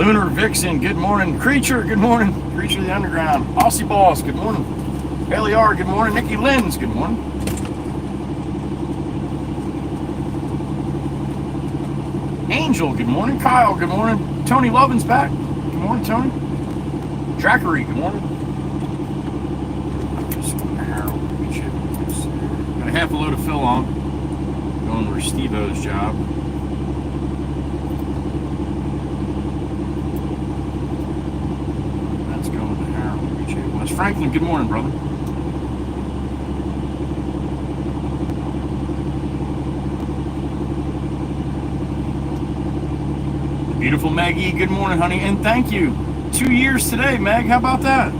Lunar Vixen, good morning. Creature, good morning. Creature of the Underground. Aussie Boss, good morning. Haley R, good morning. Nikki Lenz, good morning. Angel, good morning. Kyle, good morning. Tony Lovin's back. Good morning, Tony. Trackery, good morning. Got a half a load of fill on. Going over Steve-O's job. That's going to Harold. West Franklin, good morning, brother. Beautiful Maggie, good morning, honey, and thank you. 2 years today, Meg. How about that?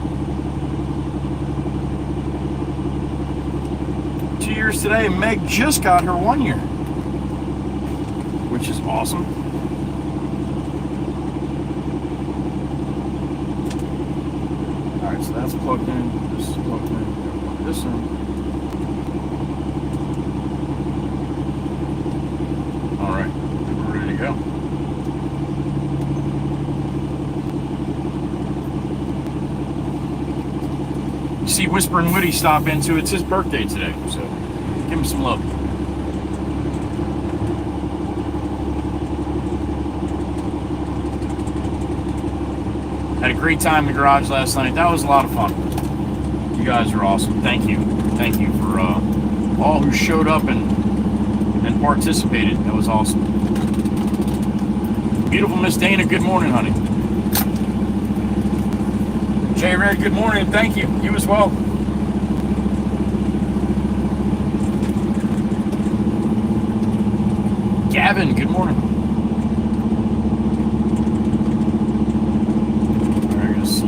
2 years today, and Meg just got her 1 year, which is awesome. All right, so that's plugged in. This is plugged in. Plug this in. All right, we're ready to go. See Whisper and Woody stop into. It's his birthday today, so give him some love. Had a great time in the garage last night. That was a lot of fun. You guys are awesome. Thank you. Thank you for all who showed up and participated. That was awesome. Beautiful Miss Dana, good morning, honey. Jay Red, good morning. Thank you. You as well. Gavin, good morning. All right, I gotta see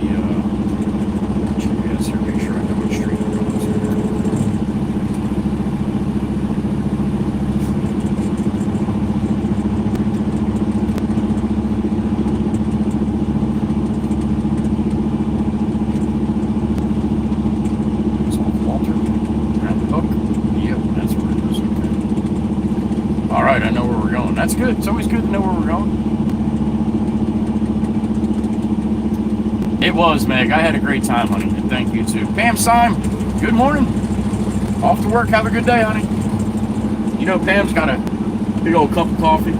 GPS here. Make sure I know which street I'm going That's good. It's always good to know where we're going. It was, Meg. I had a great time, honey. And thank you, too. Pam Syme, good morning. Off to work. Have a good day, honey. You know, Pam's got a big old cup of coffee.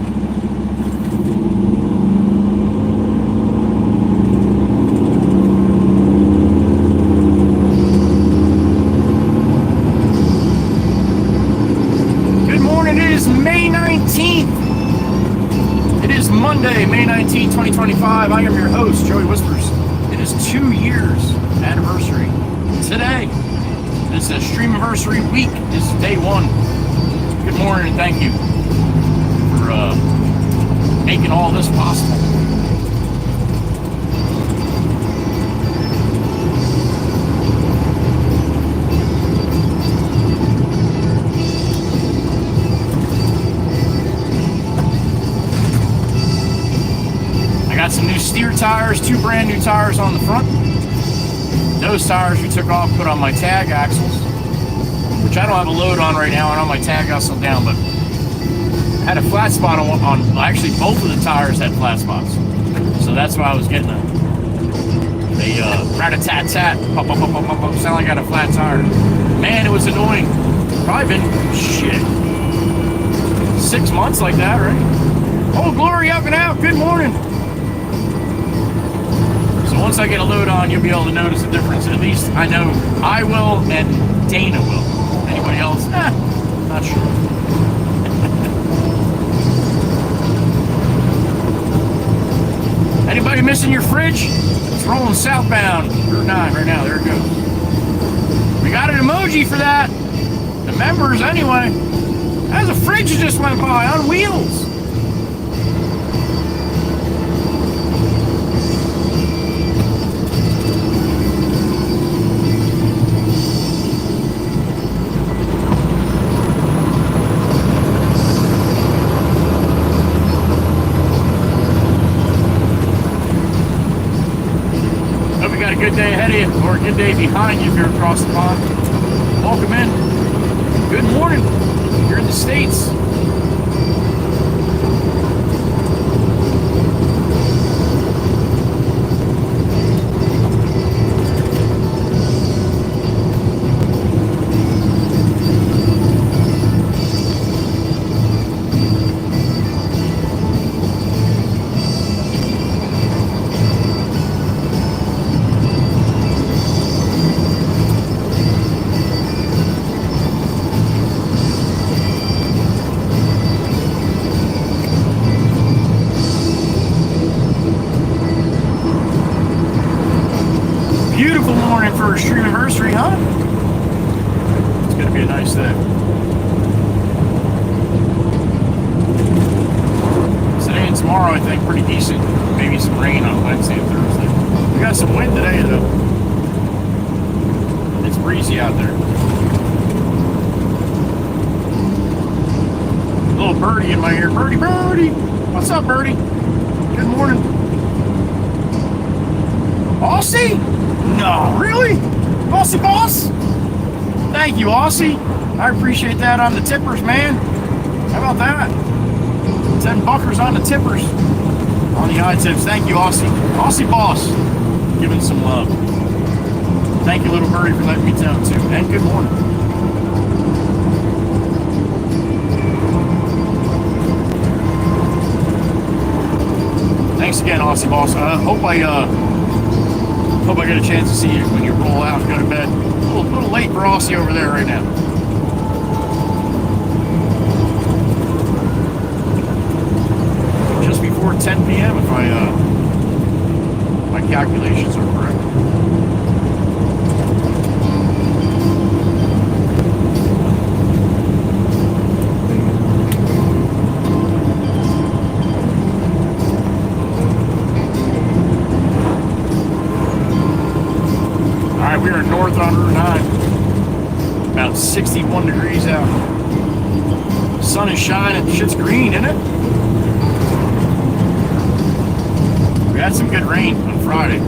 Good morning. It is May 19th. Monday, May 19, 2025. I am your host, Joey Whispers. It is 2 years anniversary today. This is a Streamaversary week. This is day one. Good morning and thank you for making all this possible. Got some new steer tires, 2 brand new tires on the front. Those tires we took off, put on my tag axles, which I don't have a load on right now, and on my tag axle down, but I had a flat spot on actually both of the tires had flat spots. So that's why I was getting a rat-a-tat-tat, pop, pop, pop, pop, pop, pop, sound like I got a flat tire. Man, it was annoying. Probably been, 6 months like that, right? Oh, Glory up and out, good morning. So once I get a load on, you'll be able to notice the difference. At least I know I will and Dana will. Anybody else? Not sure. Anybody missing your fridge? It's rolling southbound Route 9 right now. There it goes. We got an emoji for that. The members, anyway. There's a fridge that just went by on wheels. Good day ahead of you, or a good day behind you if you're across the pond. Welcome in. Good morning. You're in the States. beautiful morning for a STREAMAVERSERY, huh? It's gonna be a nice day. Today and tomorrow, I think, pretty decent. Maybe some rain on Wednesday and Thursday. We got some wind today, though. It's breezy out there. Little birdie in my ear. Birdie, birdie! What's up, birdie? Good morning. Aussie? No, really? Aussie boss? Thank you, Aussie. I appreciate that on the tippers, man. How about that? 10 buckers on the tippers. On the iTips. Thank you, Aussie. Aussie boss. Giving some love. Thank you, little birdie, for letting me down, too. And good morning. Thanks again, Aussie boss. Hope I get a chance to see you when you roll out and go to bed. A little late for Aussie over there right now. Just before 10 p.m. if my calculations are correct. We are north on Route 9, about 61 degrees out. Sun is shining, shit's green, isn't it? We had some good rain on Friday.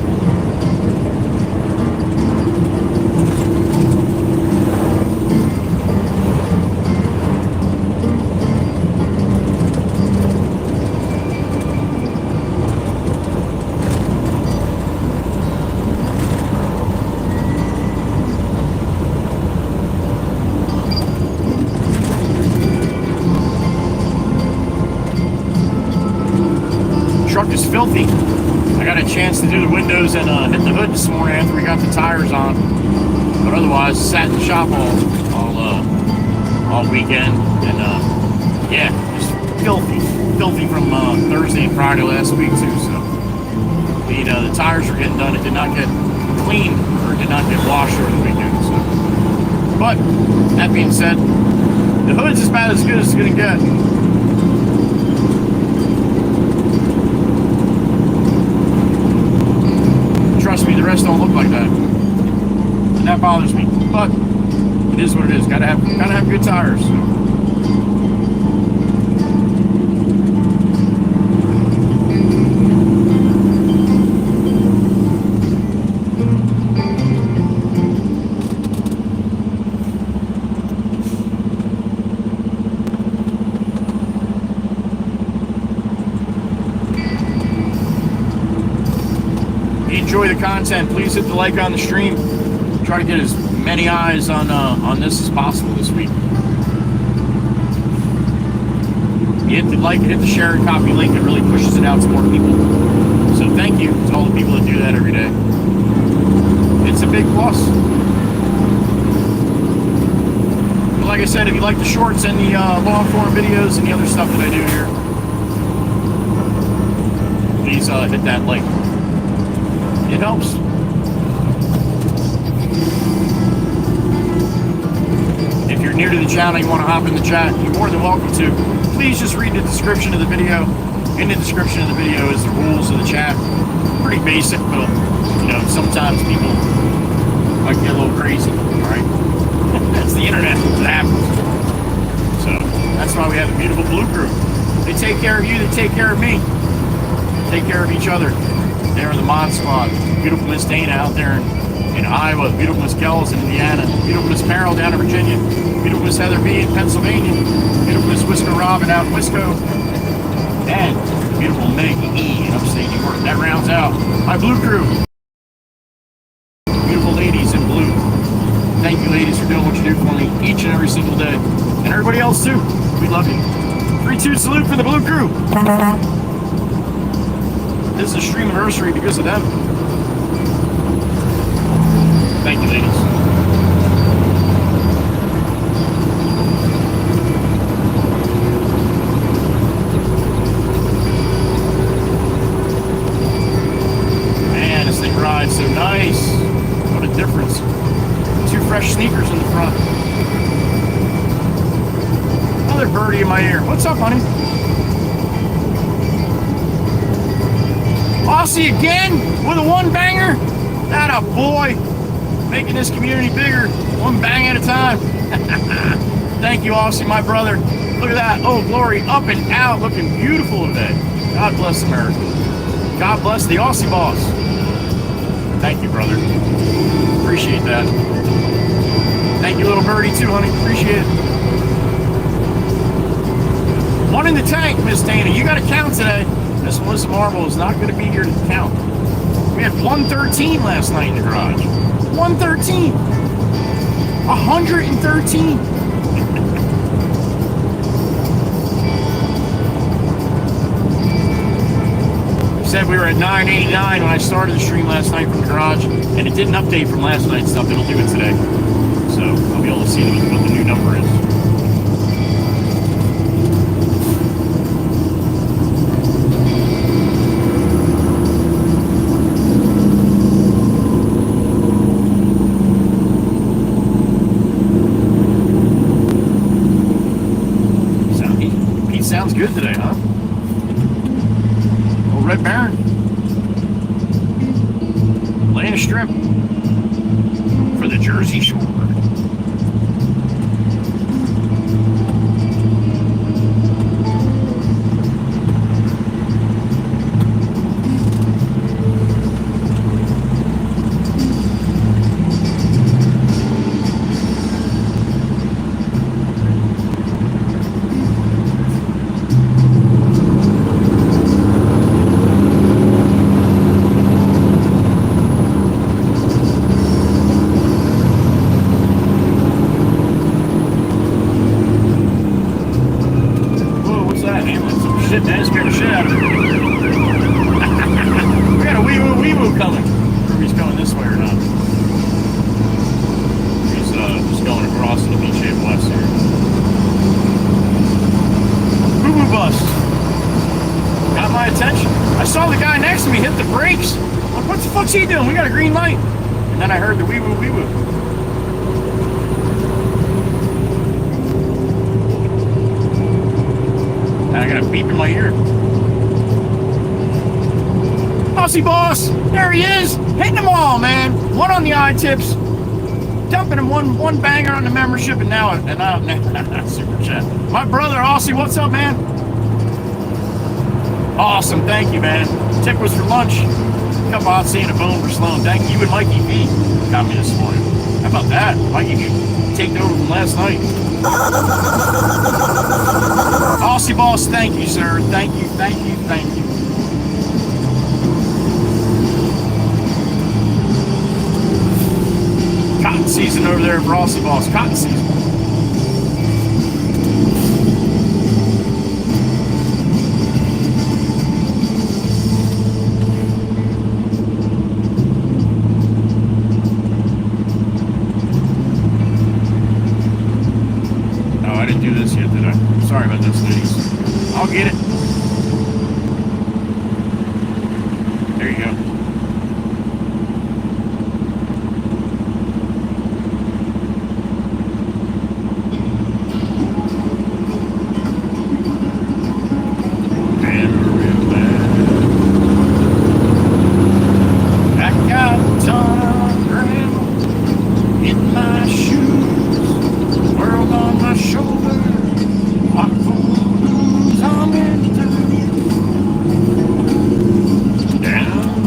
Truck is filthy. I got a chance to do the windows and hit the hood this morning after we got the tires on, but otherwise sat in the shop all weekend, and yeah, just filthy from Thursday and Friday last week too. So the tires were getting done. It did not get cleaned or did not get washed over the weekend. So, but that being said, the hood's is about as good as it's gonna get. Trust me, the rest don't look like that, and that bothers me. But it is what it is. Gotta have good tires. So. Enjoy the content. Please hit the like on the stream. Try to get as many eyes on this as possible this week. You hit the like, hit the share and copy link. It really pushes it out to more people. So thank you to all the people that do that every day. It's a big plus. But like I said, if you like the shorts and the long form videos and the other stuff that I do here, please hit that like. It helps. If you're new to the channel, you want to hop in the chat, you're more than welcome to. Please just read the description of the video. In the description of the video is the rules of the chat. Pretty basic, but you know, sometimes people might get a little crazy, alright? That's the internet. It happens. So that's why we have a beautiful blue crew. They take care of you, they take care of me. Take care of each other. They're in the Mod Squad. Beautiful Miss Dana out there in Iowa. Beautiful Miss Kells in Indiana. Beautiful Miss Carol down in Virginia. Beautiful Miss Heather B in Pennsylvania. Beautiful Miss Whisker Robin out in Wisco. And beautiful Meg E in upstate New York. That rounds out my blue crew. Beautiful ladies in blue. Thank you, ladies, for doing what you do for me each and every single day. And everybody else, too. We love you. 3-2 salute for the blue crew. This is a STREAMAVERSERY because of them. Thank you, ladies. Man, this thing rides so nice. up, honey? Aussie again with a one banger. That a boy. Making this community bigger, one bang at a time. Thank you, Aussie, my brother. Look at that. Oh, glory, up and out, looking beautiful today. God bless America. God bless the Aussie boss. Thank you, brother. Appreciate that. Thank you, little birdie, too, honey. Appreciate it. One in the tank, Miss Dana. You got to count today. Miss Melissa Marble is not going to be here to count. We had 113 last night in the garage. 113. 113. Said we were at 989 when I started the stream last night from the garage, and it didn't update from last night's stuff. It'll do it today. So I'll be able to see what the new number is. Sounds good today, huh? Old Red Baron. Laying a strip for the Jersey Shore. What's he doing? We got a green light. And then I heard the wee woo wee woo. And I got a beep in my ear. Aussie boss, there he is, hitting them all, man. One on the eye tips, dumping him one banger on the membership, and now super chat. My brother Aussie, what's up, man? Awesome, thank you, man. Tip was for lunch. Come on, seeing a bone for Sloan. Thank you and Mikey V got me this morning. How about that? Mikey take over from last night. Aussie boss, thank you, sir. Thank you, thank you, thank you. Cotton season over there for Aussie boss. Cotton season. Sorry about this, ladies. I'll get it. There you go. I got a ton of gravel in my shoes, world on my shoulder. Down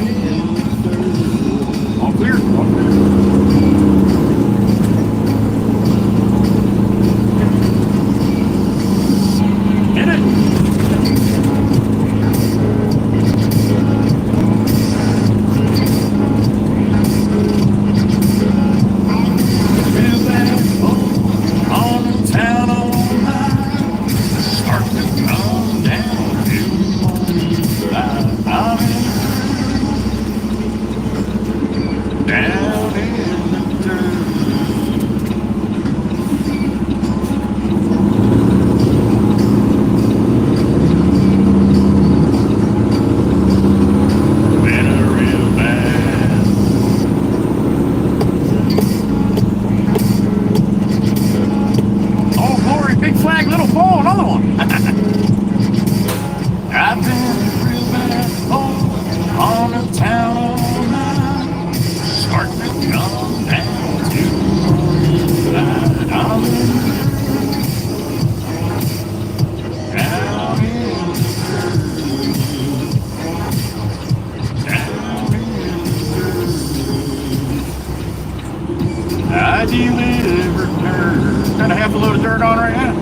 Got a half a load of dirt on right now.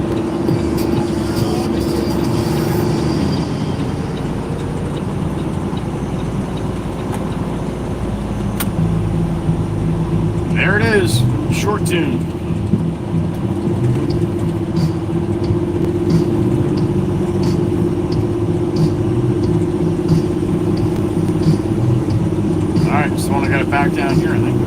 There it is, short tune. Alright, just want to get it back down here, I think.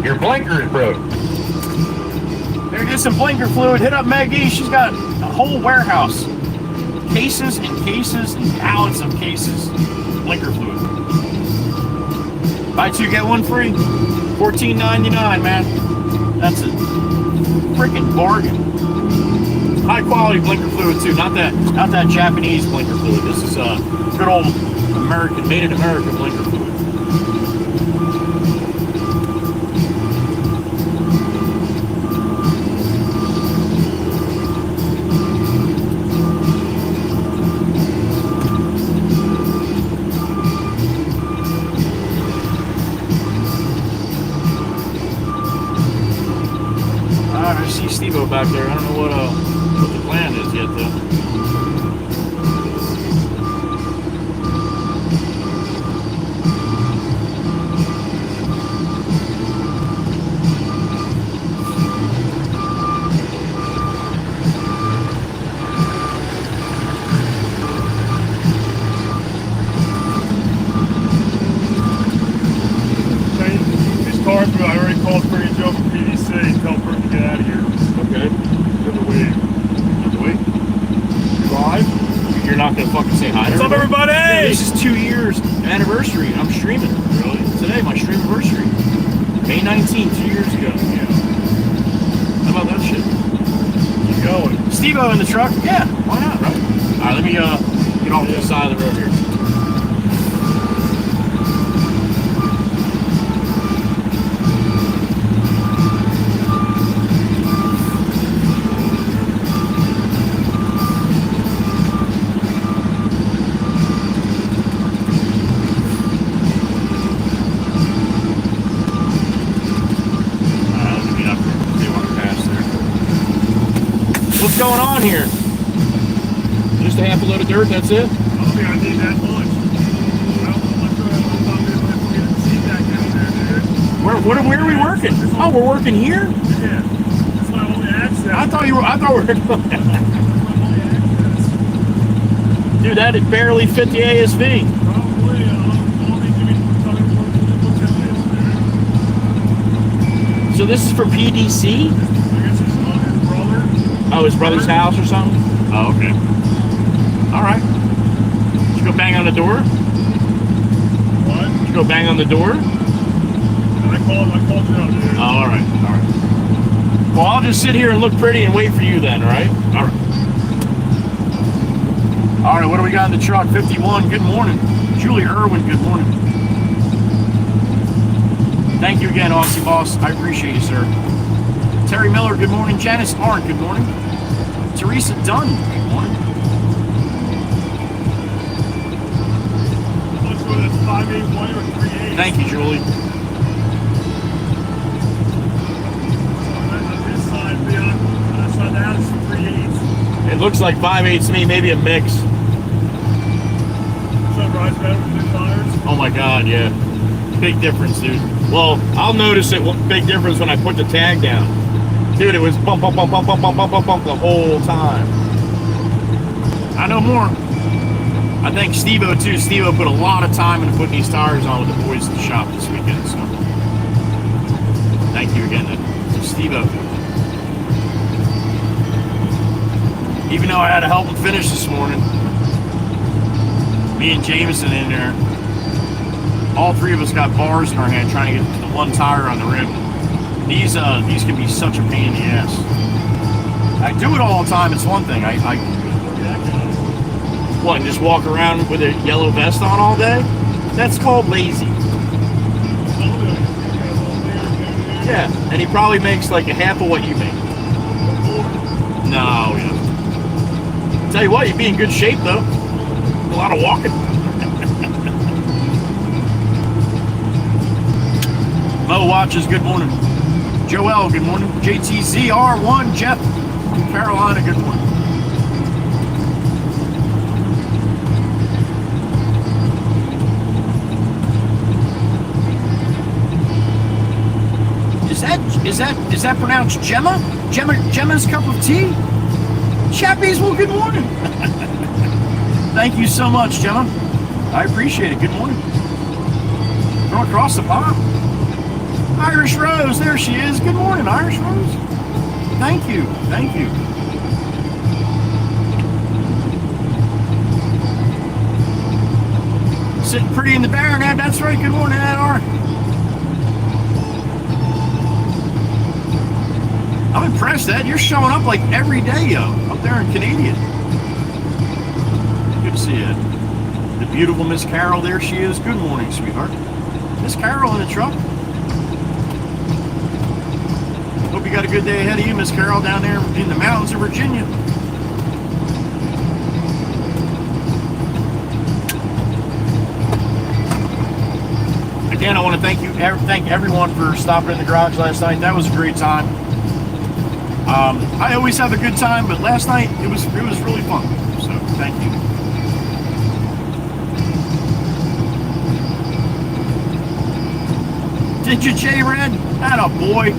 Your blinker is broke. There is some blinker fluid. Hit up Maggie. She's got a whole warehouse. Cases and cases and pallets of cases. Blinker fluid. Buy two, get one free. $14.99, man. That's a freaking bargain. High quality blinker fluid too. Not that Japanese blinker fluid. This is good old American, made in America blinker fluid. I see Steve-O back there. I don't know what the plan is yet, though. These cars, I already called for your job from PDC. Tell them to get out of here. Okay. Another wave. Another wave. Live? You're not gonna fucking say hi to What's up, everybody? Yeah, this is 2 years anniversary, and I'm streaming. Really? Today, my streamiversary. May 19th, 2 years ago. Yeah. How about that shit? Keep going. Steve-O in the truck? Yeah, why not, right? Alright, let me get off to the side of the road here. What's going on here? Just a half a load of dirt, that's it? I don't think I need that much. Where are we working? Oh, we're working here? Yeah. That's my only access. I thought we were Dude, that barely fit the ASV. Probably, only give me So this is for PDC? I guess it's on his brother. Oh, his brother's house or something? Oh, okay. Alright. Did you go bang on the door? What? Did you go bang on the door? I called you out, dude. Oh, alright, alright. Well, I'll just sit here and look pretty and wait for you then, alright? Alright. Alright, what do we got in the truck? 51, good morning. Julie Irwin, good morning. Thank you again, Aussie Boss. I appreciate you, sir. Terry Miller, good morning. Janice Arndt, good morning. Teresa Dunn, good morning. Let's go to 581 or 38. Thank you, Julie. This side, beyond, that side, that is 38. It looks like 5/8 to me, maybe a mix. Sunrise better with new tires. Oh my God, yeah. Big difference, dude. Well, I'll notice it, big difference when I put the tag down. Dude, it was bump, bump, bump, bump, bump, bump, bump, bump, bump the whole time. I know more. I think Steve-O too. Steve-O put a lot of time into putting these tires on with the boys at the shop this weekend, so. Thank you again to Steve-O. Even though I had to help him finish this morning. Me and Jameson in there. All three of us got bars in our hand trying to get the one tire on the rim. These can be such a pain in the ass. I do it all the time. It's one thing. What, and just walk around with a yellow vest on all day? That's called lazy. Yeah, and he probably makes like a half of what you make. No, he doesn't. Tell you what, you'd be in good shape though. A lot of walking. Mo watches, good morning. Joel, good morning. JTZR1, Jeff from Carolina, good morning. Is that pronounced Gemma? Gemma's cup of tea? Chappies, well, good morning. Thank you so much, Gemma. I appreciate it. Good morning. Going across the pond. Irish Rose, there she is. Good morning, Irish Rose. Thank you. Thank you. Sitting pretty in the barren, Ed. That's right. Good morning, Ed R. I'm impressed, Ed. You're showing up like every day, yo, up there in Canadian. Good to see you, Ed. The beautiful Miss Carol, there she is. Good morning, sweetheart. Miss Carol in the truck. Hope you got a good day ahead of you, Miss Carol, down there in the mountains of Virginia. Again, I want to thank everyone for stopping in the garage last night. That was a great time. I always have a good time, but last night it was really fun. So thank you. Did you, J-Red? Atta boy.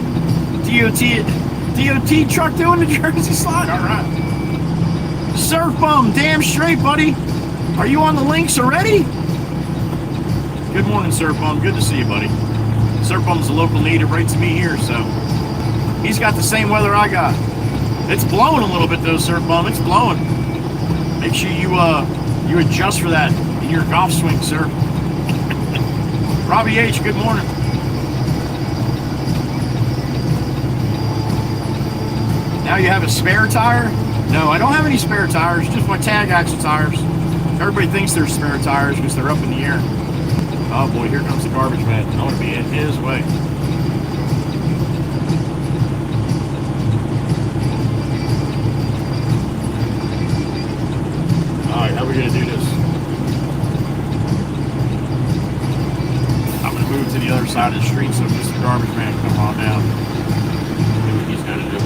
DOT truck doing the Jersey slide. All right. Surf Bum, damn straight, buddy. Are you on the links already? Good morning, Surf Bum. Good to see you, buddy. Surf Bum's a local native right to me here, so he's got the same weather I got. It's blowing a little bit though, Surf Bum. It's blowing. Make sure you adjust for that in your golf swing, sir. Robbie H, good morning. Now you have a spare tire? No, I don't have any spare tires, just my tag axle tires. Everybody thinks they're spare tires because they're up in the air. Oh boy, here comes the garbage man. I want to be in his way. Alright, how are we going to do this? I'm going to move to the other side of the street so Mr. Garbage Man can come on down. Do what he's got to do.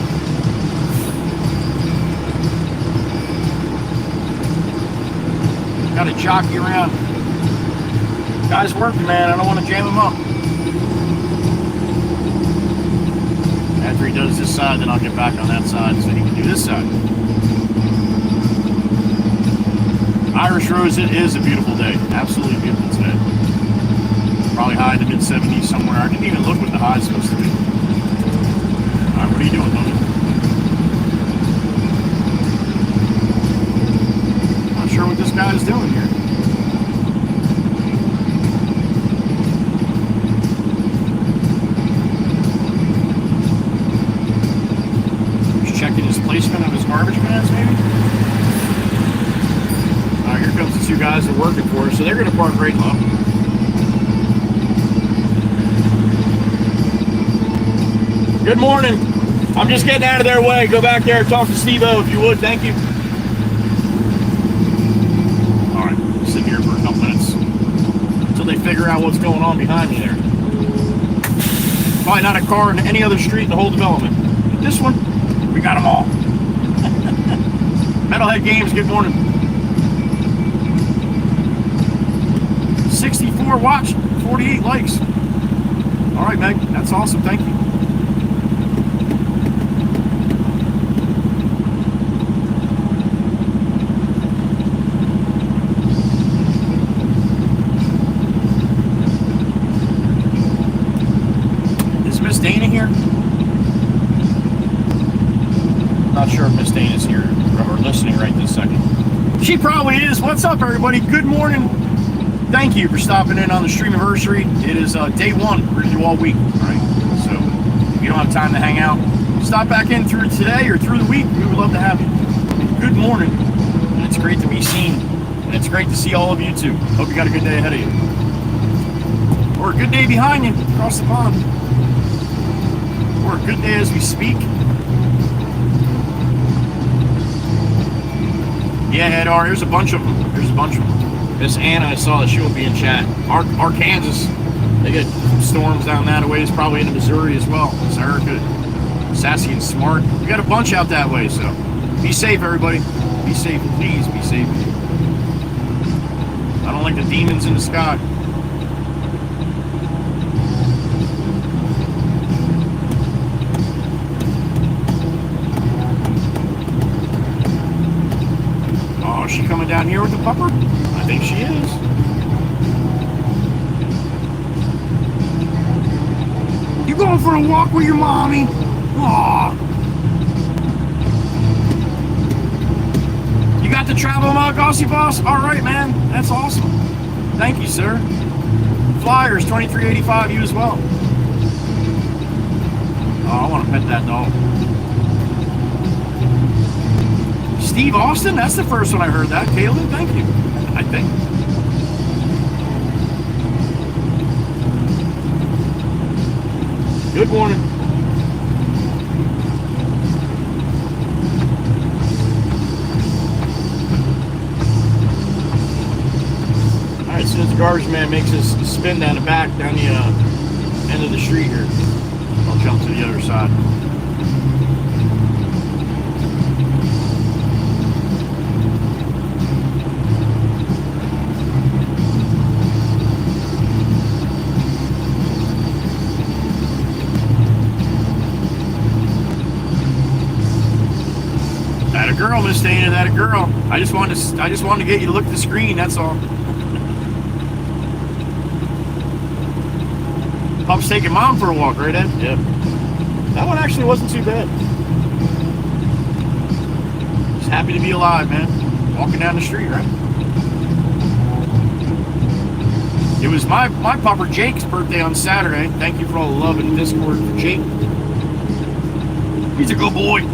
Got to jockey around. Guy's working, man. I don't want to jam him up. After he does this side, then I'll get back on that side so he can do this side. Irish Rose, it is a beautiful day. Absolutely beautiful today. Probably high in the mid-70s somewhere. I didn't even look what the high is supposed to be. Alright, what are you doing, Tony? Not sure what this guy is doing here. Just checking his placement of his garbage cans, maybe? Here comes the two guys that are working for us, so they're going to park right low. Good morning. I'm just getting out of their way. Go back there and talk to Steve-O if you would. Thank you. All right, sit here for a couple minutes until they figure out what's going on behind me there. Probably not a car in any other street in the whole development. But this one, we got them all. Metalhead Games, good morning. 64 watched, 48 likes. All right, Meg, that's awesome. Thank you. Is Miss Dana here? Not sure if Miss Dana's here or listening right this second. She probably is. What's up, everybody? Good morning. Thank you for stopping in on the Streamiversary. It is day one. We're going to do all week. All right. So if you don't have time to hang out, stop back in through today or through the week. We would love to have you. Good morning. And it's great to be seen. And it's great to see all of you too. Hope you got a good day ahead of you. Or a good day behind you across the pond. Or a good day as we speak. Yeah, Ed R. There's a bunch of them. There's a bunch of them. Miss Anna, I saw that she will be in chat. Arkansas, they get storms down that way. It's probably into Missouri as well. It's Erica, Sassy and Smart. We got a bunch out that way, so be safe, everybody. Be safe, please be safe. I don't like the demons in the sky. Oh, is she coming down here with the pupper? I think she is. You going for a walk with your mommy? Aw. You got the travel mug, Aussie Boss? All right, man. That's awesome. Thank you, sir. Flyers, $23.85, you as well. Oh, I want to pet that dog. Steve Austin? That's the first one I heard that. Caleb, thank you. I think. Good morning. Alright, as soon as the garbage man makes his spin down the back, down the end of the street here, I'll jump to the other side. That a girl, Miss Dana, that a girl. I just wanted to get you to look at the screen, that's all. Pup's taking mom for a walk, right, Ed? Yep. That one actually wasn't too bad. Just happy to be alive, man. Walking down the street, right? It was my pupper Jake's birthday on Saturday. Thank you for all the love in Discord for Jake. He's a good boy.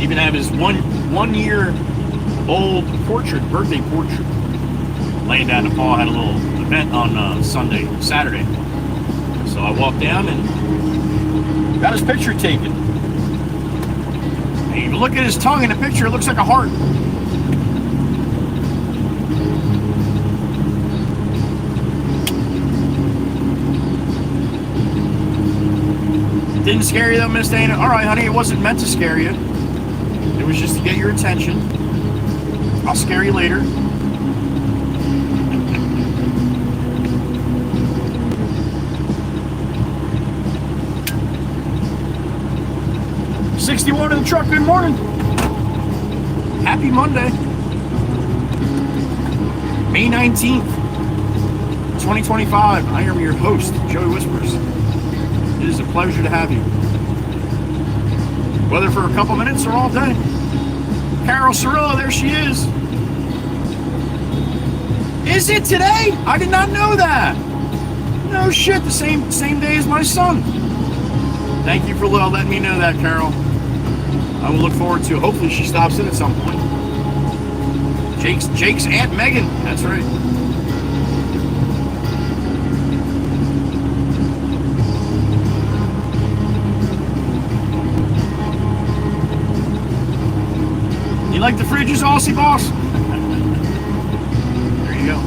Even have his one year old birthday portrait laying down in the fall. Had a little event on Saturday. So I walked down and got his picture taken. And you look at his tongue in the picture, it looks like a heart. It didn't scare you though, Miss Dana? Alright, honey, it wasn't meant to scare you. It was just to get your attention. I'll scare you later. $61 in the truck, good morning. Happy Monday. May 19th, 2025. I am your host, Joey Whispers. It is a pleasure to have you. Whether for a couple minutes or all day. Carol Cirillo, there she is. Is it today? I did not know that. No shit, the same day as my son. Thank you for letting me know that, Carol. I will look forward to it. Hopefully she stops in at some point. Jake's Aunt Megan, that's right. You like the fridges, Aussie Boss? There you go.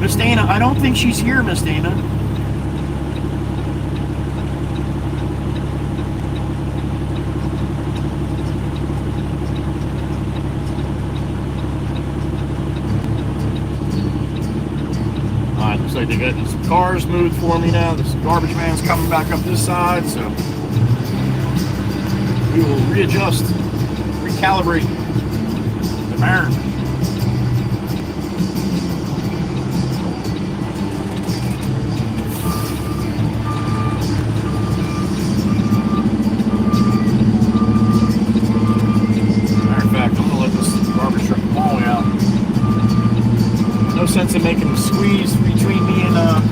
Miss Dana, I don't think she's here, Miss Dana. Alright, looks like they got some cars moved for me now. This garbage man's coming back up this side, so we will readjust, recalibrate the iron. Matter of fact, I'm gonna let this garbage truck all the way out. No sense in making a squeeze between me and that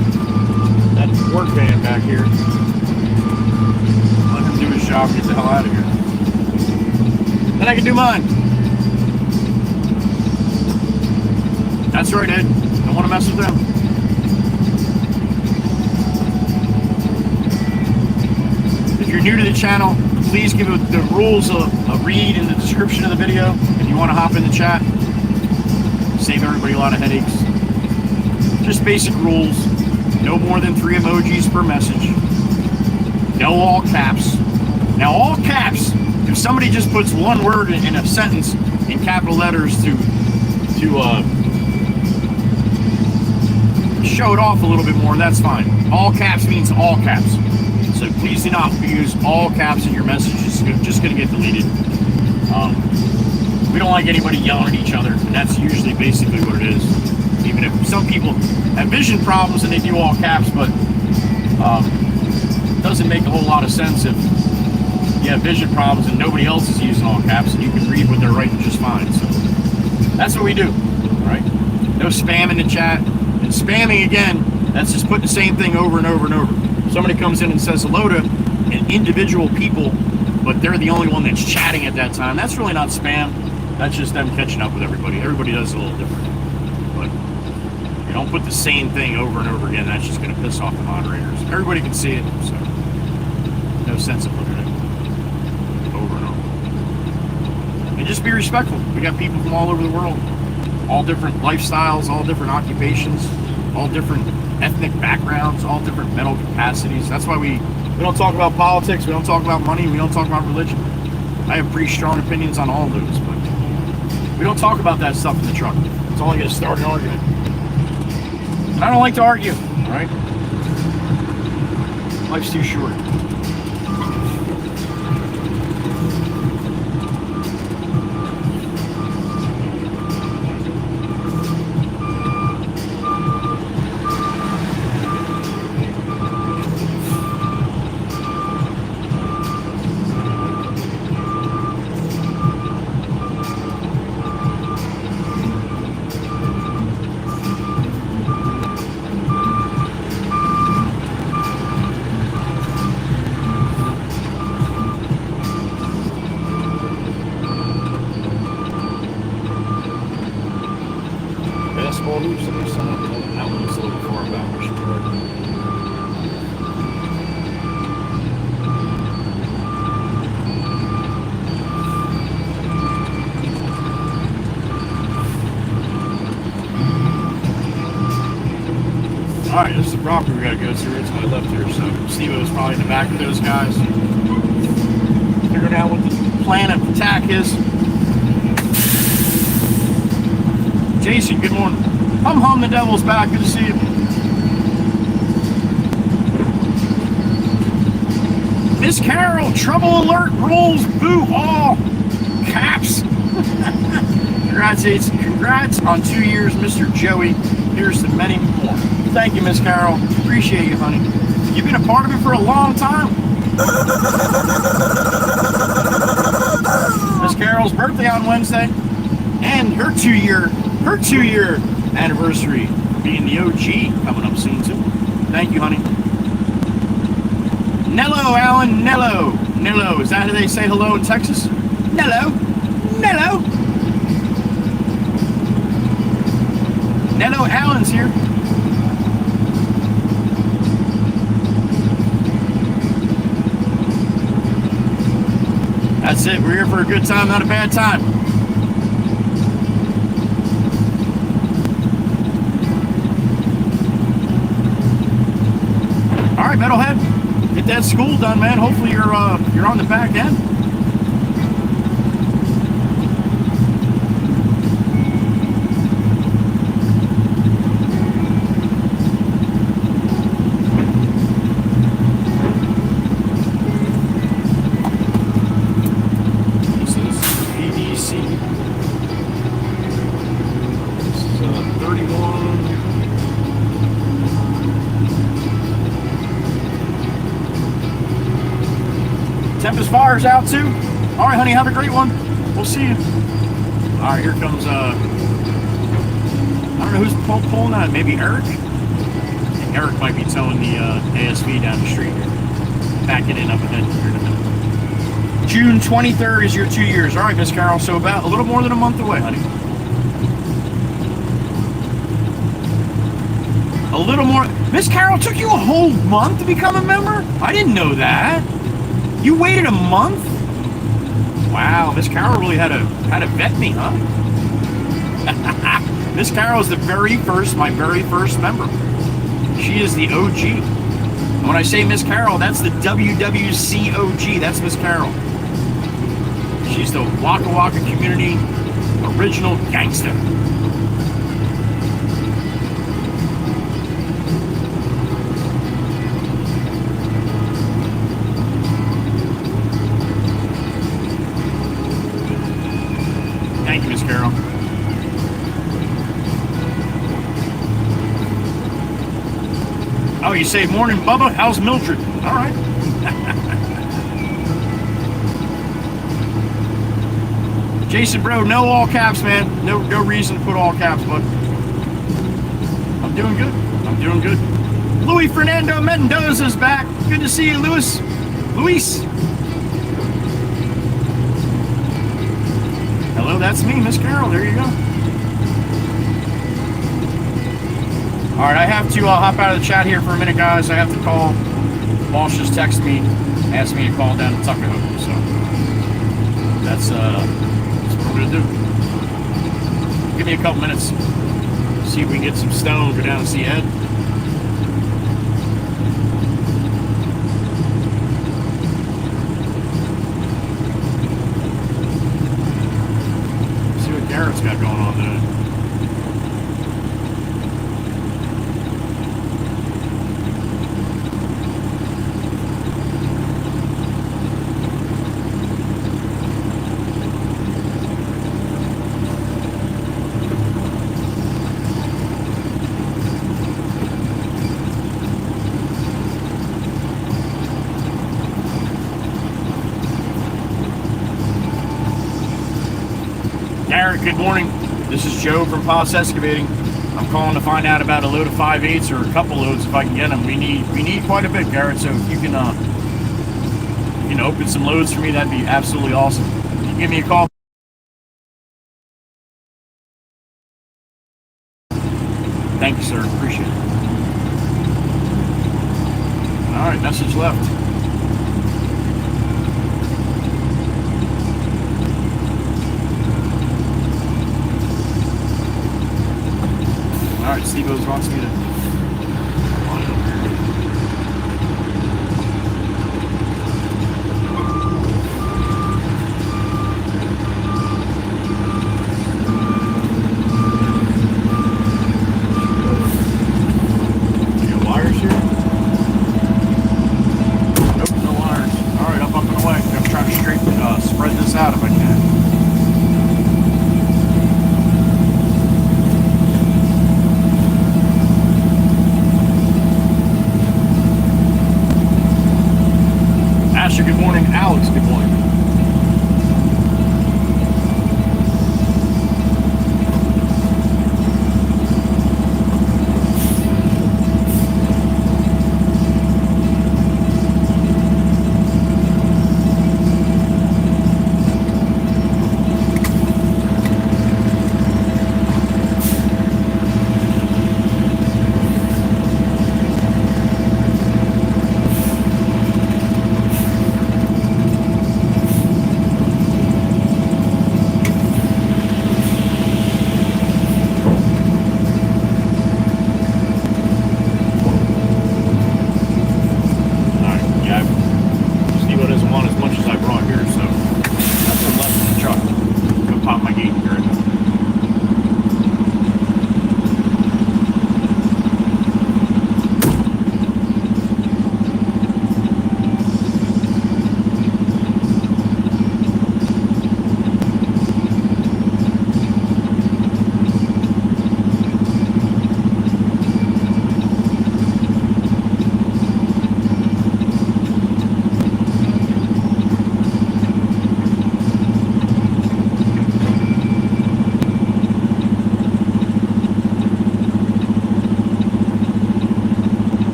work van back here. Let him do his job and get the hell out of here. Then I can do mine. That's right, Ed. Don't want to mess with them. If you're new to the channel, please give the rules a read in the description of the video if you want to hop in the chat. Save everybody a lot of headaches. Just basic rules. No more than 3 emojis per message. No all caps. Now all caps, if somebody just puts one word in a sentence in capital letters to show it off a little bit more, that's fine. All caps means all caps. So please do not use all caps in your message. It's just going to get deleted. We don't like anybody yelling at each other, and that's usually basically what it is. Even if some people have vision problems and they do all caps, but it doesn't make a whole lot of sense if you have vision problems and nobody else is using all caps and you can read what they're writing just fine. So that's what we do, all right? No spam in the chat. And spamming, again, that's just putting the same thing over and over and over. Somebody comes in and says hello to an individual people, but they're the only one that's chatting at that time. That's really not spam. That's just them catching up with everybody. Everybody does it a little different. But you don't put the same thing over and over again. That's just going to piss off the moderators. Everybody can see it, so no sense of looking at it over and over. And just be respectful. We got people from all over the world, all different lifestyles, all different occupations, all different ethnic backgrounds, all different mental capacities. That's why we don't talk about politics, we don't talk about money, we don't talk about religion. I have pretty strong opinions on all of those, but we don't talk about that stuff in the truck. It's only going to start an argument. And I don't like to argue, all right? Life's too short. Alright, this is the property we gotta go through. It's my left here, so Steve-O's probably in the back of those guys. Figuring out what the plan of attack is. Jason, good morning. Hum, the devil's back. Good to see you. Miss Carol, trouble alert, rules, boo, all caps. Congrats on 2 years, Mr. Joey. Here's to many more. Thank you, Miss Carol. Appreciate you, honey. You've been a part of it for a long time. Miss Carol's birthday on Wednesday, and her 2-year anniversary being the OG coming up soon too. Thank you, honey. Nello, Alan, Nello. Is that how they say hello in Texas? Nello. Nello Allen's here. That's it. We're here for a good time, not a bad time. All right, Metalhead, get that school done, man. Hopefully you're on the back end. Tempest Fire's out too. All right, honey, have a great one. We'll see you. All right, here comes, I don't know who's pulling that. Maybe Eric? Eric might be towing the ASV down the street here. Backing in up ahead here in a minute. June 23rd is your 2 years. All right, Miss Carol, so about a little more than a month away, honey. A little more. Miss Carol, took you a whole month to become a member? I didn't know that. You waited a month? Wow, Miss Carol really had to vet me, huh? Miss Carol is my very first member. She is the OG. And when I say Miss Carol, that's the WWC OG. That's Miss Carol. She's the Waka Waka community original gangster. Thank you, Miss Carol. Oh, you say morning, Bubba? How's Mildred? All right. Jason, bro, no all caps, man. No reason to put all caps, bud. I'm doing good. I'm doing good. Luis Fernando Mendoza's back. Good to see you, Luis. Hello, that's me, Miss Carol. There you go. All right, I have to hop out of the chat here for a minute, guys. I have to call. Boss just texted me, asked me to call down to Tuckahoe, so that's what I'm gonna do. Give me a couple minutes. See if we can get some stone. Go down and see Ed. See what Garrett's got going on today. Good morning. This is Joe from Pos Excavating. I'm calling to find out about a load of 5/8 or a couple loads if I can get them. We need quite a bit, Garrett. So if you can open some loads for me, that'd be absolutely awesome. You can give me a call. Thank you, sir. Appreciate it. All right, message left. All right, Steve wants me to. You got wires here? Nope, no wires. All right, I'm up and away. I'm trying to spread this out if I can. Good morning, Alex. Good morning.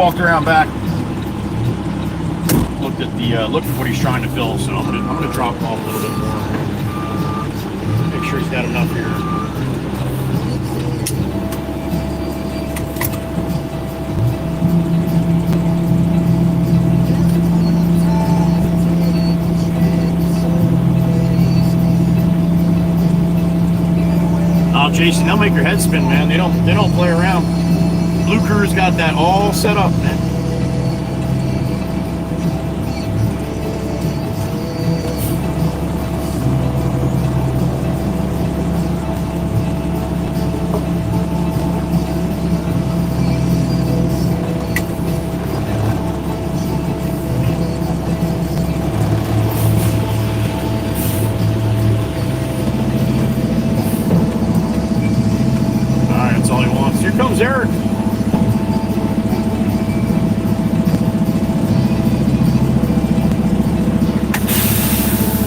walked around back, looked at the looked at what he's trying to fill. So I'm gonna drop him off a little bit more. Make sure he's got enough here. Oh, Jason, they'll make your head spin, man. They don't play around. Blue Crew's got that all set up, man. Eric.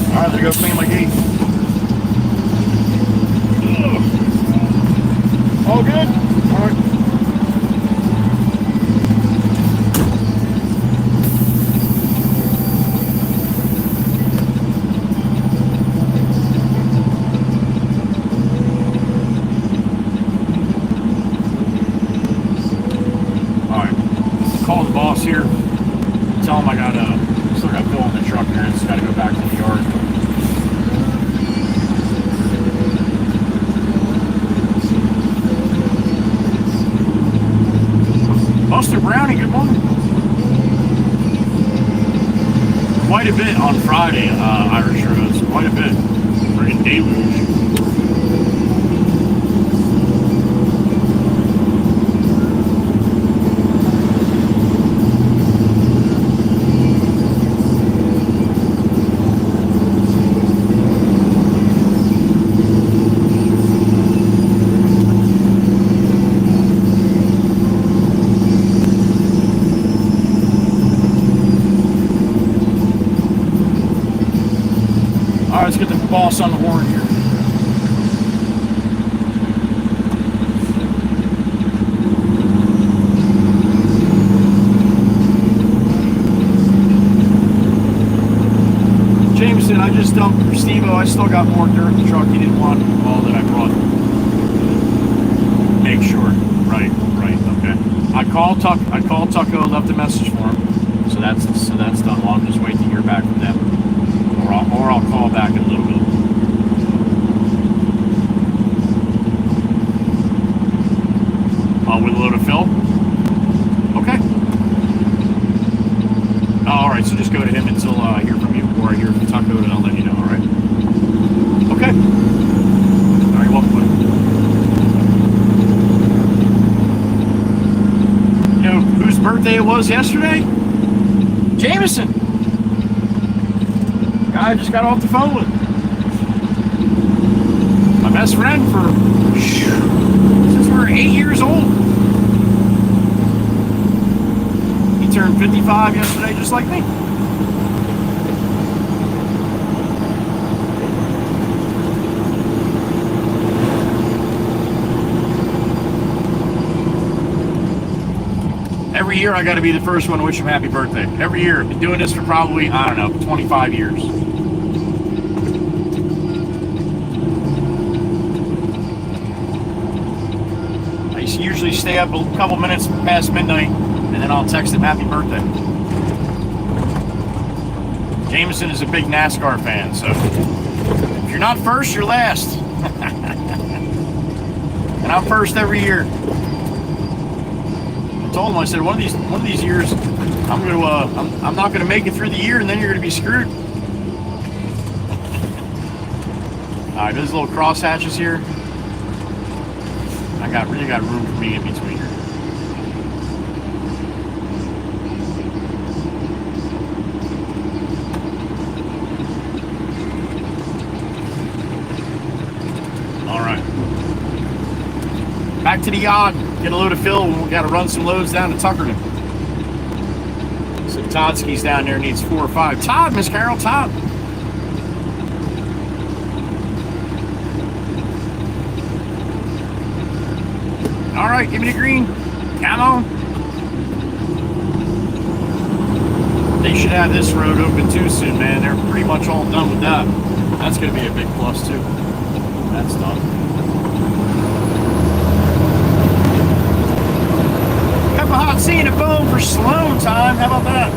Alright, let's go clean my gate. Ugh. All good? Alright. Call the boss here. Tell him I still got fuel in the truck here. It's got to go back to the yard. Buster Brownie, good morning. Quite a bit on Friday, Irish Rose. Quite a bit. Friggin' deluge. Let's get the boss on the horn here. Jameson, I just dumped for Steve-O. I still got more dirt in the truck. He didn't want all that I brought. Make sure. Right, okay. I called Tucko, left a message for him. So that's done. Well, I'm just waiting to hear back from them. Or I'll call back in a little bit. With a load of fill? Okay. Alright, so just go to him until I hear from you, or I hear from Tucko, and I'll let you know, alright? Okay. Alright, welcome, buddy. You know whose birthday it was yesterday? Jameson! I just got off the phone with my best friend since we were 8 years old. He turned 55 yesterday, just like me. Every year I got to be the first one to wish him happy birthday. Every year. I've been doing this for probably, I don't know, 25 years. I usually stay up a couple minutes past midnight, and then I'll text him happy birthday. Jameson is a big NASCAR fan, so if you're not first, you're last. And I'm first every year. I told him, I said, one of these years, I'm not gonna make it through the year, and then you're gonna be screwed. All right, there's little cross hatches here. I really got room for me in between here. All right. Back to the yard. Get a load of fill. We got to run some loads down to Tuckerton. So Toddski's down there needs 4 or 5. Todd, Miss Carol, Todd. All right, give me the green. Come on. They should have this road open too soon, man. They're pretty much all done with that. That's going to be a big plus too. That's done. Cup of hot tea and a bone for Sloan time. How about that?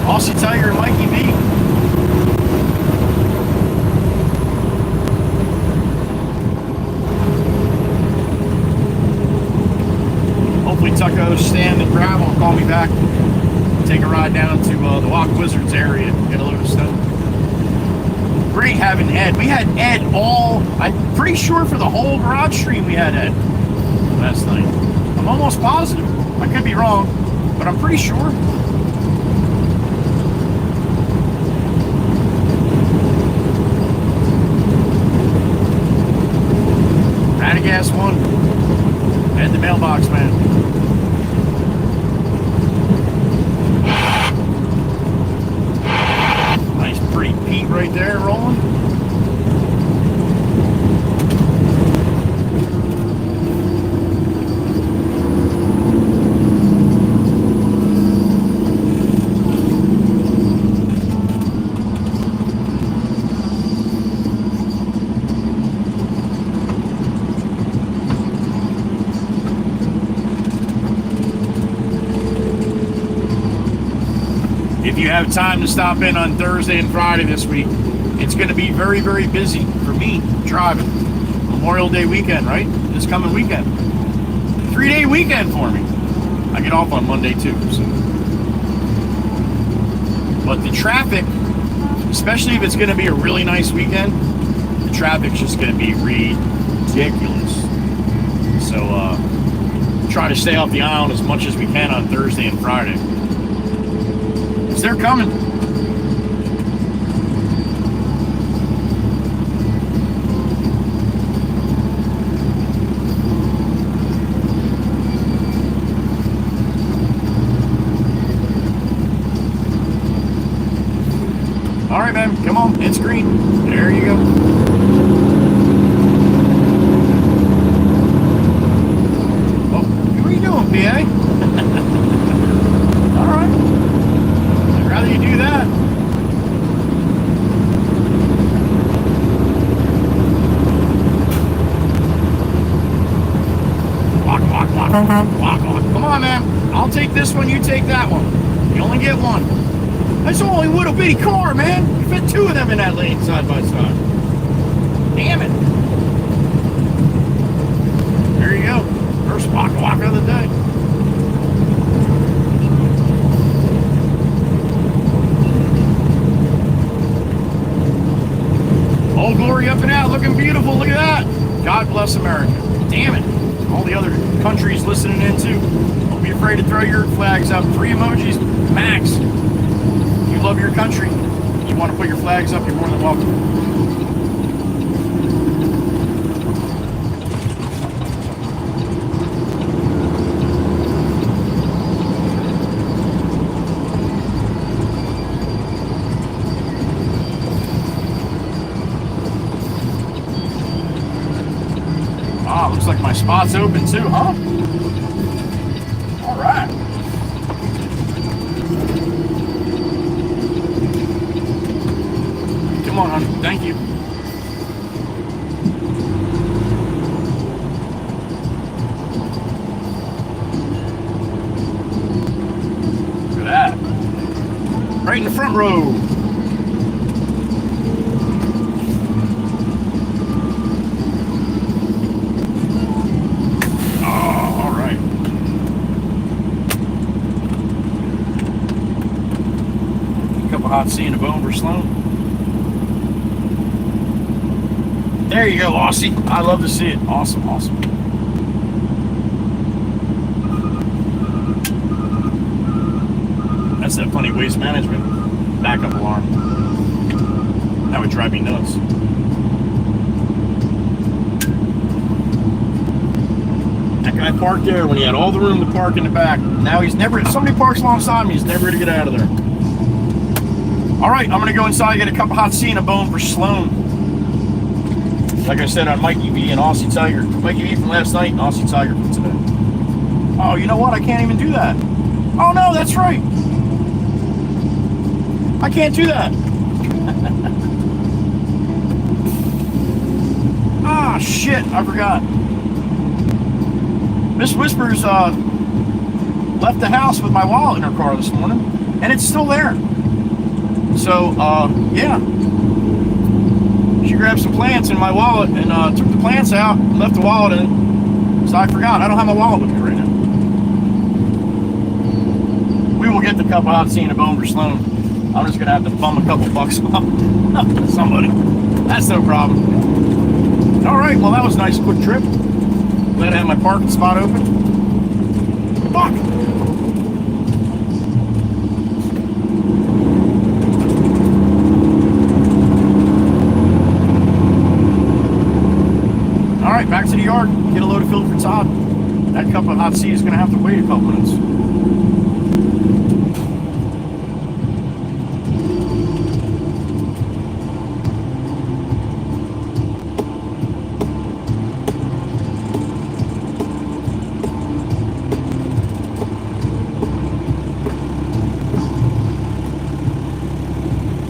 Aussie Tiger and Mikey B. Hopefully Tucko, Stan, and Gravel will call me back. Take a ride down to the Walk Wizards area and get a load of snow. Great having Ed. We had Ed I'm pretty sure for the whole garage stream we had Ed last night. I'm almost positive. I could be wrong, but I'm pretty sure. Radagas one. Ed the mailbox man. Pete right there rolling. If you have time to stop in on Thursday and Friday this week, it's going to be very, very busy for me driving. Memorial Day weekend, right? This coming weekend. 3-day weekend for me. I get off on Monday too. So. But the traffic, especially if it's going to be a really nice weekend, the traffic's just going to be ridiculous. So try to stay off the island as much as we can on Thursday and Friday. Because they're coming. All right, man, come on, it's green. There you go. Oh, what are you doing, PA? All right. I'd rather you do that. Walk. Come on, man. I'll take this one, you take that one. You only get one. That's only a little bitty car, man. You fit two of them in that lane side by side. Damn it. There you go. First walk of the day. Old Glory up and out, looking beautiful. Look at that. God bless America. Damn it. All the other countries listening in too. Don't be afraid to throw your flags up. 3 emojis max. You love your country, you want to put your flags up, you're more than welcome. Ah, looks like my spot's open too, huh? All right. Come on, honey. Thank you. Look at that. Right in the front row. Oh, all right. A cup of hot tea and a bone for Sloan. There you go, Aussie. I love to see it. Awesome. That's that funny waste management backup alarm. That would drive me nuts. That guy parked there when he had all the room to park in the back. Now he's never, if somebody parks alongside me, he's never going to get out of there. All right, I'm going to go inside and get a cup of hot tea and a bone for Sloan. Like I said on Mikey B and Aussie Tiger. Mikey B from last night and Aussie Tiger from today. Oh, you know what? I can't even do that. Oh, no, that's right. I can't do that. Ah, shit, I forgot. Miss Whispers left the house with my wallet in her car this morning, and it's still there. So, yeah. She grabbed some plants in my wallet and took the plants out and left the wallet in. So I forgot. I don't have my wallet with me right now. We will get the cup of hot tea and a bone for Sloan. I'm just going to have to bum a couple bucks off somebody. That's no problem. All right, well, that was a nice quick trip. Glad I had my parking spot open. Fuck! All right, back to the yard. Get a load of filled for Todd. That cup of hot tea is going to have to wait a couple minutes.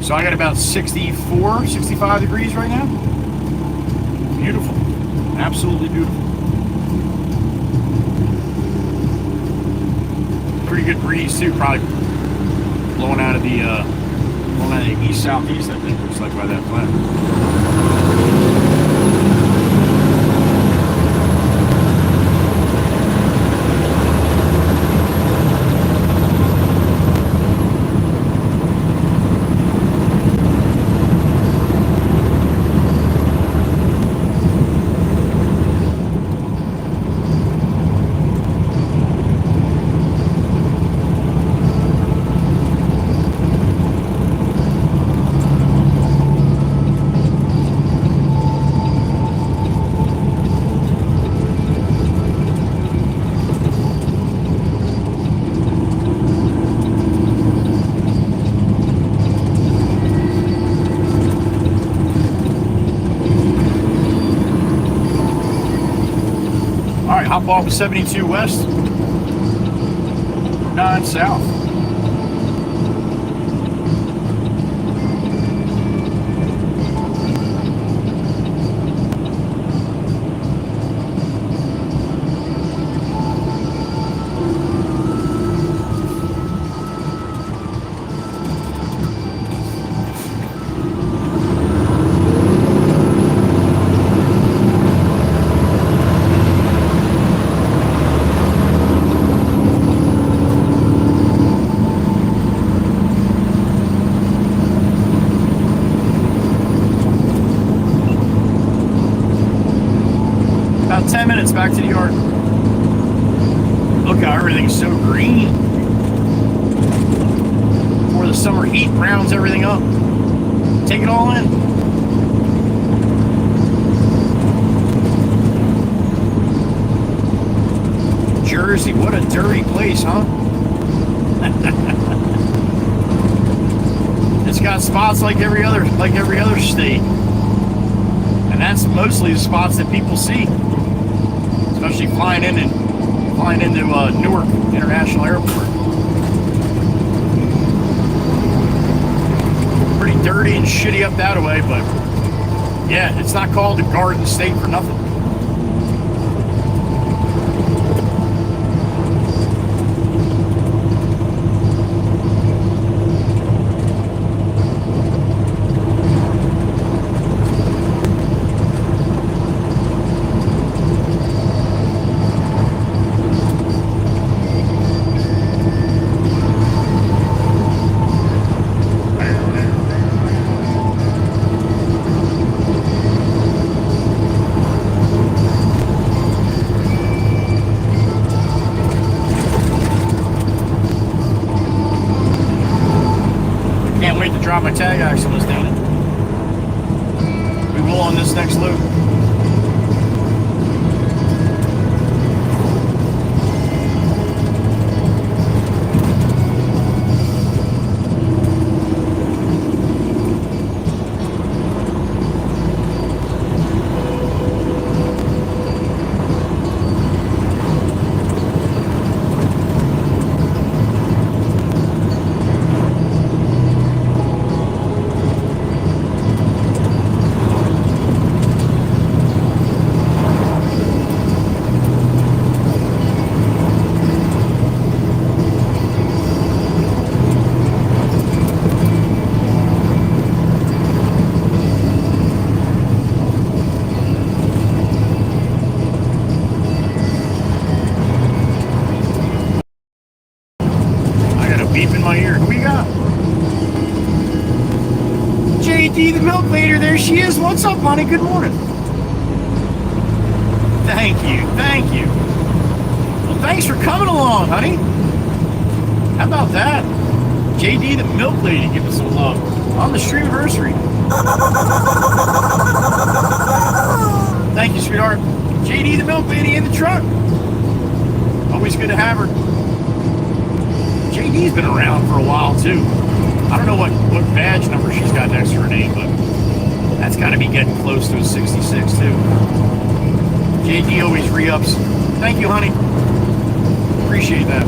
So I got about 64, 65 degrees right now. Beautiful. Absolutely beautiful. Pretty good breeze too, probably blowing out of the east southeast, I think, looks like by that plant. Hop off of 72 West, 9 South. About 10 minutes back to the yard. Look how everything's so green. Before the summer heat browns everything up. Take it all in. Jersey, what a dirty place, huh? It's got spots like every other state. And that's mostly the spots that people see. Especially flying into Newark International Airport. Pretty dirty and shitty up that way, but yeah, it's not called the Garden State for nothing. Drop my tag axle this down. We will on this next loop. she is. What's up, honey? Good morning. Thank you. Thank you. Well, thanks for coming along, honey. How about that? JD, the milk lady, give us some love on the STREAMAVERSERY. Thank you, sweetheart. JD, the milk lady in the truck. Always good to have her. JD's been around for a while, too. I don't know what badge number she's got next to her name, but that's got to be getting close to a 66, too. JD always re-ups. Thank you, honey. Appreciate that.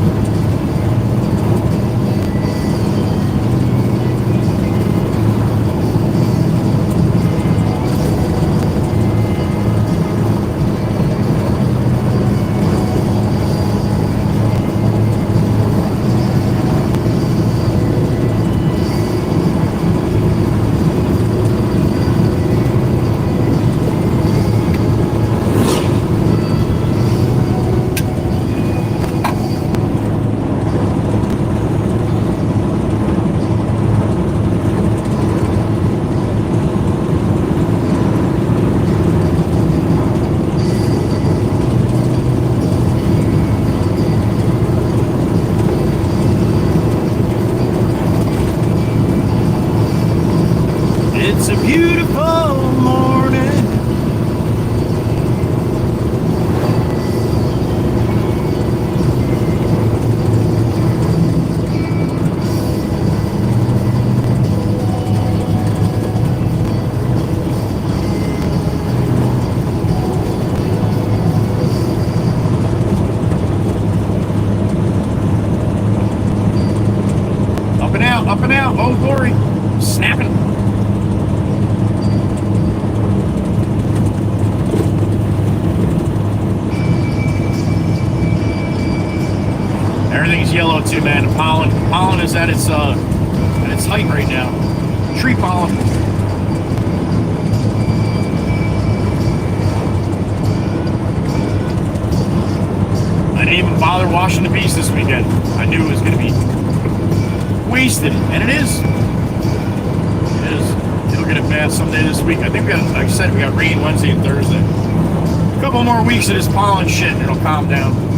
It's a beautiful morning. Up and out, oh glory, snapping. Everything's yellow too, man. The pollen is at its height right now. Tree pollen. I didn't even bother washing the beast this weekend. I knew it was going to be wasted, and it is. It is. It'll get it bad someday this week. I think we got, like I said, we got rain Wednesday and Thursday. A couple more weeks of this pollen shit, and it'll calm down.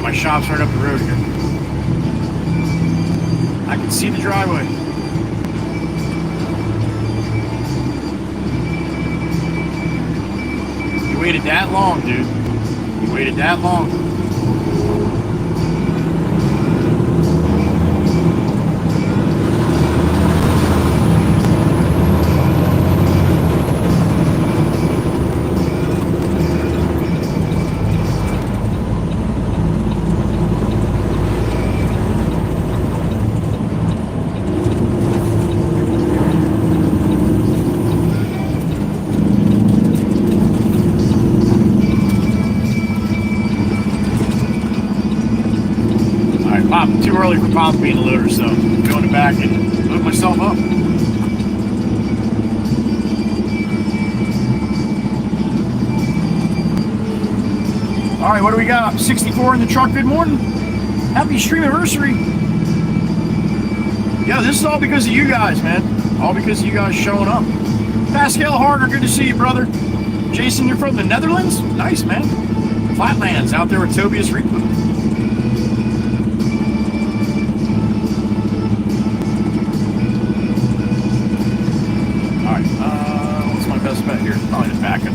My shop's right up the road here. I can see the driveway. You waited that long, dude. You waited that long. Too early for Pop being a loader, so I'm going to back and load myself up. All right, what do we got? 64 in the truck. Good morning. Happy STREAMAVERSERY. Yeah, this is all because of you guys, man. All because of you guys showing up. Pascal Harder, good to see you, brother. Jason, you're from the Netherlands? Nice, man. Flatlands out there with Tobias Repo. Best bet here. Probably just back there.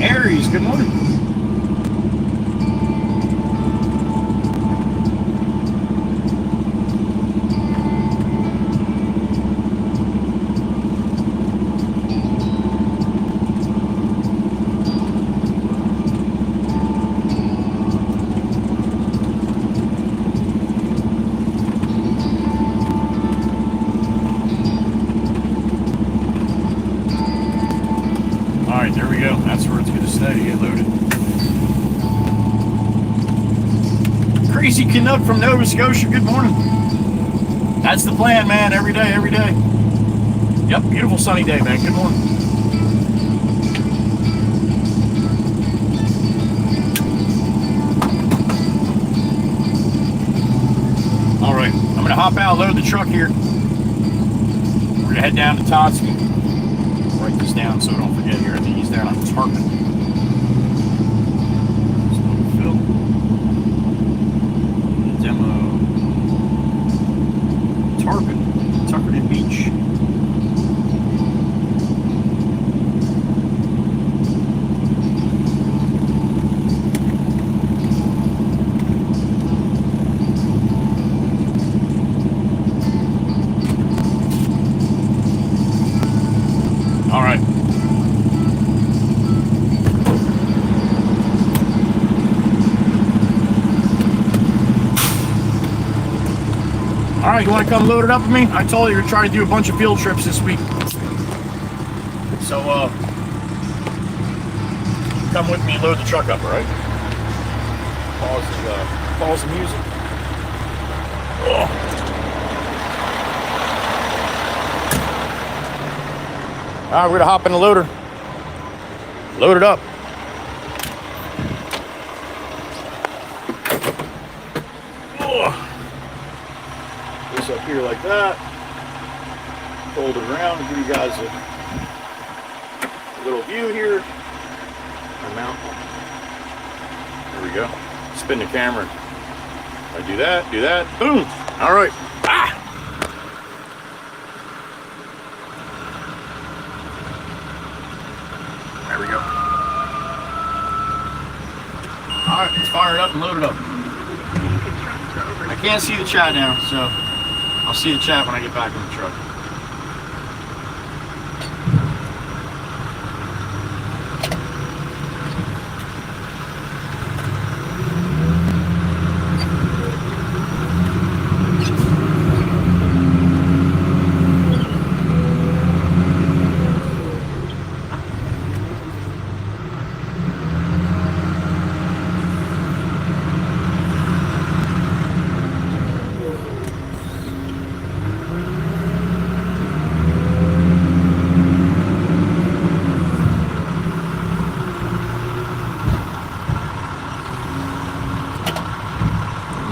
Aries, good morning. loaded. Crazy Canuck from Nova Scotia, good morning. That's the plan, man, every day, every day. Yep, beautiful sunny day, man, good morning. All right, I'm gonna hop out, load the truck here. We're gonna head down to Totsky. Write this down so I don't forget here. I think he's down on Tarpon. Phil. Demo. Tarpon. Tuckerton Beach. All right. All right, you want to come load it up with me? I told you we're trying to do a bunch of field trips this week. So, come with me and load the truck up, all right? Pause the music. Oh. All right, we're gonna hop in the loader. Load it up. This up here like that. Fold it around and give you guys a little view here. I mount. There we go. Spin the camera. I do that, boom. All right. Ah! There we go. All right, let's fire it up and load it up. I can't see the chat now, so I'll see the chat when I get back in the truck.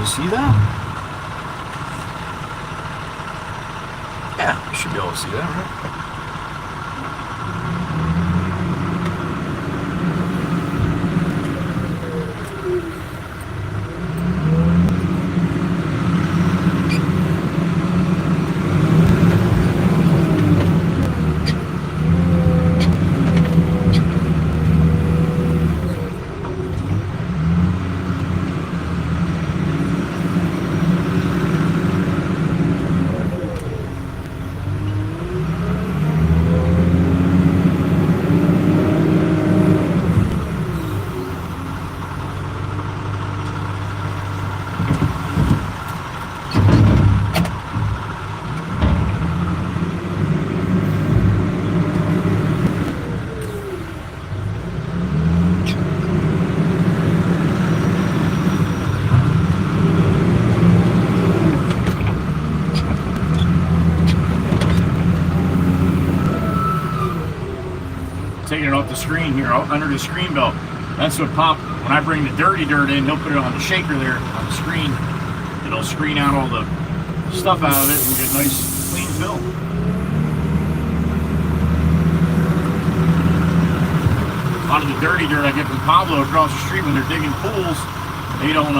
See that? Yeah, you should be able to see that, right? Taking it off the screen here, under the screen belt. That's what popped. When I bring the dirty dirt in, he'll put it on the shaker there on the screen. It'll screen out all the stuff out of it and get nice clean fill. A lot of the dirty dirt I get from Pablo across the street when they're digging pools, they don't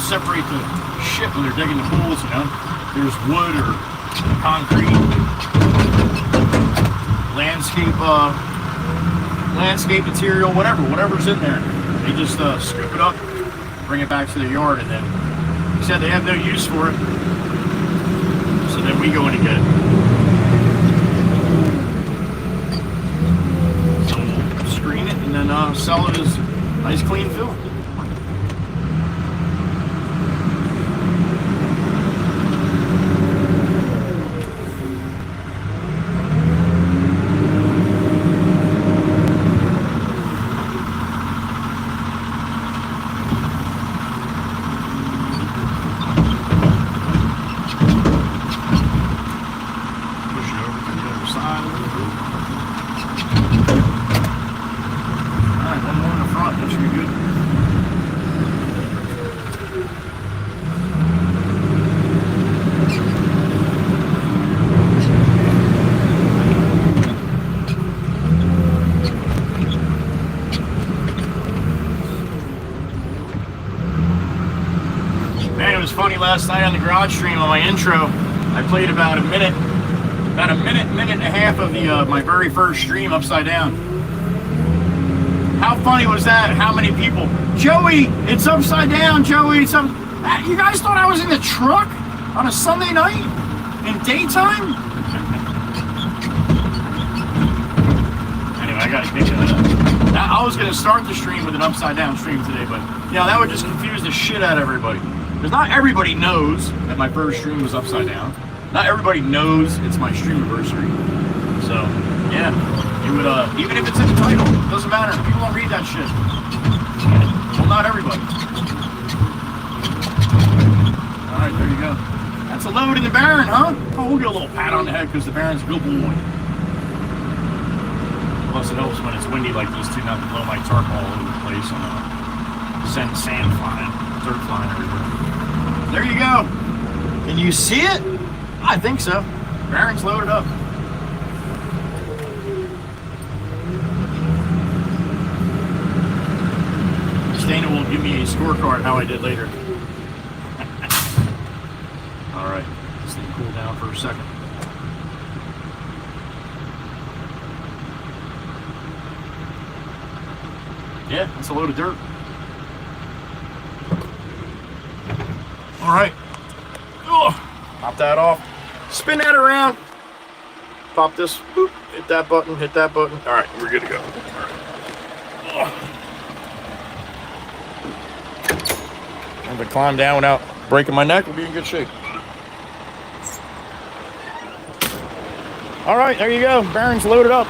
separate the shit when they're digging the pools, you know. There's wood or concrete, landscape material, whatever's in there. They just scoop it up, bring it back to the yard, and then he said they have no use for it. So then we go in and get it. So we'll screen it and then sell it as nice clean fill. last night on the garage stream on my intro. I played about a minute and a half of the my very first stream, Upside Down. How funny was that? How many people? Joey, it's Upside Down, Joey. It's up. You guys thought I was in the truck on a Sunday night in daytime? Anyway, I gotta kick it up. I was gonna start the stream with an Upside Down stream today, but you know that would just confuse the shit out of everybody. Because not everybody knows that my first stream was Upside Down. Not everybody knows it's my STREAMAVERSERY. So yeah, it would even if it's in the title, it doesn't matter. People don't read that shit. Well, not everybody. All right, there you go. That's a load in the Baron, huh? Oh, we'll get a little pat on the head because the Baron's a good boy. Plus, it helps when it's windy like these two, not to blow my tarp all over the place and send sand flying, dirt flying everywhere. There you go. Can you see it? I think so. Baron's loaded up. Dana will give me a scorecard how I did later. All right, this thing cool down for a second. Yeah, that's a load of dirt. All right. Pop that off. Spin that around. Pop this. Boop, hit that button. Hit that button. All right, we're good to go. All right. If I climb down without breaking my neck, we'll be in good shape. All right, there you go. Baron's loaded up.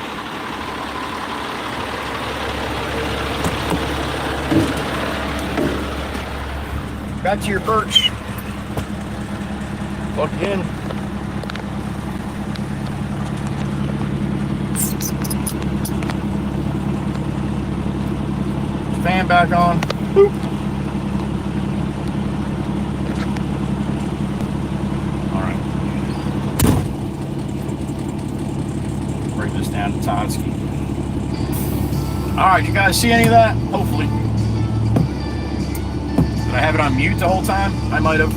Back to your perch. Plug it in. Fan back on. Boop. Down to Todsky. All right, you guys see any of that? Hopefully. Did I have it on mute the whole time? I might have.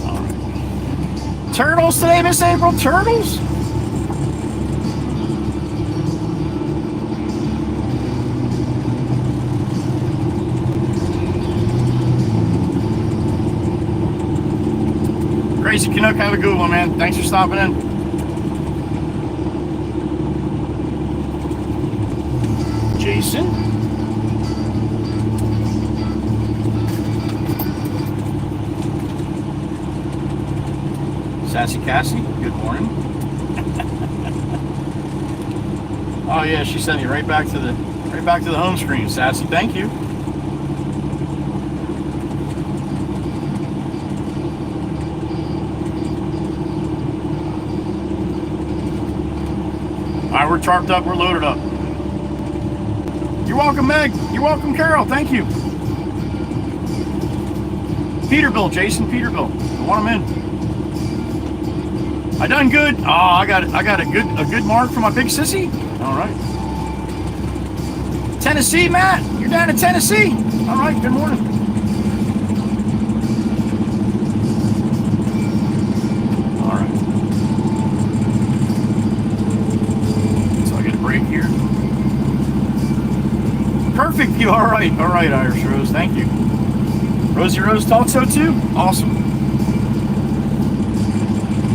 All right. Turtles today, Miss April? Turtles? Crazy Canuck, have a good one, man. Thanks for stopping in. Jason. Sassy Cassie, good morning. Oh yeah, she sent me right back to the home screen. Sassy, thank you. All right, we're tarped up, we're loaded up. You're welcome, Meg. You're welcome, Carol. Thank you. Peterbilt, Jason, Peterbilt. I want him in. I done good. Oh, I got a good mark for my big sissy. All right. Tennessee, Matt. You're down in Tennessee. All right. Good morning. All right. So I get a break here. Perfect view. All right, Irish Rose. Thank you. Rosie Rose thought so too. Awesome.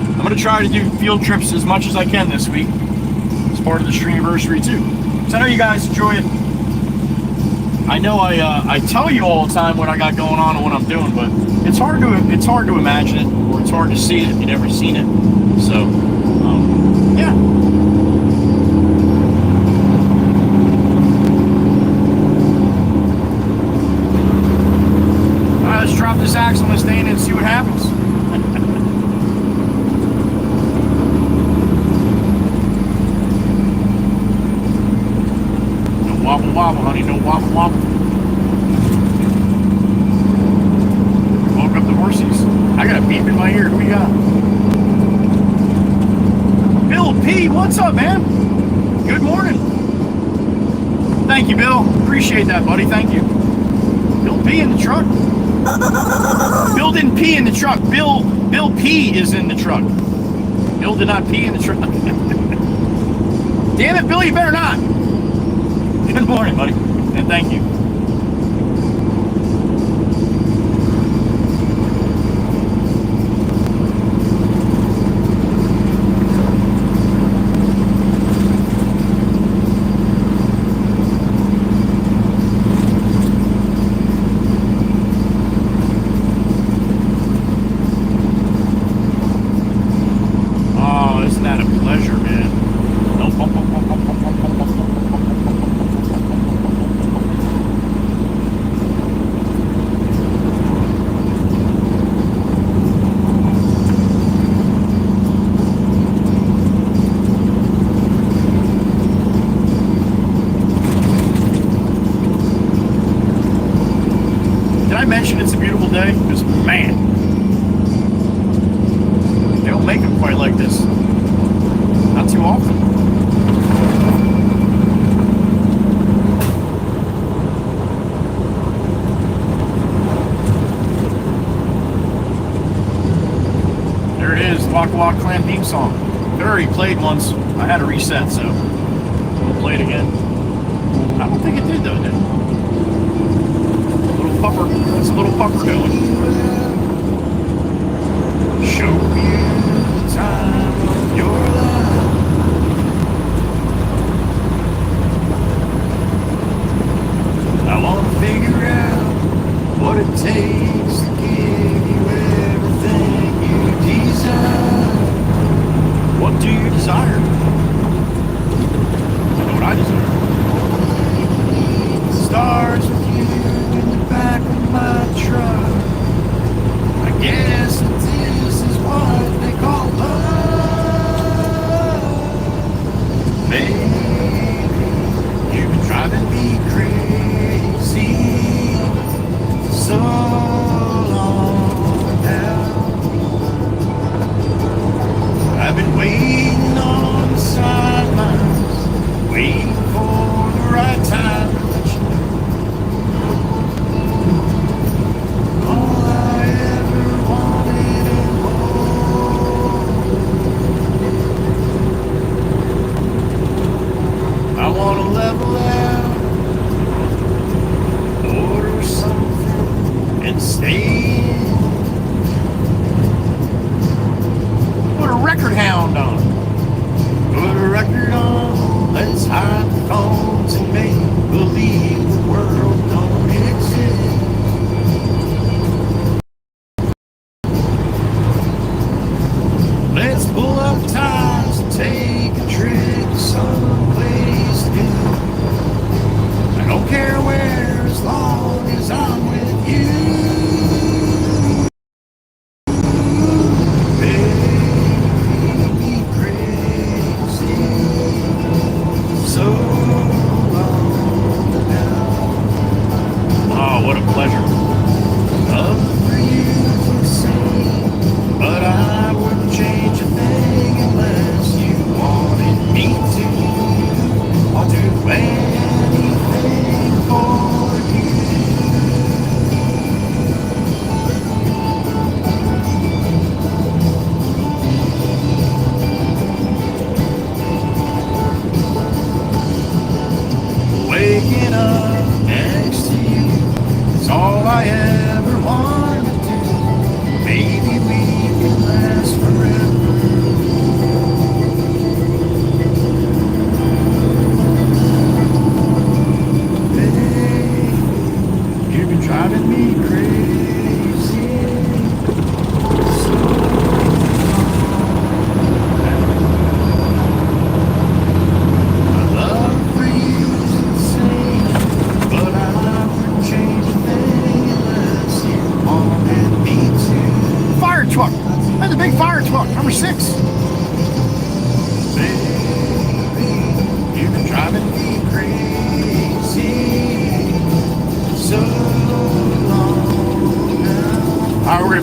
I'm gonna try to do field trips as much as I can this week. It's part of the STREAMAVERSERY too. So I know you guys enjoy it. I know I tell you all the time what I got going on and what I'm doing, but it's hard to imagine it, or it's hard to see it if you've never seen it. So yeah. All right, let's drop this axle and stay in and see what happens. Wobble, wobble, honey, no wobble, wobble. Woke up the horsies. I got a beep in my ear. Who we got? Bill P, what's up, man? Good morning. Thank you, Bill. Appreciate that, buddy. Thank you. Bill P in the truck. Bill didn't pee in the truck. Bill P is in the truck. Bill did not pee in the truck. Damn it, Bill, you better not. Good morning, buddy. And thank you. It's a beautiful day, because man, they don't make them quite like this. Not too often. There it is, Waka Waka Clan theme song. It already played once. I had to reset, so we'll play it again. I don't think it did though, did it? Pupper. What's a little pupper doing? Show you the time of your life. I want to figure out what it takes to give you everything you desire. What do you desire? I know what I desire. It starts with you in the back of my truck. I guess that this is what they call love. Baby, you've been driving me crazy so long now. I've been waiting on the sidelines, waiting for the right time.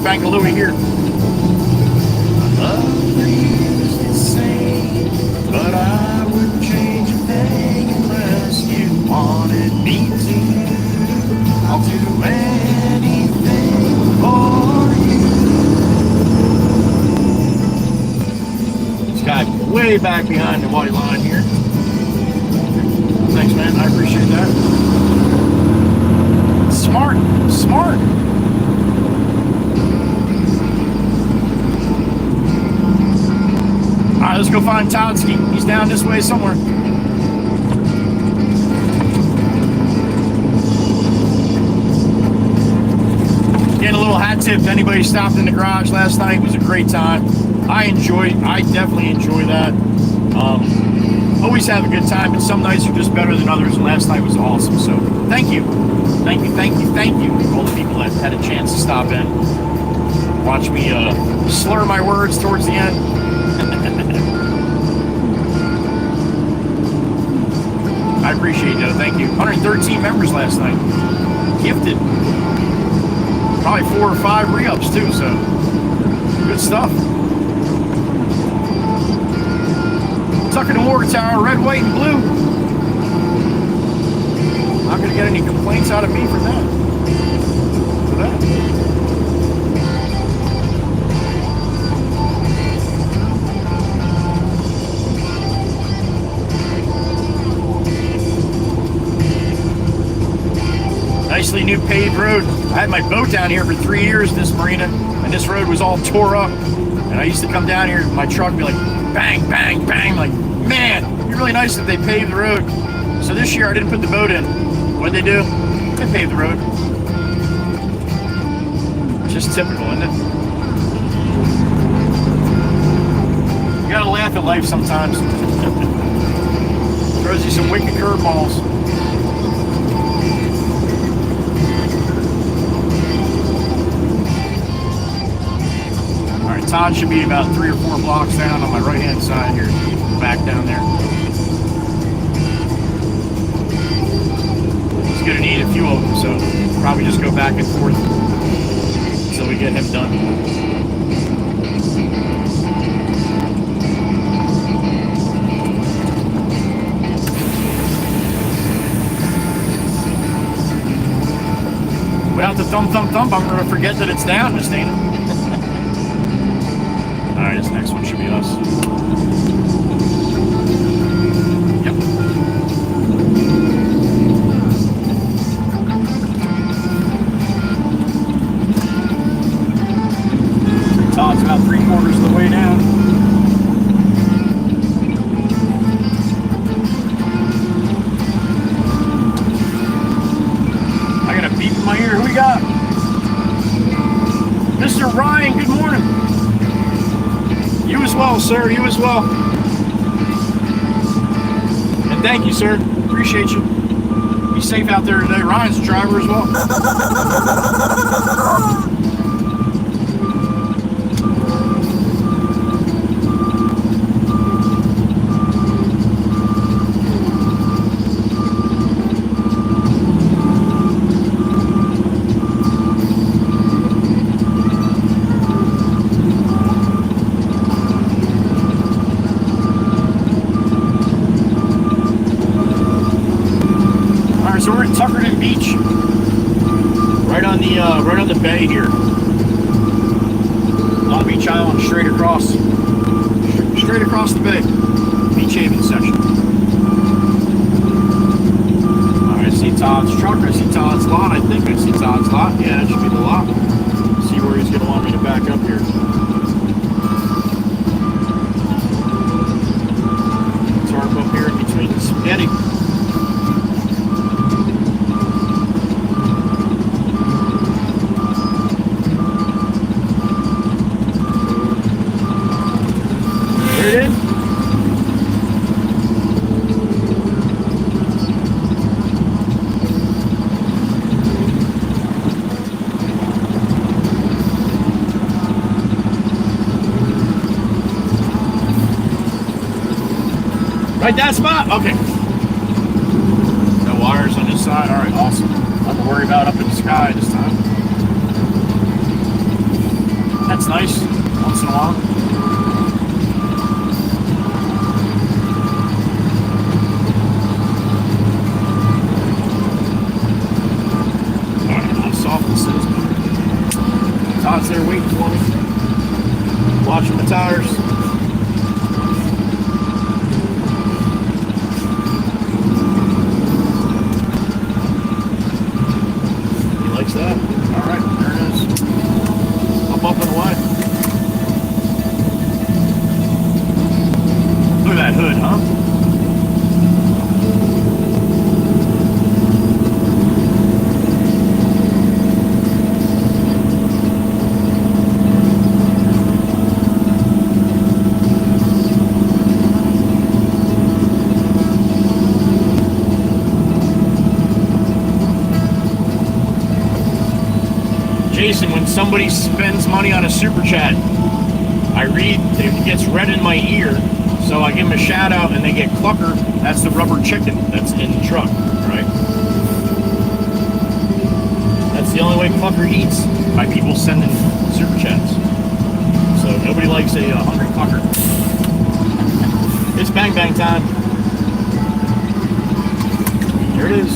Bank of Louis here. I love is insane, but I wouldn't change a thing unless you want. way back behind the white line here. Thanks, man. I appreciate that. Smart. Smart. All right, let's go find Todsky. He's down this way somewhere. Getting a little hat tip to anybody who stopped in the garage last night. It was a great time. I definitely enjoy that. Always have a good time, but some nights are just better than others, and last night was awesome. So thank you. Thank you, thank you, thank you for all the people that had a chance to stop in. Watch me slur my words towards the end. I appreciate it, thank you. 113 members last night. Gifted. Probably 4 or 5 re-ups too, so good stuff. Tucker the Mortar Tower, red, white, and blue. Not gonna get any complaints out of me for that. Nicely new paved road. I had my boat down here for 3 years in this marina, and this road was all tore up. And I used to come down here with my truck and be like, bang, bang, bang. Like, man, it'd be really nice if they paved the road. So this year I didn't put the boat in. What'd they do? They paved the road. Just typical, isn't it? You gotta laugh at life sometimes. Throws you some wicked curveballs. Todd should be about 3 or 4 blocks down on my right-hand side here, back down there. He's going to need a few of them, so probably just go back and forth until we get him done. Without the thump, thump, thump, I'm going to forget that it's down, Miss Dana. Alright, this next one should be us. Yep. Todd's about 3/4 of the way down. I got a beep in my ear. Who we got? Mr. Ryan, good morning. You as well, sir. You as well. And thank you, sir. Appreciate you. Be safe out there today. Ryan's the driver as well. Beach, right on the bay here. Long Beach Island, straight across the bay. Beach Haven section. All right, I see Todd's truck. I see Todd's lot. I think I see Todd's lot. Yeah, that should be the lot. See where he's gonna want me to back up here. Tarp up here in between the spaghetti. There it is. Right that spot? Okay. No wires on this side. All right, awesome. Nothing to worry about up in the sky this time. That's nice. Once in a while. Todd's there waiting for me, watching the tires. Jason, when somebody spends money on a super chat, I read, it gets read in my ear, so I give them a shout out and they get Clucker. That's the rubber chicken that's in the truck, right? That's the only way Clucker eats, by people sending super chats. So nobody likes a hungry Clucker. It's bang bang time. There it is.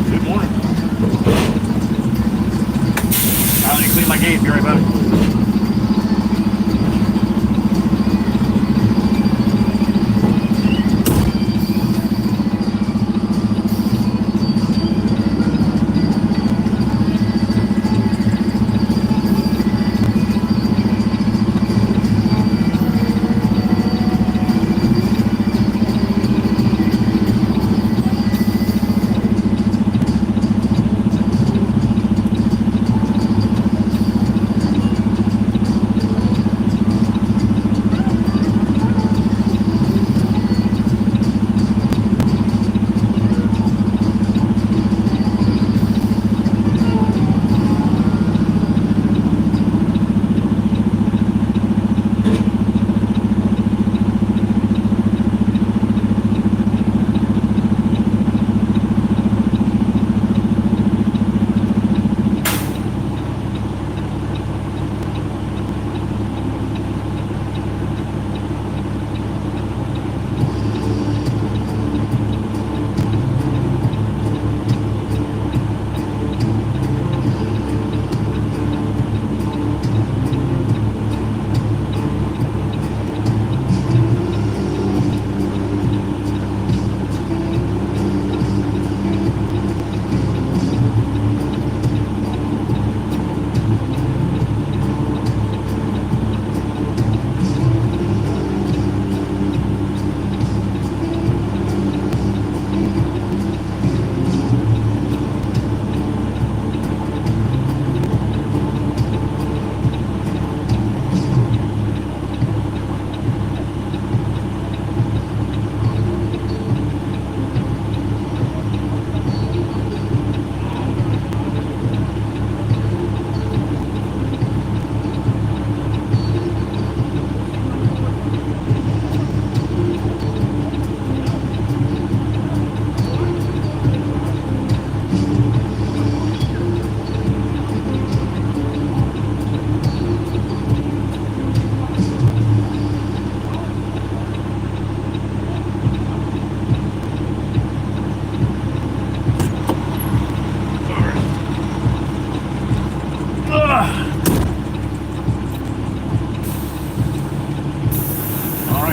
Good morning. Let me clean my gate. Be right back.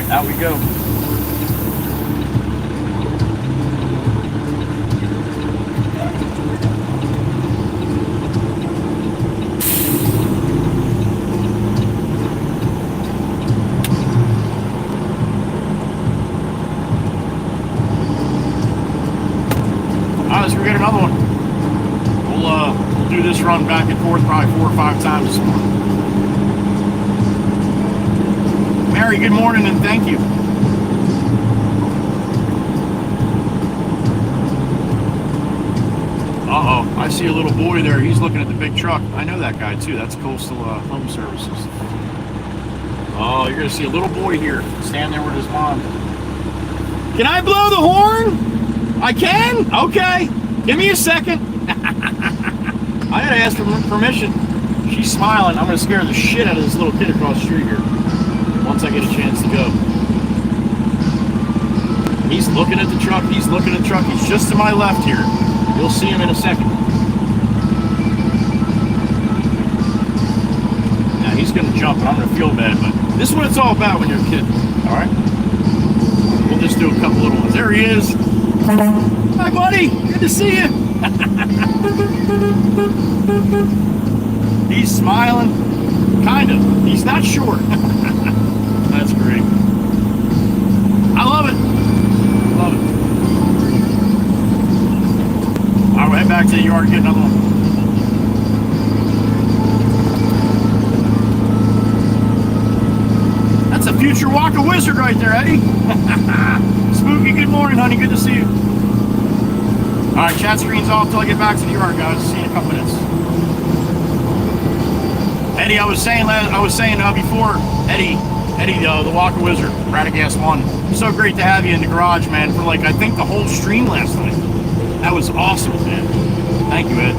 Out we go. Let's go get another one. We'll do this run back and forth probably 4 or 5 times this morning. Mary, good morning and thank you. Uh-oh, I see a little boy there. He's looking at the big truck. I know that guy too. That's Coastal Home Services. Oh, you're going to see a little boy here stand there with his mom. Can I blow the horn? I can? Okay. Give me a second. I gotta ask for permission. She's smiling. I'm gonna scare the shit out of this little kid across the street here once I get a chance to go. He's looking at the truck. He's looking at the truck. He's just to my left here. You'll see him in a second. Now he's gonna jump and I'm gonna feel bad, but this is what it's all about when you're a kid. Alright? We'll just do a couple little ones. There he is. Hi, buddy. Good to see you. He's smiling. Kind of. He's not sure. That's great. I love it. Love it. All right, head back to the yard and get another one. That's a future Waka Wizard right there, Eddie. Spooky, good morning, honey. Good to see you. All right, chat screen's off till I get back to the yard, guys. See you in a couple minutes. Eddie, I was saying before, Eddie, the Walker Wizard, Radagast 1. So great to have you in the garage, man, for like, I think the whole stream last night. That was awesome, man. Thank you, Ed.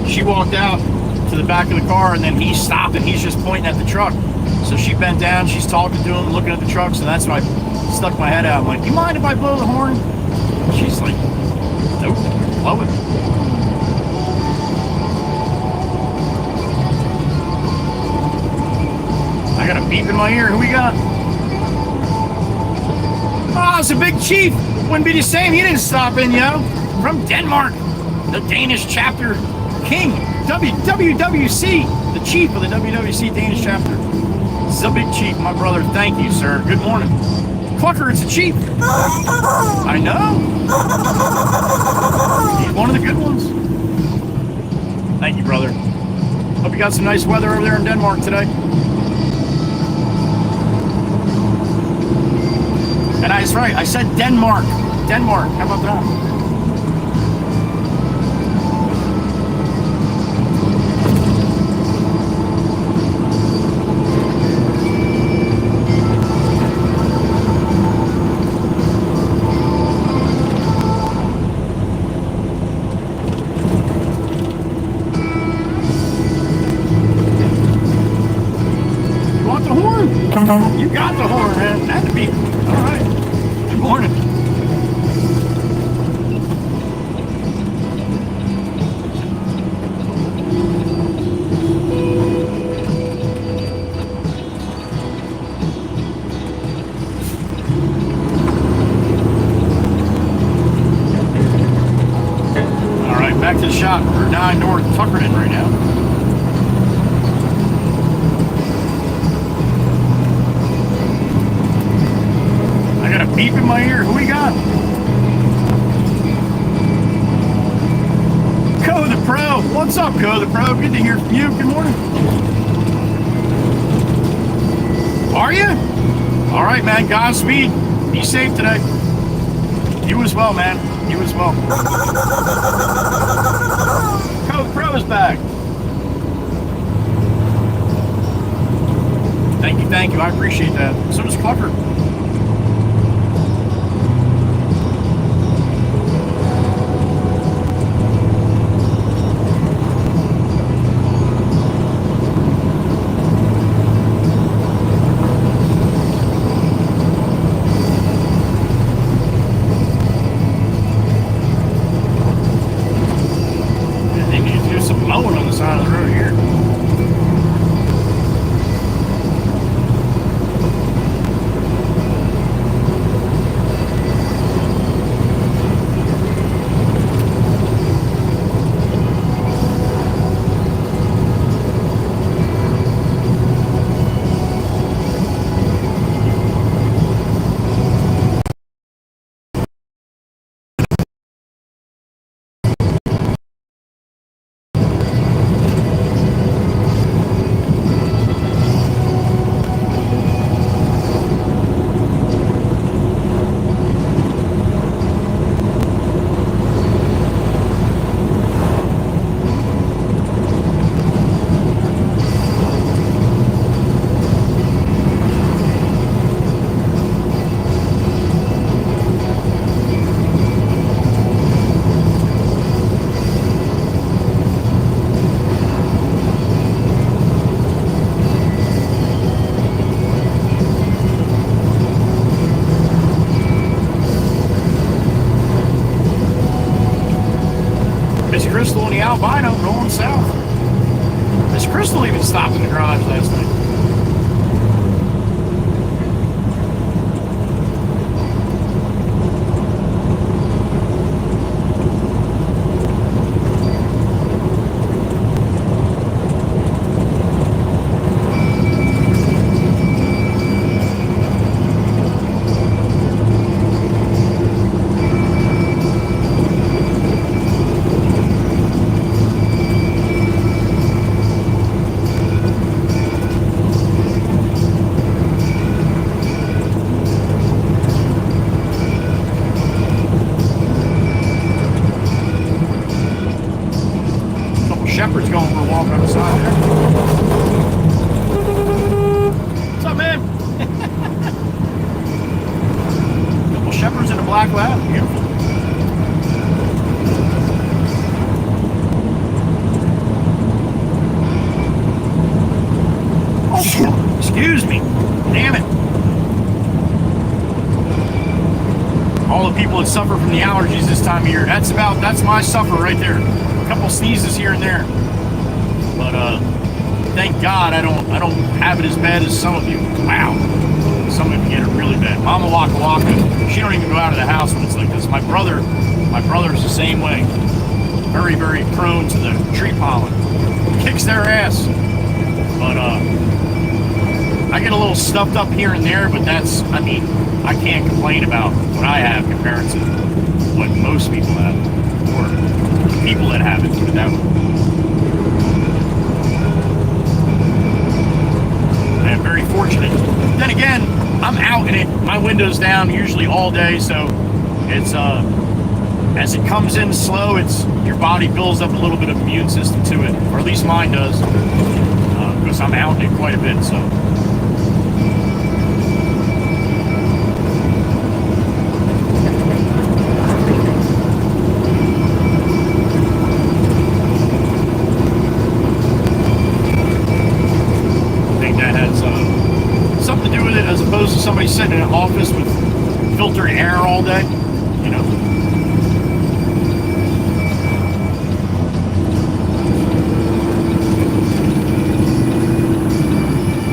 She walked out to the back of the car, and then he stopped, and he's just pointing at the truck. So she bent down, she's talking to him, looking at the truck, so that's why I stuck my head out. I'm like, you mind if I blow the horn? She's like, nope, blow it. I got a beep in my ear. Who we got? Oh, it's a big chief. Wouldn't be the same. He didn't stop in, yo. From Denmark, the Danish chapter king, WWC, the chief of the WWC Danish chapter. This is a big chief, my brother. Thank you, sir. Good morning. Clucker, it's a chief. I know. He's one of the good ones. Thank you, brother. Hope you got some nice weather over there in Denmark today. And that's right, I said Denmark. Denmark, how about that? You got the horn, man. Had to be. All right. Good morning. All right, back to the shop. We're 9 North Tuckerton right now. Beep in my ear. Who we got? Co the Pro. What's up, Co the Pro? Good to hear from you. Good morning. Are you? All right, man. Godspeed. Be safe today. You as well, man. You as well. Co the Pro is back. Thank you, thank you. I appreciate that. So does Clucker. Crystal and the albino going south. Miss Crystal even stopped in the garage last night. black lab. Beautiful. Oh, excuse me. Damn it. All the people that suffer from the allergies this time of year. That's my suffer right there. A couple sneezes here and there. But thank God I don't have it as bad as some of you. Wow. Some of you get it really bad. Mama Waka Waka, she don't even go out of the house when it's like this. My brother's the same way. Very, very prone to the tree pollen. Kicks their ass. But I get a little stuffed up here and there, but that's, I mean, I can't complain about what I have compared to what most people have, or the people that have it, put it that way. I am very fortunate. Then again, I'm out in it. My window's down usually all day, so it's as it comes in slow, it's your body builds up a little bit of immune system to it, or at least mine does, because I'm out in it quite a bit. So. Somebody sitting in an office with filtered air all day, you know.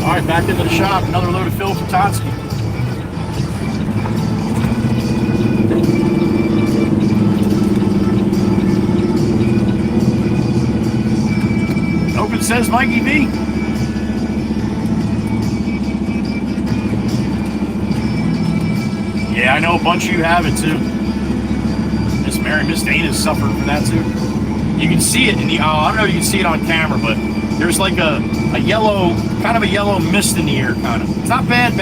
All right, back into the shop. Another load of fill for Totsky. Hope it says Mikey V. Yeah, I know a bunch of you have it too. Miss Mary, Miss Dana's suffering from that too. You can see it in the, I don't know if you can see it on camera, but there's like a yellow, kind of a yellow mist in the air, kind of. It's not bad,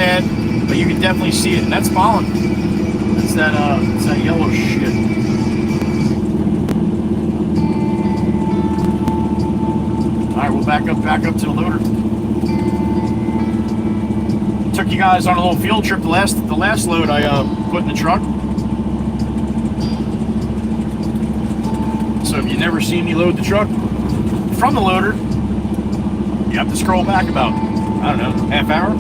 but you can definitely see it, and that's pollen. It's that yellow shit. All right, we'll back up to the loader. Took you guys on a little field trip. The last load I put in the truck. So if you've never seen me load the truck from the loader, you have to scroll back about, I don't know, half hour.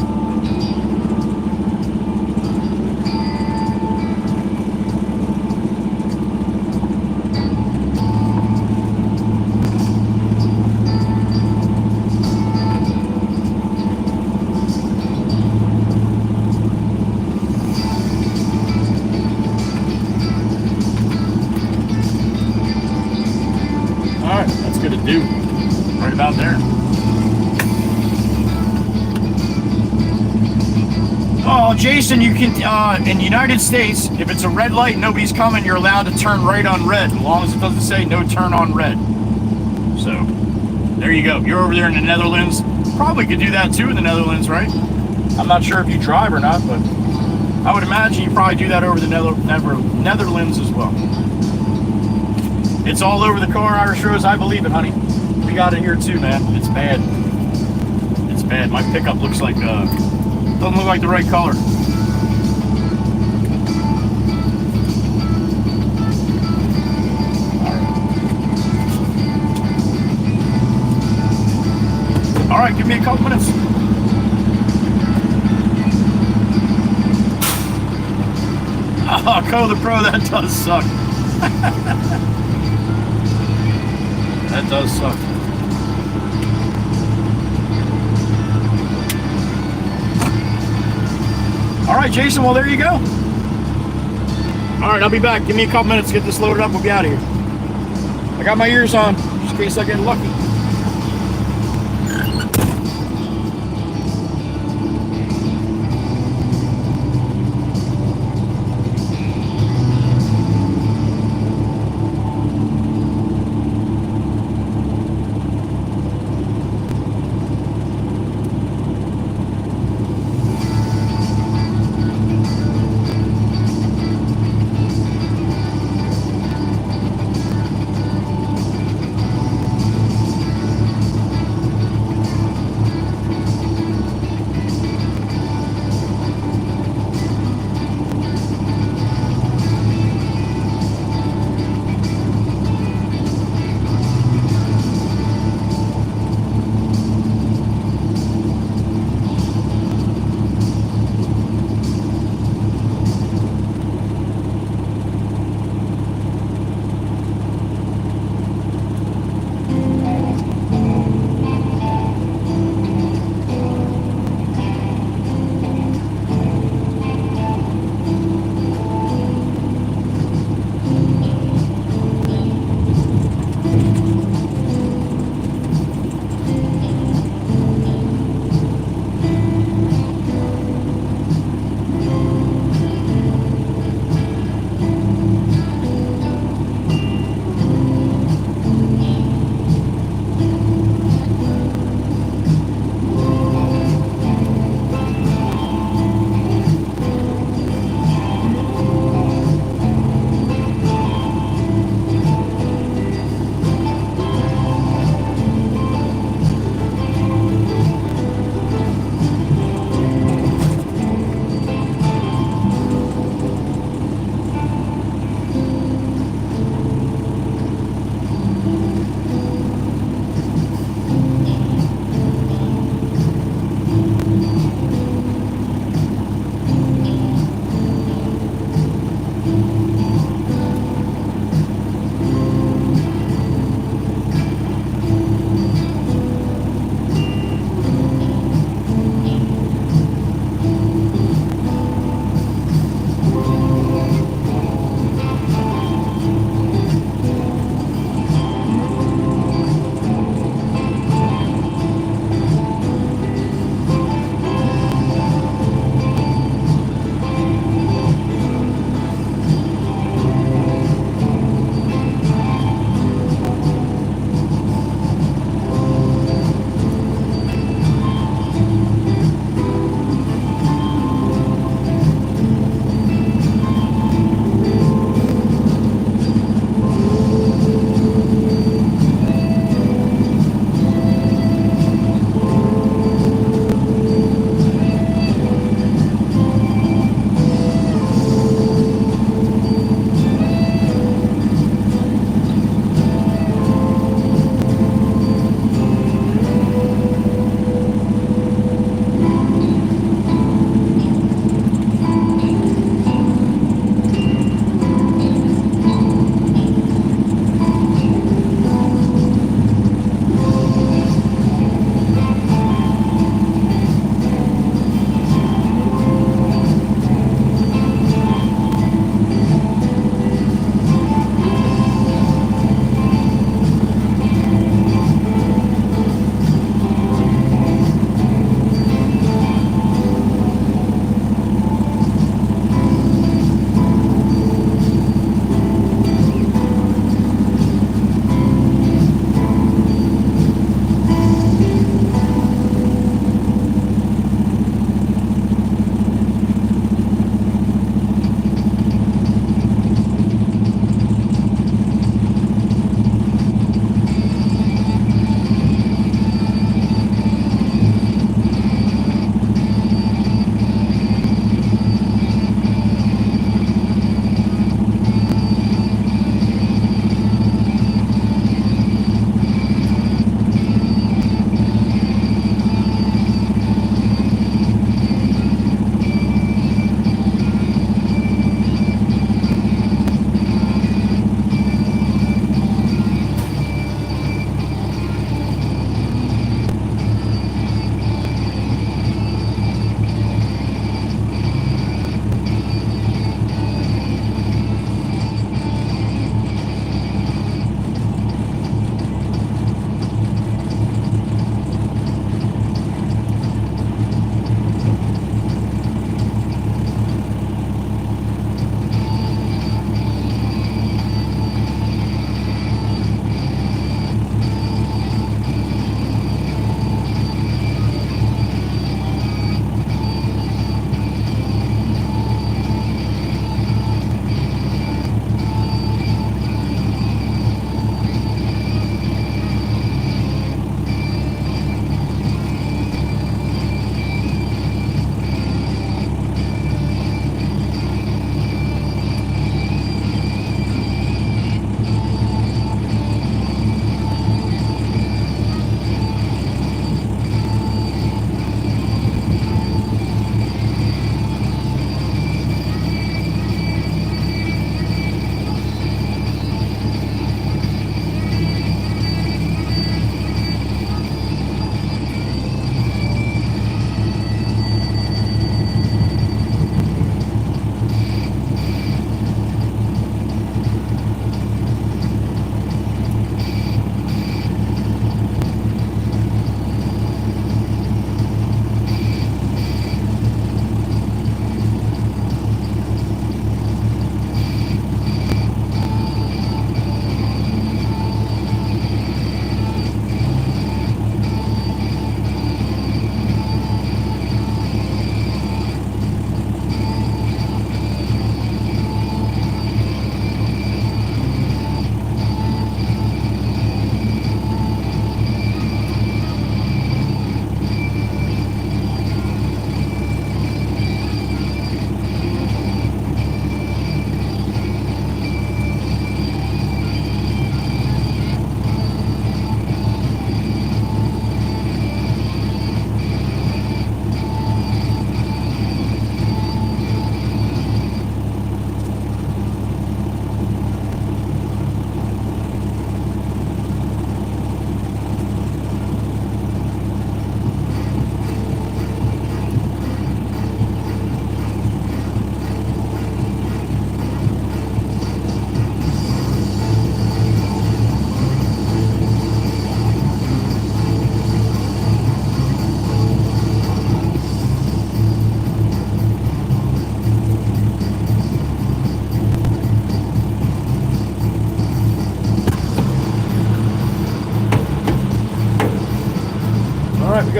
Right about there. Oh, Jason, you can, in the United States, if it's a red light and nobody's coming, you're allowed to turn right on red, as long as it doesn't say no turn on red. So, there you go. You're over there in the Netherlands. Probably could do that too in the Netherlands, right? I'm not sure if you drive or not, but I would imagine you probably do that over the Netherlands as well. It's all over the Car Irish Rose. I believe it, honey. We got it here too, man. It's bad. It's bad. My pickup looks like, doesn't look like the right color. All right, give me a couple minutes. Oh, Co the Pro, that does suck. That does suck. All right, Jason, well, there you go. All right, I'll be back. Give me a couple minutes to get this loaded up. We'll be out of here. I got my ears on, just in case I get lucky.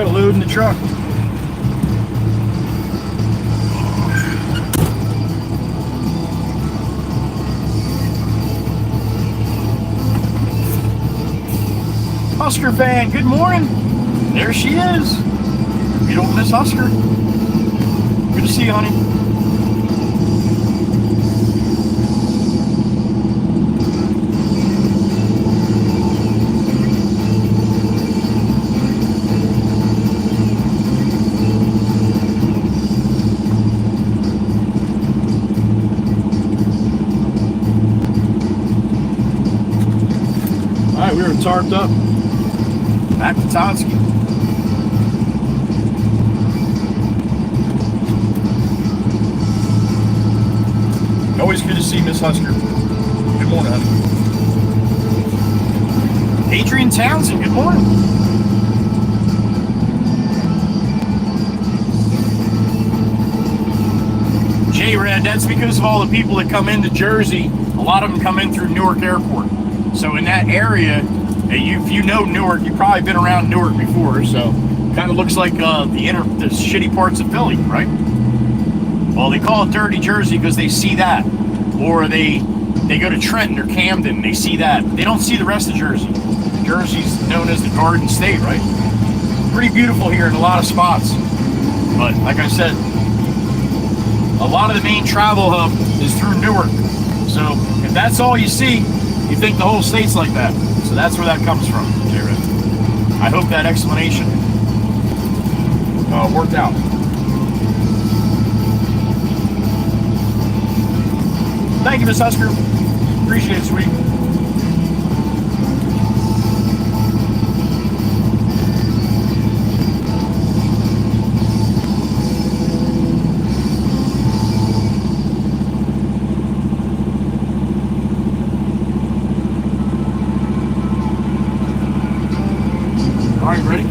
got a load in the truck. Husker fan, good morning. There she is. You don't miss Husker. Good to see you, honey. All right, we were tarped up. Back to Totsky. Always good to see Miss Husker. Good morning, honey. Adrian Townsend, good morning. J-Red, that's because of all the people that come into Jersey. A lot of them come in through Newark Airport. So in that area, if you know Newark, you've probably been around Newark before, so kind of looks like the shitty parts of Philly, right? Well, they call it Dirty Jersey because they see that. Or they go to Trenton or Camden, they see that. They don't see the rest of Jersey. Jersey's known as the Garden State, right? Pretty beautiful here in a lot of spots. But like I said, a lot of the main travel hub is through Newark. So if that's all you see, you think the whole state's like that. So that's where that comes from, Jared. I hope that explanation worked out. Thank you, Miss Husker. Appreciate it, sweetie. All right, ready?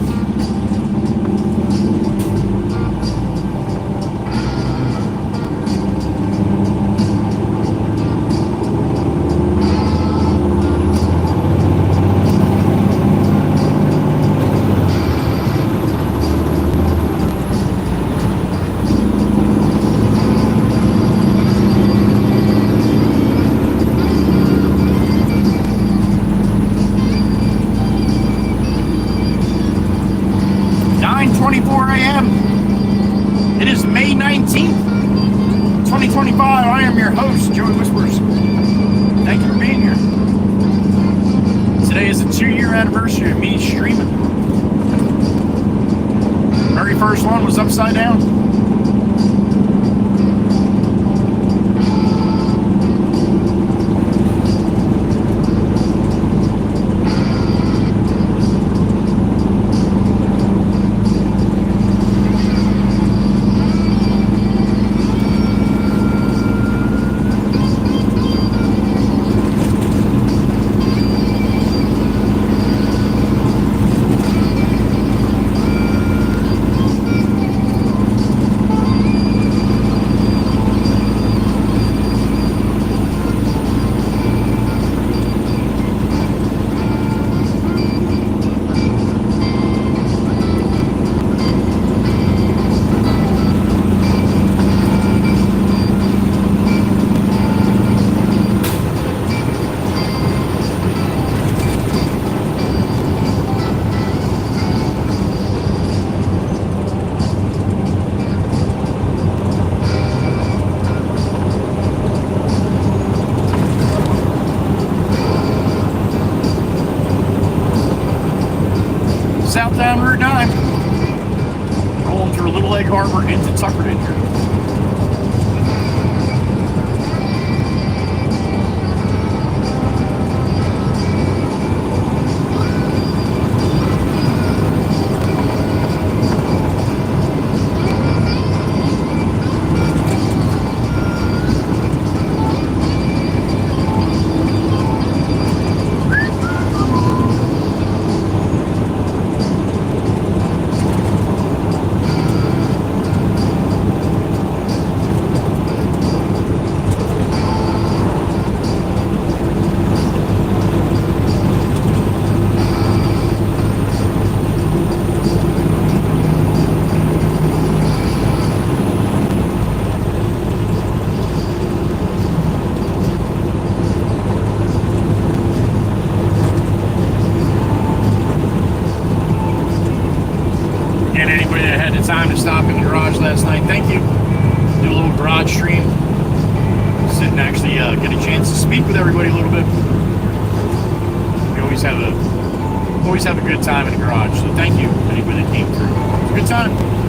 It is May 19th, 2025. I am your host, Joey Whispers. Thank you for being here. Today is the 2-year anniversary of me streaming. Very first one was Upsidedown. Southbound Route 9, rolling through Little Egg Harbor into Tuckerton here. last night. Thank you. Do a little garage stream. Sit and actually get a chance to speak with everybody a little bit. We always have a good time in the garage. So thank you, anybody that came through. It's a good time.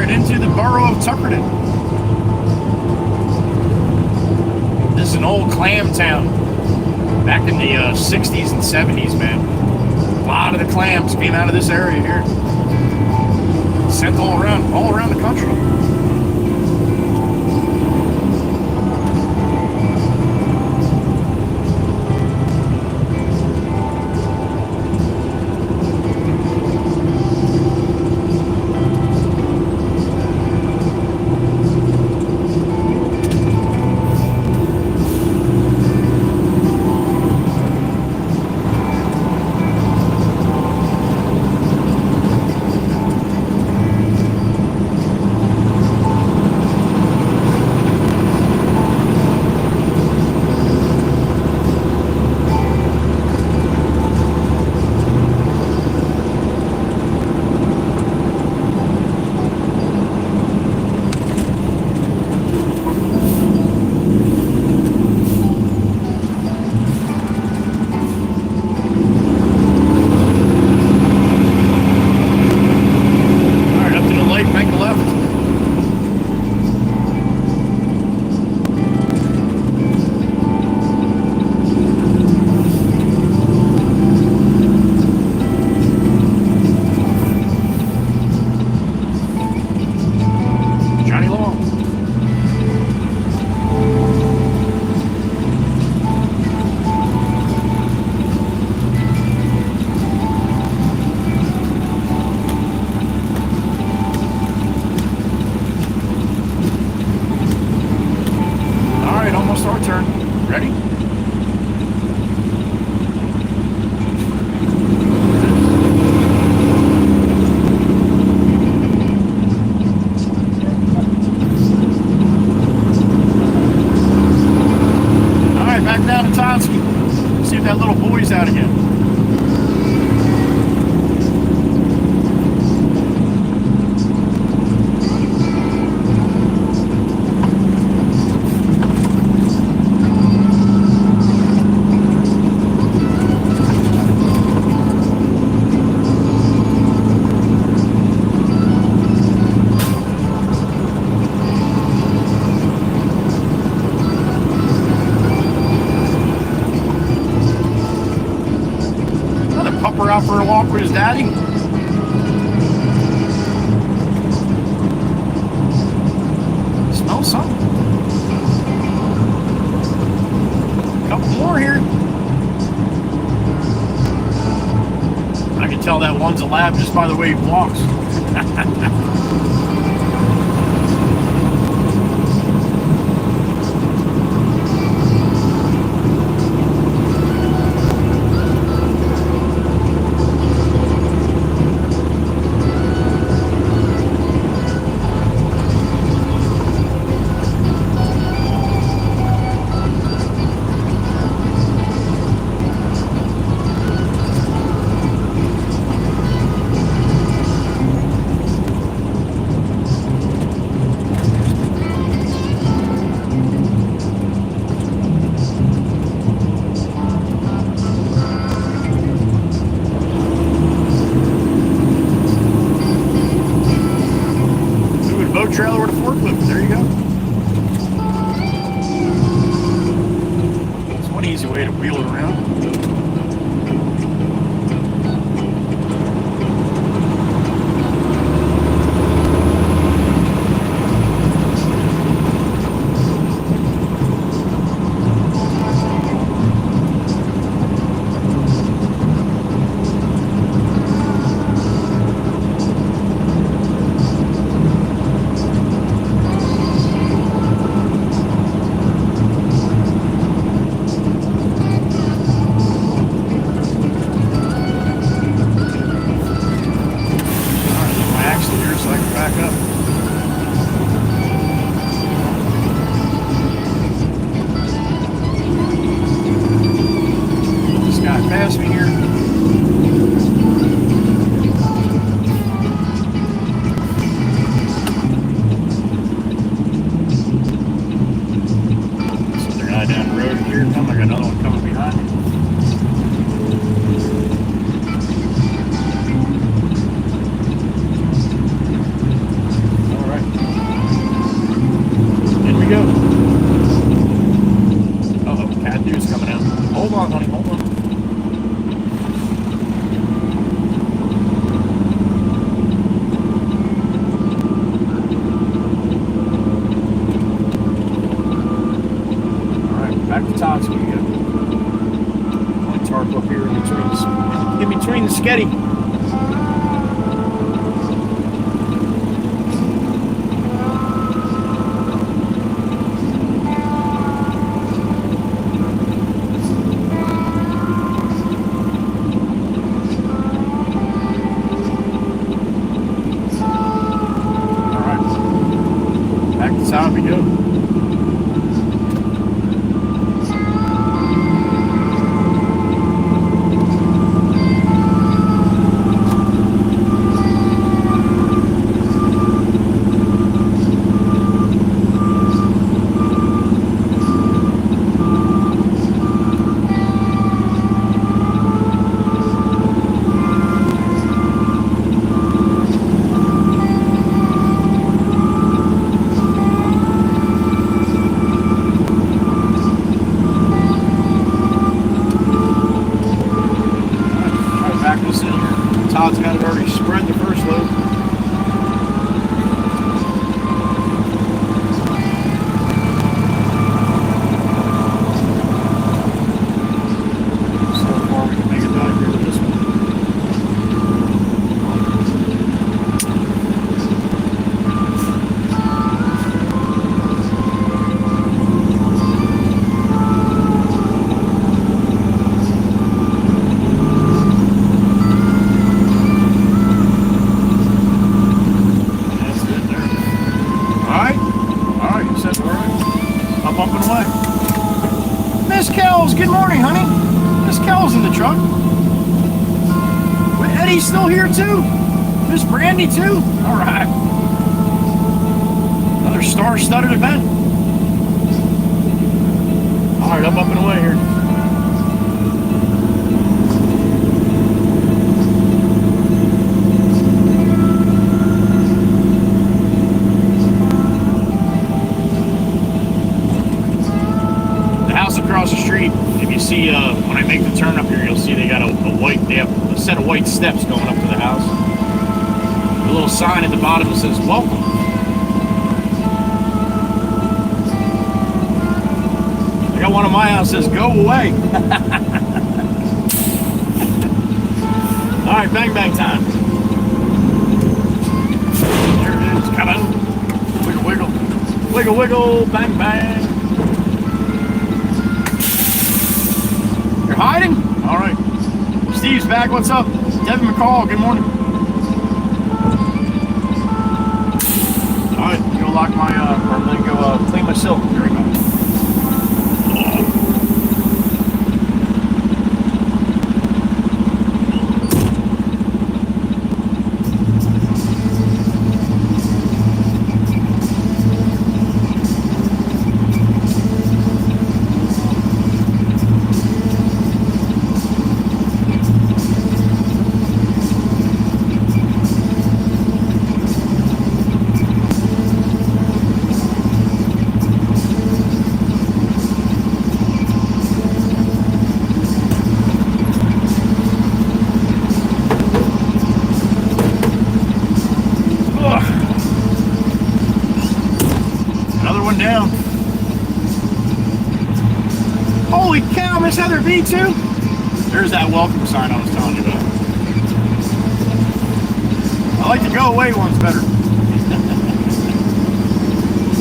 Into the borough of Tuckerton. This is an old clam town. Back in the 60s and 70s, man. A lot of the clams came out of this area here. Sent all around the country. That little boy's out again. Out for a walk with his daddy. Smell something. Couple more here. I can tell that one's a lab just by the way he walks. load trailer with a forklift. There you go. It's one easy way to wheel it around. Pass me here. This other guy down the road here. I got another one coming behind me. All right. In we go. Uh-oh, cat dude's coming out. Hold on, honey, hold on. Back to Tots we go. Only tarp up here in between the sketty. Alright. Back to Tots we go. Todd's got it already spread the first load. So far we can make a dive here with this one. Bumping away. Miss Kells, good morning, honey. Miss Kells in the truck. Wait, Eddie's still here too? Miss Brandy too? All right. Another star-studded event. All right, I'm bumping away here. Across the street, if you see when I make the turn up here, you'll see they got a set of white steps going up to the house. A little sign at the bottom that says welcome. I got one on my house that says go away. Alright, bang bang time. There it is, come on. Wiggle wiggle. Wiggle wiggle, bang bang. Hiding? All right. Steve's back. What's up? Devin McCall. Good morning. All right. Go lock my, or let me go clean my silk. There we go. on down. Holy cow, Miss Heather B too? There's that welcome sign I was telling you about. I like the go away ones better.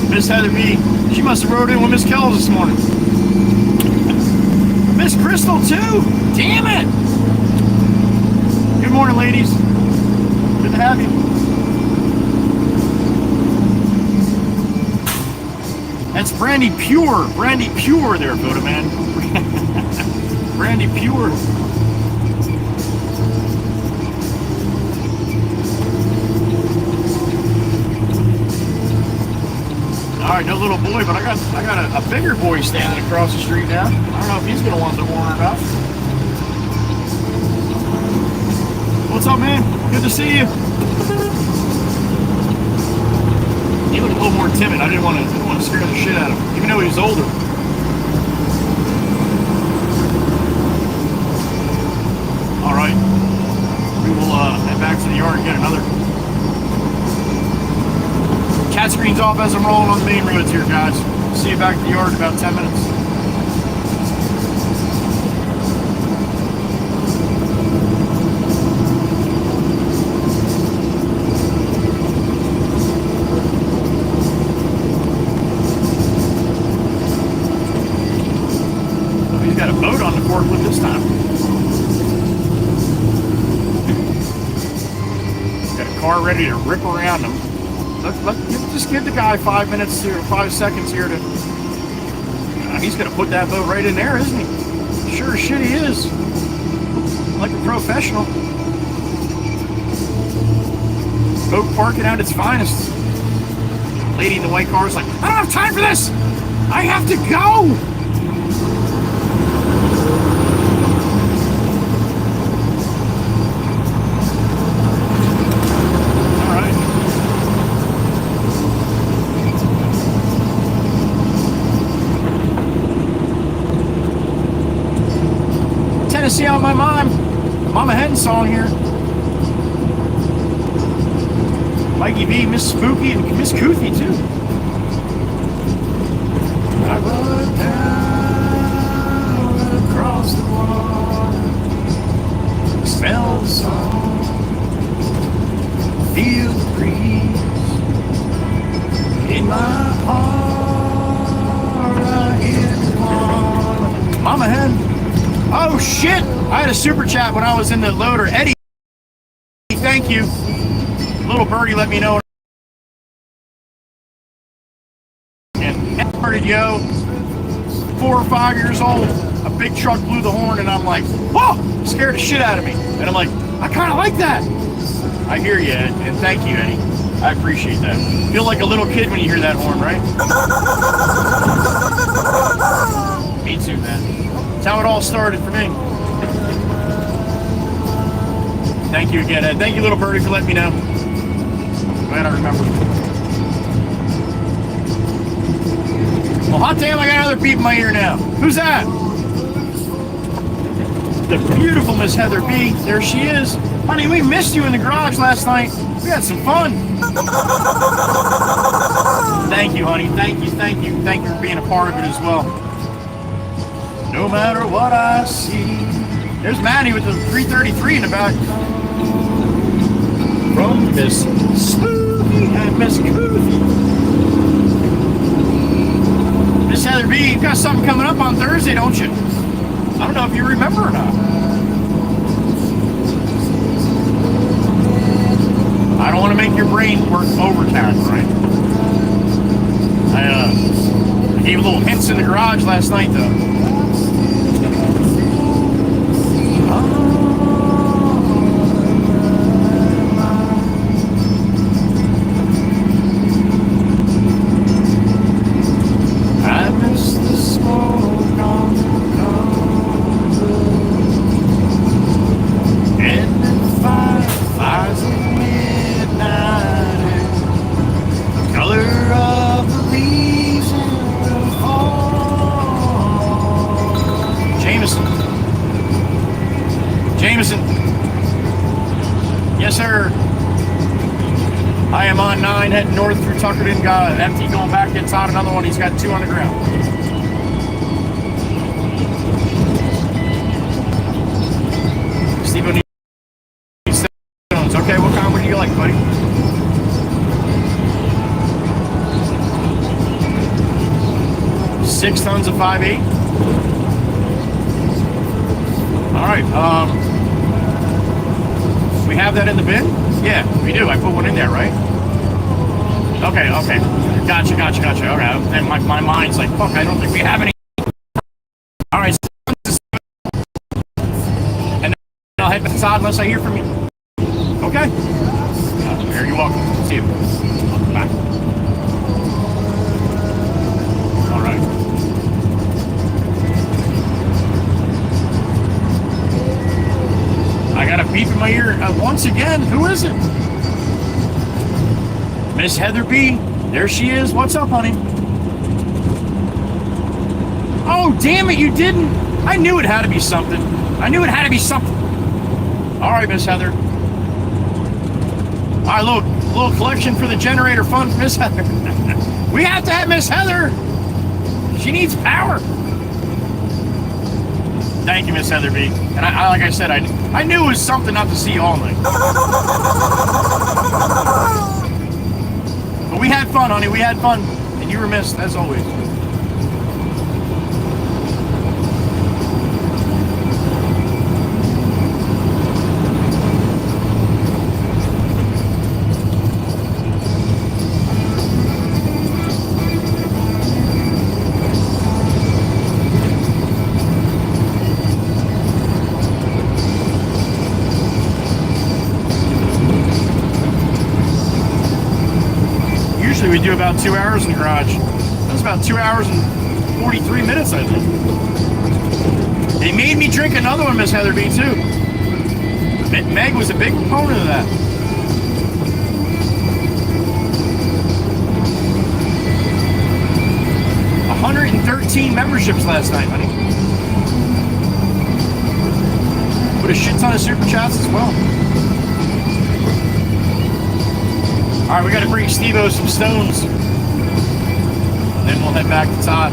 Miss Heather B, she must have rode in with Miss Kells this morning. Miss Crystal too. Damn it. Good morning, ladies. Good to have you. That's Brandy Pure. Brandy Pure there, Voda Man. Brandy Pure. Alright, no little boy, but I got a bigger boy standing across the street now. I don't know if he's gonna want the horn or not. What's up, man? Good to see you. He looked a little more timid. I didn't want to scare the shit out of him, even though he was older. All right, we will head back to the yard and get another. Chat screen's off as I'm rolling on the main roads here, guys. See you back at the yard in about 10 minutes. Got a boat on the forklift this time. Got a car ready to rip around him. Just give the guy 5 minutes here, 5 seconds here to. He's gonna put that boat right in there, isn't he? Sure as shit he is. Like a professional. Boat parking at its finest. Lady in the white car is like, I don't have time for this. I have to go. See on my Mama Hen song here. Mikey B, Miss Spooky, and Miss Koothy too. I rode down across the water, smell the sun, feel the breeze in my heart. I hear the one. Mama Hen. Oh shit! I had a super chat when I was in the loader. Eddie, thank you. Little birdie let me know. And started, yo, 4 or 5 years old. A big truck blew the horn, and I'm like, whoa! Scared the shit out of me. And I'm like, I kind of like that. I hear you, Ed, and thank you, Eddie. I appreciate that. Feel like a little kid when you hear that horn, right? Me too, man. That's how it all started for me. Thank you again, Ed. Thank you, little birdie, for letting me know. Glad I remember. Well, hot damn, I got another beep in my ear now. Who's that? The beautiful Miss Heather B. There she is. Honey, we missed you in the garage last night. We had some fun. Thank you, honey. Thank you, thank you. Thank you for being a part of it as well. No matter what I see. There's Maddie with the 333 in the back. From Miss Spooky and Miss Koothy. Miss Heather B, you've got something coming up on Thursday, don't you? I don't know if you remember or not. I don't want to make your brain work overtime, right? I gave a little hints in the garage last night, though. 9 heading north through Tuckerton. Got an empty going back. Gets on another one. He's got 2 on the ground. Steve needs stones. Okay, what kind would you like, buddy? Six tons of 5.8. All right. We have that in the bin? Yeah, we do. I put one in there, right? Okay. Gotcha. Okay. And my mind's like, fuck, I don't think we have any. All right. And then I'll head back to Todd unless I hear from you. Okay? You're welcome. See you. Bye. All right. I got a beep in my ear once again. Who is it? Miss Heather B. There she is. What's up, honey? Oh, damn it, you didn't. I knew it had to be something. All right, Miss Heather. All right, little collection for the generator fund for Miss Heather. We have to have Miss Heather. She needs power. Thank you, Miss Heather B. And I like I said, I knew it was something not to see all night. But we had fun, honey. We had fun. And you were missed, as always. We do about 2 hours in the garage. That's about 2 hours and 43 minutes, I think. They made me drink another one, Miss Heather B, too. Meg was a big proponent of that. $113 memberships last night, honey. Put a shit ton of super chats as well. All right, we got to bring Steve-O some stones. And then we'll head back to Todd.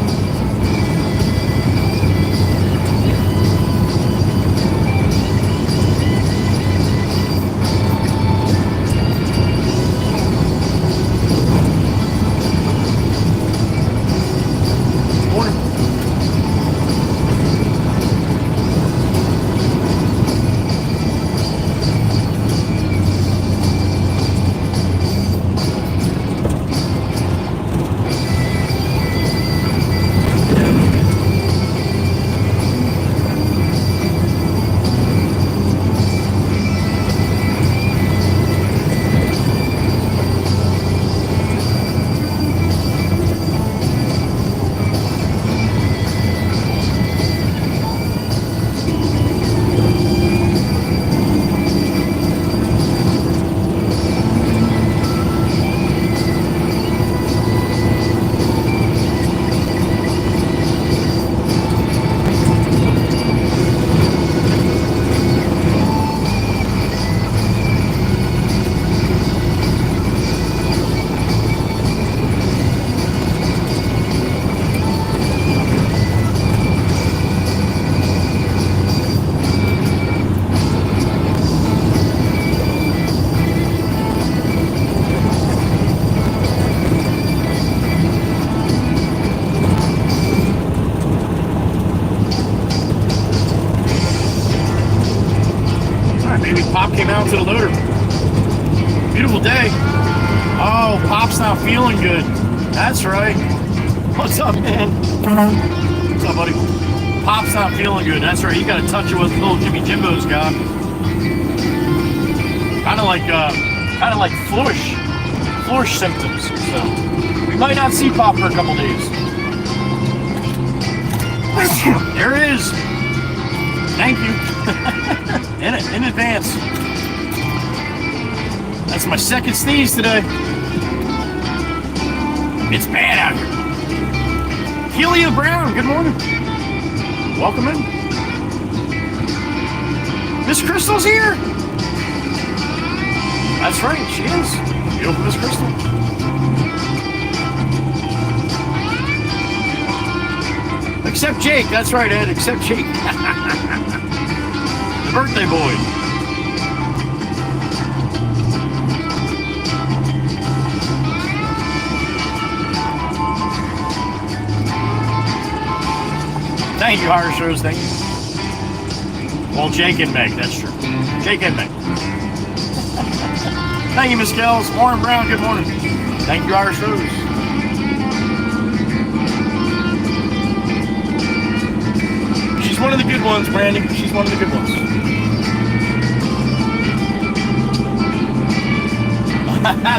Came out to the loader. Beautiful day. Oh, Pop's not feeling good. That's right. What's up, man? What's up, buddy? Pop's not feeling good. That's right. You got to touch it with little Jimmy Jimbo's got. Kind of like flush symptoms. So we might not see Pop for a couple days. There it is. Thank you. In advance. That's my second sneeze today. It's bad out here. Kelia Brown, good morning. Welcome in. Miss Crystal's here. That's right, she is. Beautiful, Miss Crystal. Except Jake. That's right, Ed. Except Jake. The birthday boy. Thank you, Irish Rose. Thank you. Well, Jake and Meg. That's true. Jake and Meg. Thank you, Miss Kells. Warren Brown, good morning. Thank you, Irish Rose. She's one of the good ones, Brandy. She's one of the good ones.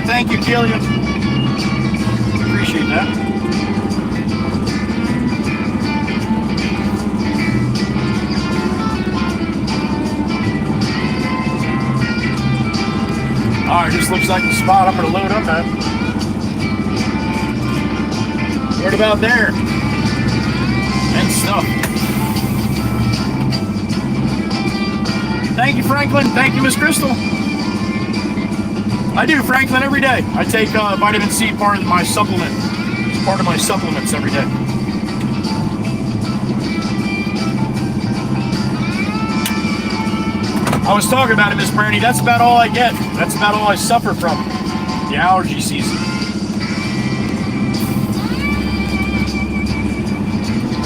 Thank you, Killian. Appreciate that. Alright, this looks like the spot I'm going to load up at. Right about there. And stuff. Thank you, Franklin. Thank you, Miss Crystal. I do, Franklin, every day. I take vitamin C, part of my supplement. It's part of my supplements every day. I was talking about it, Miss Brandy. That's about all I get. That's about all I suffer from. The allergy season.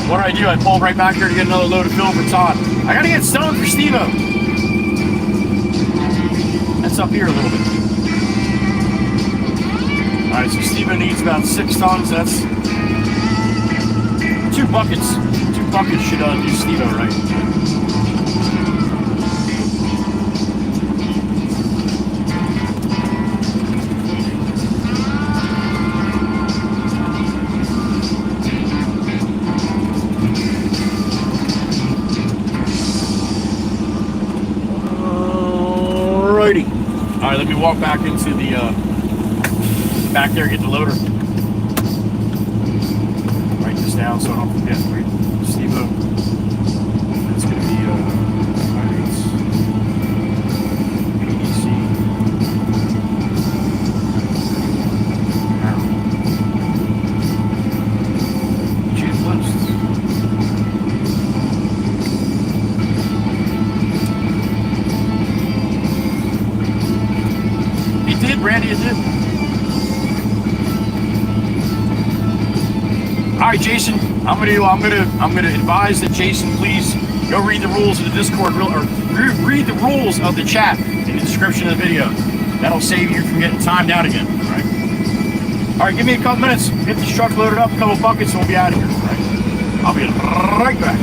What do? I pull right back here to get another load of film for Todd. I gotta get stone for Steve-O. That's up here a little bit. Alright, so Steve-O needs about 6 tons. That's 2 buckets. 2 buckets should do Steve-O right. All right, let me walk back into the back there, get the loader. Write this down so I don't forget. Right, Steve-O. That's going to be PDC. Chief lists. Brandy, it did. All right, Jason. I'm gonna advise that Jason, please go read the rules of the Discord, or read the rules of the chat in the description of the video. That'll save you from getting timed out again. All right. All right. Give me a couple minutes. Get this truck loaded up, a couple buckets, and we'll be out of here. All right. I'll be right back.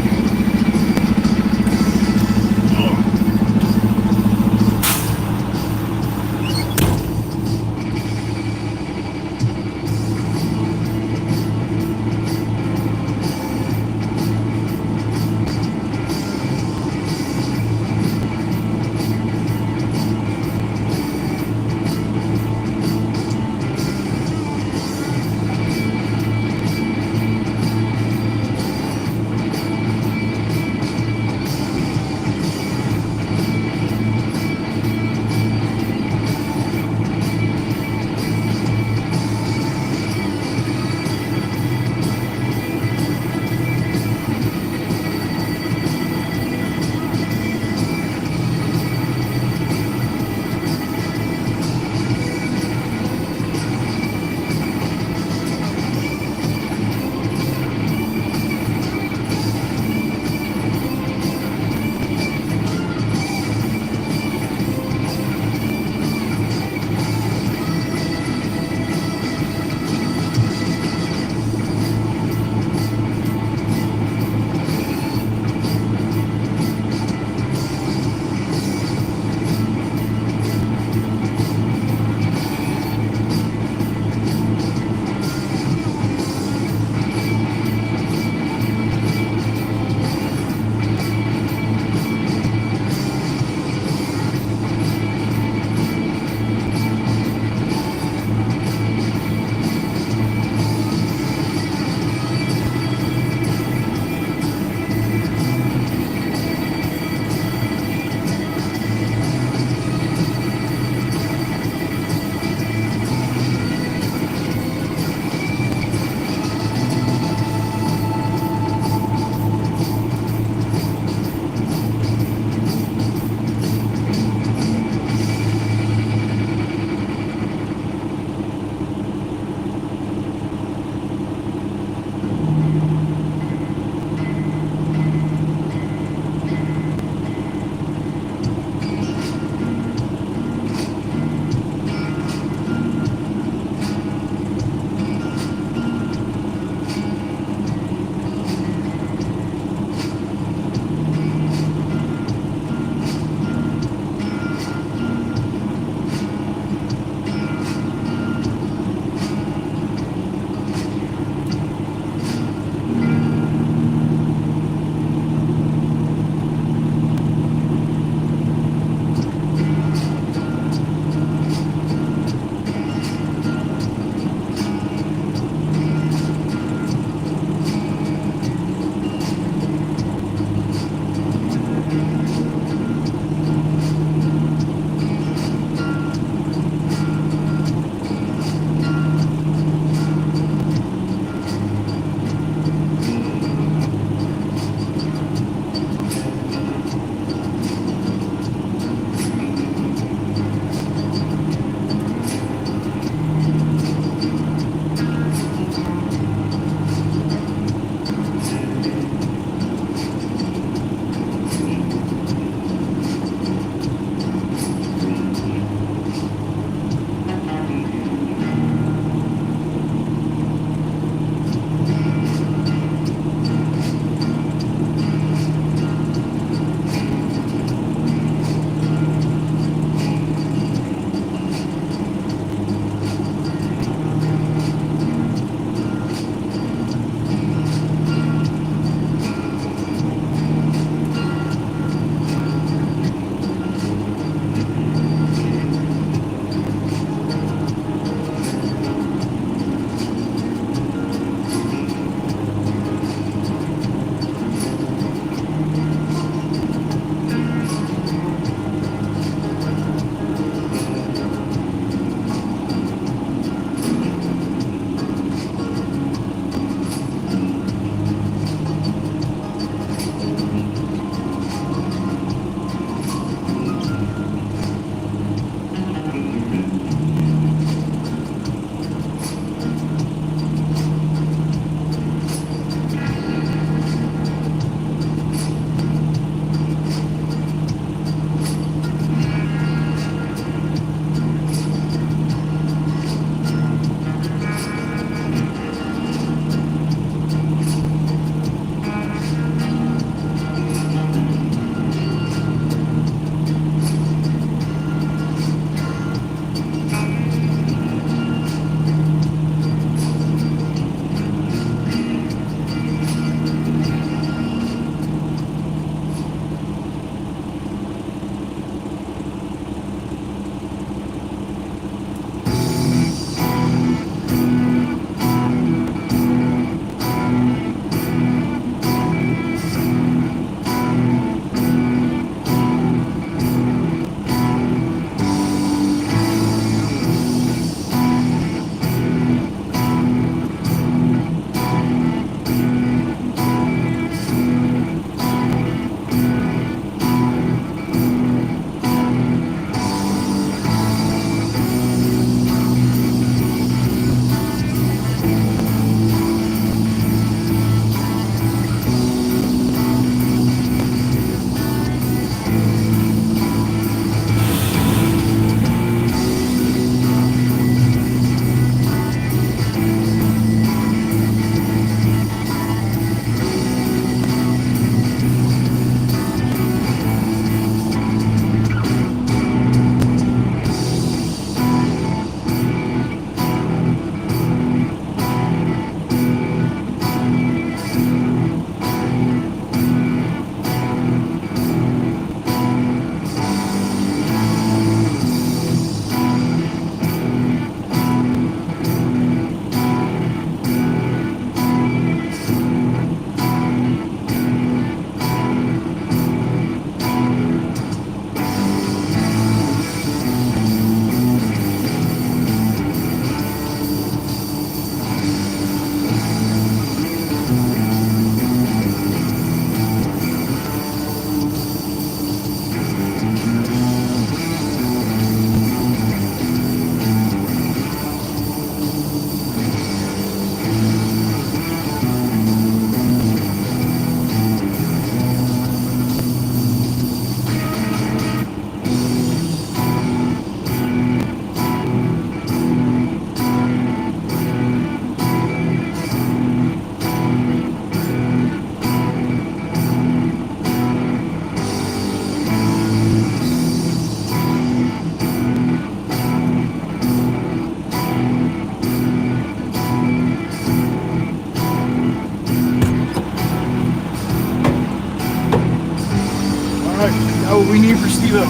Oh, we need for Steve-O.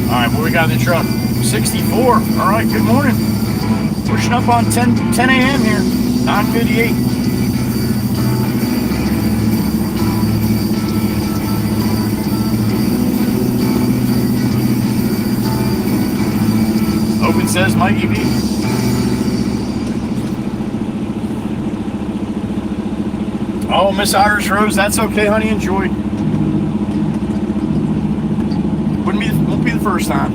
All right, what we got in the truck? 64. All right, good morning. Pushing up on 10 a.m. here. 9:58. Open says Mikey B. Oh, Miss Irish Rose, that's okay, honey. Enjoy. Won't be the first time.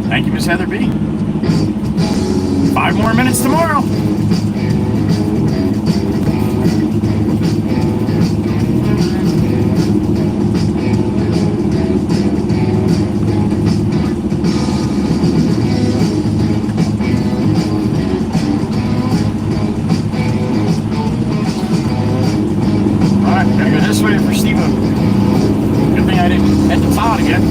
Thank you, Miss Heather B. 5 more minutes tomorrow. This way for Steve-O. Good thing I didn't head to Todd again.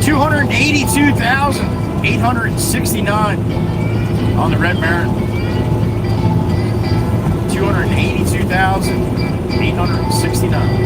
$282,869 on the Red Baron. 282,869.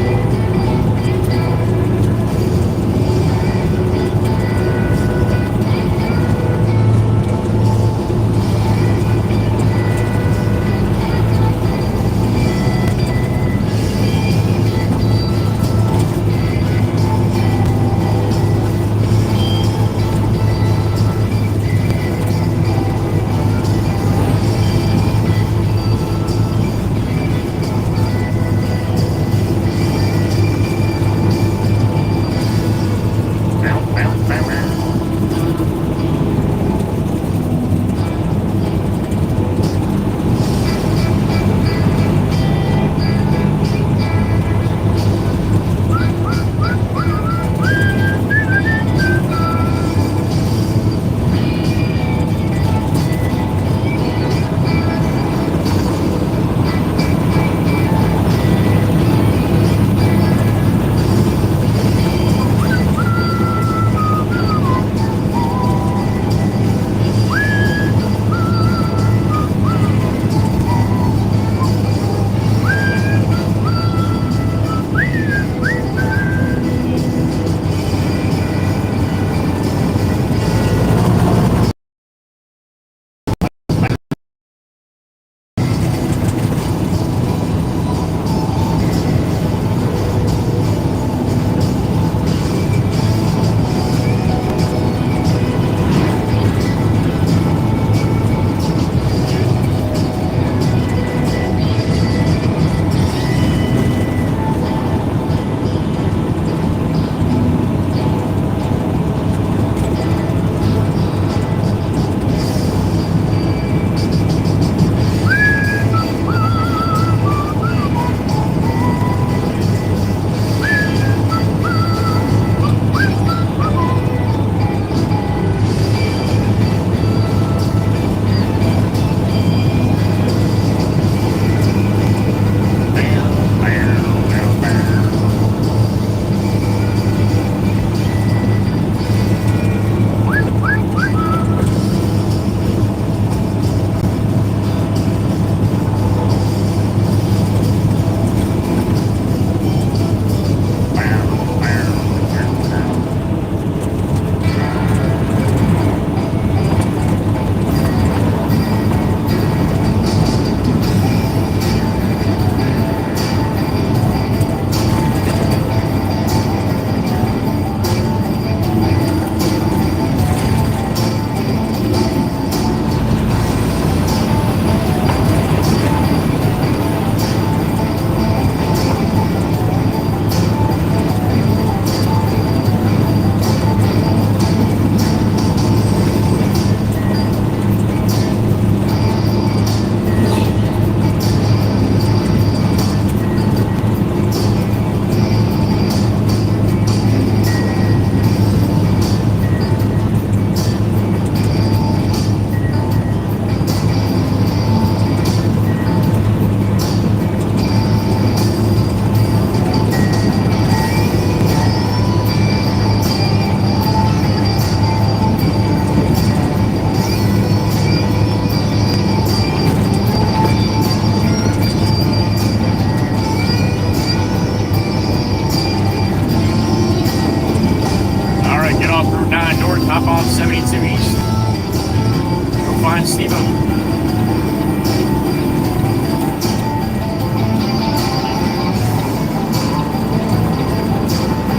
Brian, Steve.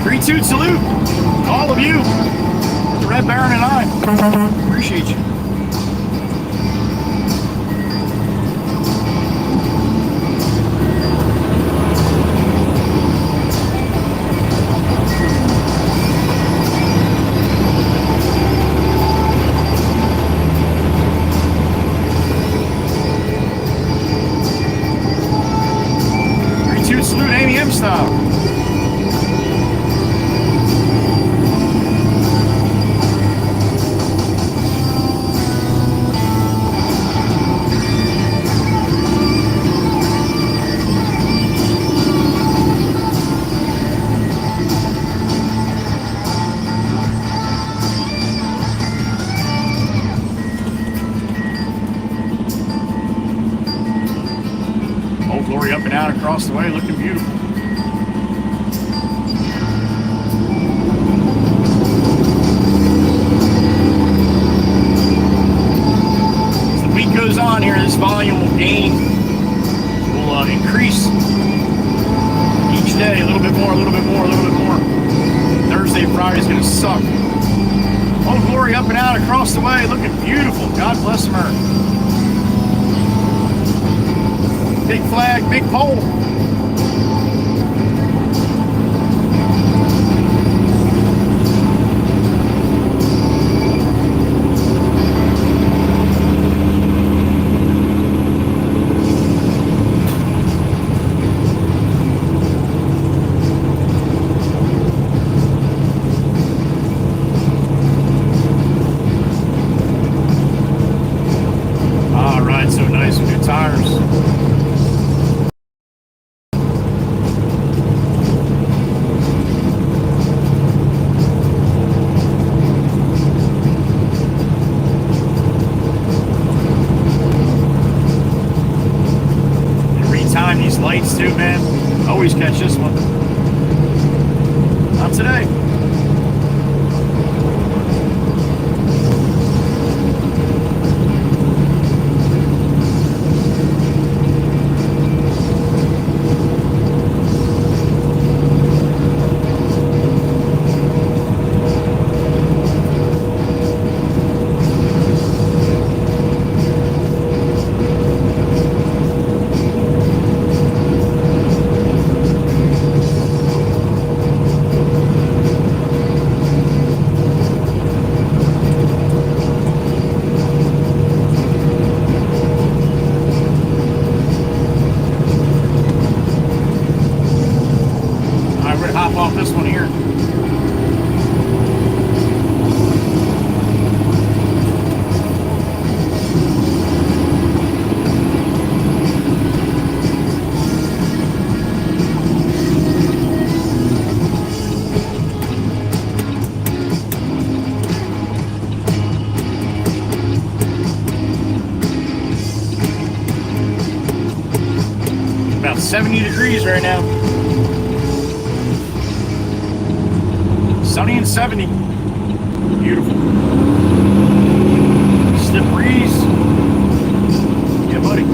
3-2 salute to all of you, the Red Baron and I. Appreciate you. Salute Amy M style. Old Glory up and out across the way, looking beautiful. As the week goes on here, this volume will gain, will increase each day, a little bit more, a little bit more, a little bit more. Thursday, Friday's gonna suck. Old Glory up and out across the way, looking beautiful. God bless America. Big flag, big pole. All right, so nice, new tires. These lights too, man. Always catch this one. Not today. Off this one here. About 70 degrees right now. Sunny and 70. Beautiful. Stiff breeze. Yeah, buddy.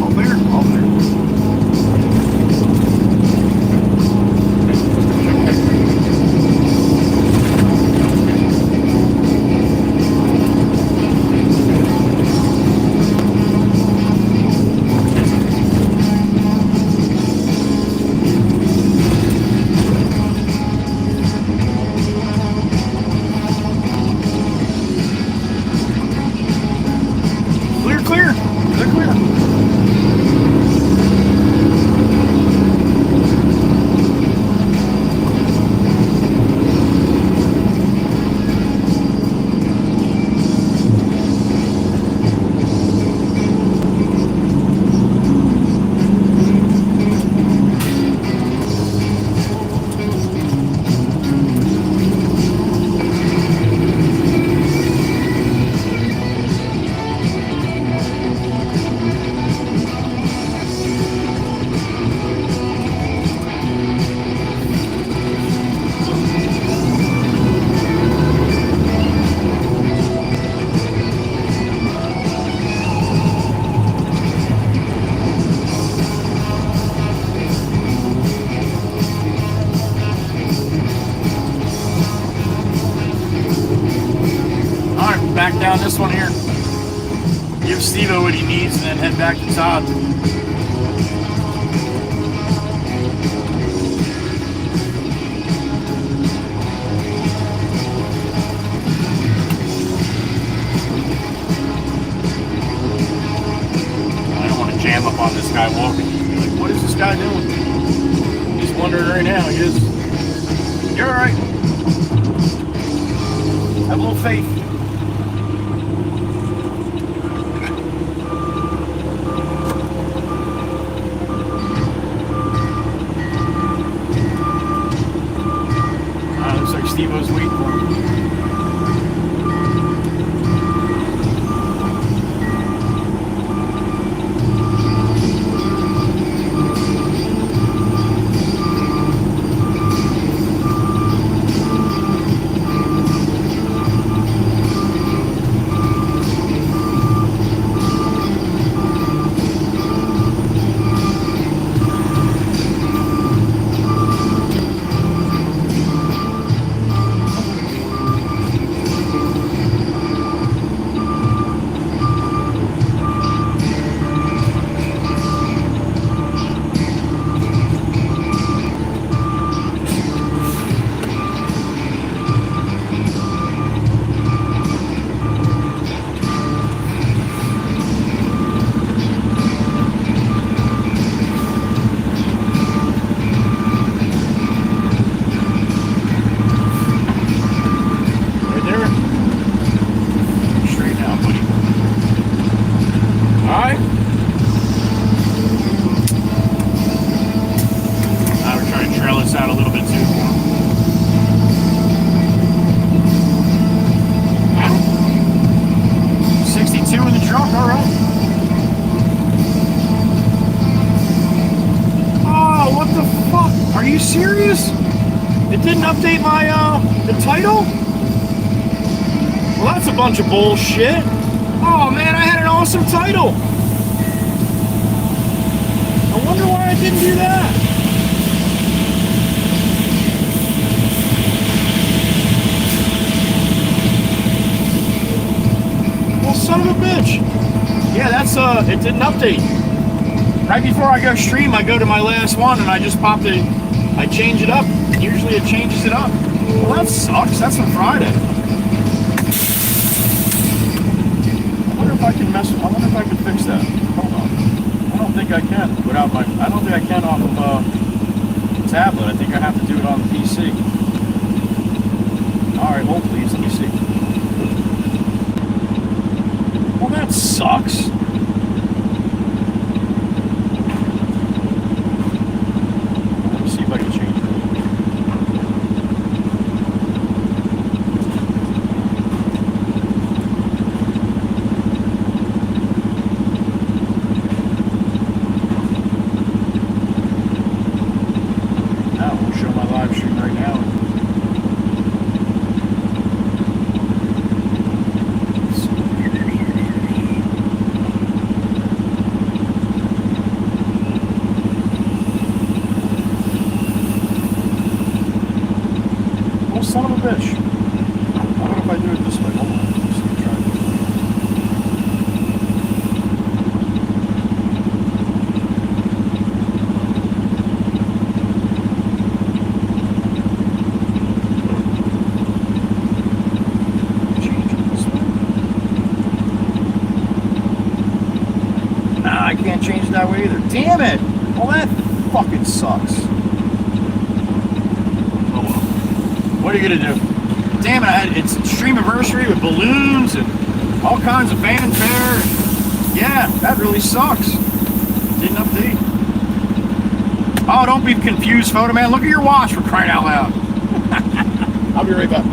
All there, all there. down this one here. Give Steve-O what he needs and then head back to Todd. I don't want to jam up on this guy walking. Be like, what is this guy doing? He's wondering right now. He is. You're alright. Have a little faith. Looks like Steve-O's waiting for him. Serious? It didn't update my the title? Well, that's a bunch of bullshit. Oh man, I had an awesome title. I wonder why I didn't do that. Well, son of a bitch. Yeah, that's it didn't update. Right before I go stream, I go to my last one and I just popped it. I change it up. Usually it changes it up. Well, that sucks. That's on Friday. I wonder if I can I wonder if I can fix that. Hold on. I don't think I can without my. I don't think I can off of tablet. I think I have to do it on the PC. All right, hold please. Let me see. Well, that sucks. Son of a bitch. I wonder if I do it this way. Hold on. Just try change it this way. Nah, I can't change it that way either. Damn it! Well, that fucking sucks. What are you gonna do? Damn it! It's STREAMAVERSERY with balloons and all kinds of fanfare. Yeah, that really sucks. Didn't update. Oh, don't be confused, photo man. Look at your watch for crying out loud. I'll be right back.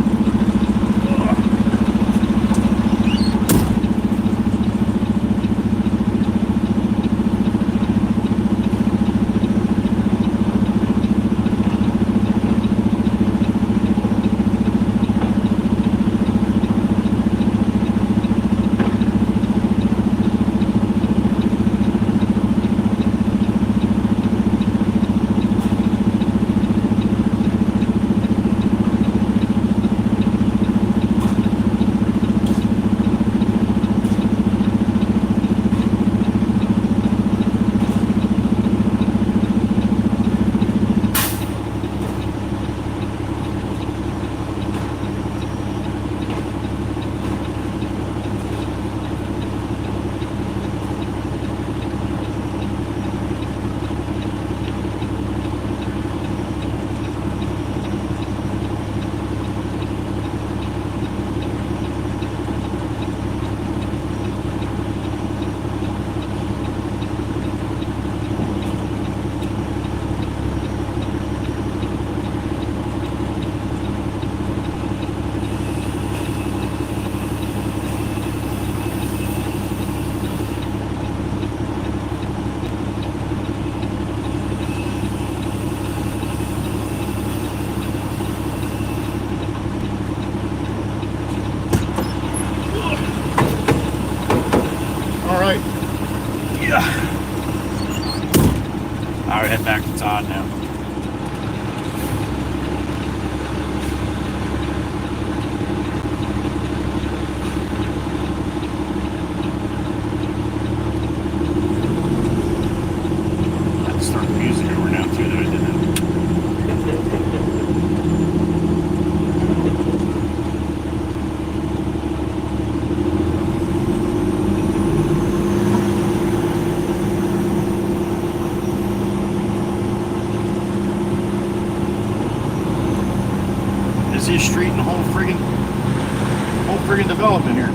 busiest street in the whole friggin' development here.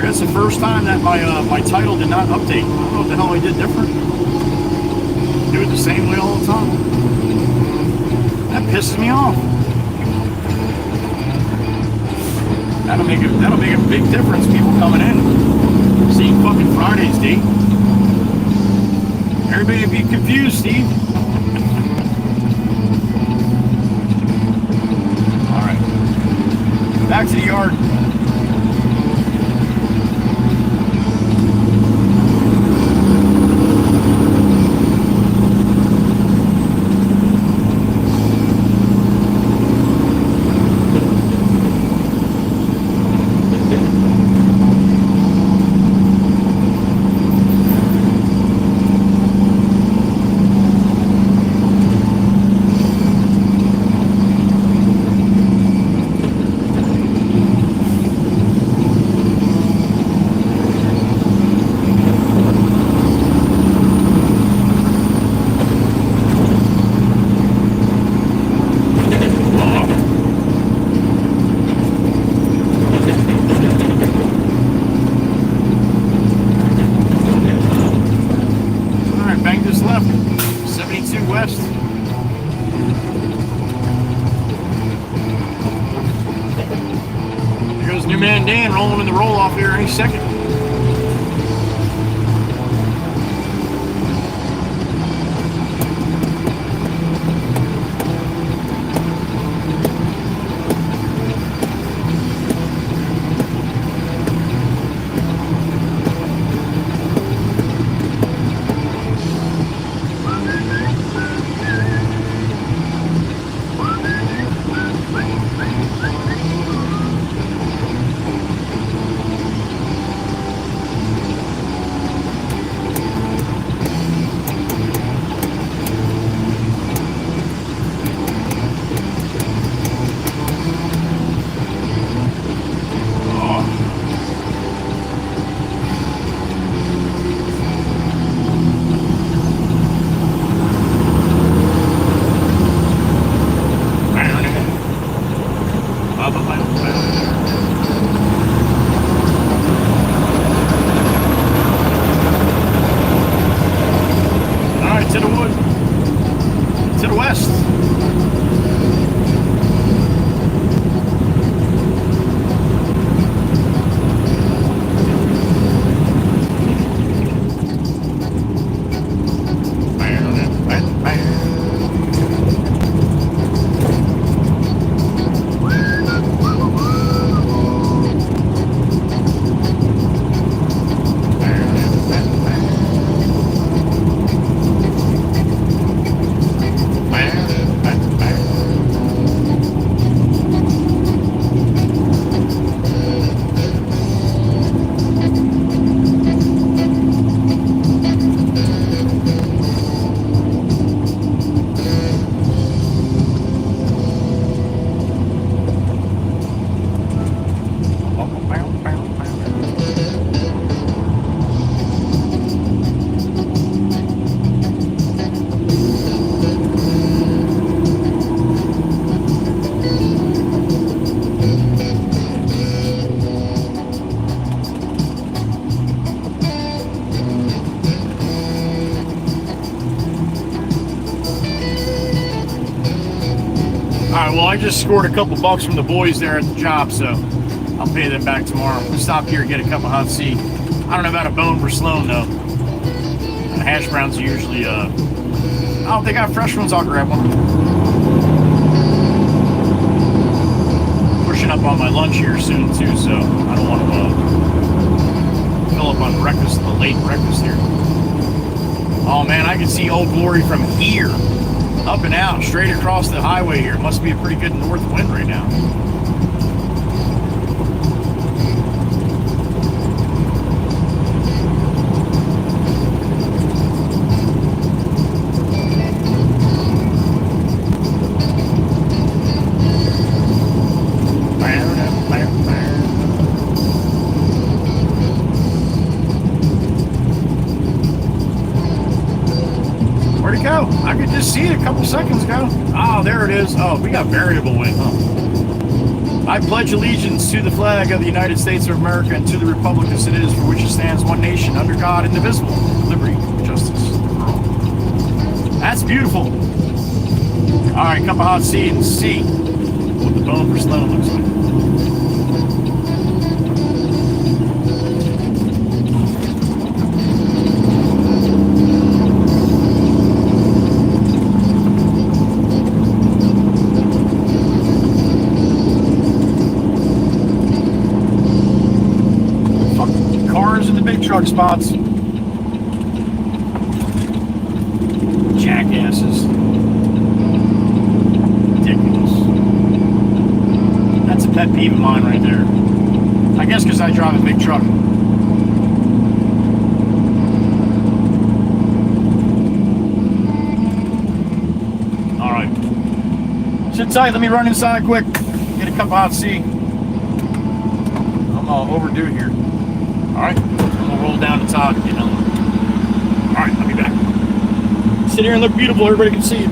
That's the first time that my title did not update. I don't know what the hell I did different. Do it the same way all the time. That pisses me off. That'll make a big difference. People coming in, seeing fucking Fridays, D. Everybody would be confused, Steve. All right, back to the yard. Rolling in the roll-off here any second. Alright, well I just scored a couple bucks from the boys there at the job, so I'll pay them back tomorrow. We'll stop here and get a cup of hot tea. I don't know about a bone for Sloan though. The hash browns are usually, oh, if they got fresh ones, I'll grab one. Pushing up on my lunch here soon too, so I don't want to fill up on breakfast, the late breakfast here. Oh man, I can see Old Glory from here. Up and out, straight across the highway here. Must be a pretty good north wind right now. could just see it a couple seconds ago. Oh, there it is. Oh, we got variable wind, huh? I pledge allegiance to the flag of the United States of America and to the republic as it is, for which it stands one nation, under God, indivisible, liberty, justice for all. That's beautiful. All right, cup of hot tea and see what the bone for Sloan looks like. Truck spots. Jackasses. Ridiculous. That's a pet peeve of mine right there. I guess because I drive a big truck. Alright. Sit tight, let me run inside quick. Get a cup of hot tea. I'm overdue here. Alright. Roll down to Todd, you know. Alright, I'll be back. Sit here and look beautiful, everybody can see you.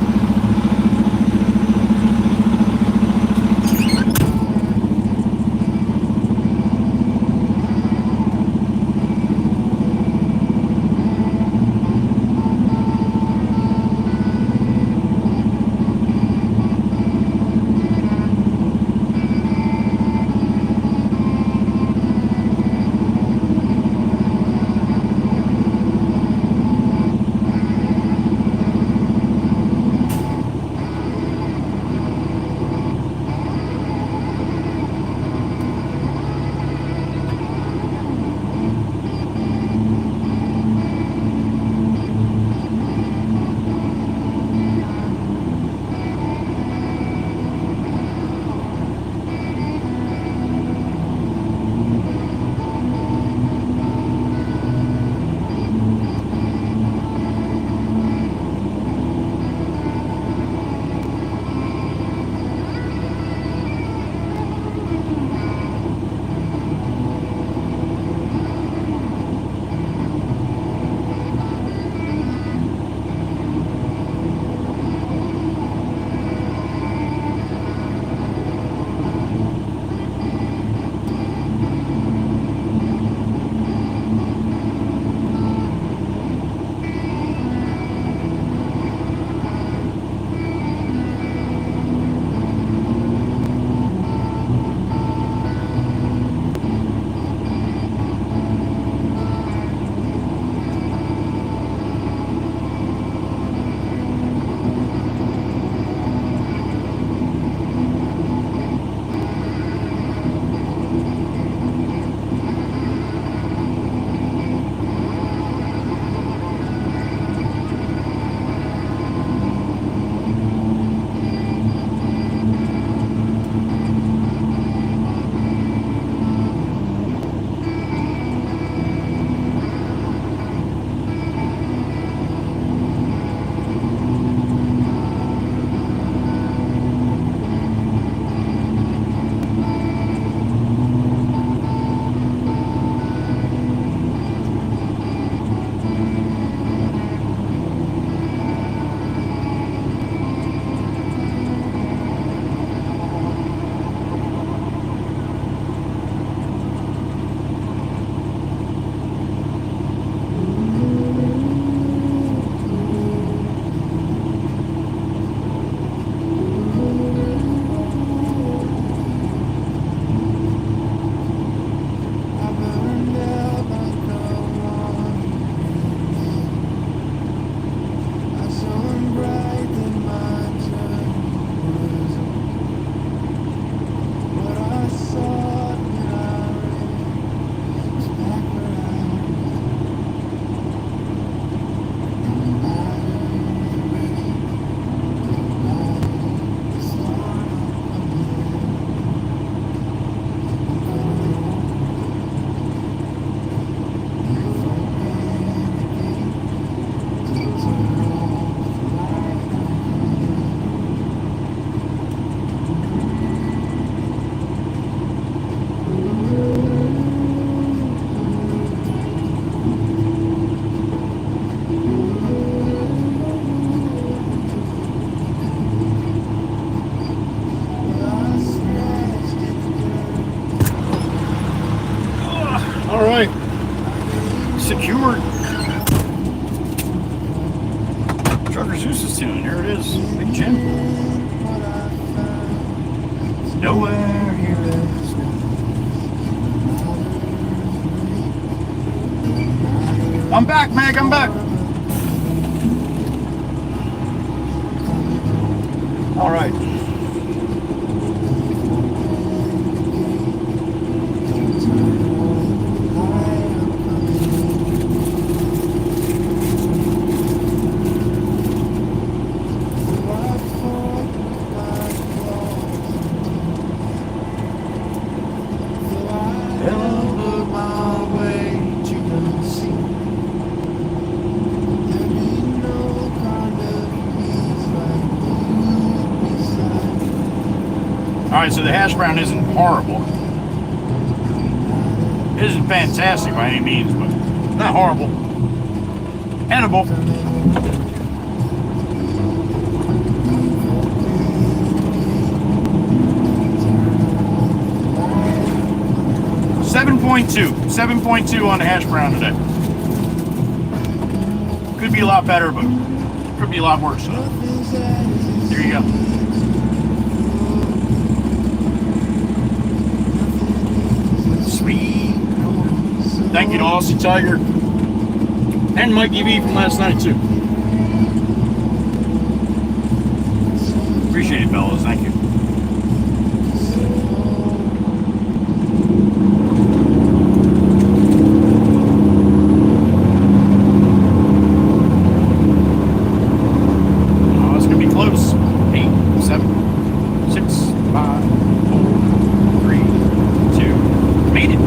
All right. Secured. Trucker Zeus's tune. There it is. Big Jim. Nowhere here is I'm back, Meg. I'm back. All right. Alright, so the hash brown isn't horrible. It isn't fantastic by any means, but not horrible. Edible. Seven point two on the hash brown today. Could be a lot better, but could be a lot worse. So there you go. Sweet. Thank you to Aussie Tiger and Mikey B from last night too. Appreciate it, fellas. Thank you. Oh, it's gonna be close. 8, 7, 6, 5, 4, 3, 2. Made it.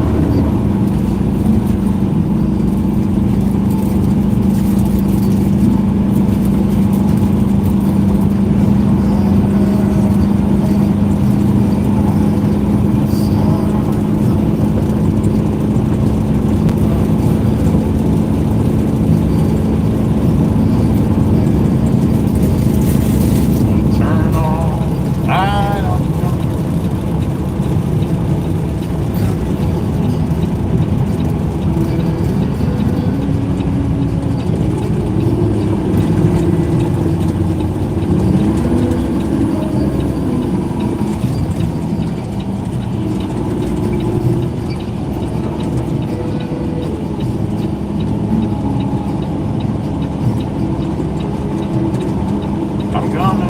Turn on. I don't know. I'm gonna.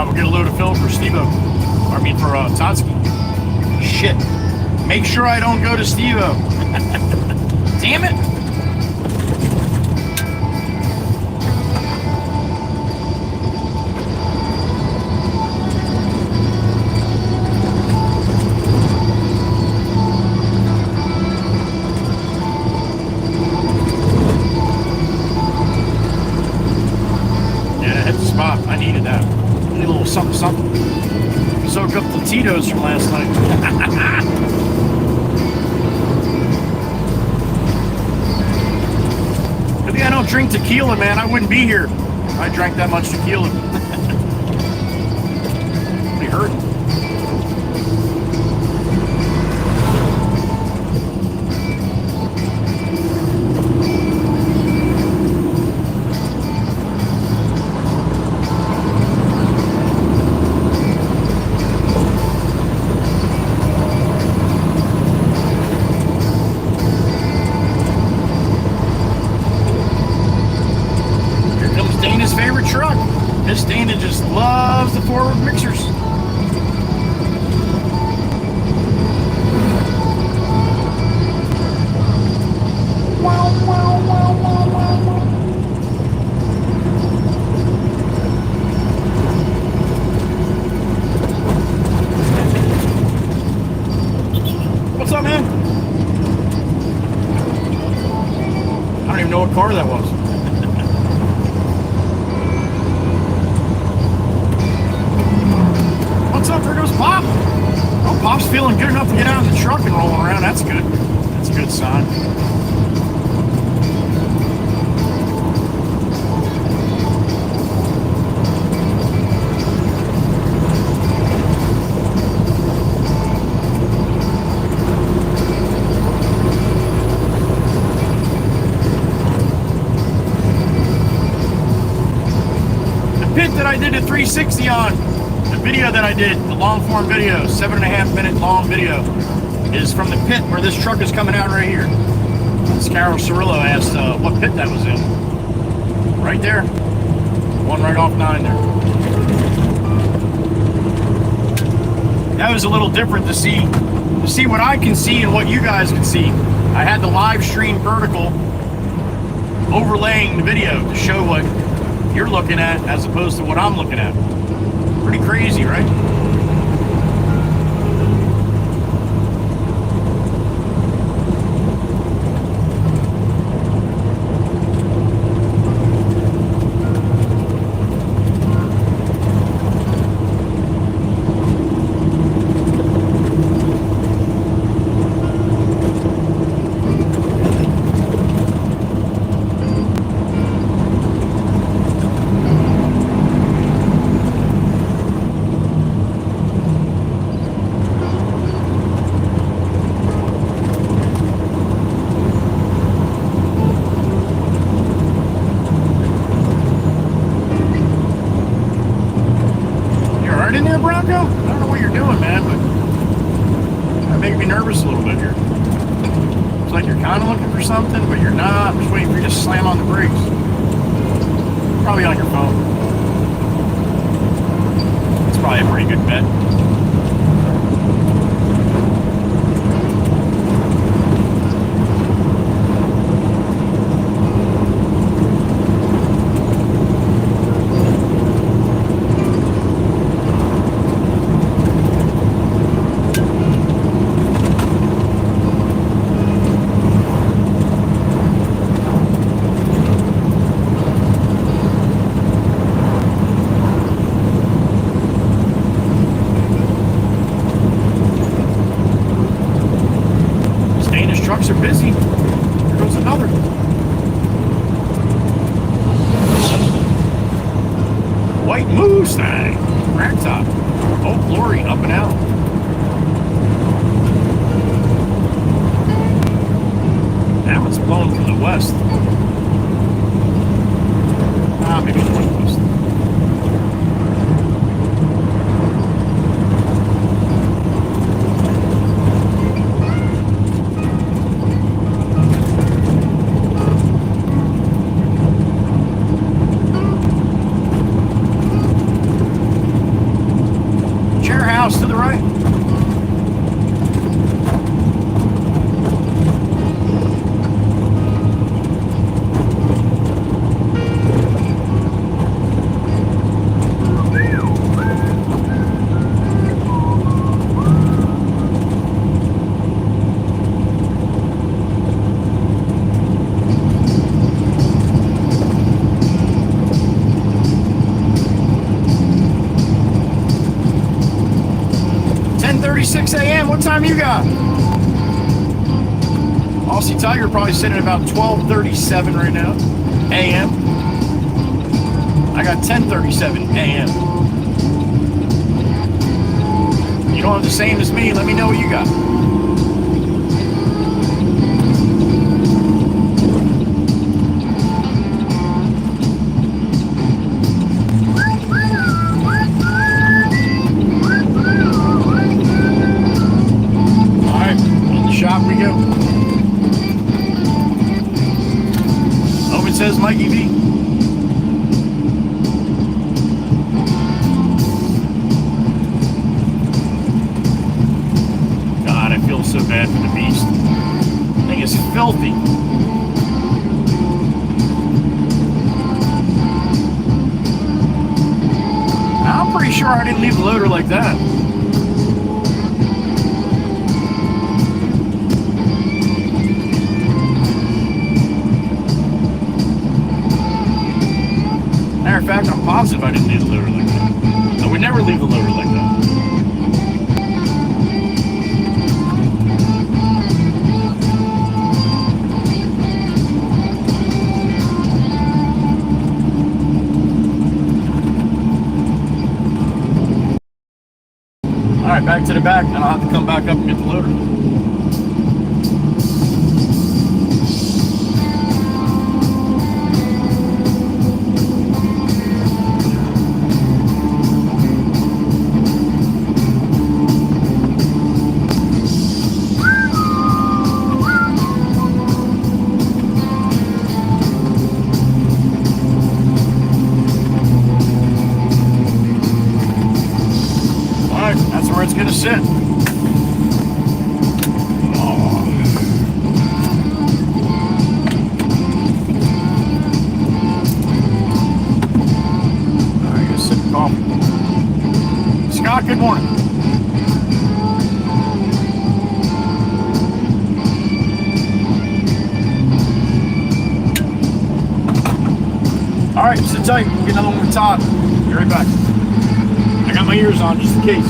We'll get a load of fill for Steve-O. I mean, for Totsky. Shit. Make sure I don't go to Steve-O. Damn it. Yeah, hit the spot. I needed that. A little something, something. Soak up the Tito's from last night. Good thing I don't drink tequila, man. I wouldn't be here if I drank that much tequila. Be hurting. Here comes Dana's favorite truck. Miss Dana just loves the forward mixers. know what car that was. What's up? There goes Pop. Oh, Pop's feeling good enough to get out of the truck and roll around. That's good. That's a good sign. That I did a 360 on, the video that I did, the long form video, 7.5 minute long video, is from the pit where this truck is coming out right here. This Carol Cirillo asked what pit that was in. Right there. One right off 9 there. That was a little different to see what I can see and what you guys can see. I had the live stream vertical overlaying the video to show what you're looking at as opposed to what I'm looking at. Pretty crazy, right? To the right. What time you got? Aussie Tiger probably sitting at about 12:37 right now, a.m. I got 10:37 a.m. You don't have the same as me. Let me know what you got. Says Mikey V. God, I feel so bad for the beast. The thing is filthy. I'm pretty sure I didn't leave the loader like that. positive I didn't leave the loader like that. I would never leave the loader like that. Alright, back to the back, and I'll have to come back up and get the loader. That's where it's gonna sit. Oh. Alright, gonna sip of coffee. Scott, good morning. Alright, sit tight. We'll get another one with Todd. Be right back. I got my ears on just in case.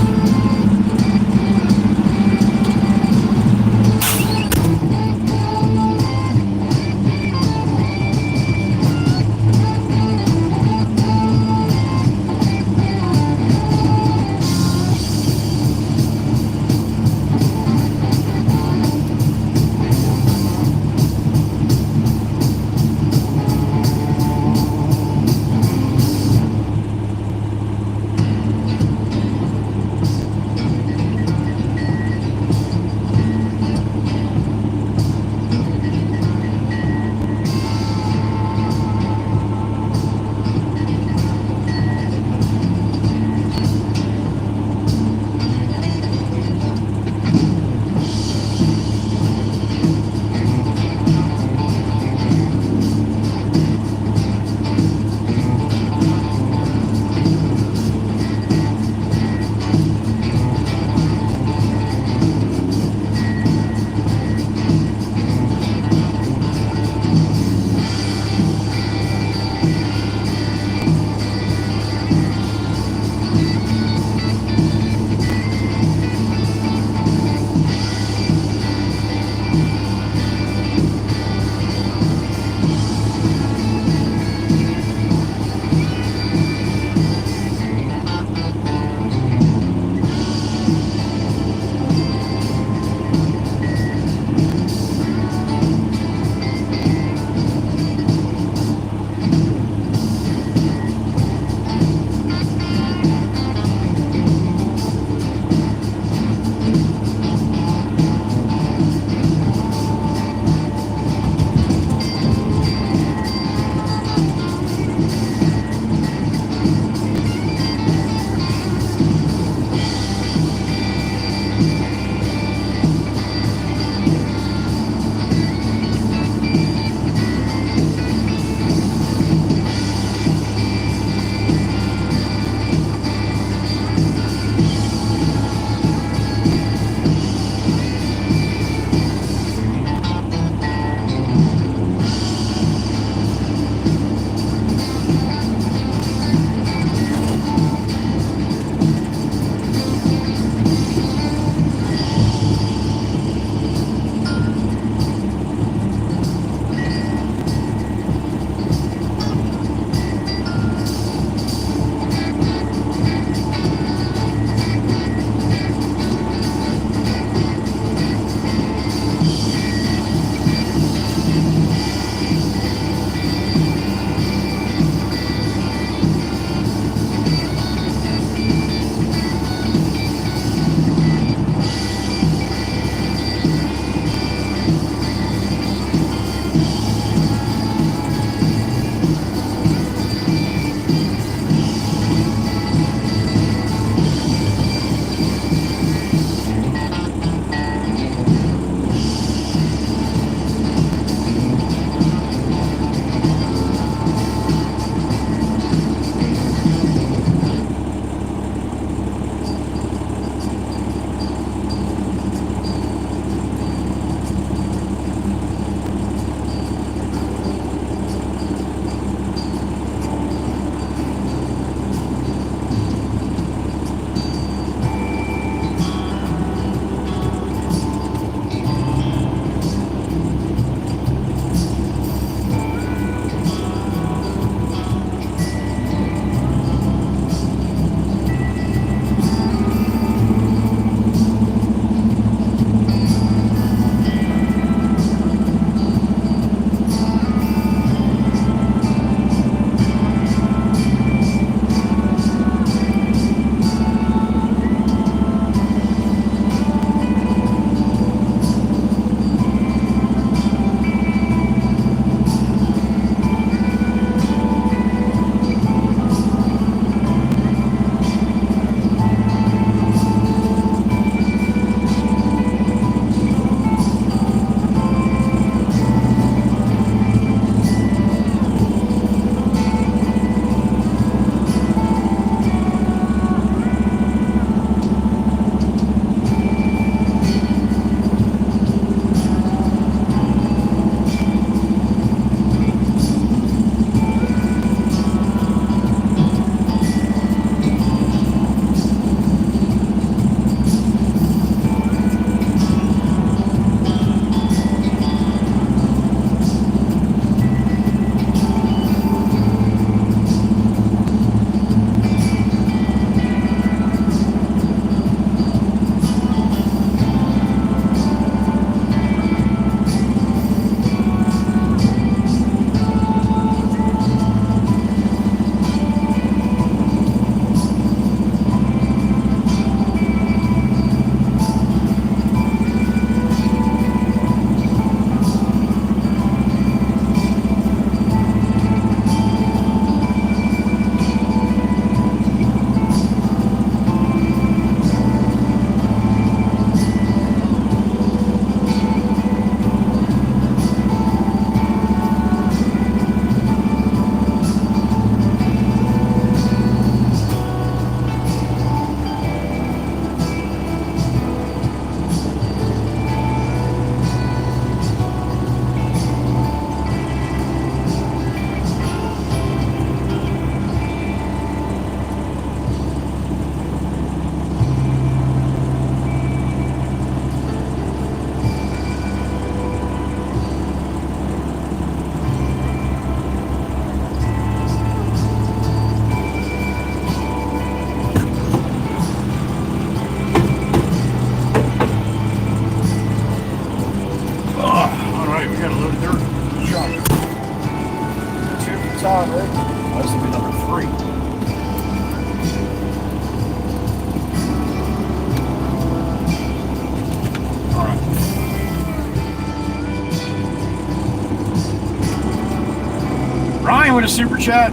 with a super chat.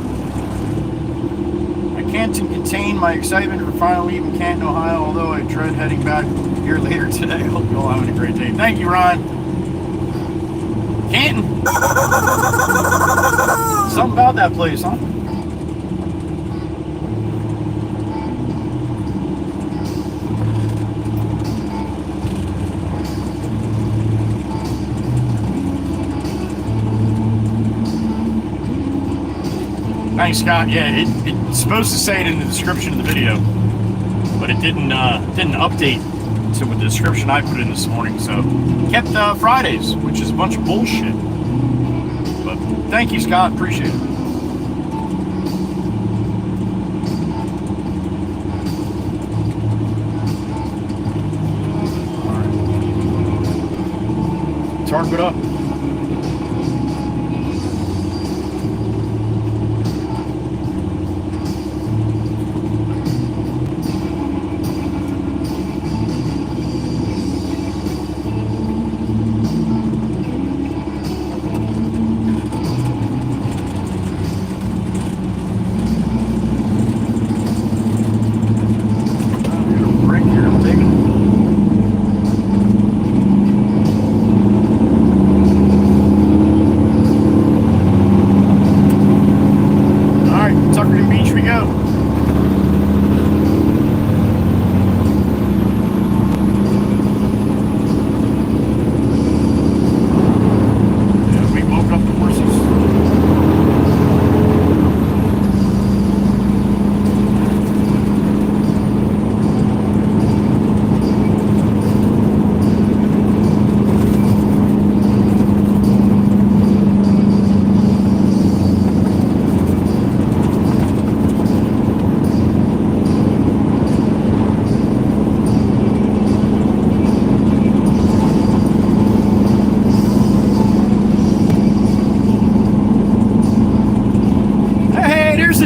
I can't contain my excitement for finally leaving Canton, Ohio, although I dread heading back here later today. Hope you're all having a great day. Thank you, Ron. Canton. Something about that place, huh? Thanks, Scott. Yeah, it's supposed to say it in the description of the video, but it didn't update to the description I put in this morning. So kept Fridays, which is a bunch of bullshit. But thank you, Scott. Appreciate it. All right. Tarp it up.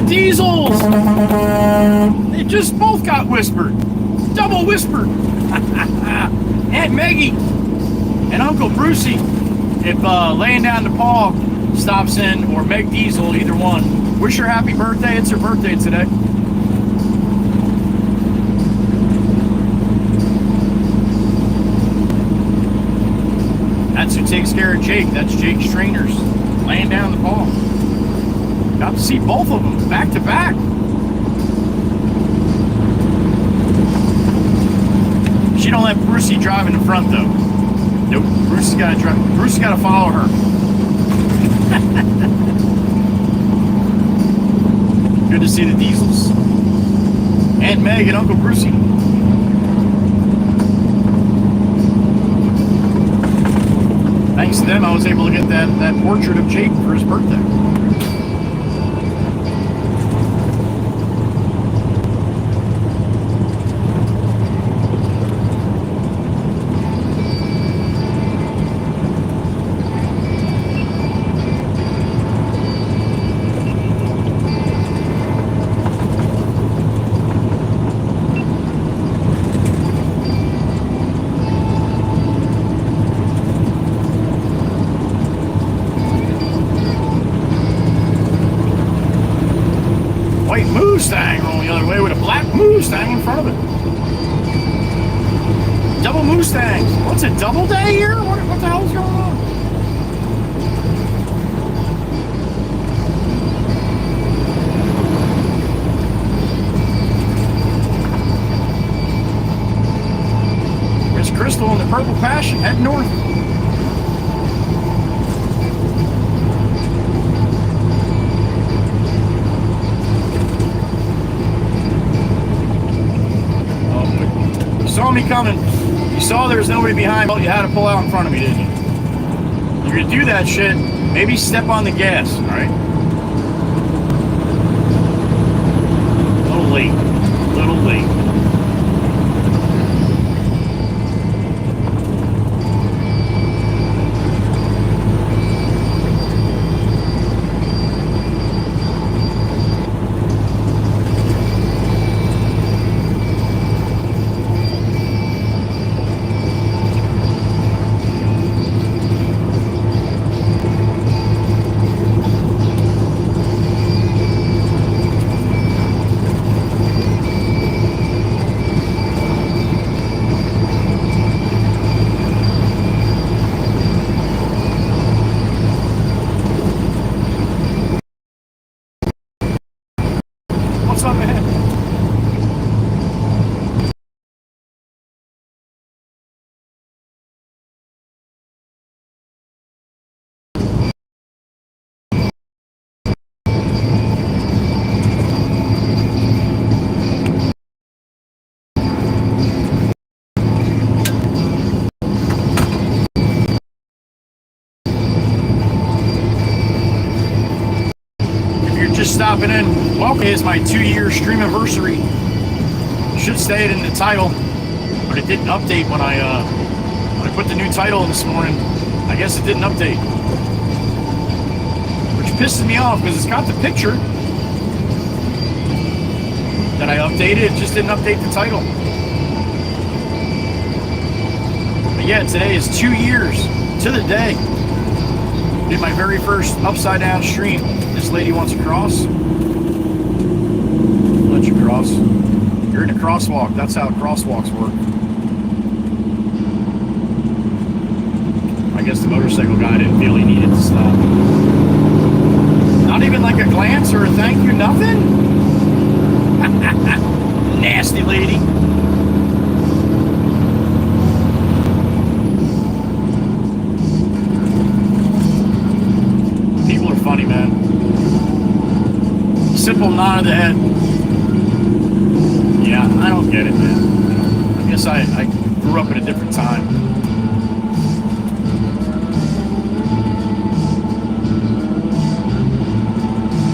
Diesels! They just both got whispered. Double whispered. Aunt Maggie and Uncle Brucey. If laying down the paw stops in, or Meg Diesel, either one, wish her happy birthday. It's her birthday today. That's who takes care of Jake. That's Jake's trainers. Laying down the paw. Got to see both of them back to back. She don't let Brucey drive in the front though. Nope. Brucey's got to drive. Brucey's got to follow her. Good to see the Diesels. Aunt Meg and Uncle Brucey. Thanks to them, I was able to get that portrait of Jake for his birthday. Mustang rolling the other way with a black Mustang in front of it. Double Mustangs. What's it, double day here? What the hell's going on? There's Crystal and the Purple Passion heading north. Saw me coming. You saw there was nobody behind me. You had to pull out in front of me, didn't you? You're gonna do that shit. Maybe step on the gas, all right? A little late. A little late. stopping in. Welcome. It's my 2-year STREAMAVERSERY. Should say it in the title, but it didn't update when I put the new title in this morning. I guess it didn't update, which pisses me off because it's got the picture that I updated. It just didn't update the title. But yeah, today is 2 years to the day. Did my very first Upsidedown stream. This lady wants to cross. Let you cross. You're in a crosswalk. That's how crosswalks work. I guess the motorcycle guy didn't feel he needed to stop. Not even like a glance or a thank you, nothing? Nasty lady. People are funny, man. Simple nod of the head. Yeah, I don't get it, man. I guess I grew up at a different time.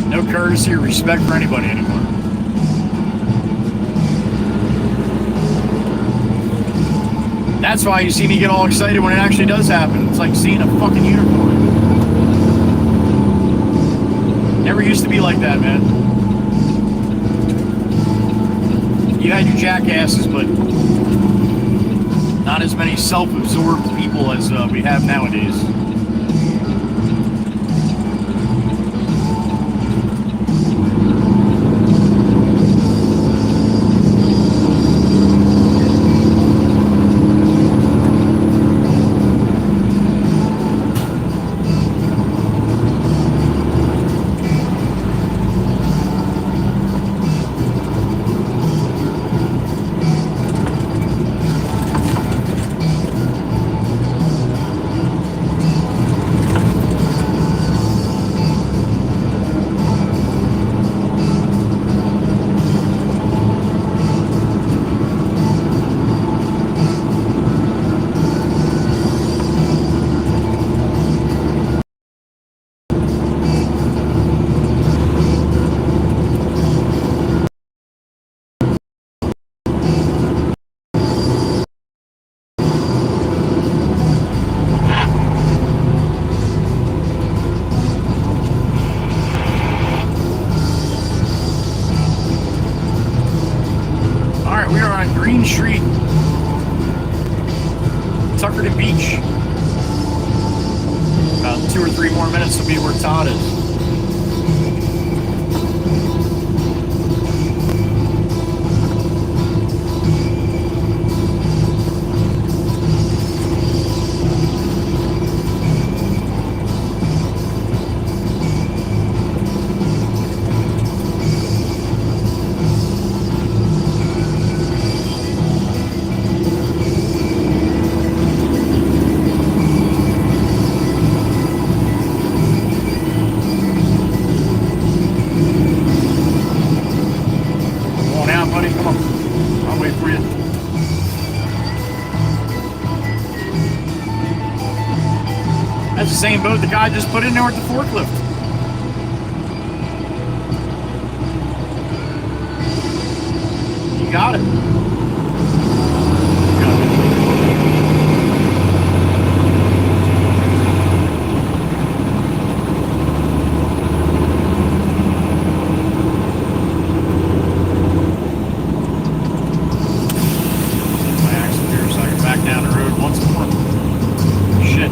No courtesy or respect for anybody anymore. That's why you see me get all excited when it actually does happen. It's like seeing a fucking unicorn. Never used to be like that, man. You had your jackasses, but not as many self-absorbed people as we have nowadays. Green Street, Tuckerton Beach. About 2 or 3 more minutes will be where Todd is. That's the same boat the guy just put in there with the forklift. You got it.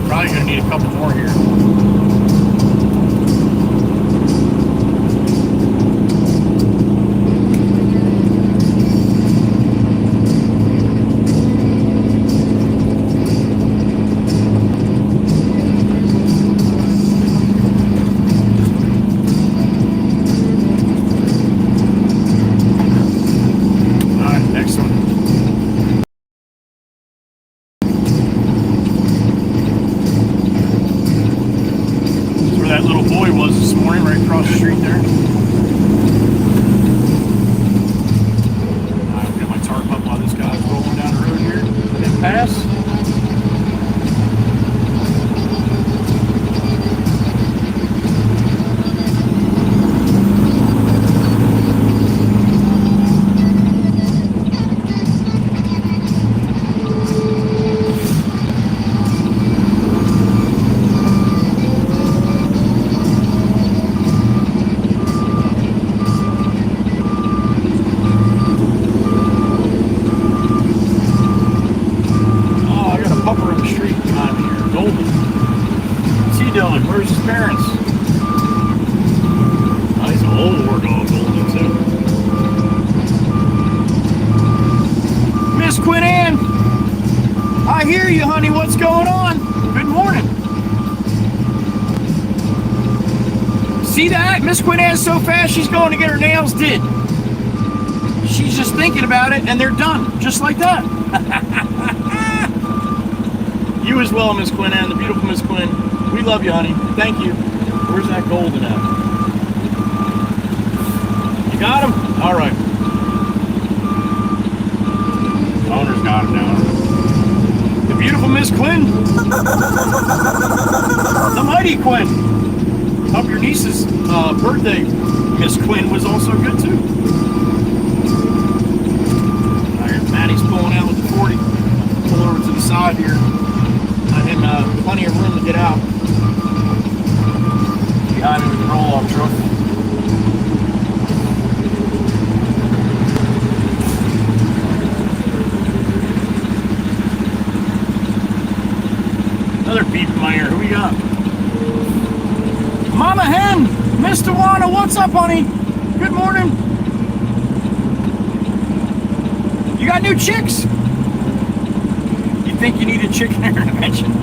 Probably gonna need a couple more here. That little boy was this morning, right across the street there. I'll get my tarp up while this guy's rolling down the road here. Let him pass. on? Where's his parents? Oh, he's an old war dog, golden too. Miss Quinn Ann, I hear you, honey. What's going on? Good morning. See that? Miss Quinn Ann's so fast she's going to get her nails did. She's just thinking about it and they're done. Just like that. You as well, Miss Quinn Ann, the beautiful Miss Quinn. We love you, honey. Thank you. Where's that golden at? You got him? All right. Owner's got him now. The beautiful Miss Quinn. The mighty Quinn. Hope your niece's birthday, Miss Quinn, was also good too. All right, Maddie's pulling out with the 40. Pull over to the side here. Let him plenty of room to get out. Behind me with the roll-off truck. Another beep in my ear. Who we got? Mama Hen! Miss Tawana, what's up, honey? Good morning. You got new chicks? You think you need a chicken intervention?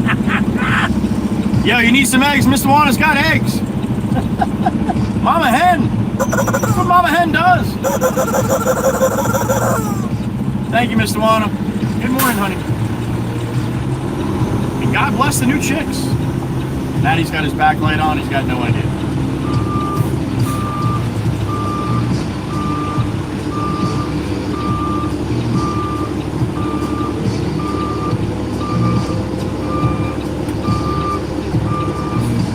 Yo, you need some eggs. Miss Tawana's got eggs. Mama Hen. That's what Mama Hen does. Thank you, Miss Tawana. Good morning, honey. And God bless the new chicks. Maddie's got his backlight on. He's got no idea.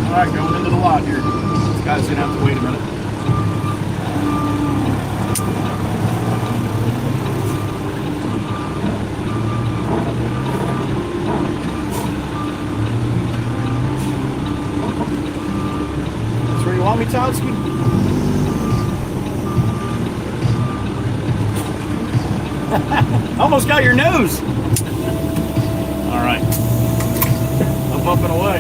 All right, going into the lot here. This guy's gonna have to wait a minute. That's where you want me, Todsky? Almost got your nose. All right. Up and away.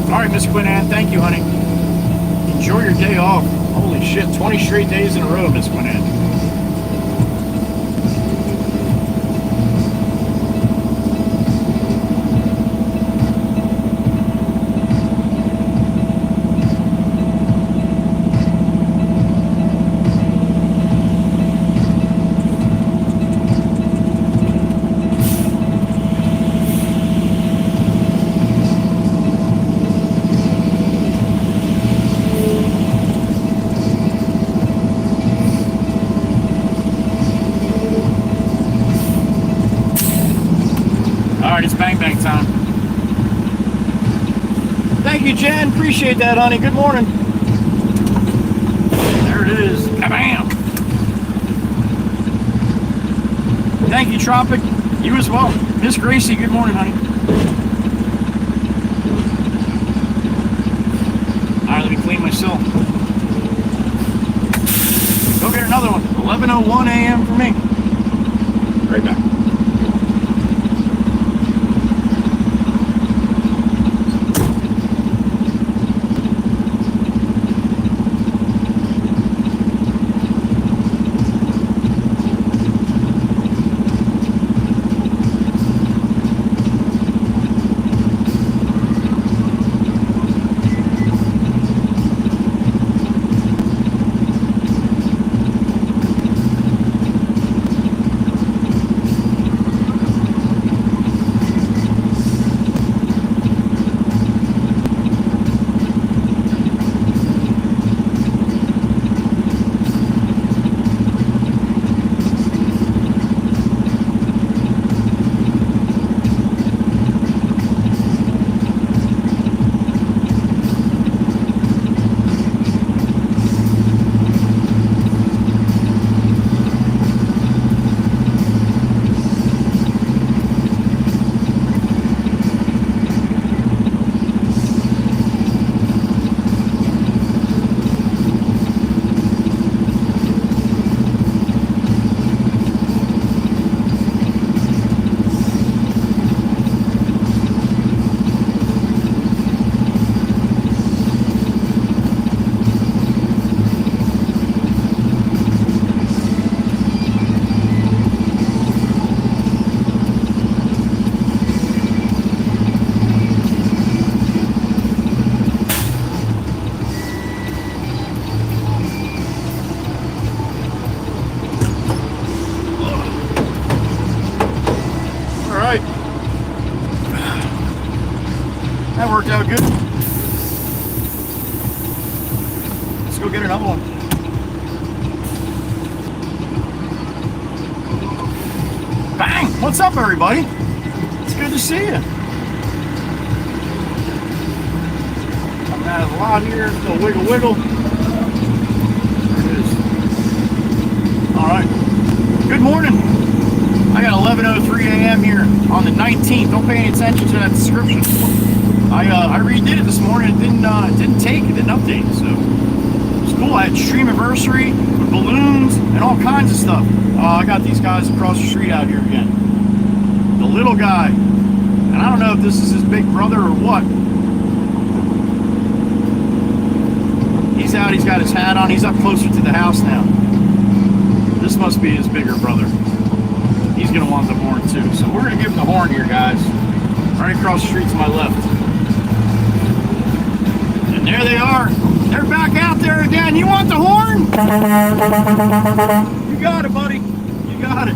All right, Miss Quinn Ann, thank you, honey. Enjoy your day off. Holy shit, 20 straight days in a row, Miss Quinn Ann. It's bang bang time. Thank you, Jen. Appreciate that, honey. Good morning. There it is. Kabam! Thank you, Tropic. You as well. Miss Gracie, good morning, honey. Alright, let me clean myself. Go get another one. 11:01 a.m. for me. Right back. that good? Let's go get another one. Bang! What's up, everybody? It's good to see you. Coming out of the lot here. Little wiggle, wiggle. There it is. All right. Good morning. I got 11:03 a.m. here on the 19th. Don't pay any attention to that description. I redid it this morning. It didn't take. It didn't update. So it's cool. I had STREAMAVERSERY with balloons and all kinds of stuff. I got these guys across the street out here again. The little guy. And I don't know if this is his big brother or what. He's out. He's got his hat on. He's up closer to the house now. This must be his bigger brother. He's going to want the horn too. So we're going to give him the horn here, guys. Right across the street to my left. And there they are. They're back out there again. You want the horn? You got it, buddy. You got it.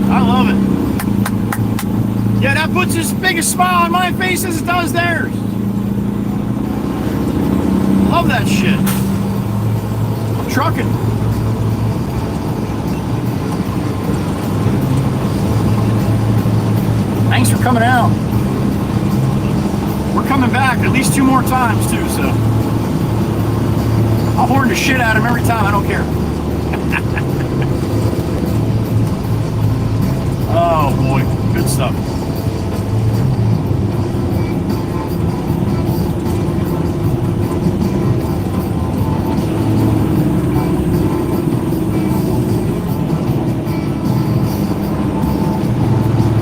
I love it. Yeah, that puts as big a smile on my face as it does theirs. Love that shit. I'm trucking. Thanks for coming out. We're coming back at least 2 more times too, so I'll horn the shit out of him every time. I don't care. Oh boy, good stuff.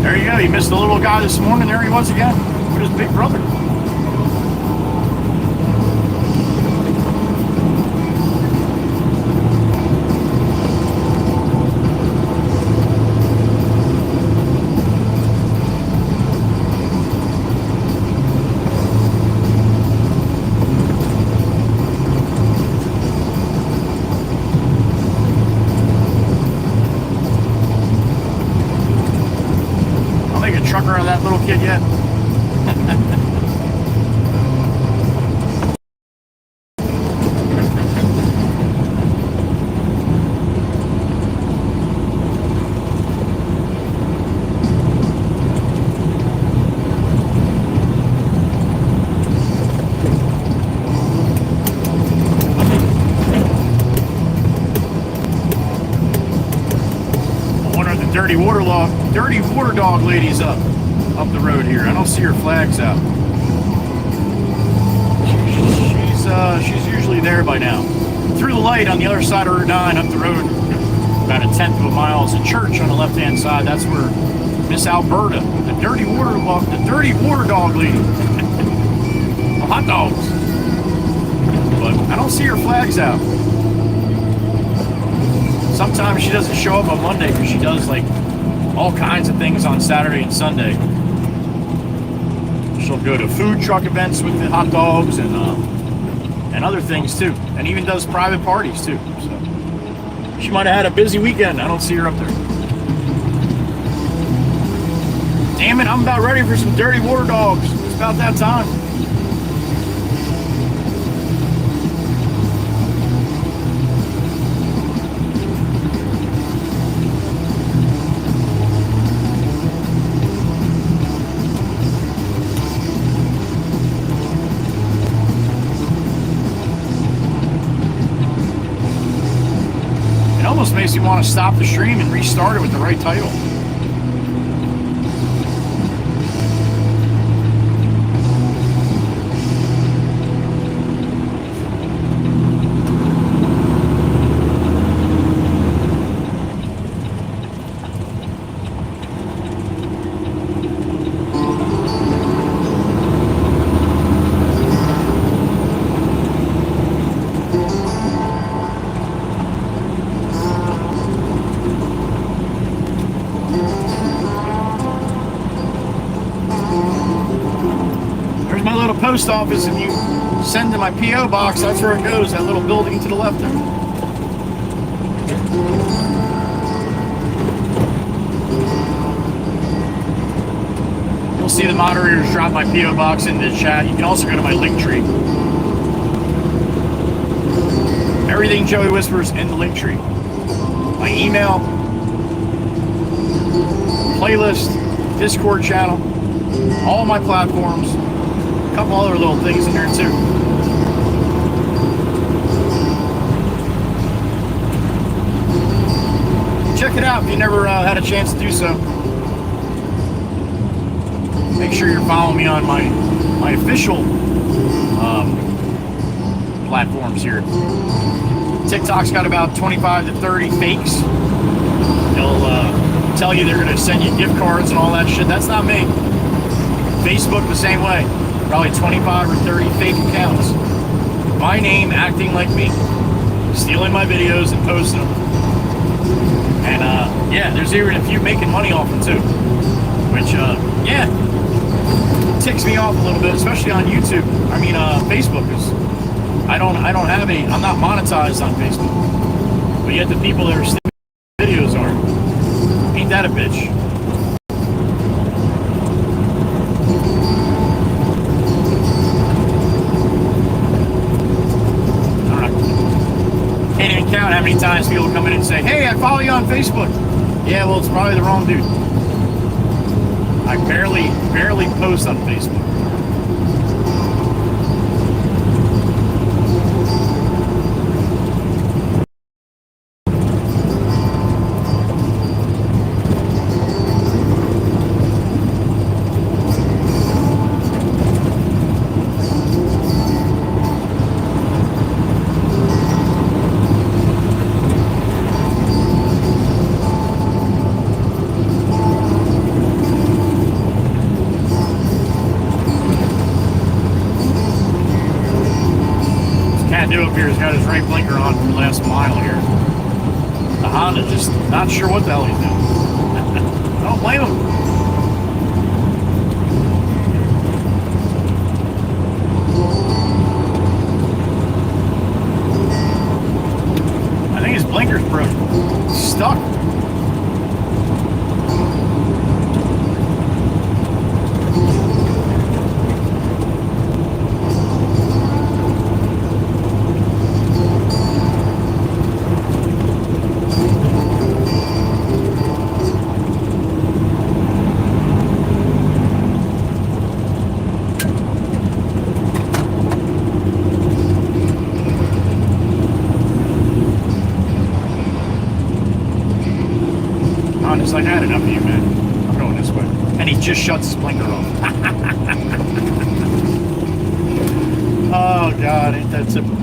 There you go. You missed the little guy this morning. There he was again with his big brother. Trucker of that little kid yet? I wonder if the dirty water dog lady's up the road here. I don't see her flags out. She's usually there by now. Through the light on the other side of Route 9 up the road, about 1/10 of a mile is a church on the left-hand side. That's where Miss Alberta, the dirty water dog lady. The hot dogs. But I don't see her flags out. Sometimes she doesn't show up on Monday because she does like all kinds of things on Saturday and Sunday. She'll go to food truck events with the hot dogs and other things too, and even does private parties too. So she might have had a busy weekend. I don't see her up there. Damn it! I'm about ready for some dirty water dogs. It's about that time. Almost makes you want to stop the stream and restart it with the right title. Post office, and you send to my P.O. box, that's where it goes, that little building to the left there. You'll see the moderators drop my PO box into the chat. You can also go to my link tree. Everything Joey Whispers in the link tree. My email, playlist, Discord channel, all my platforms, a couple other little things in there too. Check it out if you never had a chance to do so. Make sure you're following me on my official platforms here. TikTok's got about 25 to 30 fakes. They'll tell you they're going to send you gift cards and all that shit. That's not me. Facebook the same way. Probably 25 or 30 fake accounts. My name acting like me. Stealing my videos and posting them. And yeah, there's even a few making money off them too. Which, yeah, ticks me off a little bit, especially on YouTube. I mean, Facebook is... I don't have any... I'm not monetized on Facebook. But yet the people that are stealing videos are. Ain't that a bitch? I don't know. Can't even count how many times people come in and say, hey, I follow you on Facebook. Yeah, well, it's probably the wrong dude. I barely post on Facebook. He's got his right blinker on for the last mile here. The Honda just not sure what the hell he's doing. I don't blame him. I think his blinker's broken. Stuck. Like, I had enough of you, man. I'm going this way. And he just shuts his blinker off. Oh, God, ain't that typical.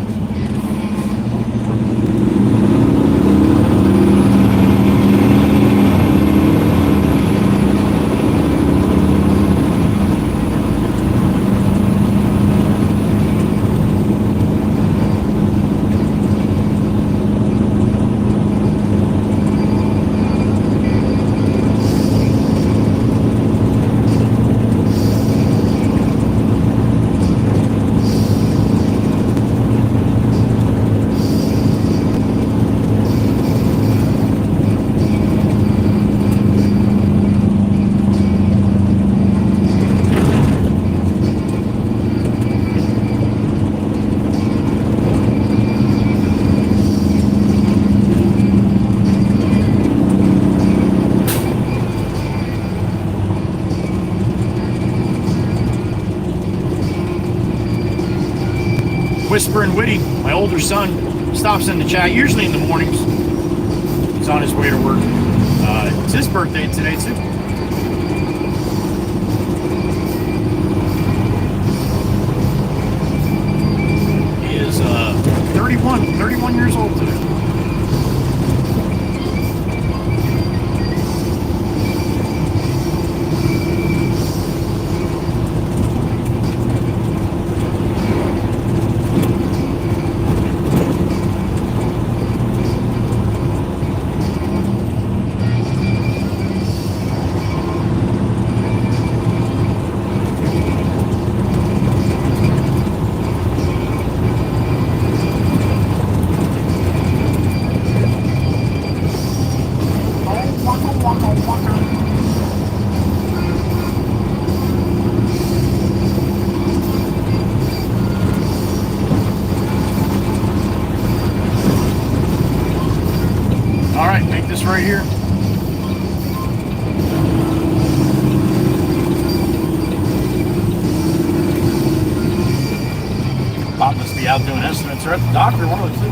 Whisper and Witty, my older son, stops in the chat, usually in the mornings. He's on his way to work. It's his birthday today, too. He is 31 years old today. this right here. Pop must be out doing estimates, or at the doctor, one of the two.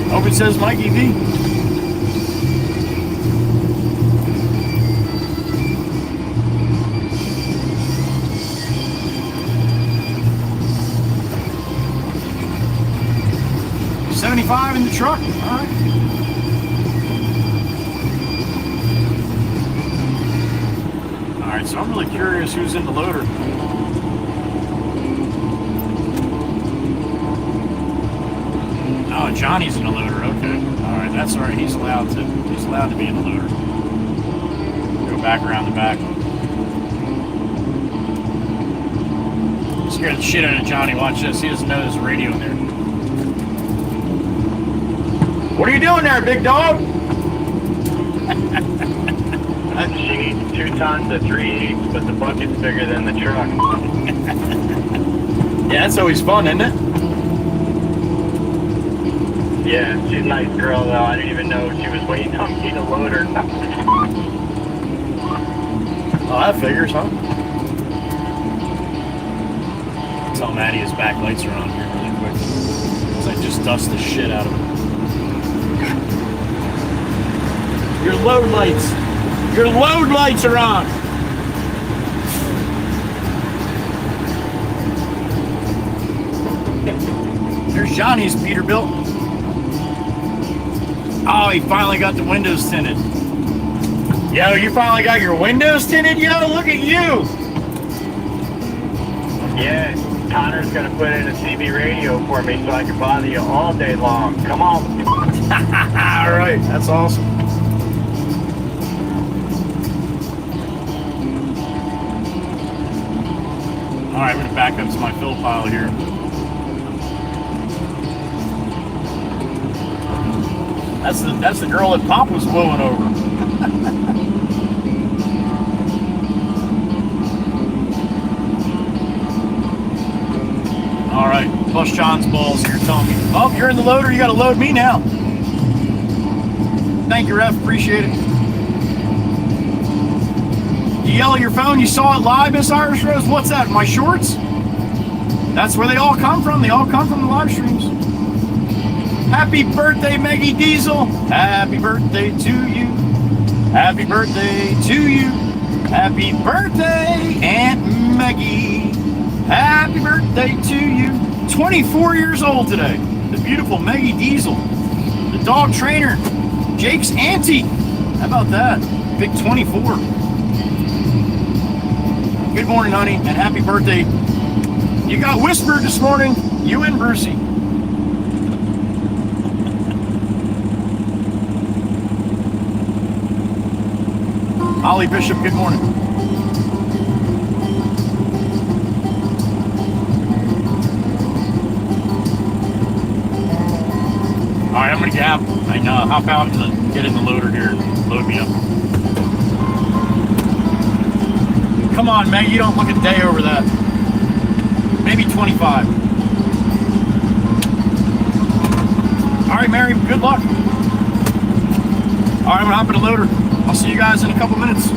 Hope it says Mikey V. $75 in the truck. All right. All right, so I'm really curious who's in the loader. Oh, Johnny's in the loader. Okay. All right, that's all right. He's allowed to be in the loader. Go back around the back. Scared the shit out of Johnny. Watch this. He doesn't know there's a radio in there. What are you doing there, big dog? She needs 2 tons of 3/8, but the bucket's bigger than the truck. Yeah, that's always fun, isn't it? Yeah, she's a nice girl, though. I didn't even know she was waiting on me to load her. Oh, that figures, huh? Tell Maddie his back lights are on here really quick. Because I just dust the shit out of him. Your load lights are on. There's Johnny's Peterbilt. Oh, he finally got the windows tinted. Yo, you finally got your windows tinted? Yo, look at you. Yeah, Connor's gonna put in a CB radio for me so I can bother you all day long. Come on. All right, that's awesome. All right, I'm gonna back up to my fill pile here. That's the girl that Pop was blowing over. All right, plus John's balls here telling me, oh, you're in the loader, you gotta load me now. Thank you, Ref, appreciate it. You yell at your phone, you saw it live, Miss Irish Rose? What's that, my shorts? That's where they all come from. They all come from the live streams. Happy birthday, Maggie Diesel. Happy birthday to you. Happy birthday to you. Happy birthday, Aunt Maggie. Happy birthday to you. 24 years old today. The beautiful Maggie Diesel. The dog trainer. Jake's auntie. How about that? Big 24. Good morning, honey, and happy birthday. You got whispered this morning, you and Brucey. Holly Bishop, good morning. All right, I'm gonna gap and hop out and get in the loader here and load me up. Come on, Meg, you don't look a day over that. Maybe 25. All right, Mary, good luck. All right, I'm gonna hop in the loader. I'll see you guys in a couple minutes.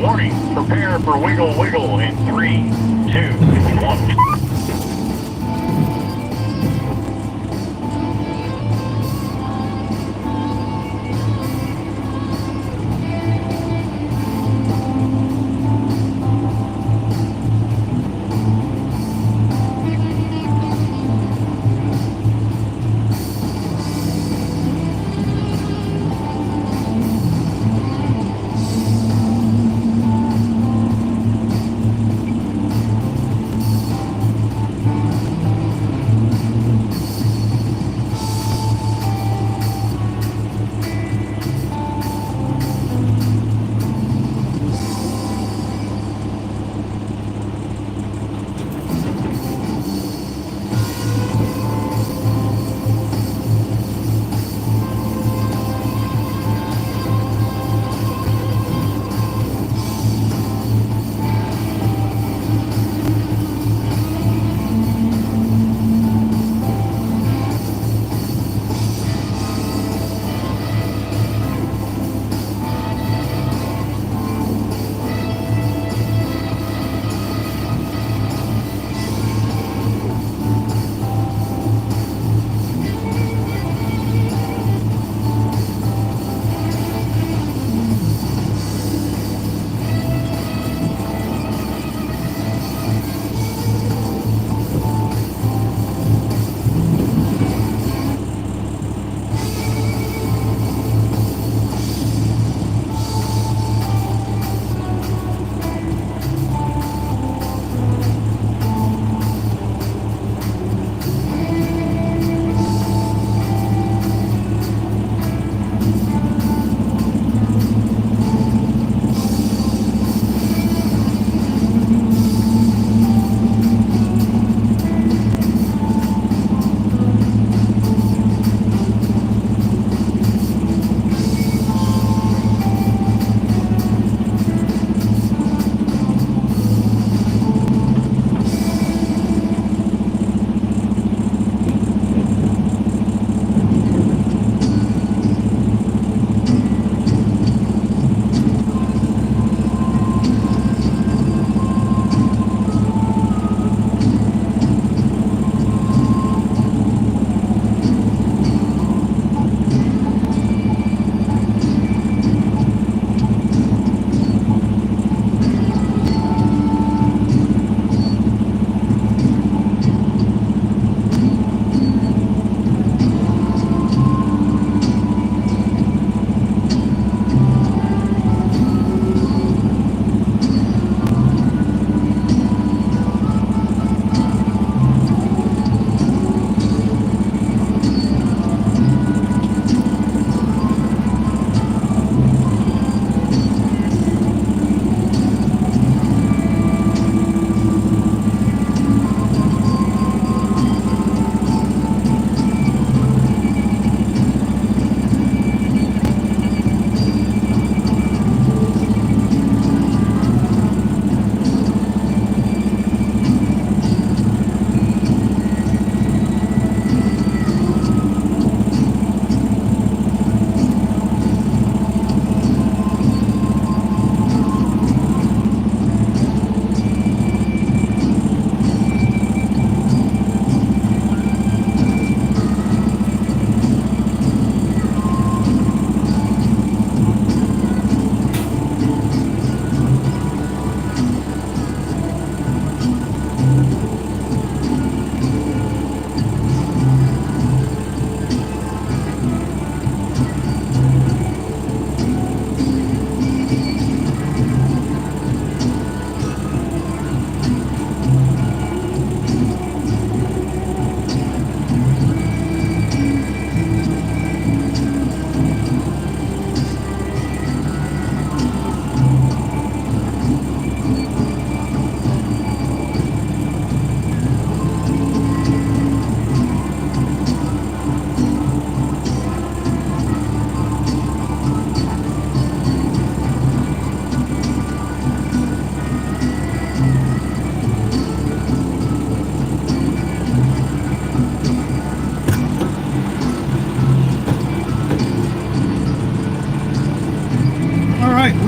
Warning, prepare for wiggle wiggle in 3, 2, 1.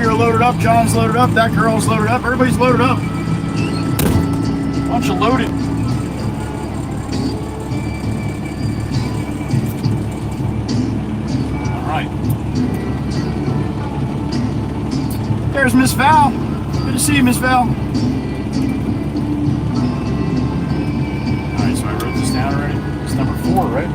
we are loaded up. John's loaded up. That girl's loaded up. Everybody's loaded up. Bunch of loaded. All right. There's Miss Val. Good to see you, Miss Val. All right, so I wrote this down already. It's number 4, right?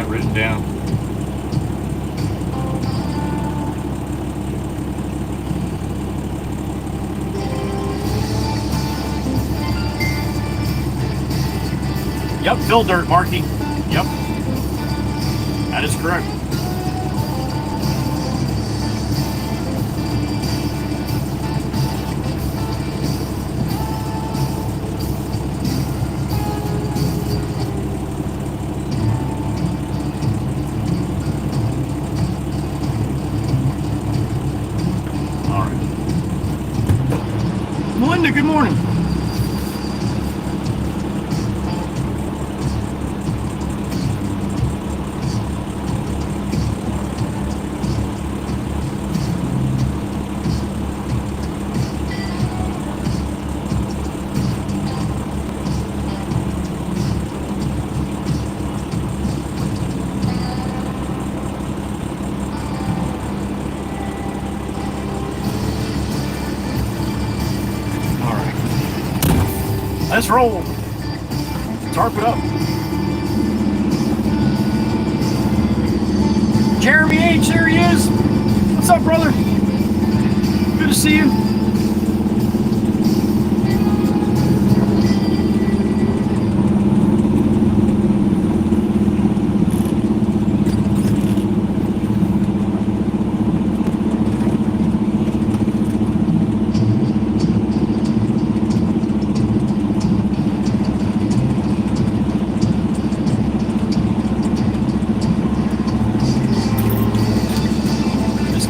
Written down. Yep, fill dirt, Marky. Yep. That is correct. Melinda, good morning. Let's roll. Tarp it up. Jeremy H, there he is. What's up, brother? Good to see you.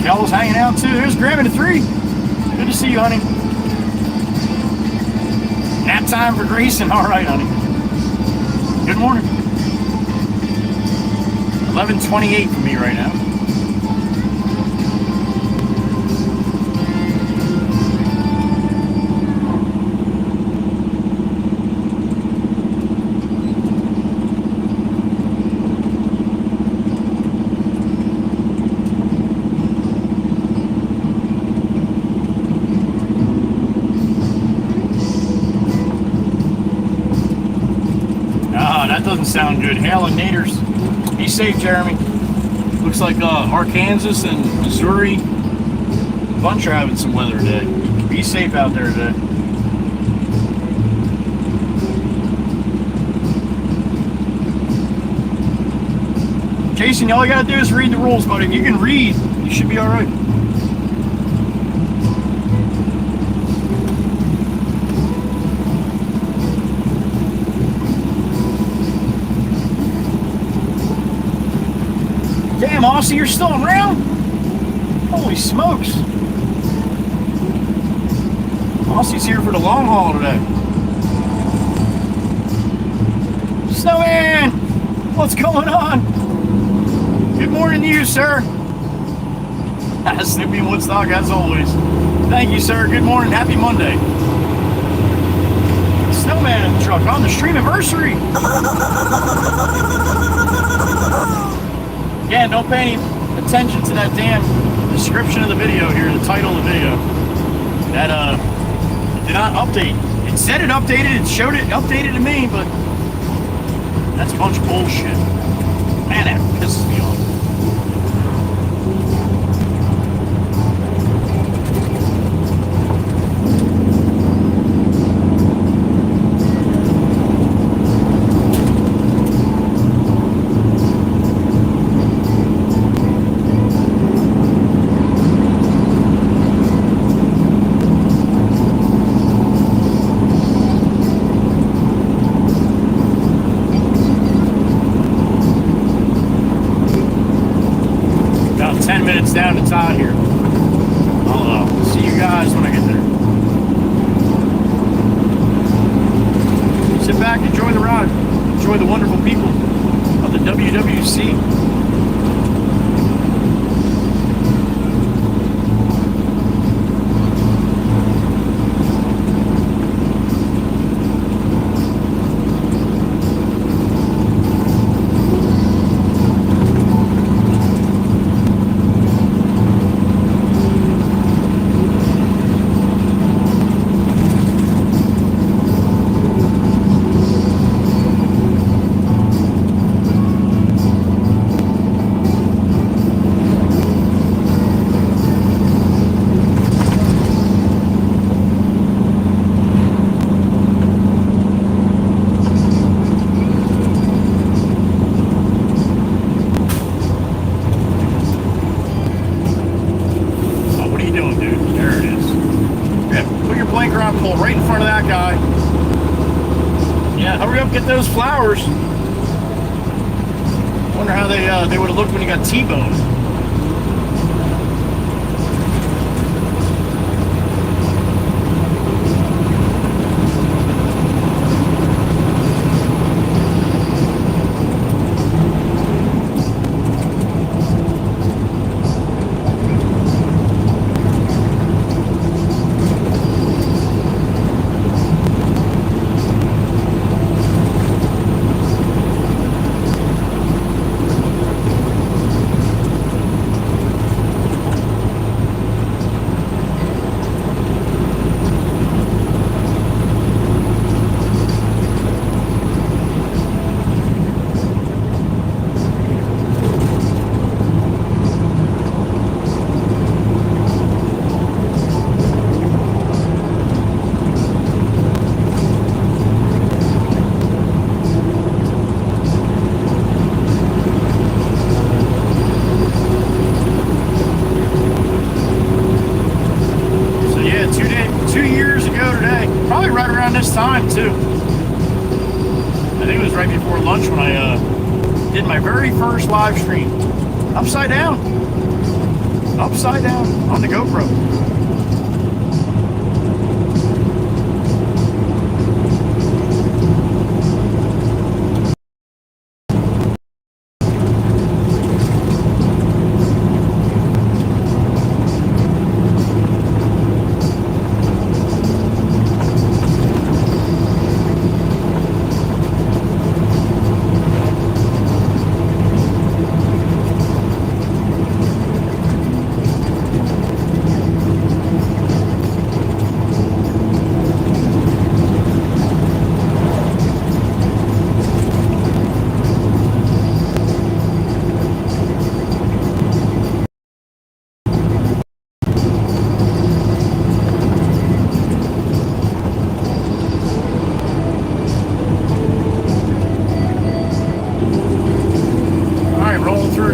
Kel's hanging out too. There's Graham to 3. Good to see you, honey. Nap time for Grayson. All right, honey. Good morning. 11:28 for me right now. That doesn't sound good. Hail and naders. Be safe, Jeremy. Looks like Arkansas and Missouri, a bunch are having some weather today. Be safe out there today. Jason, all you gotta do is read the rules, buddy. If you can read, you should be all right. Damn, Aussie, you're still around? Holy smokes. Aussie's here for the long haul today. Snowman, what's going on? Good morning to you, sir. Snippy and Woodstock, as always. Thank you, sir. Good morning. Happy Monday. Snowman in the truck on the STREAMAVERSERY. Again, don't pay any attention to that damn description of the video here, the title of the video. That it did not update. It said it updated, it showed it updated to me, but that's a bunch of bullshit. Man, that pisses me off. enjoy the wonderful people of the WWC. Get those flowers. Wonder how they would have looked when you got T-boned. Time too. I think it was right before lunch when I did my very first live stream. Upside down on the GoPro.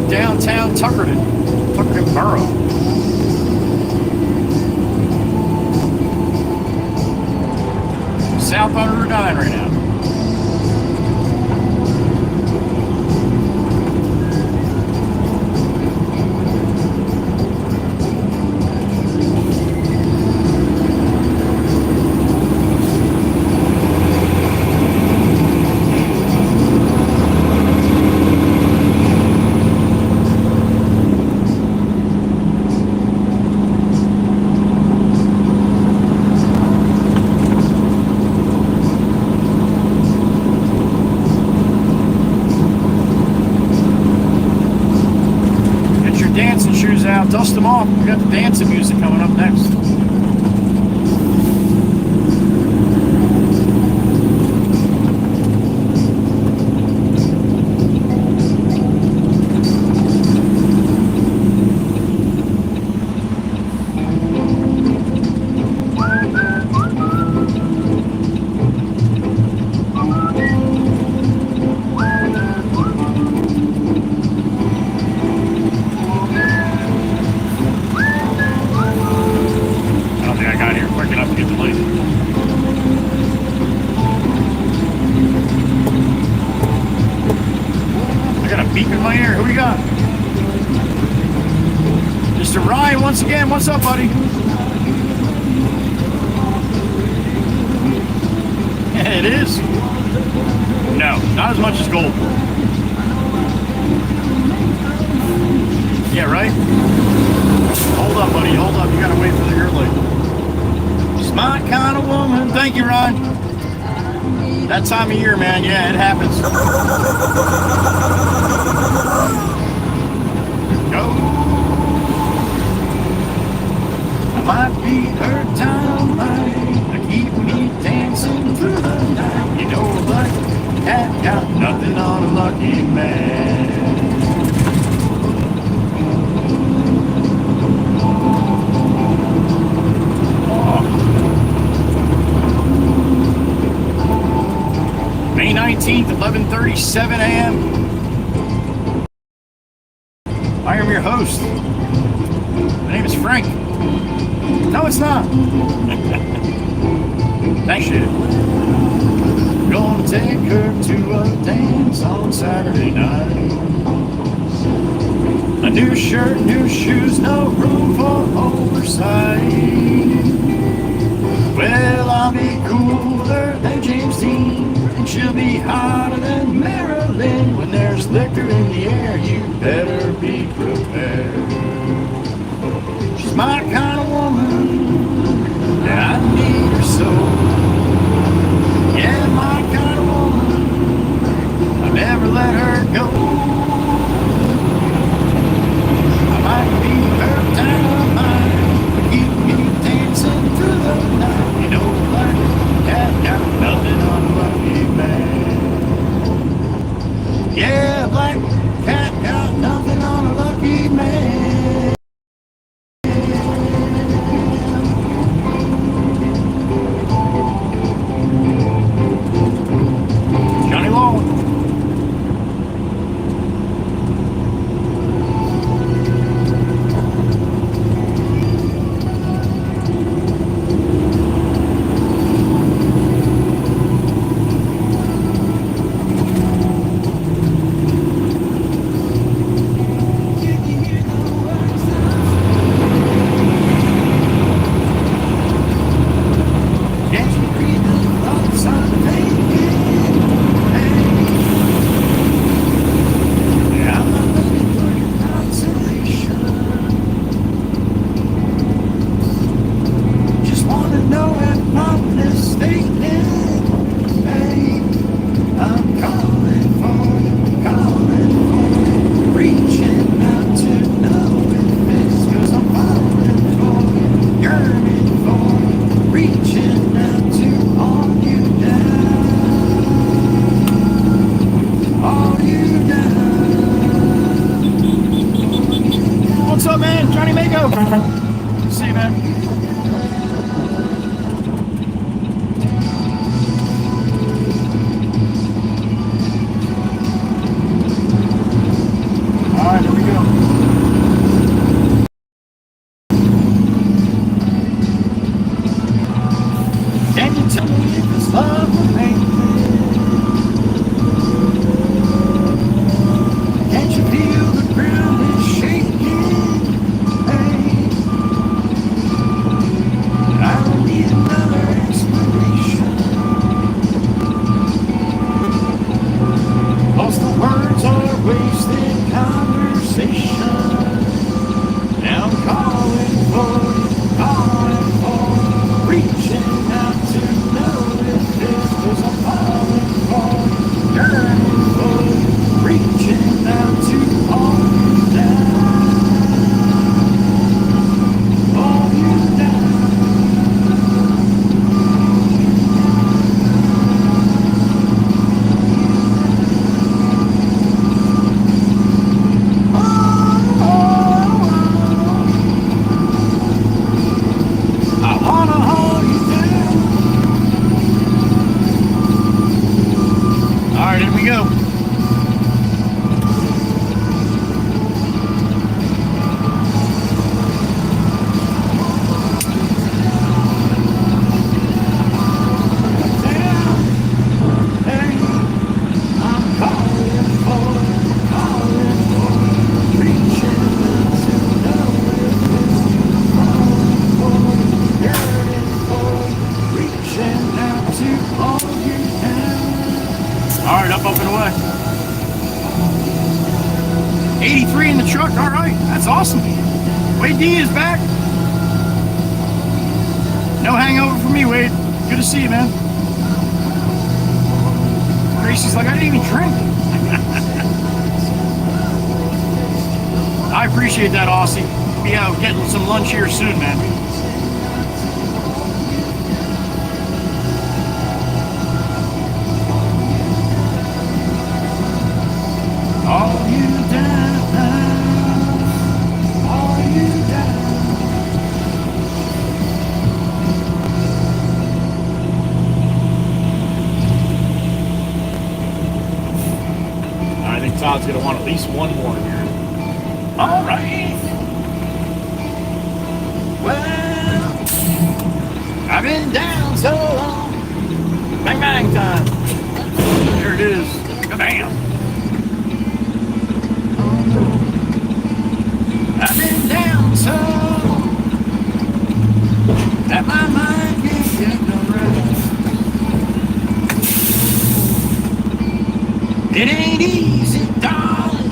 Downtown Tuckerton Borough. Southbound Route 9 right now. Dust them off. We got the dancing music coming up next. Once again, what's up, buddy? Yeah, it is. No, not as much as gold. Yeah, right? Hold up, buddy. Hold up. You gotta wait for the green light. She's my kind of woman. Thank you, Ron. That time of year, man. Yeah, it happens. Go. I might be her dynamite to keep me dancing through the night. You know, like cat got nothing on a lucky man. May 19th, 11:37 a.m. I am your host. My name is Frank. No, it's not. Thanks, shit. Gonna take her to a dance on Saturday night. A new shirt, new shoes, no room for oversight. Well, I'll be cooler than James Dean, and she'll be hotter than Marilyn. When there's liquor in the air, you better be prepared. She's my kind of woman, and I need her so. Yeah, my kind of woman, I'll never let her go. I might be her dynamite, but keep me dancing through the night. You know, like cat got nothing on a lucky man. Yeah, black cat got nothing on a lucky man. Johnny Law. truck. All right, that's awesome. Wade D is back. No hangover for me, Wade. Good to see you, man. Gracie's like, I didn't even drink. I appreciate that, Aussie. Be out getting some lunch here soon, man. All you down, all you down. I think Todd's gonna want at least one more here. All right. Well, I've been down so long. Bang bang time. There it is. Bam. I've been down so long that my mind can't get no rest. It ain't easy, darling.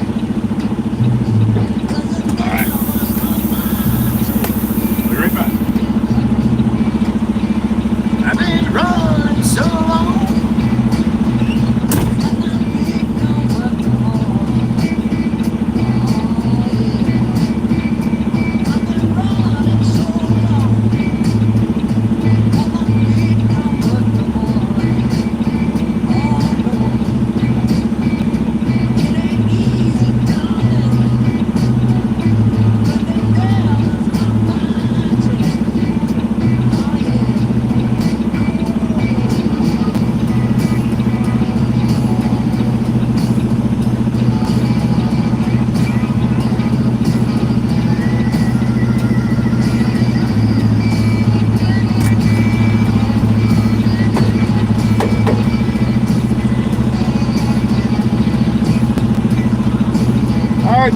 All right. We'll be right back. I've been running so long.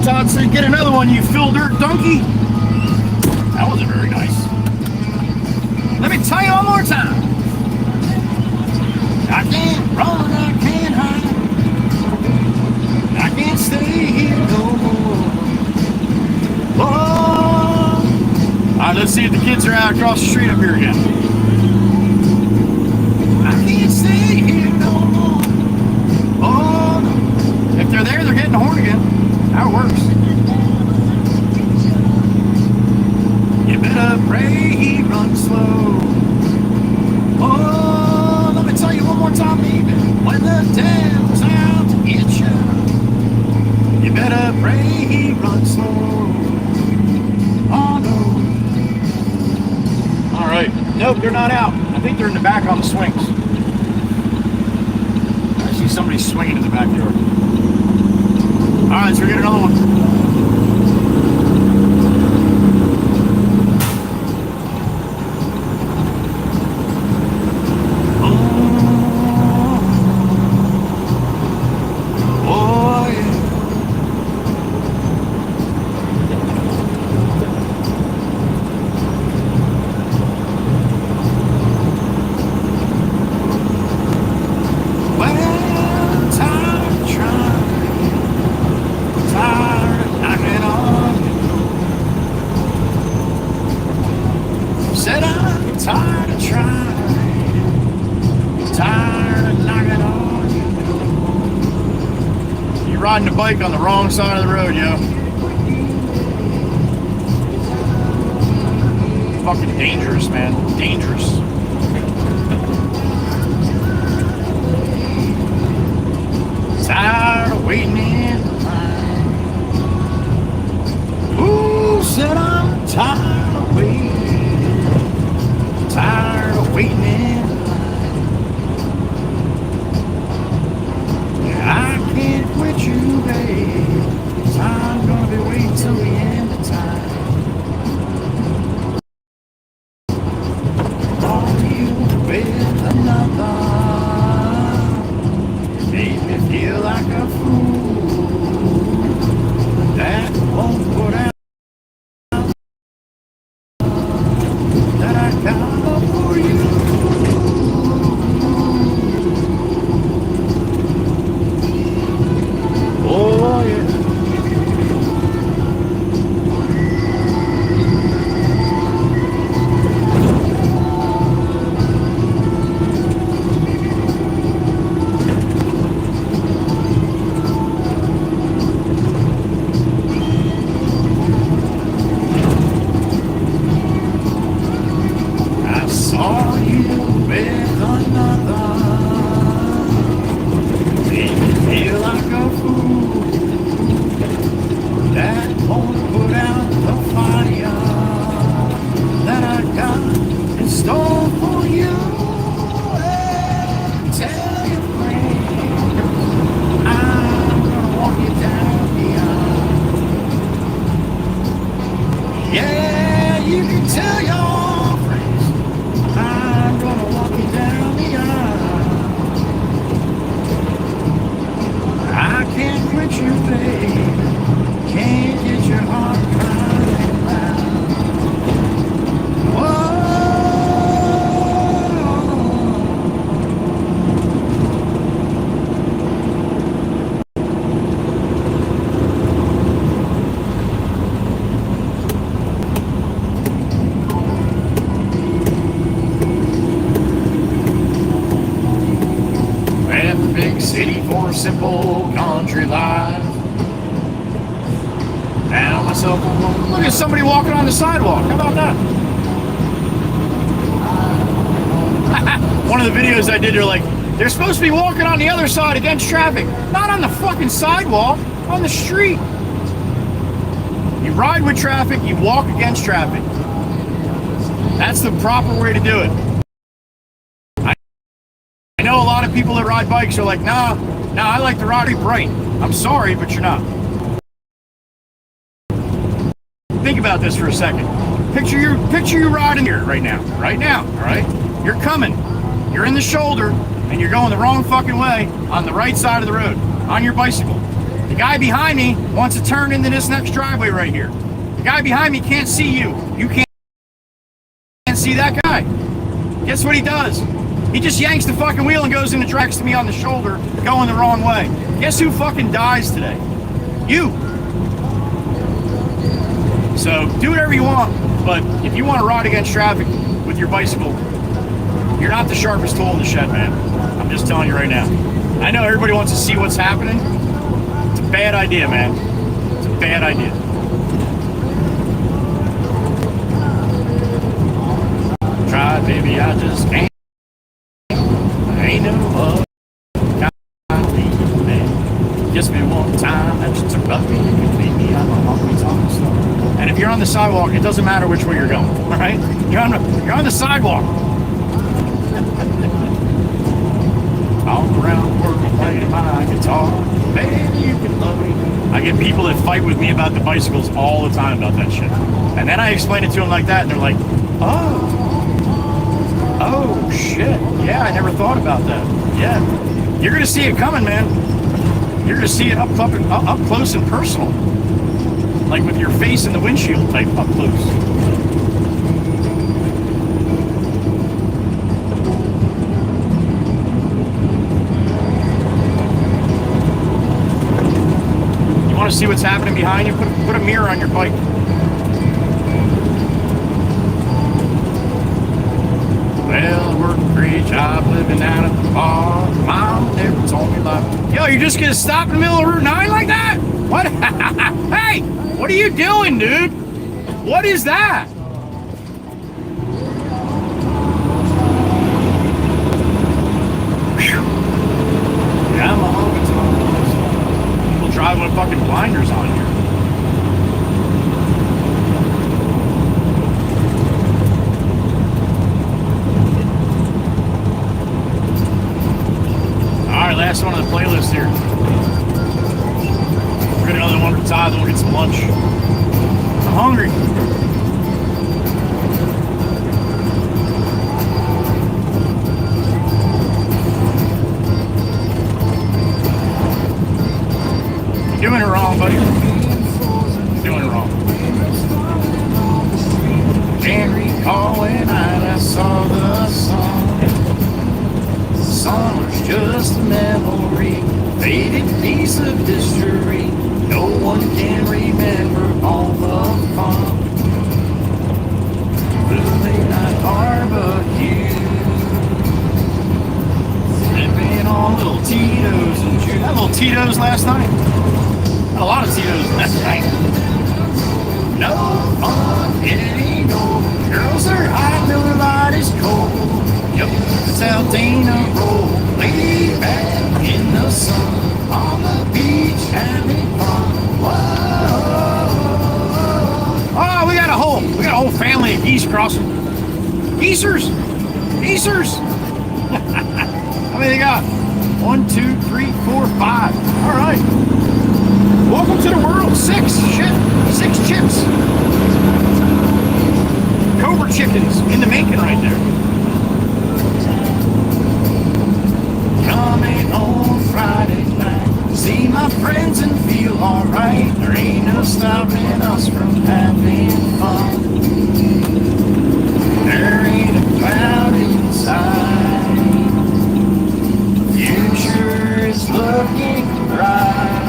Todd said, get another one, you fill dirt donkey. That wasn't very nice. Let me tell you one more time. I can't run, I can't hide. I can't stay here no more. Oh. All right, let's see if the kids are out across the street up here again. I can't stay here no more. Oh, no. If they're there, they're getting the horn again. How it works. You better pray he runs slow. Oh, let me tell you one more time, baby. When the devil's out to get you, you better pray he runs slow. Oh, no. All right. Nope, they're not out. I think they're in the back on the swings. I see somebody swinging in the backyard. All right, so we get another one. Oh, yeah. Well, time to try. Tired of knocking on your door. Said I'm tired of trying. Tired of knocking on your door. You're riding a bike on the wrong side of the road, yo. Fucking dangerous, man. Dangerous. Tired of waiting in the line. Who said I'm tired of waiting? Tired of waiting in the line. Yeah, I can't quit you, babe. 'Cause I'm gonna be waiting till the end of time. On you with another. Made me feel like a fool. That won't put out. with another. Make me feel like a fool that won't put out the fire that I got in store for you. Tell your friends I'm gonna walk you down the aisle. Yeah, you can tell your friends I'm gonna walk you down the aisle. I can't quit you, babe. Can't get your heart crying loud. Whoa. Left the big city for a simple country life. Now myself, look at somebody walking on the sidewalk. How about that? One of the videos I did, they're like, they're supposed to be walking on the other side against traffic. Not on the fucking sidewalk, on the street. You ride with traffic, you walk against traffic. That's the proper way to do it. I know a lot of people that ride bikes are like, nah, I like to ride bright. I'm sorry, but you're not. Think about this for a second. Picture you riding here right now, all right? You're coming, you're in the shoulder, and you're going the wrong fucking way on the right side of the road, on your bicycle. The guy behind me wants to turn into this next driveway right here. The guy behind me can't see you. You can't see that guy. Guess what he does? He just yanks the fucking wheel and goes into tracks to me on the shoulder, going the wrong way. Guess who fucking dies today? You. So do whatever you want, but if you want to ride against traffic with your bicycle, you're not the sharpest tool in the shed, man. I'm just telling you right now. I know everybody wants to see what's happening. It's a bad idea, man. It's a bad idea. Try, baby, I just can't. I ain't no other kind of man. Just me one time that you took up me. You can beat me. I'm a honky-tonk star. And if you're on the sidewalk, it doesn't matter which way you're going, all right? You're on the sidewalk. All around the world playing my guitar. Baby, you can love me. I get people that fight with me about the bicycles all the time about that shit. And then I explain it to them like that, and they're like, oh shit. Yeah, I never thought about that. Yeah. You're going to see it coming, man. You're going to see it up close and personal. Like with your face in the windshield type up close. You want to see what's happening behind you? Put a mirror on your bike. Well, working a great job living out at the bar. Mom never told me like, yo, you're just gonna stop in the middle of Route 9 like that? What? Hey, what are you doing, dude? What is that? Whew. Yeah, I'm a honky-tonk. People driving with fucking blinders on here. Last one on the playlist here. We're gonna another one for Todd, then we'll get some lunch. I'm hungry. You're doing it wrong, buddy. You're doing it wrong. Can't recall when I saw the sun. Song was just a memory, faded piece of history. No one can remember all the fun. Blue late night barbecue, sipping on little Tito's and juice. Had little Tito's last night. Had a lot of Tito's last night. No fun anymore. Girls are hot, Miller Lite is cold. Yep. Well, Dana rolled, laid back in the sun, on the beach having fun. Whoa. Oh, we got a whole family of geese crossing. Geesers! Geesers! How many they got? 1, 2, 3, 4, 5. All right. Welcome to the world. 6 chicks. Cobra chickens in the making right there. Coming home Friday night, see my friends and feel alright. There ain't no stopping us from having fun. There ain't a cloud inside. Future is looking bright.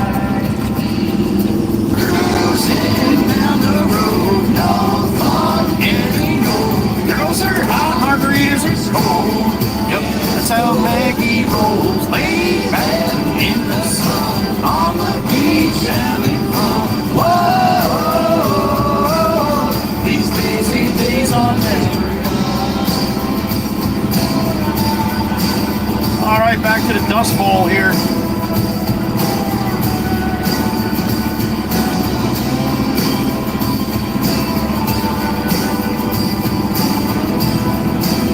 Cruising down the road, no fun getting old. Girls are hot, margaritas are cold. Yep, that's how Maggie rolls. Laid back in the sun, on the beach having fun. Whoa, these lazy days are never gone. All right, back to the Dust Bowl here.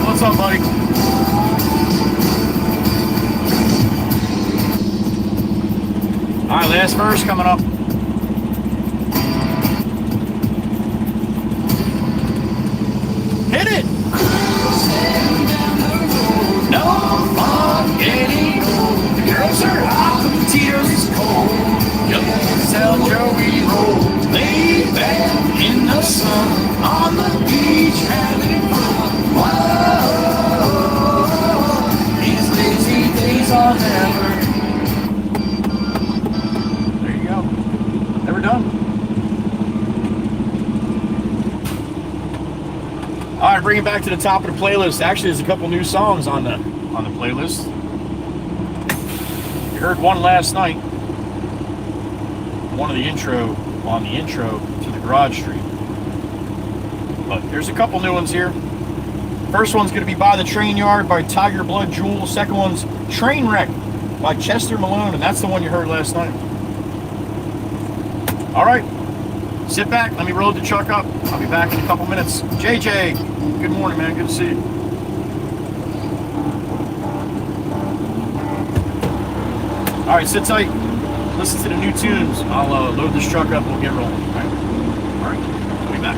What's up, buddy? All right, last verse coming up. Hit it! No fun getting old. The girls are hot, the tear is cold. Yep, that's how Joey rolls. Laid back in the sun, on the beach having fun. Whoa, these lazy days are never. There you go. Never done. All right, bring it back to the top of the playlist. Actually, there's a couple new songs on the playlist. You heard one last night. One of the intro to the Garage Street. But there's a couple new ones here. First one's going to be By the Train Yard by Tiger Blood Jewel. Second one's Trainwreck by Chester Malone, and that's the one you heard last night. All right, sit back. Let me load the truck up. I'll be back in a couple minutes. JJ, good morning, man. Good to see you. All right, sit tight. Listen to the new tunes. I'll load this truck up and we'll get rolling. All right, I'll be back.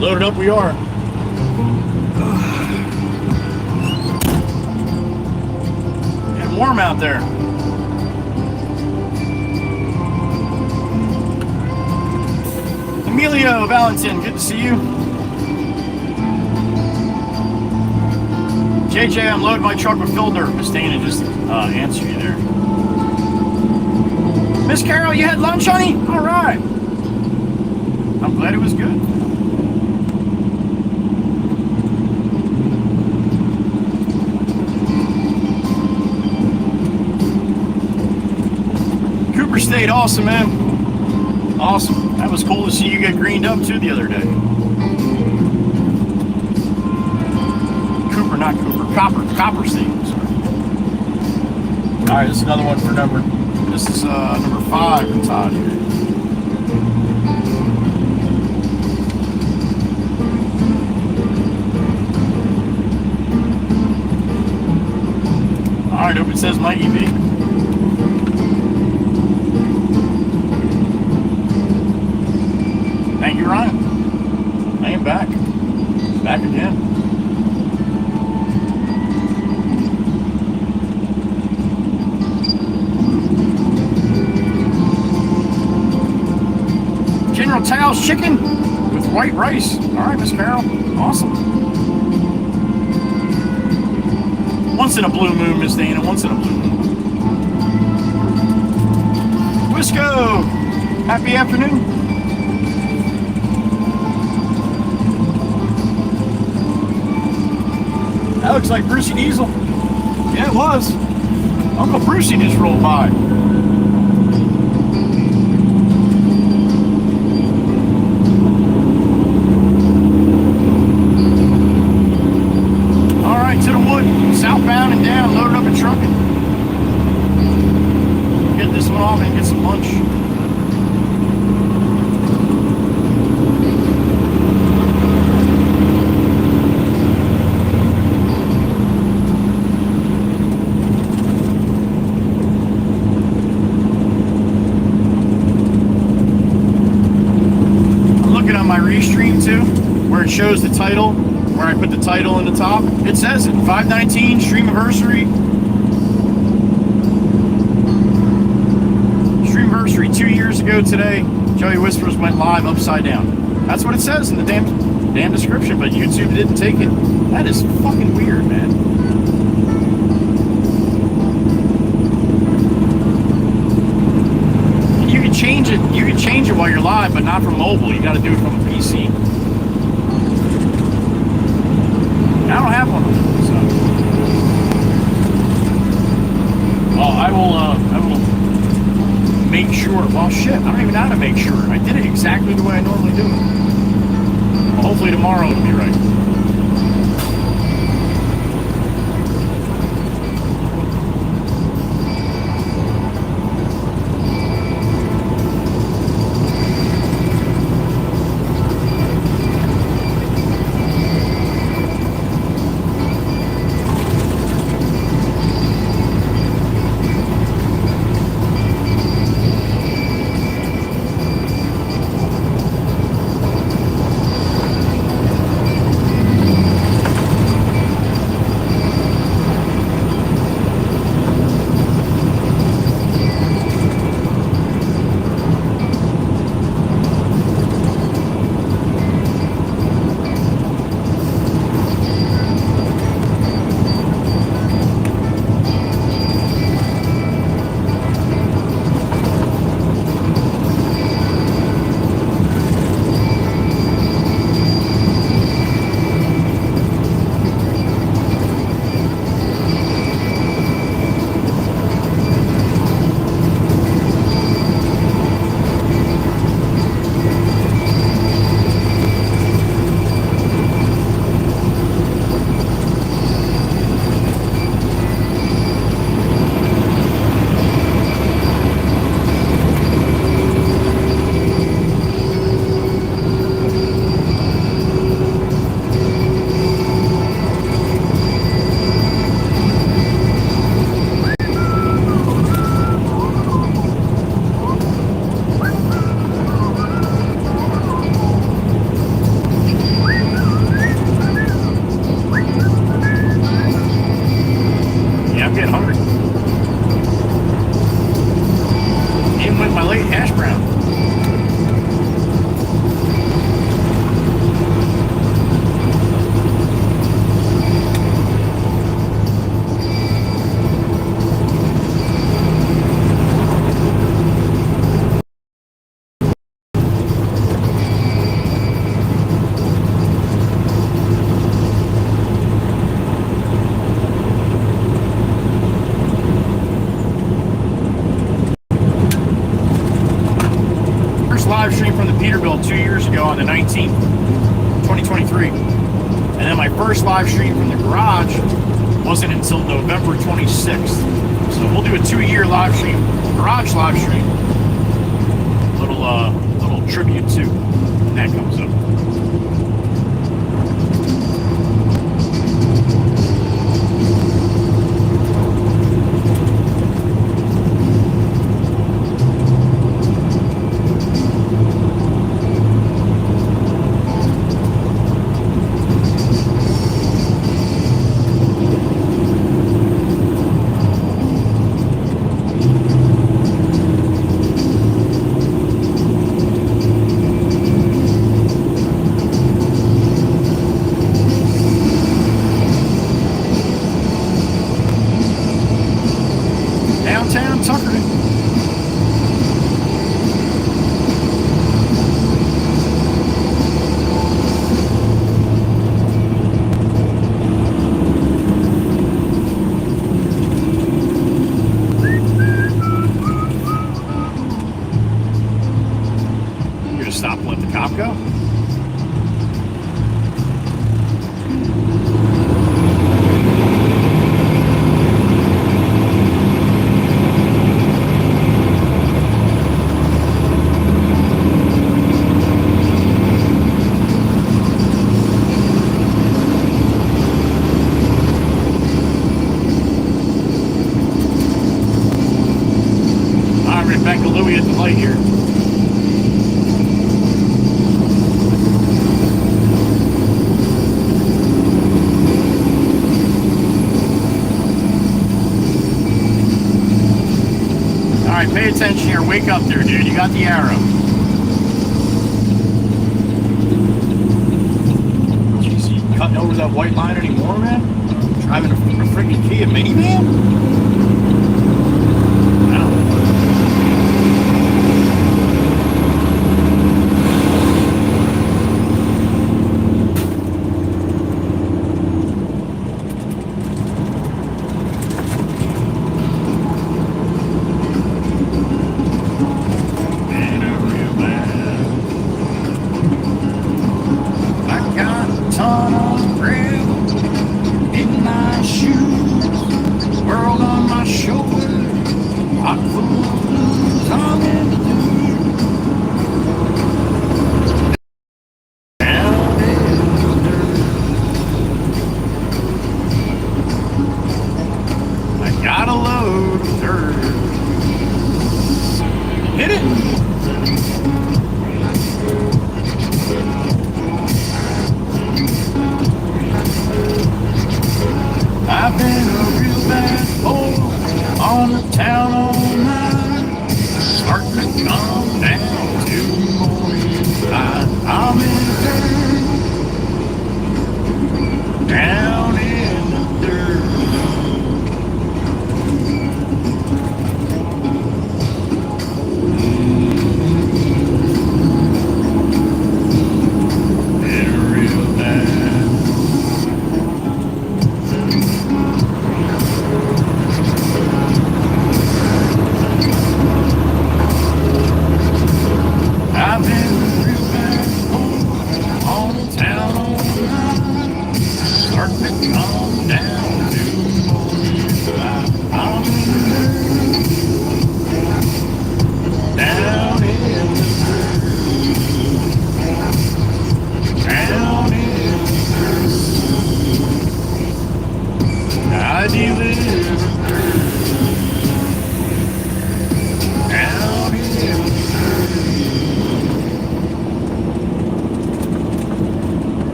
Loaded up we are. Getting warm out there. Emilio Valentin, good to see you. JJ, I'm loading my truck with filter. Miss Dana just answered you there. Miss Carol, you had lunch, honey? All right. I'm glad it was good. Cooper State, awesome, man. Awesome. That was cool to see you get greened up too the other day. Cooper, not Cooper. Copper State. Sorry. All right, this is another one for number. This is number 5 in Todd here. All right, hope it says my EV. Thank you, Ryan. I am back. Back again. General Tao's chicken with white rice. All right, Miss Carol. Awesome. Once in a blue moon, Miss Dana. Once in a blue moon. Wisco. Happy afternoon. That looks like Brucey Diesel. Yeah, it was. Uncle Brucey just rolled by. All right, to the wood. Southbound and down, loaded up and trucking. Get this one off and get some lunch. Restream too, where it shows the title, where I put the title in the top. It says it, 519 STREAMAVERSERY. STREAMAVERSERY, 2 years ago today, Joey Whispers went live upside down. That's what it says in the damn description, but YouTube didn't take it. That is fucking weird, man. You can change it. You can change it while you're live, but not from mobile. You got to do it from a PC. I don't have one, so. Well, I will make sure. Well, shit, I don't even know how to make sure. I did it exactly the way I normally do it. Well, hopefully tomorrow it'll be right. Same with my late hash brown. Live stream from the Peterbilt 2 years ago on the 19th, 2023. And then my first live stream from the garage wasn't until November 26th. So we'll do a 2-year live stream, garage live stream. Little tribute too when that comes up. Pay attention here. Wake up there, dude. You got the arrow. Jeez, you cutting over that white line anymore, man? Driving a freaking Kia minivan?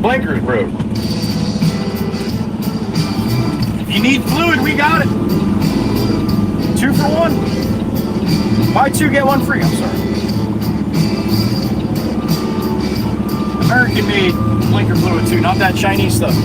blinkers broke. If you need fluid, we got it. 2 for 1. Buy 2, get 1 free. I'm sorry. American-made blinker fluid too, not that Chinese stuff.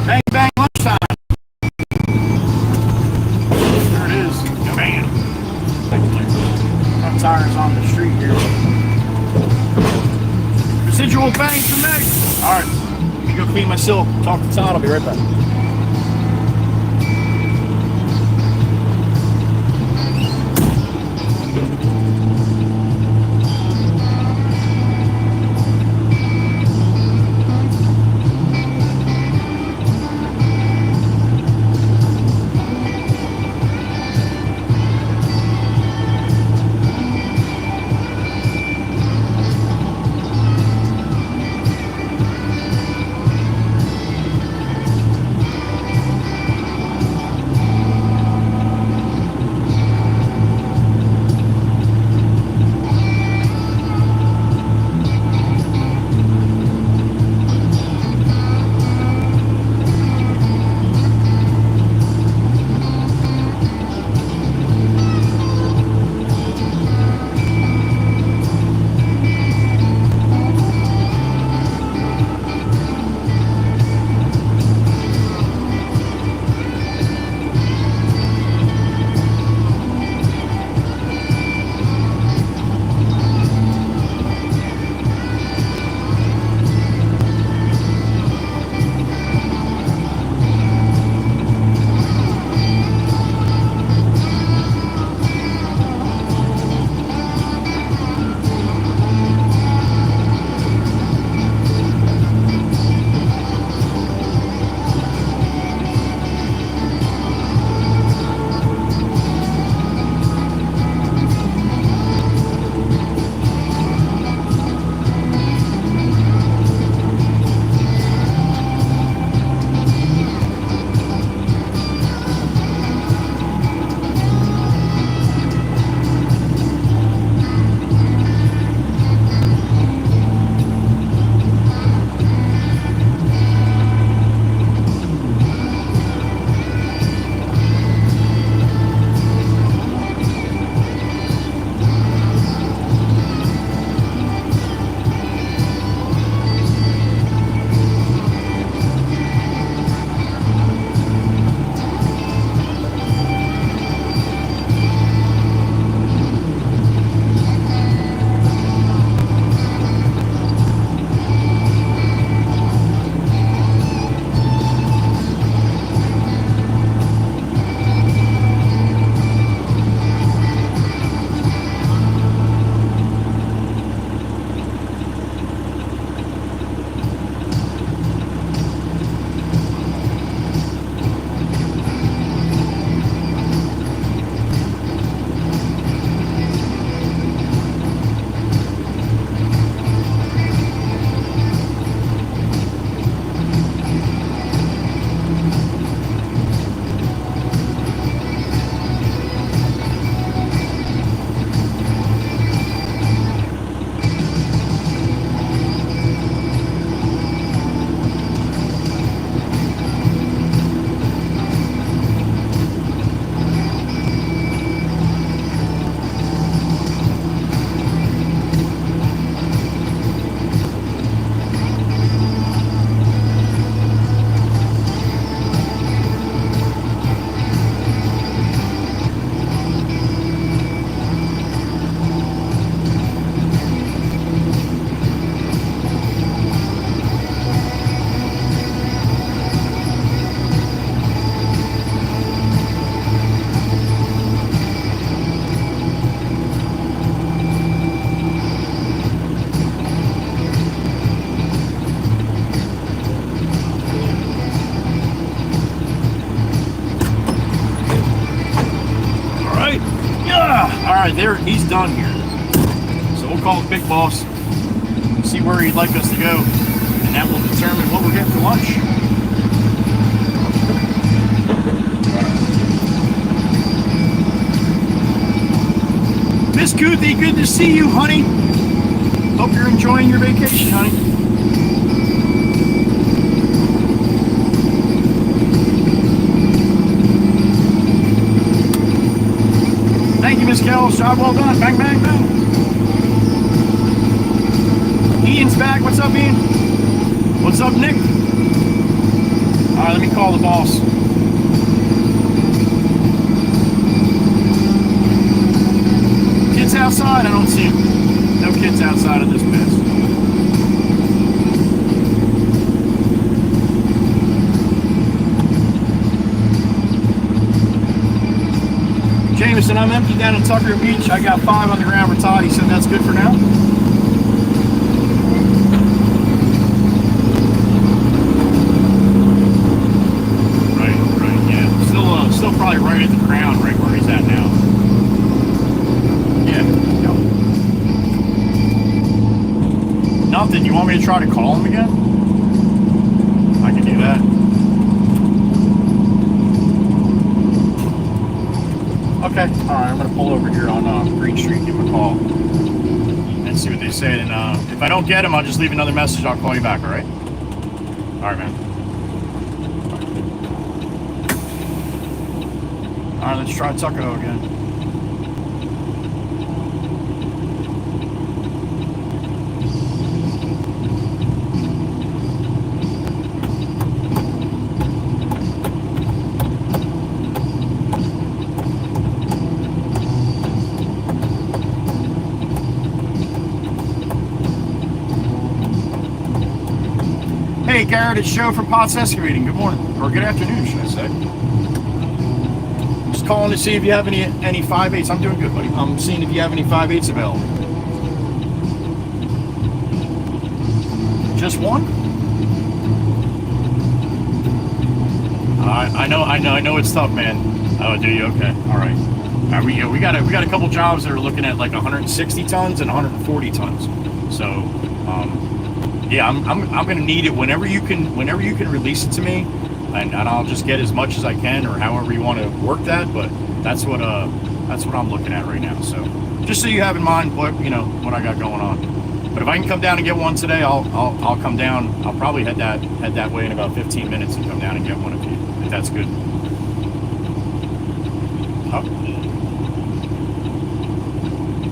Bang, bang, lunchtime. There it is. Bam. Front tires on the street here. Residual bang for me. All right. Let me go clean my silk. Talk to Todd. I'll be right back. he's done here. So we'll call the big boss, see where he'd like us to go, and that will determine what we're getting for lunch. Miss Kuthi, good to see you, honey. Hope you're enjoying your vacation, honey. Thank you, Miss Kells. Job well done. Bang, bang, bang. Ian's back. What's up, Ian? What's up, Nick? All right, let me call the boss. Kids outside? I don't see them. No kids outside of this mess. Jameson, I'm empty down in Tucker Beach. I got 5 on the ground for Todd. He said that's good for now. Right, yeah. Still probably right at the ground, right where he's at now. Yeah. Yep. Nothing. You want me to try to call him again? I can do that. Okay, alright, I'm going to pull over here on Green Street, give him a call, and see what they say, and if I don't get him, I'll just leave another message, I'll call you back, alright? Alright, man. Alright, let's try Tuckahoe again. Hey Garrett, it's Joe from Potts Excavating. Good morning, or good afternoon, should I say? Just calling to see if you have any 5/8. I'm doing good, buddy. I'm seeing if you have any 5/8 available. Just one? I know it's tough, man. Oh, do you? Okay, all right. We got a couple jobs that are looking at like 160 tons and 140 tons. So. Yeah, I'm gonna need it whenever you can release it to me, and I'll just get as much as I can, or however you want to work that. But that's what I'm looking at right now. So just so you have in mind what I got going on. But if I can come down and get one today, I'll come down. I'll probably head that way in about 15 minutes and come down and get one if that's good. Oh.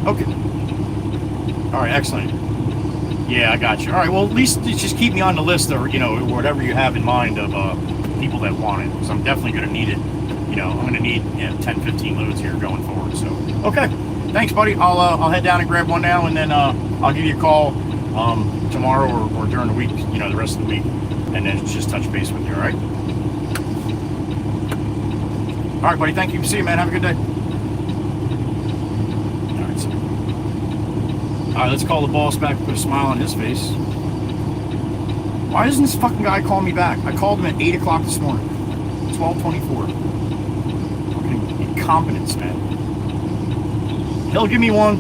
Okay. All right. Excellent. Yeah, I got you. All right, well, at least just keep me on the list, or whatever you have in mind of people that want it, because I'm definitely going to need it. I'm going to need 10-15 loads here going forward. So, okay, thanks, buddy. I'll head down and grab one now, and then I'll give you a call tomorrow or during the week, the rest of the week, and then just touch base with you. All right. All right, buddy. Thank you. See you, man. Have a good day. All right, let's call the boss back, put a smile on his face. Why doesn't this fucking guy call me back? I called him at 8 o'clock this morning. 12:24. Fucking incompetence, man. He'll give me one.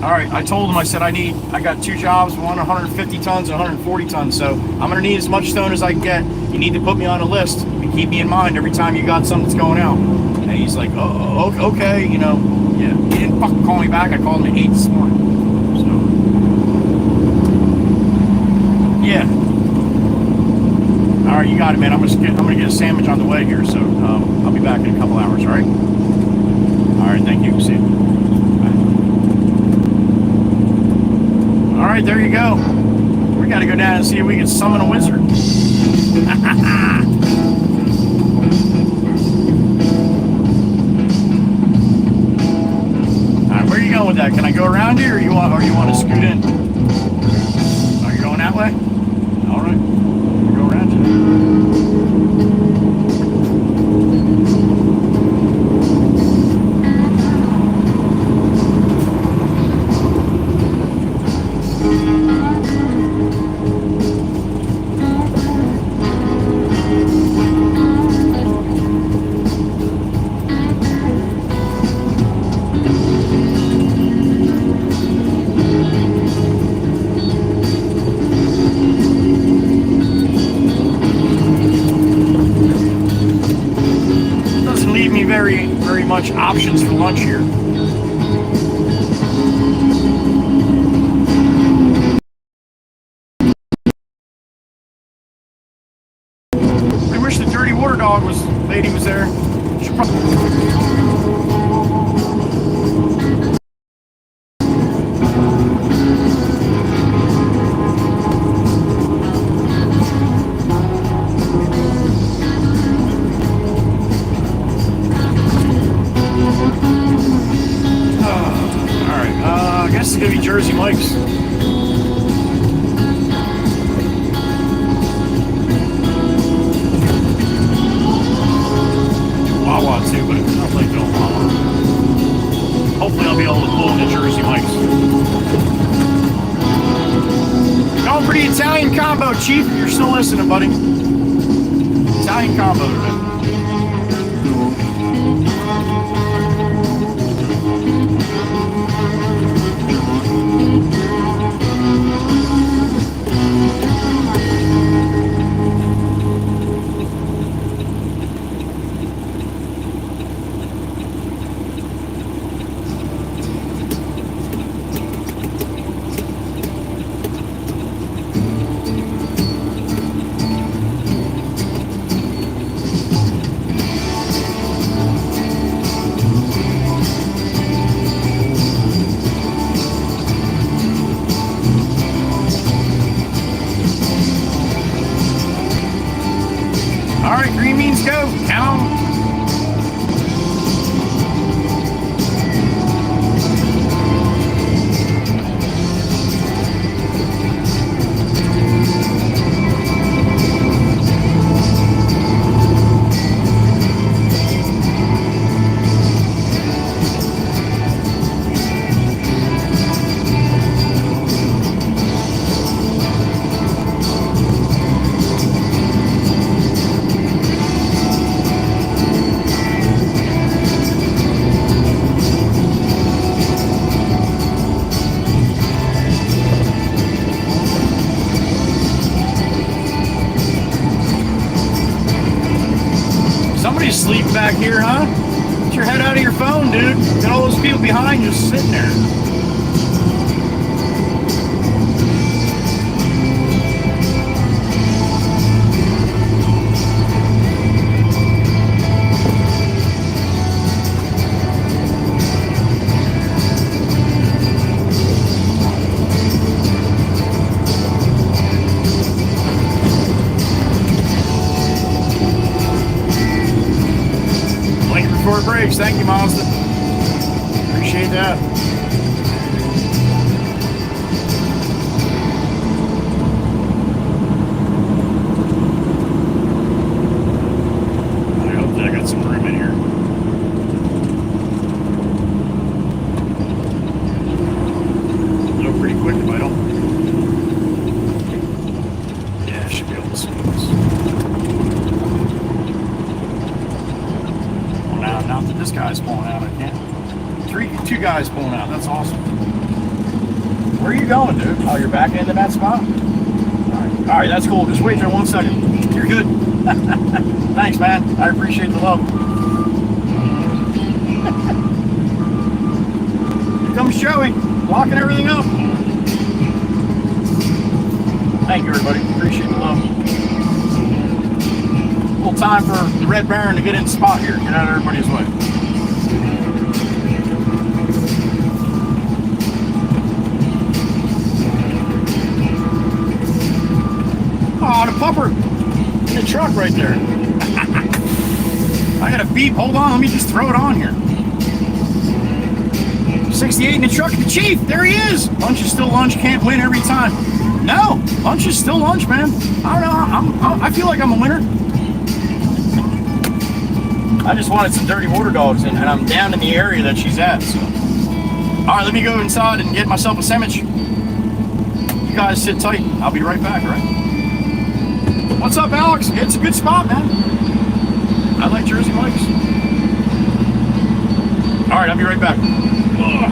All right, I told him, I said I got 2 jobs, one 150 tons and 140 tons, so I'm going to need as much stone as I can get. You need to put me on a list and keep me in mind every time you got something that's going out. And he's like, oh, okay, Yeah, he didn't fucking call me back. I called him at 8 this morning. So, yeah. All right, you got it, man. I'm gonna get a sandwich on the way here, so I'll be back in a couple hours. All right. All right. Thank you. See you. Bye. All right, there you go. We got to go down and see if we can summon a wizard. Where are you going with that? Can I go around here, or you want to scoot in? Are you going that way? All right, we'll go around you. for lunch here. I wish the dirty water dog lady was there. She I guess it's gonna be Jersey Mike's. Wawa too, but I don't like doing Wawa. Hopefully I'll be able to pull into Jersey Mike's. Going for the Italian combo, Chief, if you're still listening, buddy. Italian combo today. Alright, green means go. Count 'em. Somebody's sleeping back here, huh? Get your head out of your phone, dude. Got all those people behind you sitting there. Before it breaks. Thank you, Mazda. Appreciate that. I hope that I got some room in here. Go pretty quick if I don't. Yeah, I should be able to see this. Not that this guy's pulling out, I can't. Two guys pulling out, that's awesome. Where are you going, dude? Oh, you're back into that spot? Alright, that's cool. Just wait there 1 second. You're good. Thanks, man. I appreciate the love. Here comes Joey, locking everything up. Thank you, everybody. Appreciate the love. Time for the Red Baron to get in the spot here, get out of everybody's way. Oh, the pupper in the truck right there. I got a beep. Hold on, let me just throw it on here. 68 in the truck. The Chief, there he is. Lunch is still lunch. Can't win every time. No, lunch is still lunch, man. I don't know. I feel like I'm a winner. I just wanted some dirty water dogs, and I'm down in the area that she's at. So, all right, let me go inside and get myself a sandwich. You guys sit tight. I'll be right back. All right. What's up, Alex? It's a good spot, man. I like Jersey Mike's. All right, I'll be right back. Ugh.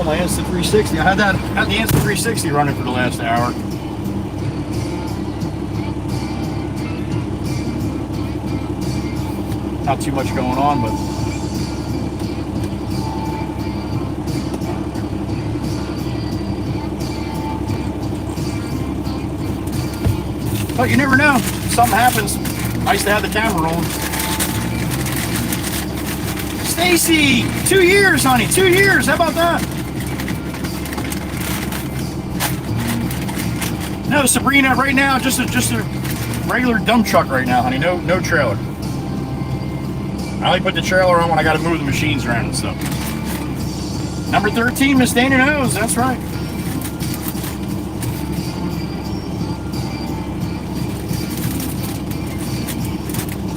my Instant 360. I had the Instant 360 running for the last hour. Not too much going on, but you never know. Something happens. I used to have the camera rolling. Stacy, 2 years, honey. 2 years. How about that? No, Sabrina, right now, just a regular dump truck right now, honey. No trailer. I only put the trailer on when I got to move the machines around and stuff. Number 13, Miss Dana knows. That's right.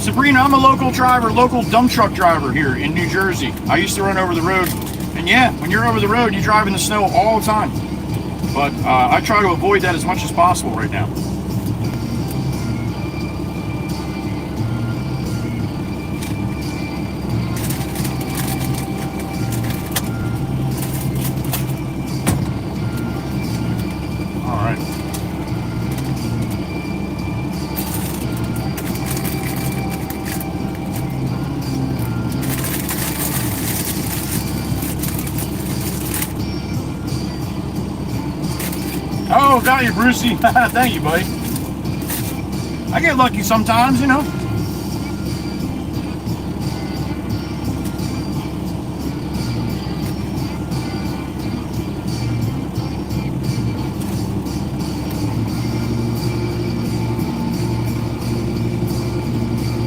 Sabrina, I'm a local driver, local dump truck driver here in New Jersey. I used to run over the road. And yeah, when you're over the road, you drive in the snow all the time. But I try to avoid that as much as possible right now. Oh, got you, Brucey. Thank you, buddy. I get lucky sometimes, you know.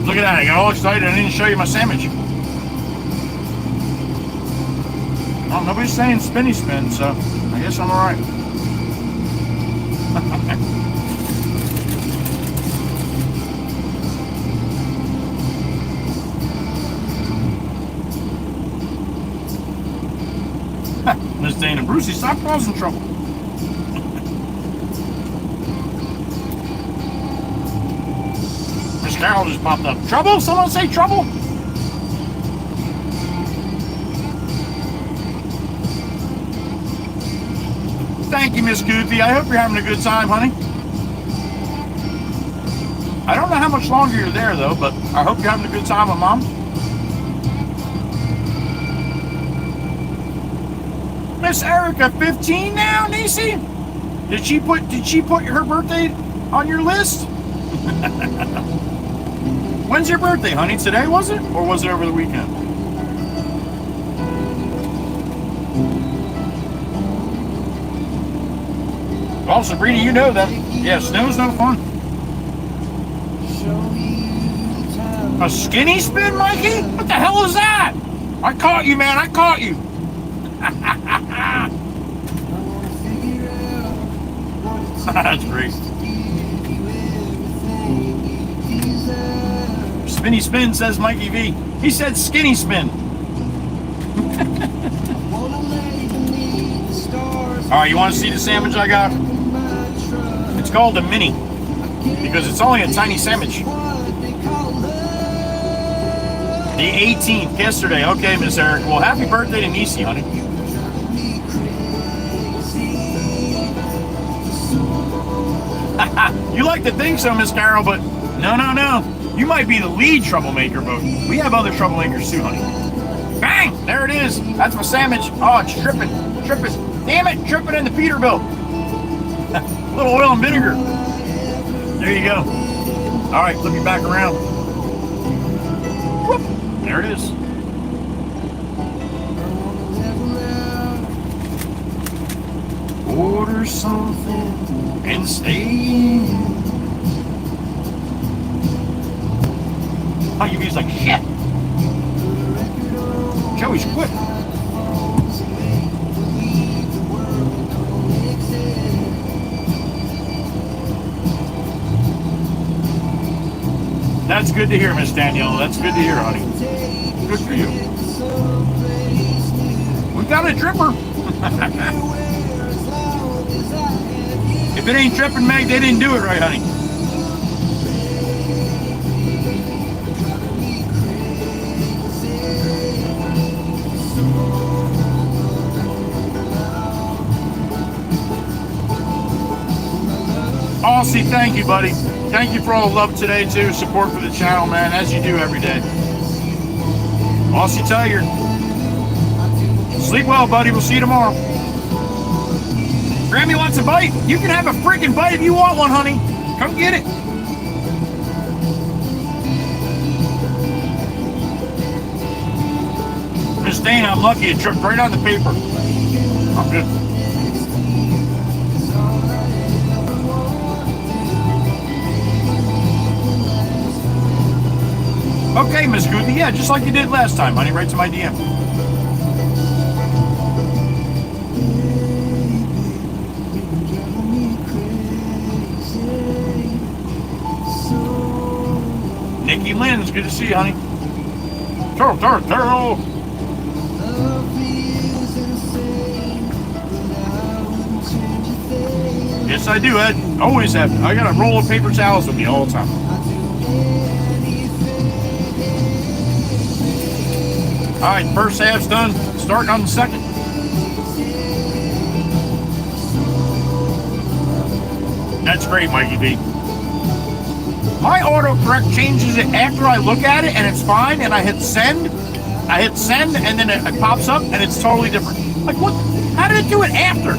Look at that. I got all excited. I didn't show you my sandwich. Oh, nobody's saying spinny spin, so I guess I'm all right. Miss Dana, Brucey, stop causing trouble. Miss Carol just popped up. Trouble? Someone say trouble? Thank you, Miss Goofy. I hope you're having a good time, honey. I don't know how much longer you're there, though, but I hope you're having a good time with Mom. Miss Erica, 15 now, Nisi? Did she put her birthday on your list? When's your birthday, honey? Today, was it? Or was it over the weekend? Well, Sabrina, you know that. Yeah, snow's no fun. A skinny spin, Mikey? What the hell is that? I caught you, man. I caught you. That's great. Spinny spin, says Mikey V. He said skinny spin. Alright, you want to see the sandwich I got? It's called a mini because it's only a tiny sandwich. The 18th, yesterday. Okay, Miss Eric. Well, happy birthday to Nisi, honey. You like to think so, Miss Carol, but no. You might be the lead troublemaker, but we have other troublemakers too, honey. Bang! There it is. That's my sandwich. Oh, it's tripping. Damn it, tripping in the Peterbilt. A little oil and vinegar. There you go. All right, let me back around. Whoop. There it is. Order something and stay. Oh, you mean like shit. Joey's quick. That's good to hear, Miss Danielle. That's good to hear, honey. Good for you. We've got a dripper. If it ain't dripping, Meg, they didn't do it right, honey. Aussie, thank you, buddy. Thank you for all the love today, too. Support for the channel, man, as you do every day. Aussie Tiger. Sleep well, buddy. We'll see you tomorrow. Grammy wants a bite. You can have a freaking bite if you want one, honey. Come get it. Miss Dana, I'm lucky. It tripped right on the paper. I'm good. Okay, Miss Goothy. Yeah, just like you did last time, honey. Right to my DM. Nikki Lynn, it's good to see you, honey. Turtle. Yes, I do, Ed. Always have. I got a roll of paper towels with me all the time. All right, first half's done. Starting on the second. That's great, Mikey B. My autocorrect changes it after I look at it, and it's fine, and I hit send, and then it pops up, and it's totally different. Like, what? How did it do it after?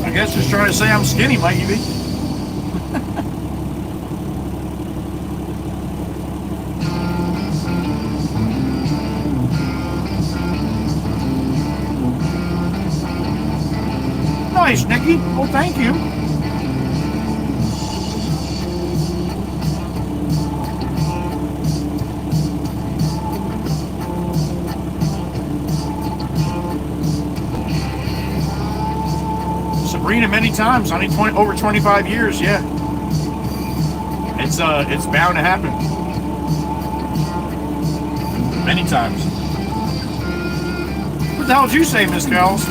I guess it's trying to say I'm skinny, Mikey B. Nice, Nikki. Well, thank you. Sabrina, many times, honey. Over 25 years, yeah. It's bound to happen. Many times. What the hell did you say, Miss Kells?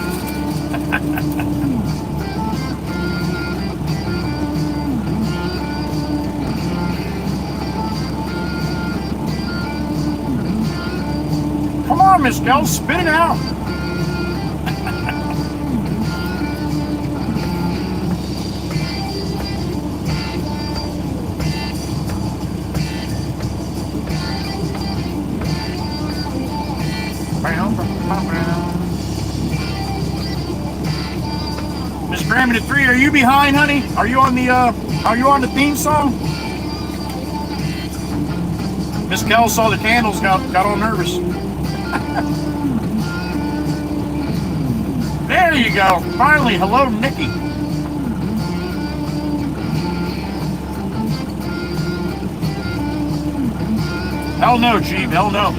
Come on, Miss Kells, spit it out. Miss Grammy 3, are you behind, honey? Are you on the theme song? Miss Kells saw the candles, got all nervous. There you go. Finally, hello, Nikki. Hell no, Chief. Hell no.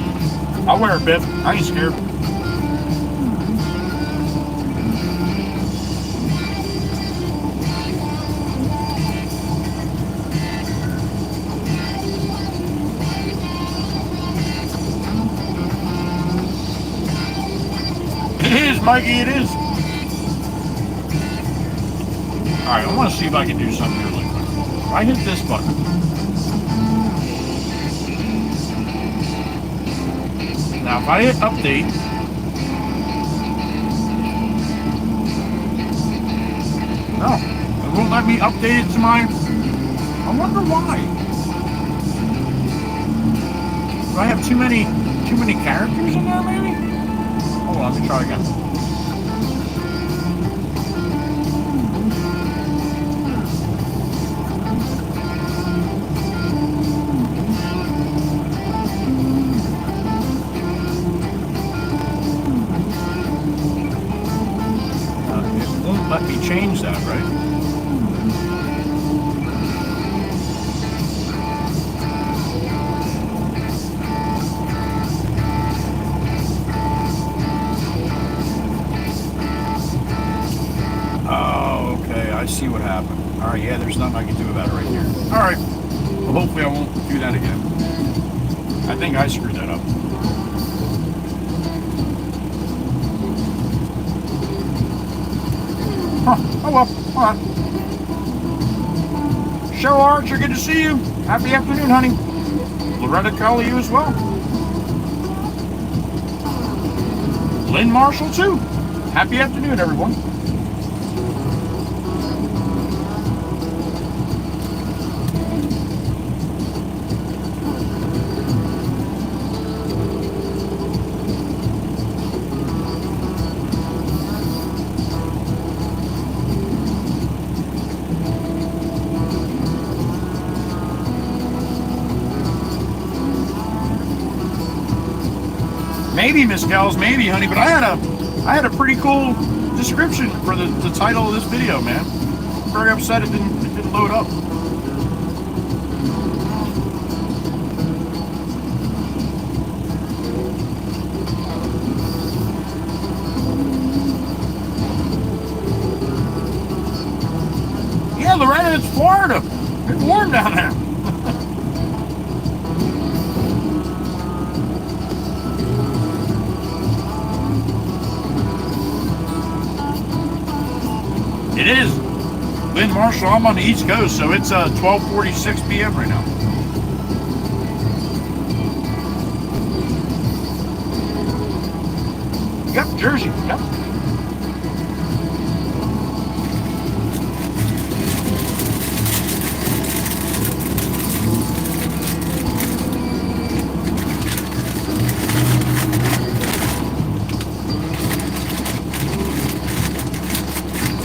I'll wear a bib. I ain't scared. It is, Mikey, it is. Alright, I want to see if I can do something really quick. If I hit this button. Now, if I hit update, no, it won't let me update it to my, I wonder why. Do I have too many characters in there, maybe? Hold on, let me try again. It won't let me change that, right? I see what happened. Alright, yeah, there's nothing I can do about it right here. Alright. Well, hopefully I won't do that again. I think I screwed that up. Huh. Oh well. Alright. Cheryl Archer, good to see you. Happy afternoon, honey. Loretta Cully, you as well. Lynn Marshall, too. Happy afternoon, everyone. Maybe, Miss Gals, maybe, honey, but I had a pretty cool description for the title of this video, man. I'm very upset it didn't load up. Yeah, Loretta, it's Florida. It's warm down there. It is. Lynn Marshall, I'm on the East Coast, so it's 12:46 p.m. right now. Yep, Jersey. Yep.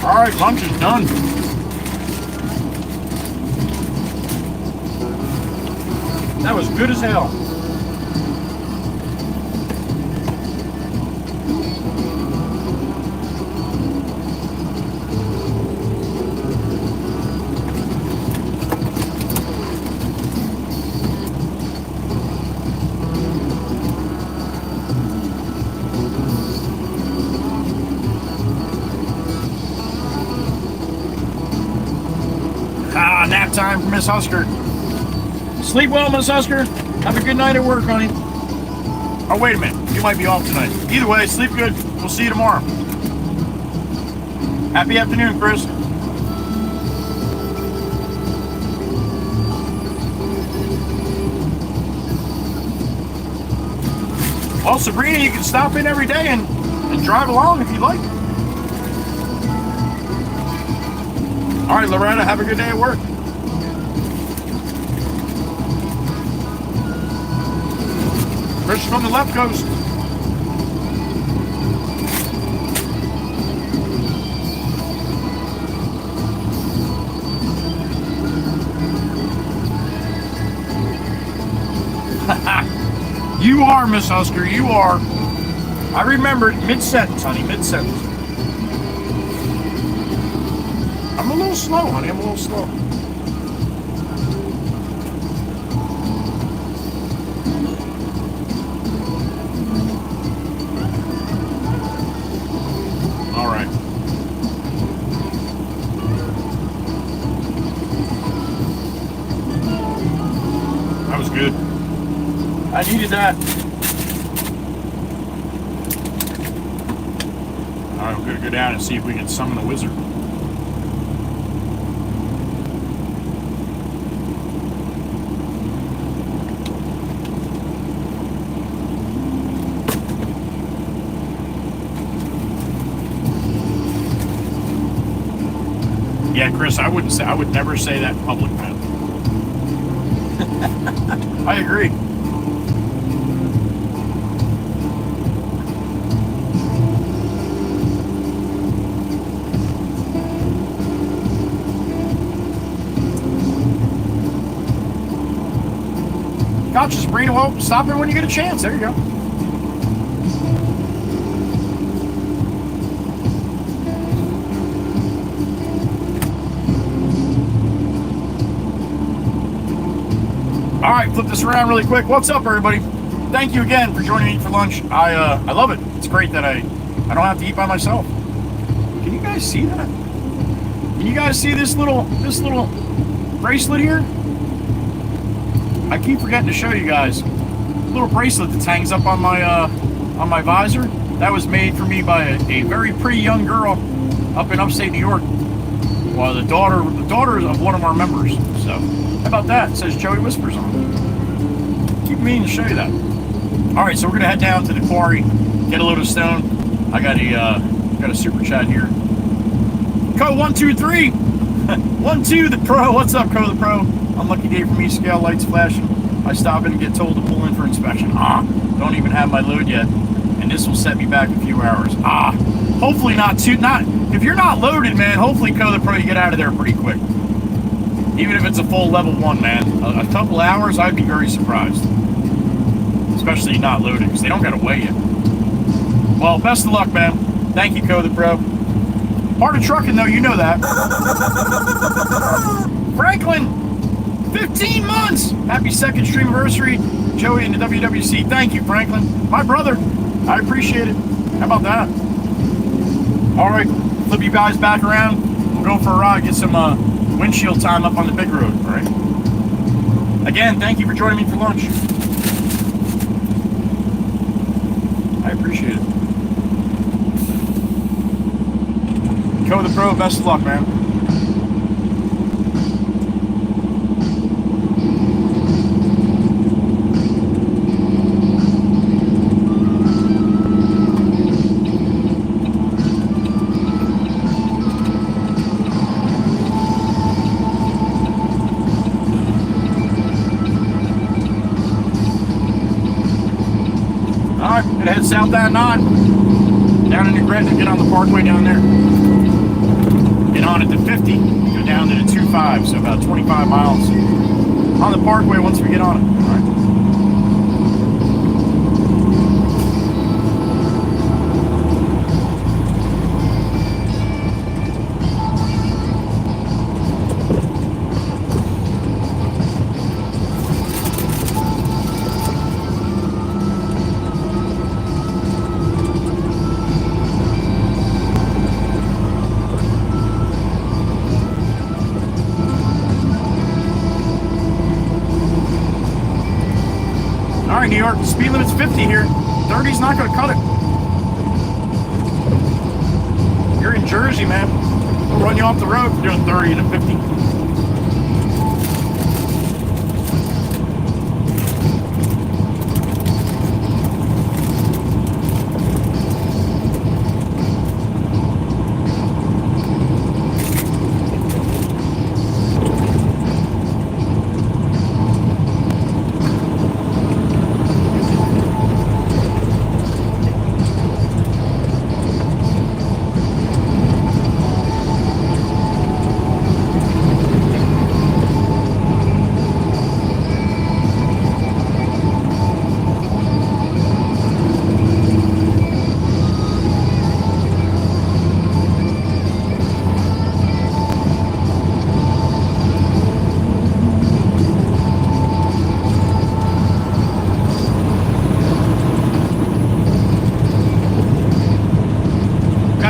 All right, lunch is done. That was good as hell. Nap time for Miss Husker. Sleep well, Miss Husker. Have a good night at work, honey. Oh, wait a minute. You might be off tonight. Either way, sleep good. We'll see you tomorrow. Happy afternoon, Chris. Well, Sabrina, you can stop in every day and drive along if you'd like. All right, Loretta, have a good day at work. Chris from the left coast. You are, Miss Husker, you are. I remembered mid-sentence, honey, mid-sentence. I'm a little slow, honey, I'm a little slow. All right. That was good. I needed that. All right, we're going to go down and see if we can summon a wizard. Yeah, Chris, I would never say that in public, man. I agree. Gotcha, Sabrina. Well, stop in when you get a chance. There you go. All right, flip this around really quick. What's up, everybody? Thank you again for joining me for lunch. I love it. It's great that I don't have to eat by myself. Can you guys see that? Can you guys see this little bracelet here? I keep forgetting to show you guys. A little bracelet that hangs up on my visor. That was made for me by a very pretty young girl up in upstate New York. Well, the daughter of one of our members. So, how about that? It says Joey Whispers on it. keep meaning to show you that. All right, so we're gonna head down to the quarry, get a load of stone. I got a super chat here. Co 123, 12 the pro. What's up, Co the pro? Unlucky day for me. Scale lights flashing. I stop in and get told to pull in for inspection. Don't even have my load yet, and this will set me back a few hours. Hopefully not too. If you're not loaded, man. Hopefully, Co the pro, you get out of there pretty quick. Even if it's a full level 1, man. A couple hours, I'd be very surprised. Especially not loaded, because they don't got to weigh you. Well, best of luck, man. Thank you, Co the pro. Part of trucking, though, you know that. Franklin, 15 months. Happy 2nd stream anniversary. Joey in the WWC. Thank you, Franklin. My brother. I appreciate it. How about that? All right, flip you guys back around. We'll go for a ride, get some windshield time up on the big road, all right? Again, thank you for joining me for lunch. I appreciate it. Co the pro, best of luck, man. Gonna head south down 9, down into Gretna, get on the parkway down there. Get on at the 50, go down to the 25, so about 25 miles on the parkway once we get on it. All right. New York, the speed limit's 50 here. 30's not going to cut it. You're in Jersey, man. We'll run you off the road for doing 30 to 50.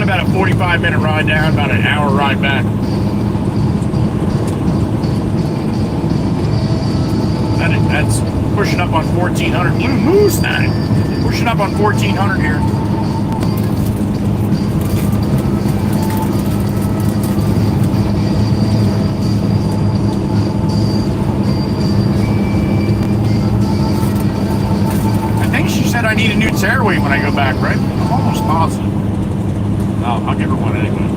About a 45-minute ride down, about an hour ride back. That's pushing up on 1400. Blue Mustang pushing up on 1400 here. I think she said I need a new tearaway when I go back, right? I'm almost positive. I'll give her one anyway.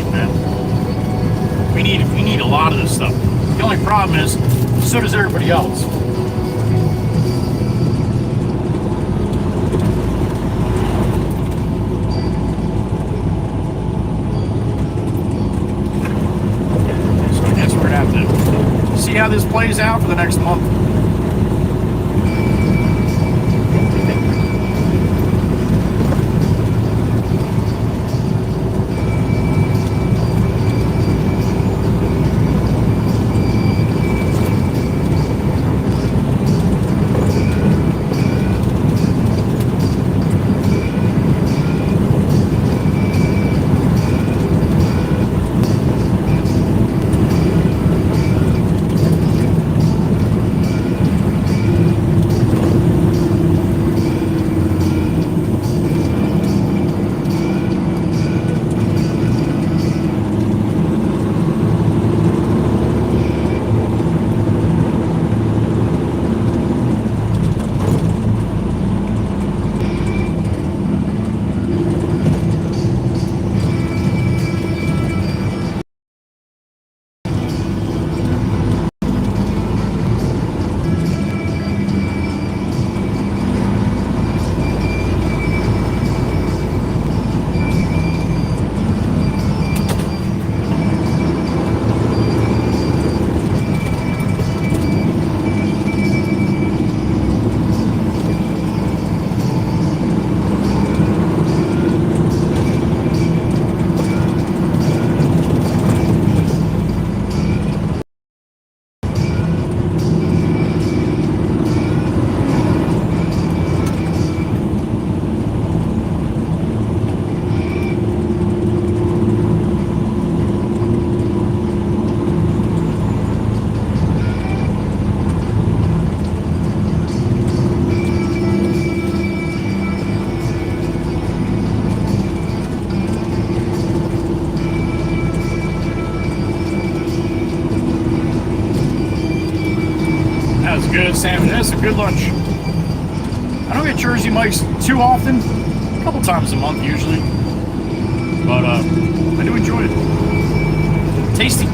week, man. We need a lot of this stuff. The only problem is, so does everybody else. So I guess we're gonna have to see how this plays out for the next month. Good salmon. That's a good lunch. I don't get Jersey Mike's too often, a couple times a month usually, but I do enjoy it. Tasty.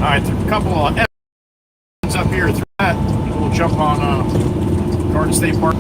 A couple of up here through that. We'll jump on Garden State Park.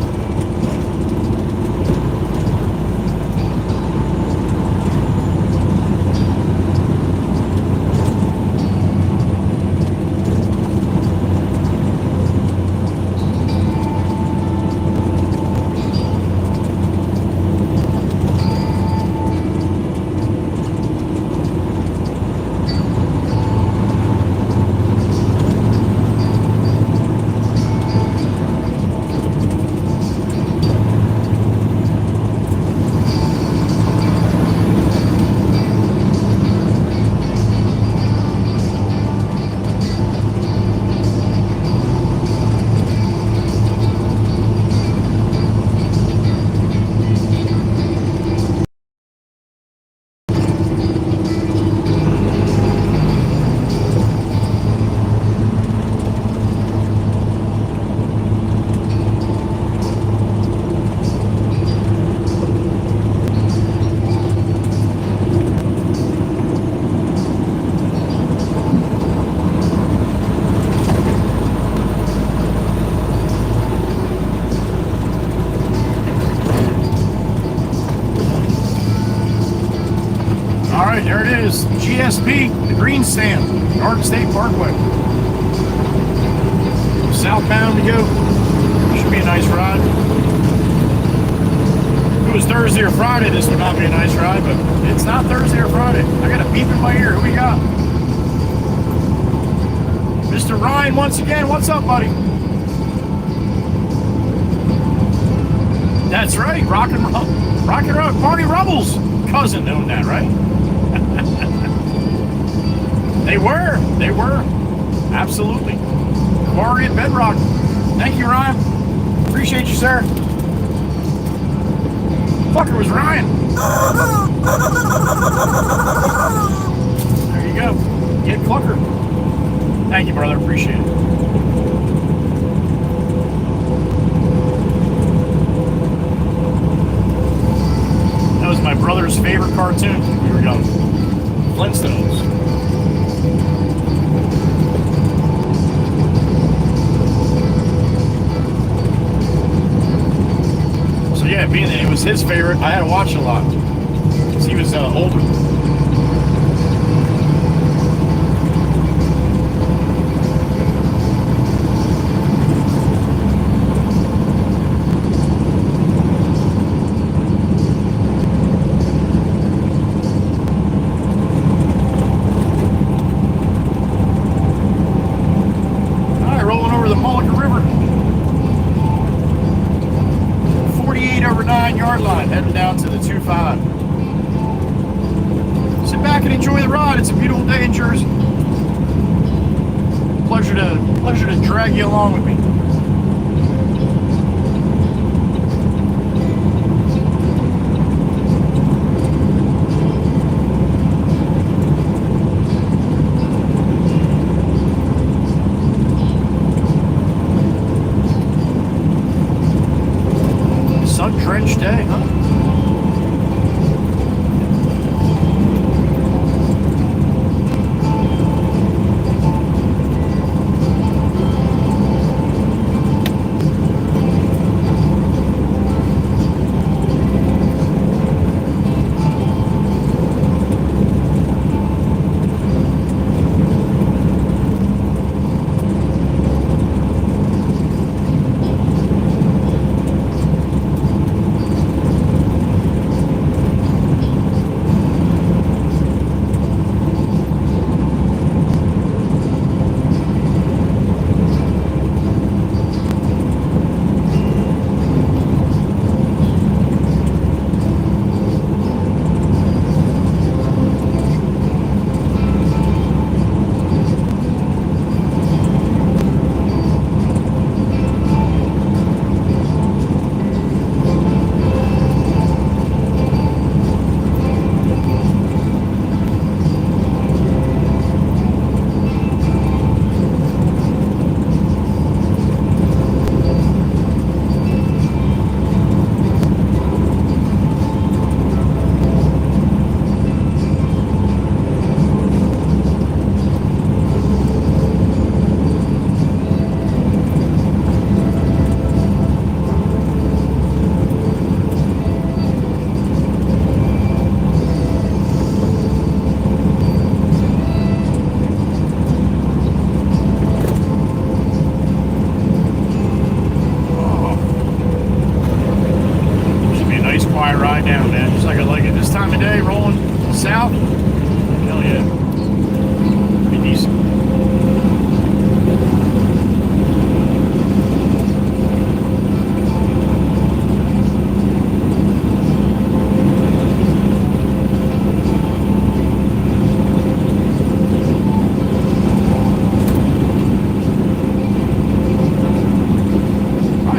There it is, GSP, the green stand, Garden State Parkway. Southbound to go. Should be a nice ride. If it was Thursday or Friday, this would not be a nice ride, but it's not Thursday or Friday. I got a beep in my ear. Who we got? Ryan once again. What's up, buddy? That's right. Rock and Roll Party Rebels cousin owned that, right? They were. Absolutely. Quarry and Bedrock. Thank you, Ryan. Appreciate you, sir. Fucker was Ryan. There you go. Get Clucker. Thank you, brother. Appreciate it. That was my brother's favorite cartoon when we were young. Flintstones. So yeah, being that it was his favorite, I had to watch it a lot. Because he was older. Line heading down to the 2-5. Sit back and enjoy the ride. It's a beautiful day in Jersey. Pleasure to drag you along with me. Sun-drenched day, huh?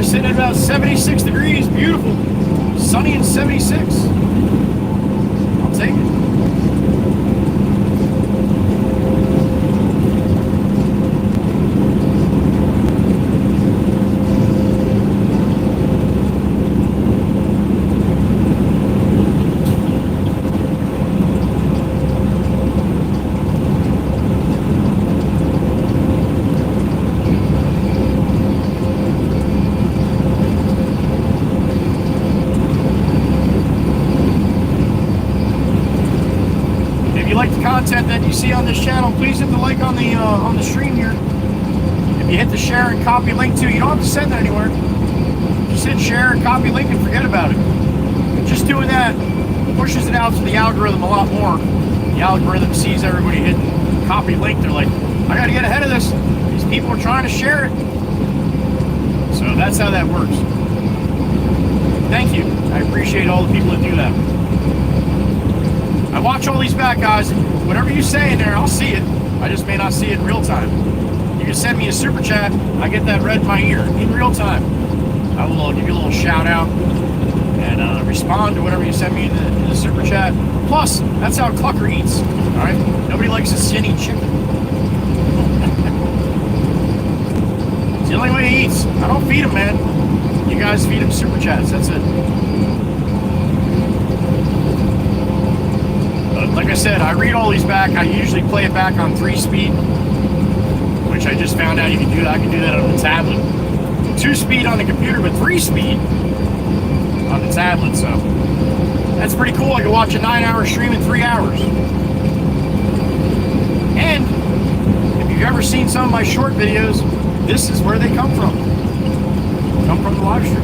Sitting at about 76 degrees, beautiful, sunny and 76. I'll take it. Content that you see on this channel, please hit the like on the stream here. If you hit the share and copy link too, you don't have to send it anywhere. Just hit share and copy link and forget about it. Just doing that pushes it out to the algorithm a lot more. The algorithm sees everybody hit copy link. They're like, I gotta get ahead of this. These people are trying to share it. So that's how that works. Thank you. I appreciate all the people that do that. I watch all these back, guys. Whatever you say in there, I'll see it. I just may not see it in real time. You can send me a super chat. I get that read in my ear in real time. I will give you a little shout out and respond to whatever you send me in the super chat. Plus, that's how Clucker eats. All right? Nobody likes a skinny chicken. It's the only way he eats. I don't feed him, man. You guys feed him super chats. That's it. But like I said, I read all these back. I usually play it back on 3-speed, which I just found out you can do that. I can do that on the tablet. 2-speed on the computer, but 3-speed on the tablet. So that's pretty cool. I can watch a 9-hour stream in 3 hours. And if you've ever seen some of my short videos, this is where they come from. Come from the live stream.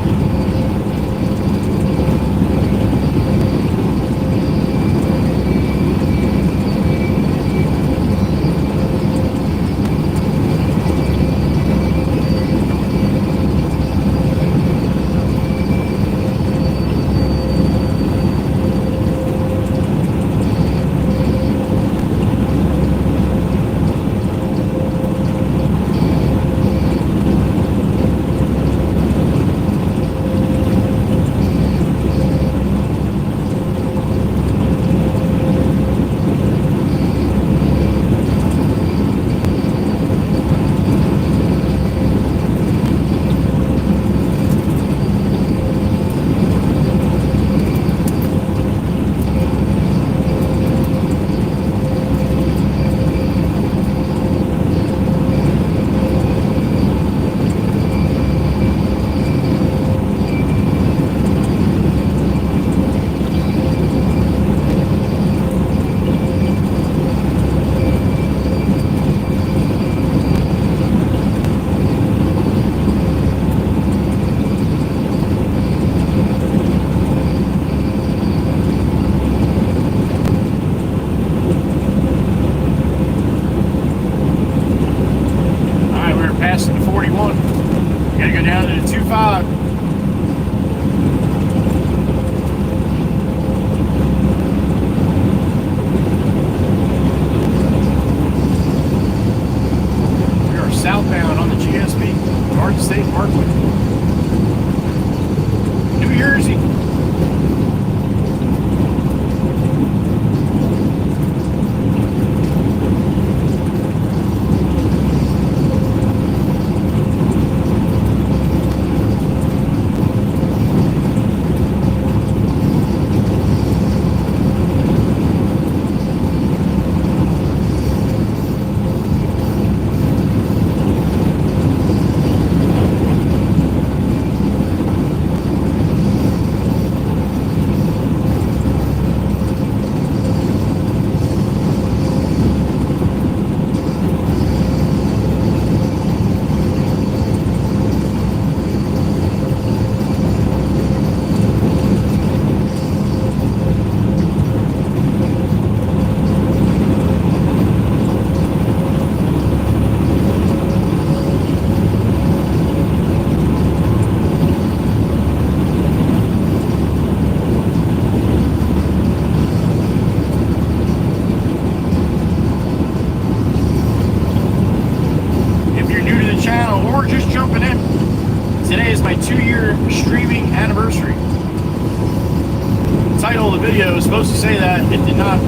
Video was supposed to say that. It did not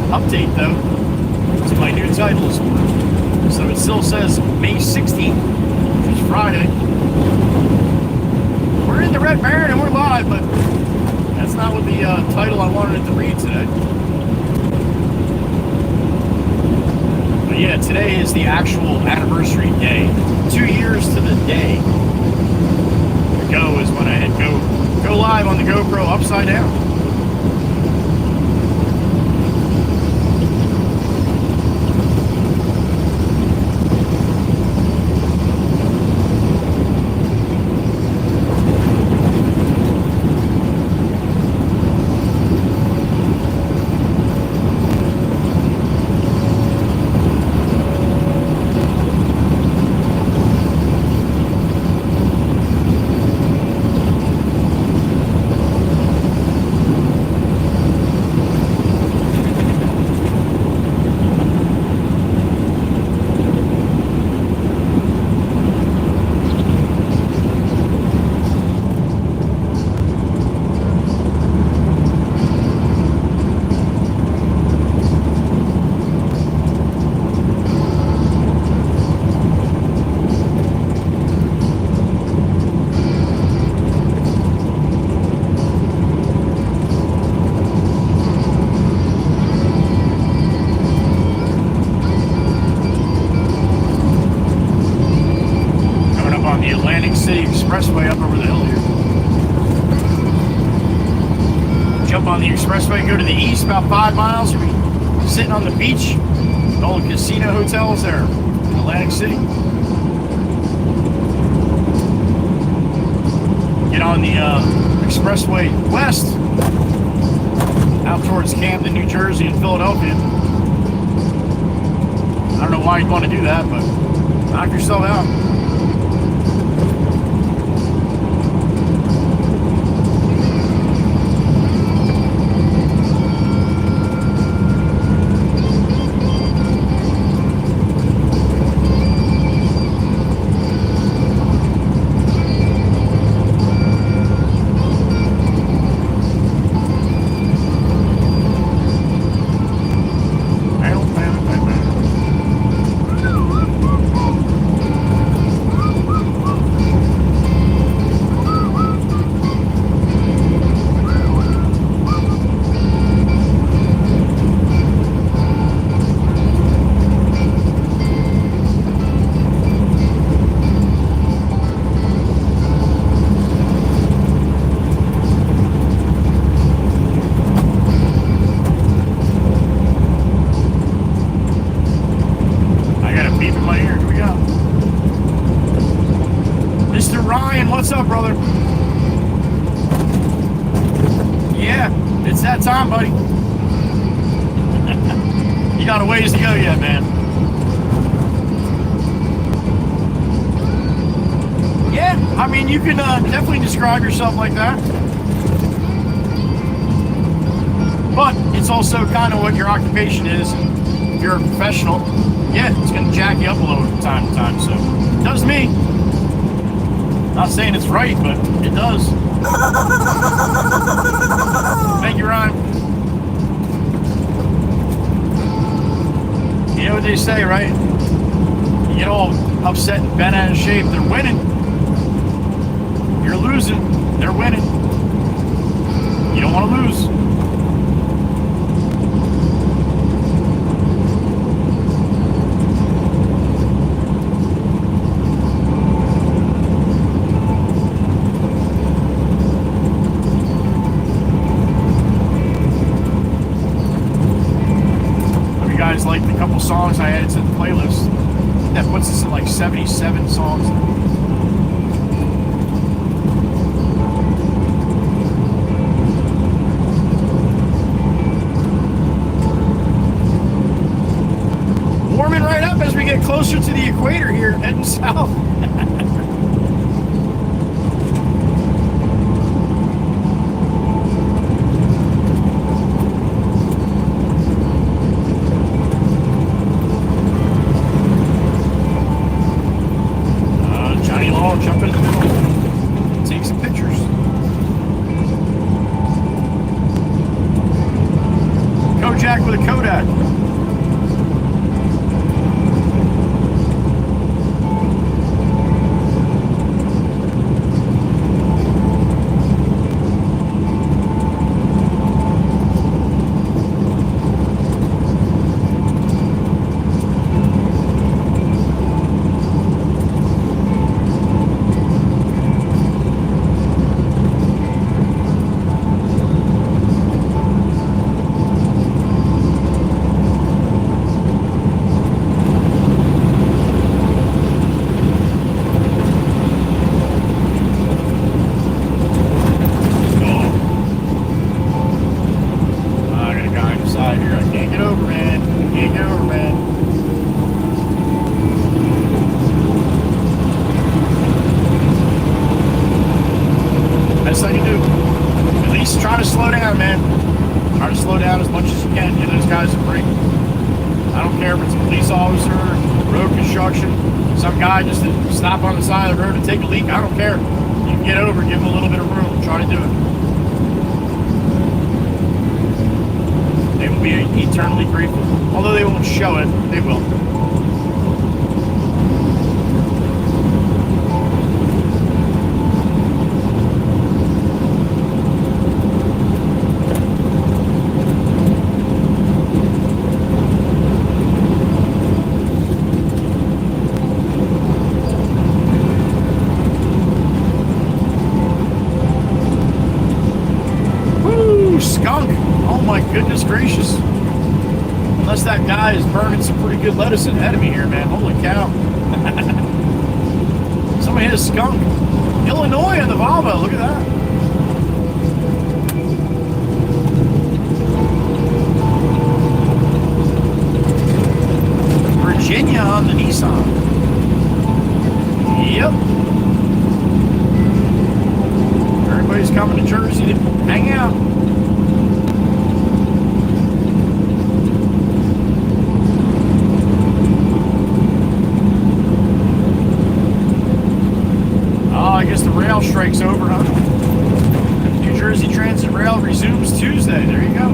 update though to my new titles. So it still says May 16th, which is Friday. We're in the Red Baron and we're live, but that's not what the title I wanted it to read today. But yeah, today is the actual anniversary day. 2 years to the day. The go is when I hit go live on the GoPro Upsidedown. Atlantic City Expressway up over the hill here. Jump on the expressway, go to the east about 5 miles. You'll be sitting on the beach. All the casino hotels there in Atlantic City. Get on the expressway west out towards Camden, New Jersey and Philadelphia. I don't know why you'd want to do that, but knock yourself out. What's up, brother? Yeah, it's that time, buddy. You got a ways to go yet, man. Yeah, I mean, you can definitely describe yourself like that. But it's also kind of what your occupation is. If you're a professional, yeah, it's going to jack you up a little from time to time. So, it does me. Not saying it's right, but it does. Thank you, Ryan. You know what they say, right? You get all upset and bent out of shape. They're winning. You're losing. They're winning. You don't want to lose. Like the couple songs I added to the playlist. That puts us at like 77 songs. Warming right up as we get closer to the equator here, heading south. Jump in the middle, take some pictures. Kojak with a Kodak. Best I can do. At least try to slow down, man. Try to slow down as much as you can. Give those guys a break. I don't care if it's a police officer, road construction, some guy just to stop on the side of the road to take a leak. I don't care. You can get over, give them a little bit of room. Try to do it. They will be eternally grateful. Although they won't show it, they will. skunk. Oh my goodness gracious. Unless that guy is burning some pretty good lettuce ahead of me here, man. Holy cow. Somebody hit a skunk. Illinois in the Volvo. Look at that. Virginia on the Nissan. Yep. Everybody's coming to Jersey to hang out. Oh, I guess the rail strike's over, huh? New Jersey Transit Rail resumes Tuesday. There you go.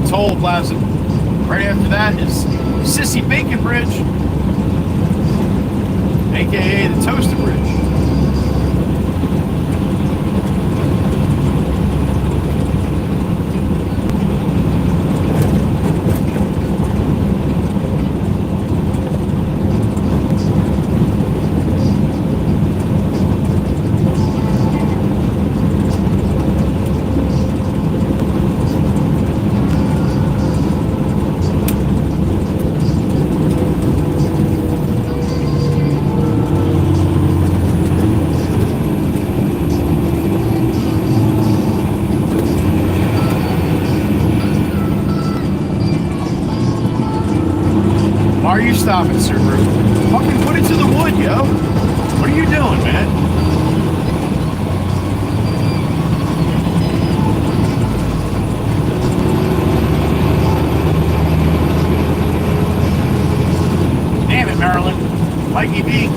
Toll Plaza. Right after that is Sissy Bacon Bridge, aka the Toaster Bridge. Why are you stopping, Subaru? Fucking put it to the wood, yo. What are you doing, man? Damn it, Maryland. Mikey B.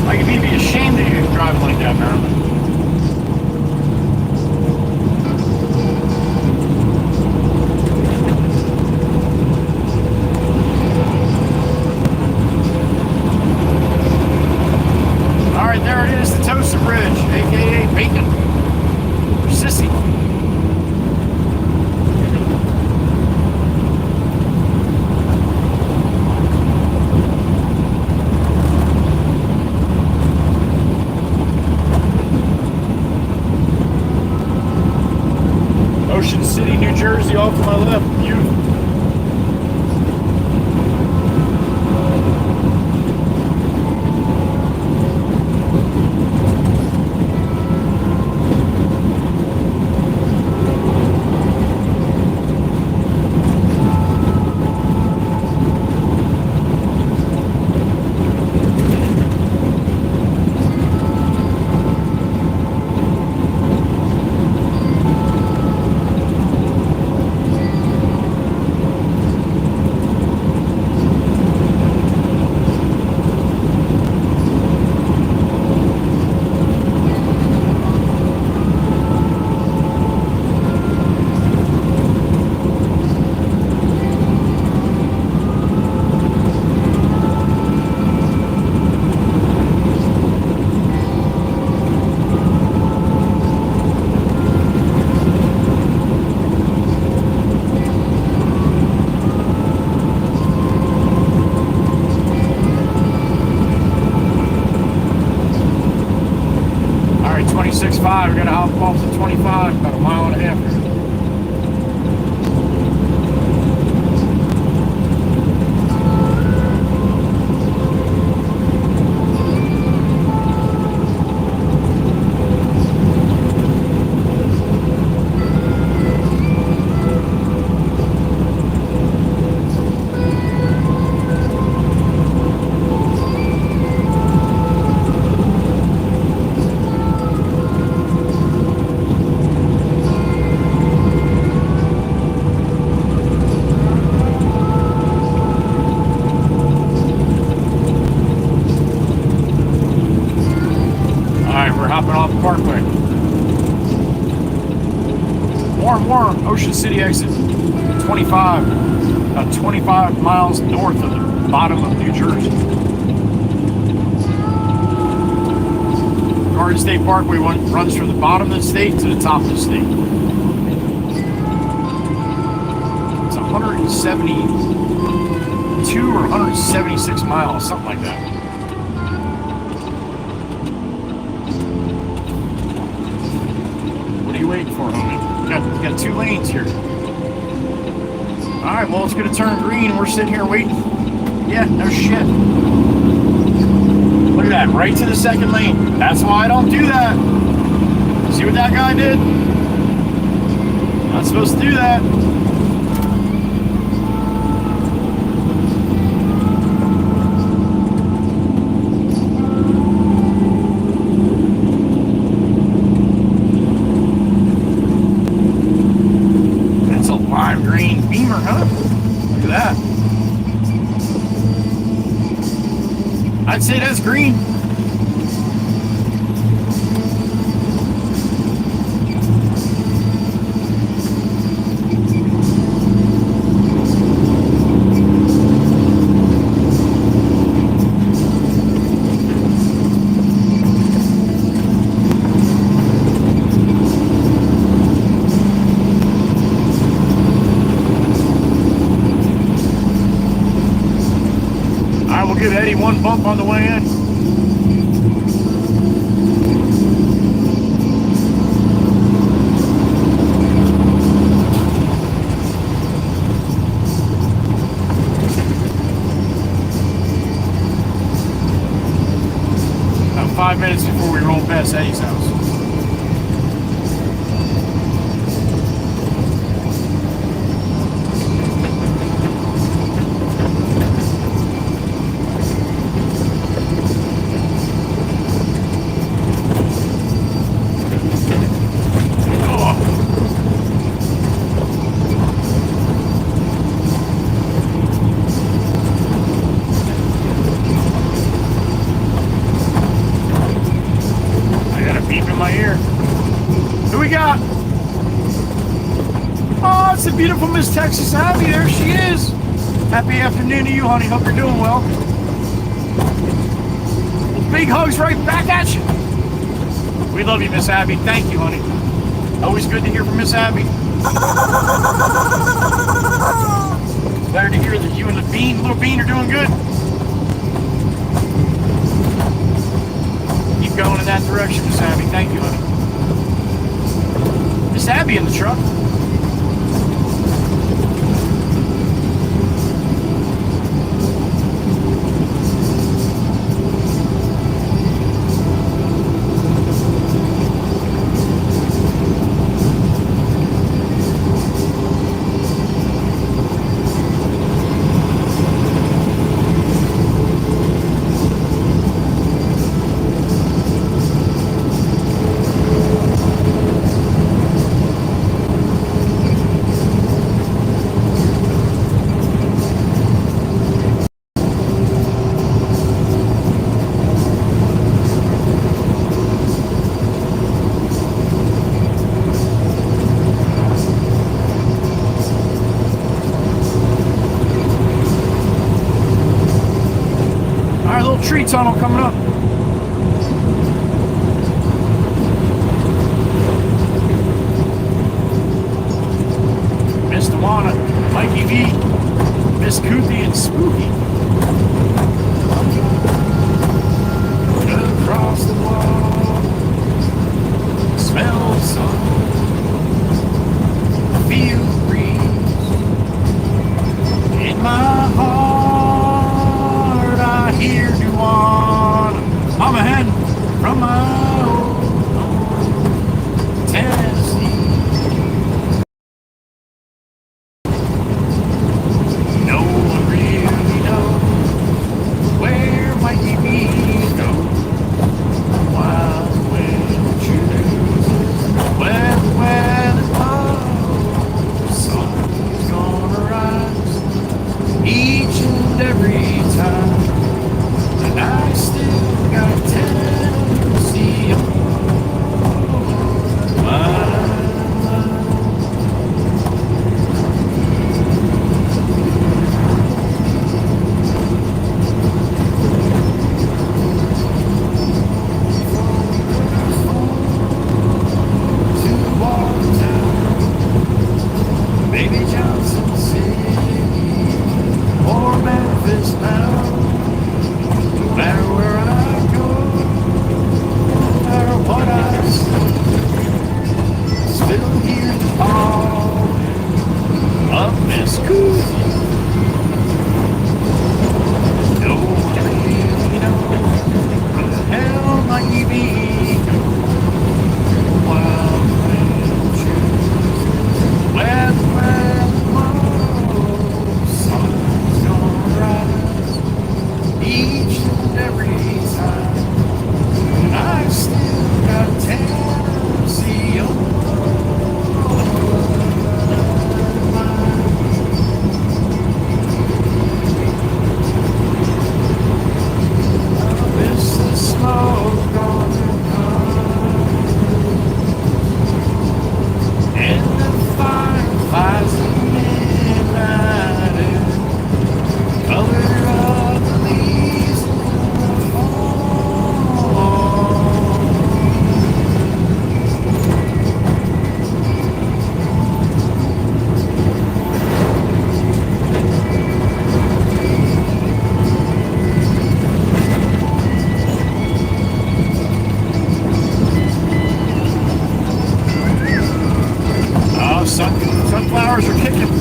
Mikey B be ashamed of you driving like that, Maryland. There it is, the Toaster Bridge, aka Bacon. Sissy. Ocean City, New Jersey, off to my left. Beautiful. 26.5. We got to hop off to 25, about a mile and a half. Parkway. Warm, Ocean City exit. 25, about 25 miles north of the bottom of New Jersey. Garden State Parkway runs from the bottom of the state to the top of the state. It's 172 or 176 miles, something like that. Waiting for homie. We got 2 lanes here. Alright, well it's gonna turn green and we're sitting here waiting. Yeah, no shit. Look at that, right to the second lane. That's why I don't do that. See what that guy did? Not supposed to do that. Look at that. I'd say that's green. Give Eddie one bump on the way in. About 5 minutes before we roll past Eddie's house. Beautiful Miss Texas Abby, there she is. Happy afternoon to you, honey. Hope you're doing well. Well, big hugs right back at you. We love you, Miss Abby. Thank you, honey. Always good to hear from Miss Abby. Glad to hear that you and the little bean are doing good. Keep going in that direction, Miss Abby. Thank you, honey. Miss Abby in the truck. Tree tunnel coming up. Miss Tawana, Mikey V, Miss Kuthi, and Spooky. Across the wall. men from my home, Tennessee. No one really knows where Mikey B goes. Wild wind chooses where the weather blows. Sun's gonna rise each and every time, and I still got Tennessee on my mind. To Watertown, Baby Johnson City, or Memphis now. No matter where I go, no matter what I see, still hear the calling of Miss Cooley. No one really knows where the hell Mikey B goes. Wild wind chooses where the weather blows. Sun's gonna rise each and every time, and I still got Tennessee on my mind. I miss the smoke on the pine, and the fireflies at midnight air, color of the leaves in the fall. Oh, sunflowers are kicking.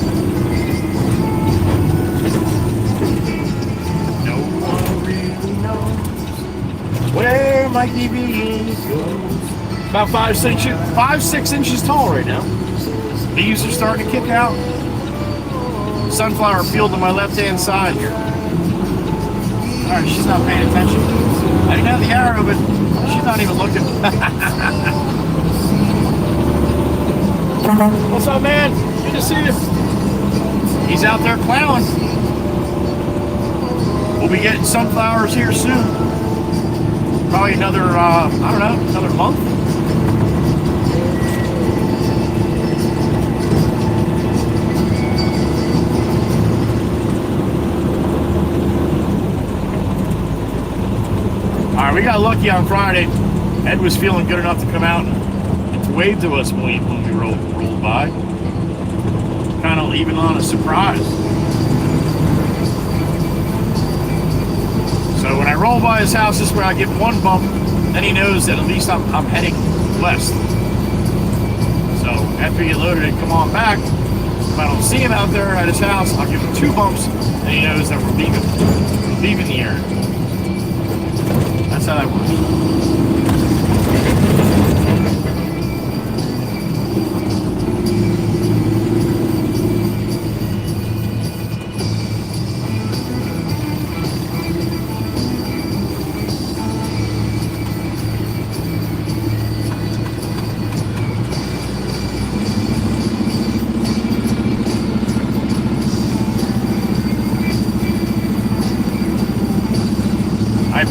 No one really knows where Mikey B goes. About 5, 6 inches tall right now. Leaves are starting to kick out. Sunflower field on my left-hand side here. All right, she's not paying attention. I didn't have the arrow, but she's not even looking. What's up, man? Good to see you. He's out there plowing. We'll be getting sunflowers here soon. Probably another, I don't know, another month. All right, we got lucky on Friday. Ed was feeling good enough to come out and to wave to us when we rolled by. Kind of leaving on a surprise. So when I roll by his house, this is where I give one bump, then he knows that at least I'm heading west. So after you get loaded and come on back, if I don't see him out there at his house, I'll give him 2 bumps, and he knows that we're leaving the area. That's how that works.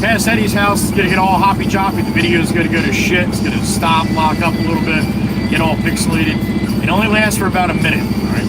Past Eddie's house, it's gonna get all hoppy choppy. The video is gonna go to shit. It's gonna stop, lock up a little bit, get all pixelated. It only lasts for about a minute, all right?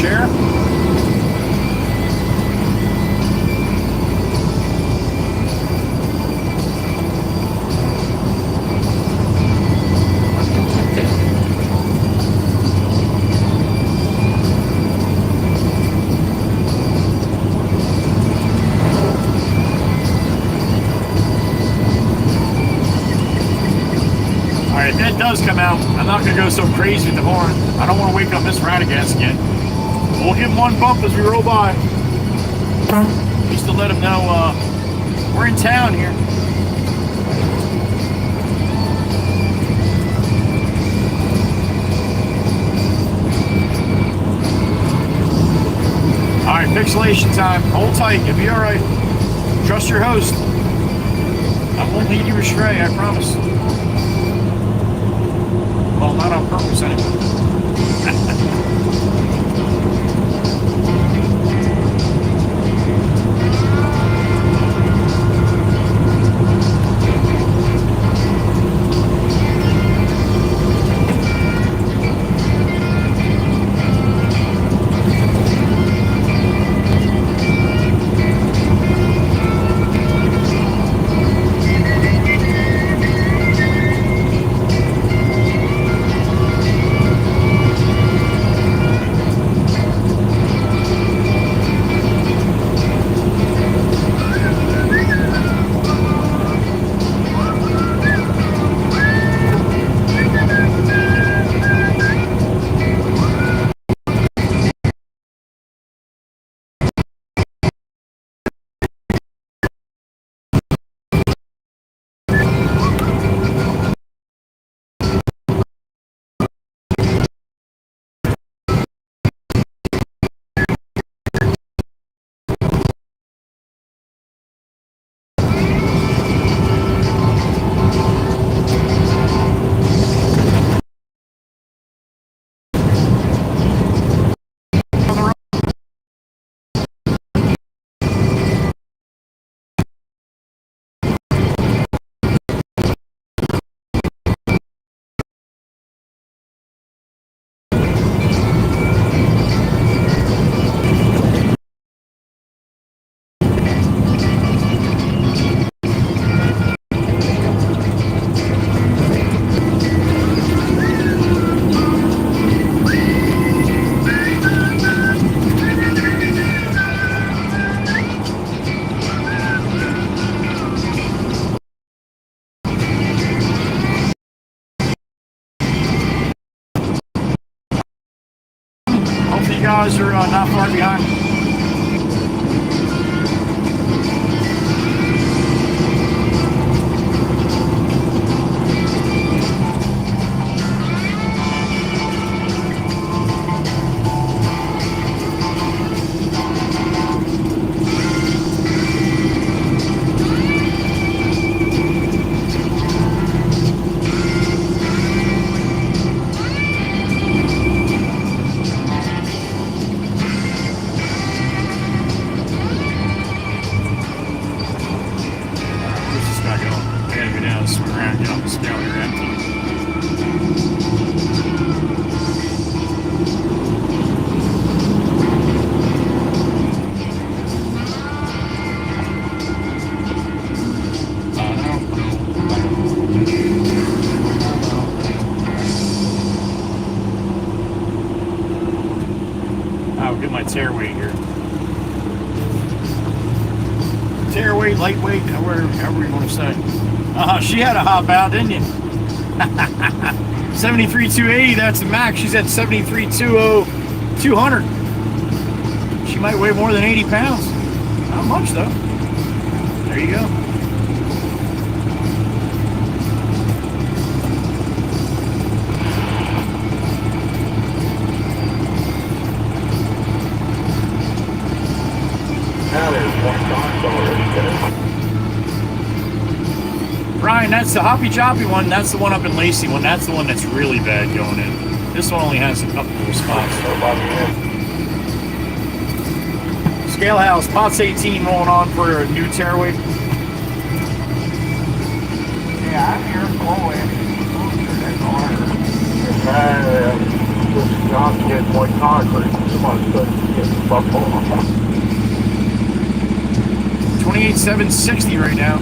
chair. If that does come out, I'm not going to go so crazy with the horn. I don't want to wake up Miss Radagast again. We'll give him one bump as we roll by. Just to let him know we're in town here. Alright, pixelation time. Hold tight. You'll be alright. Trust your host. I won't lead you astray, I promise. Well, not on purpose, anyway. You guys are not far behind. Tear weight here. Tear weight, lightweight, however you want to say. She had to hop out, didn't you? 73,280, that's the max. She's at 73,200. She might weigh more than 80 pounds. Not much, though. There you go. Brian, that's the Hoppy Choppy one. That's the one up in Lacey one. That's the one that's really bad going in. This one only has a couple of spots. Scale House, Pots 18 rolling on for a new tearaway. Yeah, I'm here flowing. John get more concrete. Somebody said get buffalo. 28,760 right now.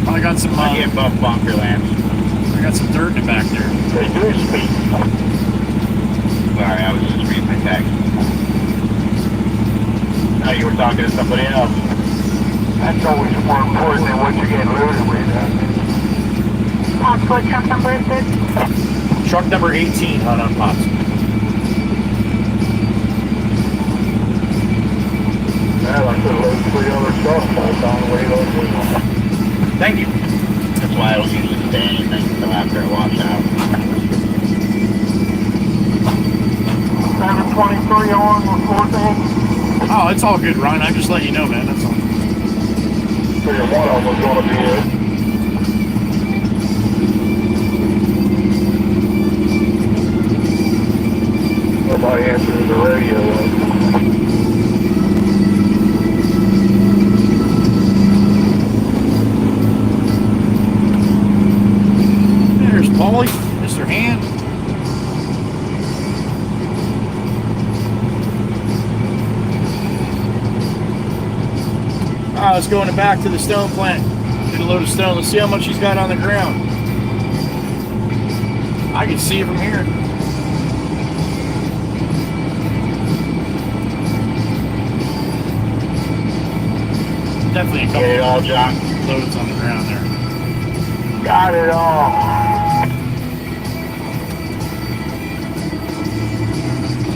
I got some. I get buff bunker lamps. I got some dirt in the back there. They do speak. Sorry, I was just reading my text. No, you were talking to somebody else. That's always more important than what you're getting loaded with. What truck number is this? Truck number 18, hot on pops. Well, I could have loaded 3 other trucks by the time the way over. Thank you. That's why I don't usually say anything until after I wash out. 723 on reporting. Oh, it's all good, Ryan. I just let you know, man. That's all. Figure one of them was going to be it. Nobody answers the radio. There's Paulie, Mr. Hand. Ah, let's go in the back to the stone plant. Get a load of stone. Let's see how much he's got on the ground. I can see it from here. Definitely a couple Get it all, John. loads on the ground there. Got it all.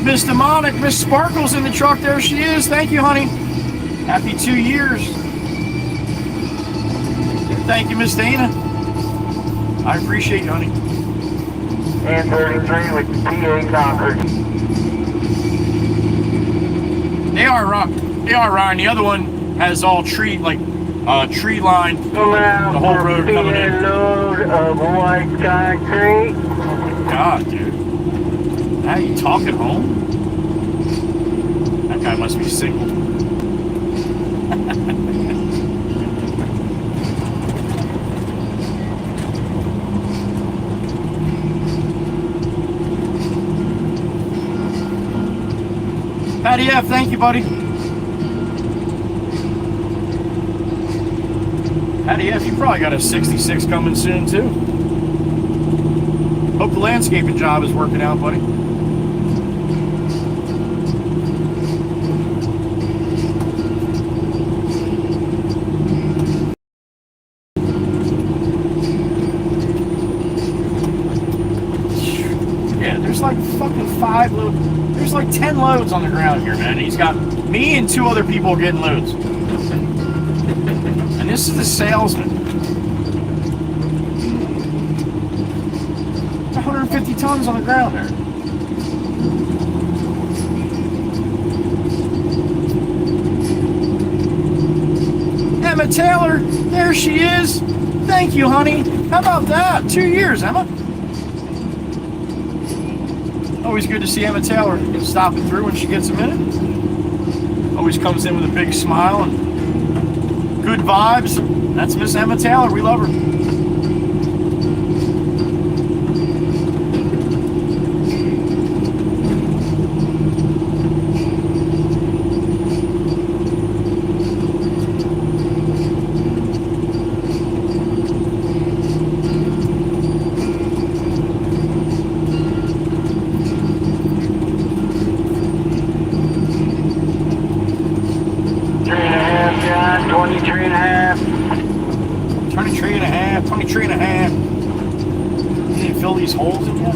Miss Demonic, Miss Sparkle's in the truck. There she is. Thank you, honey. Happy 2 years. Thank you, Miss Dana. I appreciate you, honey. And 33 with PA Concord. They are Ryan. The other one has all tree, like tree line, the whole road coming in. Load of white concrete. Oh my God, dude. How you talking home? That guy must be single. Patty F, thank you, buddy. Patty F, you probably got a 66 coming soon, too. Hope the landscaping job is working out, buddy. Yeah, there's like fucking 5 loads. There's like 10 loads on the ground here, man. He's got me and 2 other people getting loads. And this is the salesman. 150 tons on the ground there. Emma Taylor, there she is. Thank you, honey. How about that? 2 years, Emma. Always good to see Emma Taylor stopping through when she gets a minute. Always comes in with a big smile and good vibes. That's Miss Emma Taylor. We love her. These holes in here.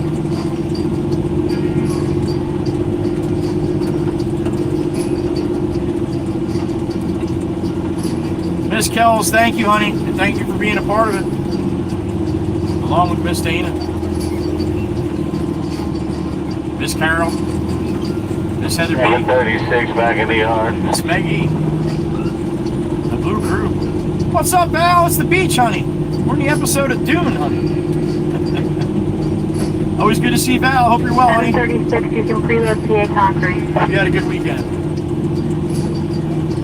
Miss Kells, thank you, honey, and thank you for being a part of it, along with Miss Dana, Miss Carol, Miss Heather B, 36 back in the yard. Miss Maggie, the Blue Crew. What's up, Al? It's the beach, honey. We're in the episode of Dune, honey. Always good to see Val. Hope you're well, honey. 36, you can preload PA concrete. Hope you had a good weekend.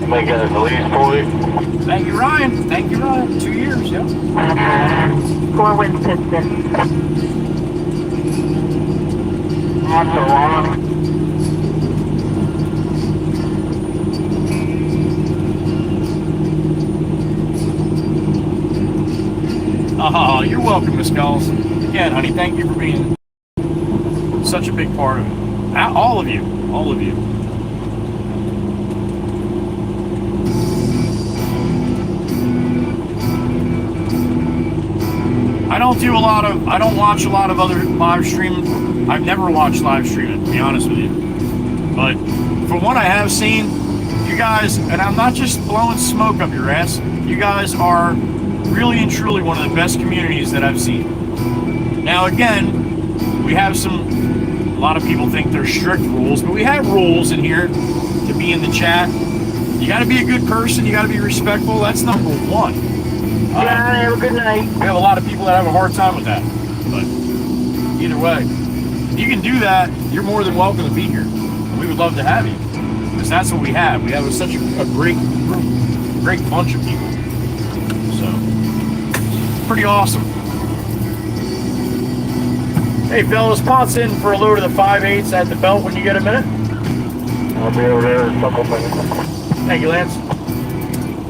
You may get a police point. Thank you, Ryan. Thank you, Ryan. 2 years, yeah. 4 wind piston. Not so long. Oh, you're welcome, Miss Culls. Again, honey, thank you for being such a big part of it. All of you. All of you. I don't watch a lot of other live streaming. I've never watched live streaming, to be honest with you. But from what I have seen, you guys, and I'm not just blowing smoke up your ass, you guys are really and truly one of the best communities that I've seen. Now again, we have a lot of people think they're strict rules, but we have rules in here to be in the chat. You gotta be a good person, you gotta be respectful, that's number one. Yeah, have a good night. We have a lot of people that have a hard time with that, but either way, if you can do that, you're more than welcome to be here. We would love to have you, because that's what we have. We have such a great group, great bunch of people. So, pretty awesome. Hey, fellas, spots in for a load of the 5/8 at the belt when you get a minute. I'll be over there in a couple minutes. Thank you, Lance.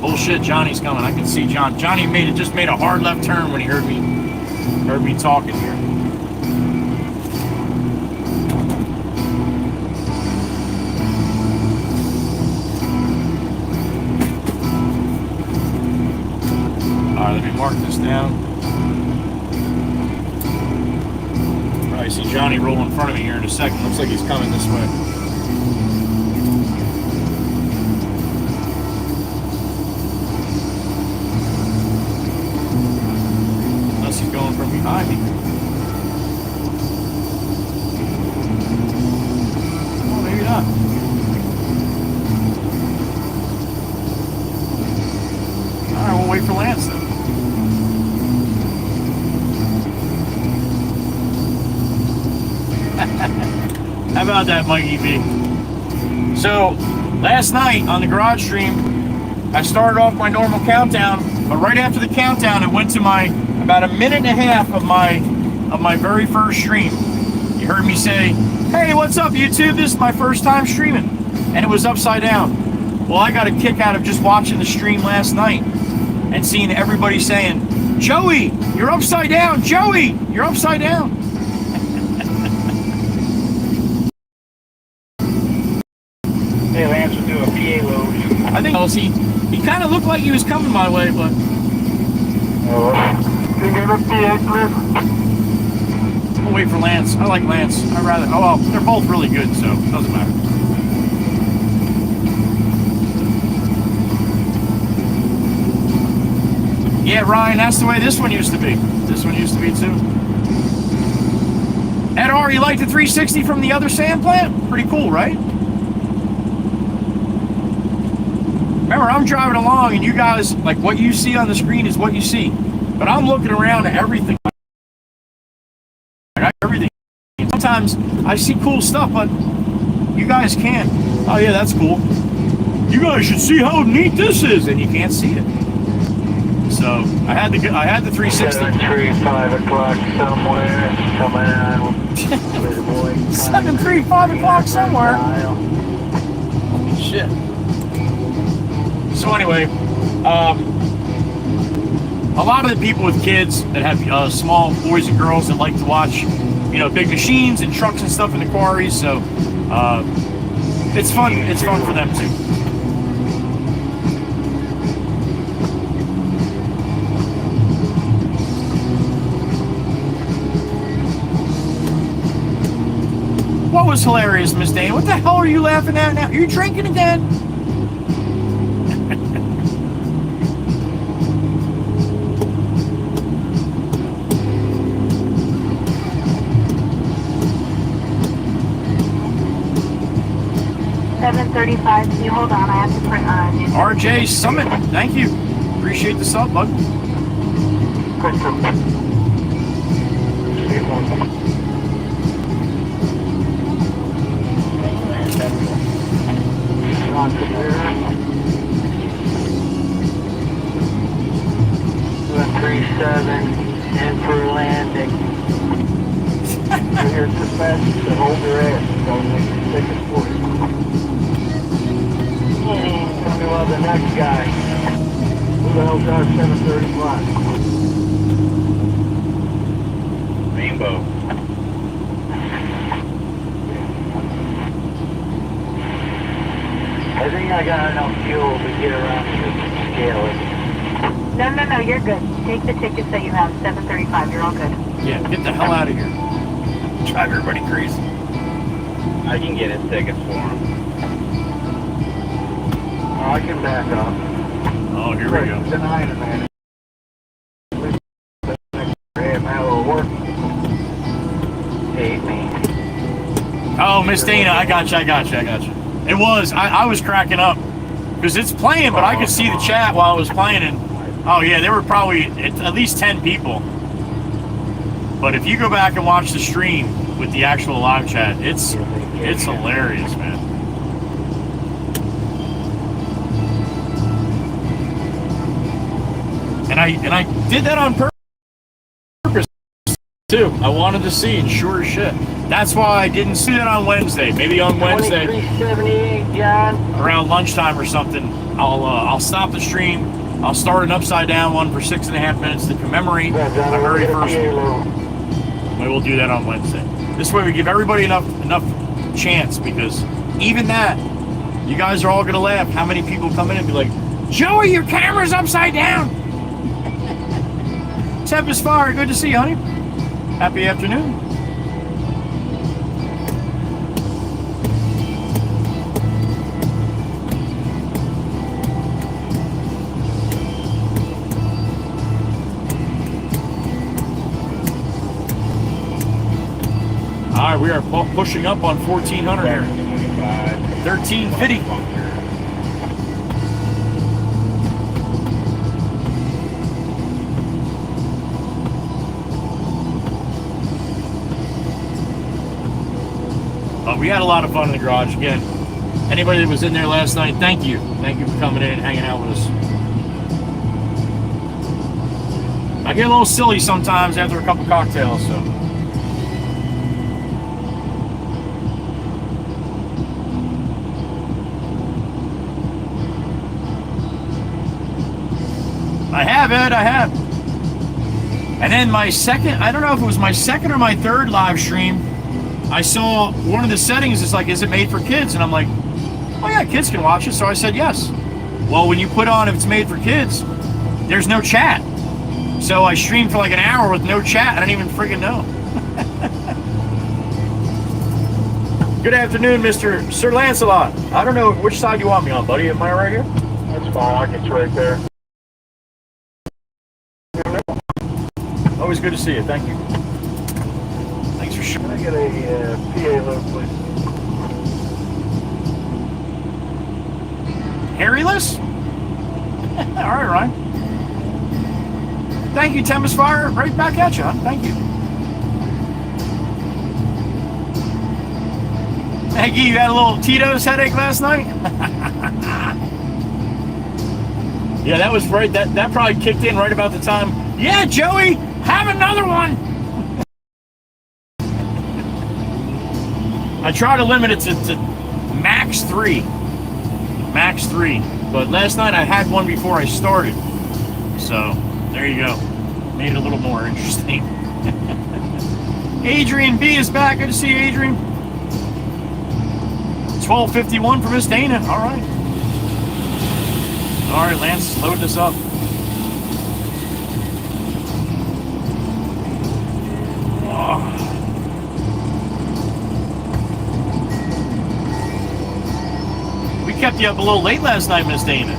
Bullshit, Johnny's coming. I can see John. Johnny just made a hard left turn when he heard me talking here. All right, let me mark this down. Probably see Johnny roll in front of me here in a second. Looks like he's coming this way. Going from behind me. Oh, maybe not. Alright, we'll wait for Lance then. How about that, Mikey B? So, last night on the garage stream, I started off my normal countdown, but right after the countdown, it went to about a minute and a half of my very first stream. You heard me say, "Hey, what's up, YouTube? This is my first time streaming," and it was upside down. Well, I got a kick out of just watching the stream last night and seeing everybody saying, "Joey, you're upside down. Joey, you're upside down." Hey, Lance will do a PA load. I think he kind of looked like he was coming my way, but. Can you get a PA, please? We'll wait for Lance. I like Lance. I'd rather. Oh well, they're both really good, so it doesn't matter. Yeah, Ryan, that's the way this one used to be. This one used to be too. Ed R, you like the 360 from the other sand plant? Pretty cool, right? Remember, I'm driving along and you guys, like what you see on the screen is what you see. But I'm looking around at everything. Everything. Sometimes I see cool stuff, but you guys can't. Oh yeah, that's cool. You guys should see how neat this is, and you can't see it. So I had the 360. 7:35 o'clock somewhere coming on. 7:35 5 o'clock somewhere. Holy shit. So anyway, a lot of the people with kids that have small boys and girls that like to watch, big machines and trucks and stuff in the quarries. So it's fun. It's fun for them too. What was hilarious, Miss Dane? What the hell are you laughing at now? Are you drinking again? 7:35. Can you hold on? I have to print RJ Summit, thank you. Appreciate the sub, bud. Seven in for landing. here dispatch to hold your ass. Don't make your tickets for you. Tell me about the next guy. Who the hell drives 735? Rainbow. I think I got enough fuel to get around to scale it. No, you're good. Take the tickets that you have, 735, you're all good. Yeah, get the hell out of here. Drive everybody crazy. I can get his tickets for him. I can back up. Oh, here we go. Denying it, man. Work. Hate me. Oh, Miss Dana, I got you. It was. I was cracking up because it's playing, but I could see the chat while it was playing, and oh yeah, there were probably at least 10 people. But if you go back and watch the stream with the actual live chat, it's hilarious, man. And I did that on purpose too. I wanted to see, and sure as shit. That's why I didn't see that on Wednesday. Maybe on Wednesday, 2378, John. around lunchtime or something, I'll stop the stream. I'll start an upside down one for 6.5 minutes to commemorate my very first one. Maybe we'll do that on Wednesday. This way we give everybody enough chance, because even that, you guys are all gonna laugh. How many people come in and be like, Joey, your camera's upside down. Tempest Fire, good to see you, honey. Happy afternoon. All right, we are pushing up on 1400 here. 1350. We had a lot of fun in the garage. Again, anybody that was in there last night, thank you. Thank you for coming in and hanging out with us. I get a little silly sometimes after a couple cocktails, so. I have, Ed, I have. And then my second, I don't know if it was my second or my third live stream, I saw one of the settings is like, is it made for kids? And I'm like, oh yeah, kids can watch it. So I said yes. Well, when you put on if it's made for kids, there's no chat. So I streamed for like an hour with no chat. I didn't even freaking know. Good afternoon, Mr. Sir Lancelot. I don't know which side you want me on, buddy. Am I right here? That's fine. I get you right there. Always good to see you. Thank you. Thanks for sharing. Can I get a PA load, please? Harryless? All right, Ryan. Thank you, Tempest Fire. Right back at you, huh? Thank you. Thank you. You had a little Tito's headache last night? Yeah, that was right. That probably kicked in right about the time. Yeah, Joey, have another one. I try to limit it to max 3. Max 3. But last night I had one before I started. So, there you go. Made it a little more interesting. Adrian B is back. Good to see you, Adrian. 1251 for Miss Dana. All right. All right, Lance, load this up. Oh. We kept you up a little late last night, Miss Dana.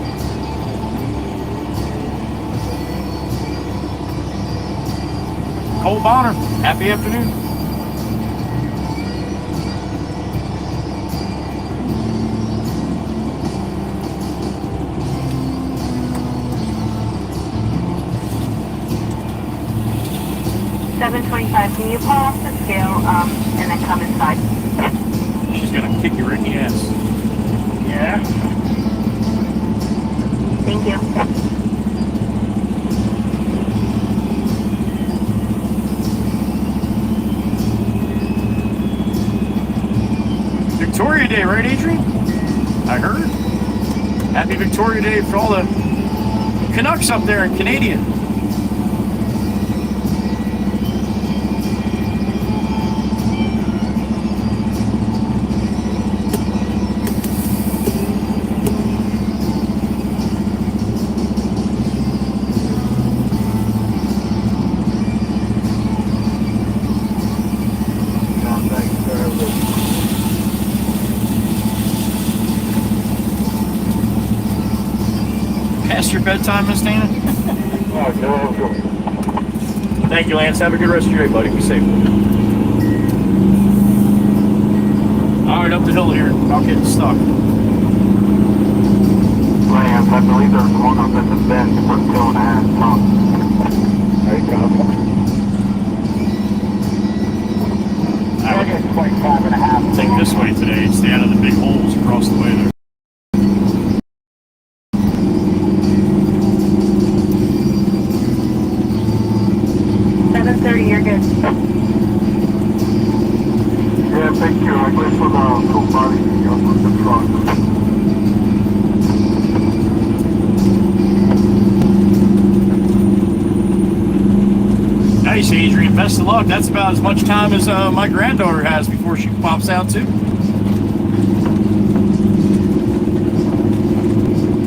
Cole Bonner, happy afternoon. $7.25. Can you pull off the scale and then come inside? She's gonna kick you right in the ass. Yeah? Thank you. Victoria Day, right, Adrian? I heard. Happy Victoria Day for all the Canucks up there in Canada. Past your bedtime, Miss Dana? Oh, no. Thank you, Lance. Have a good rest of your day, buddy. Be safe. All right, up the hill here. I'll get stuck. Lance, I believe there's one up at the bend for 2.5 tons. There you go. I would It's 25.5. take this way today. Stay out of the big holes across the way there. You're good. Yeah, thank you. I wait for the full body up with the truck. Nice, Adrian. Best of luck. That's about as much time as my granddaughter has before she pops out, too.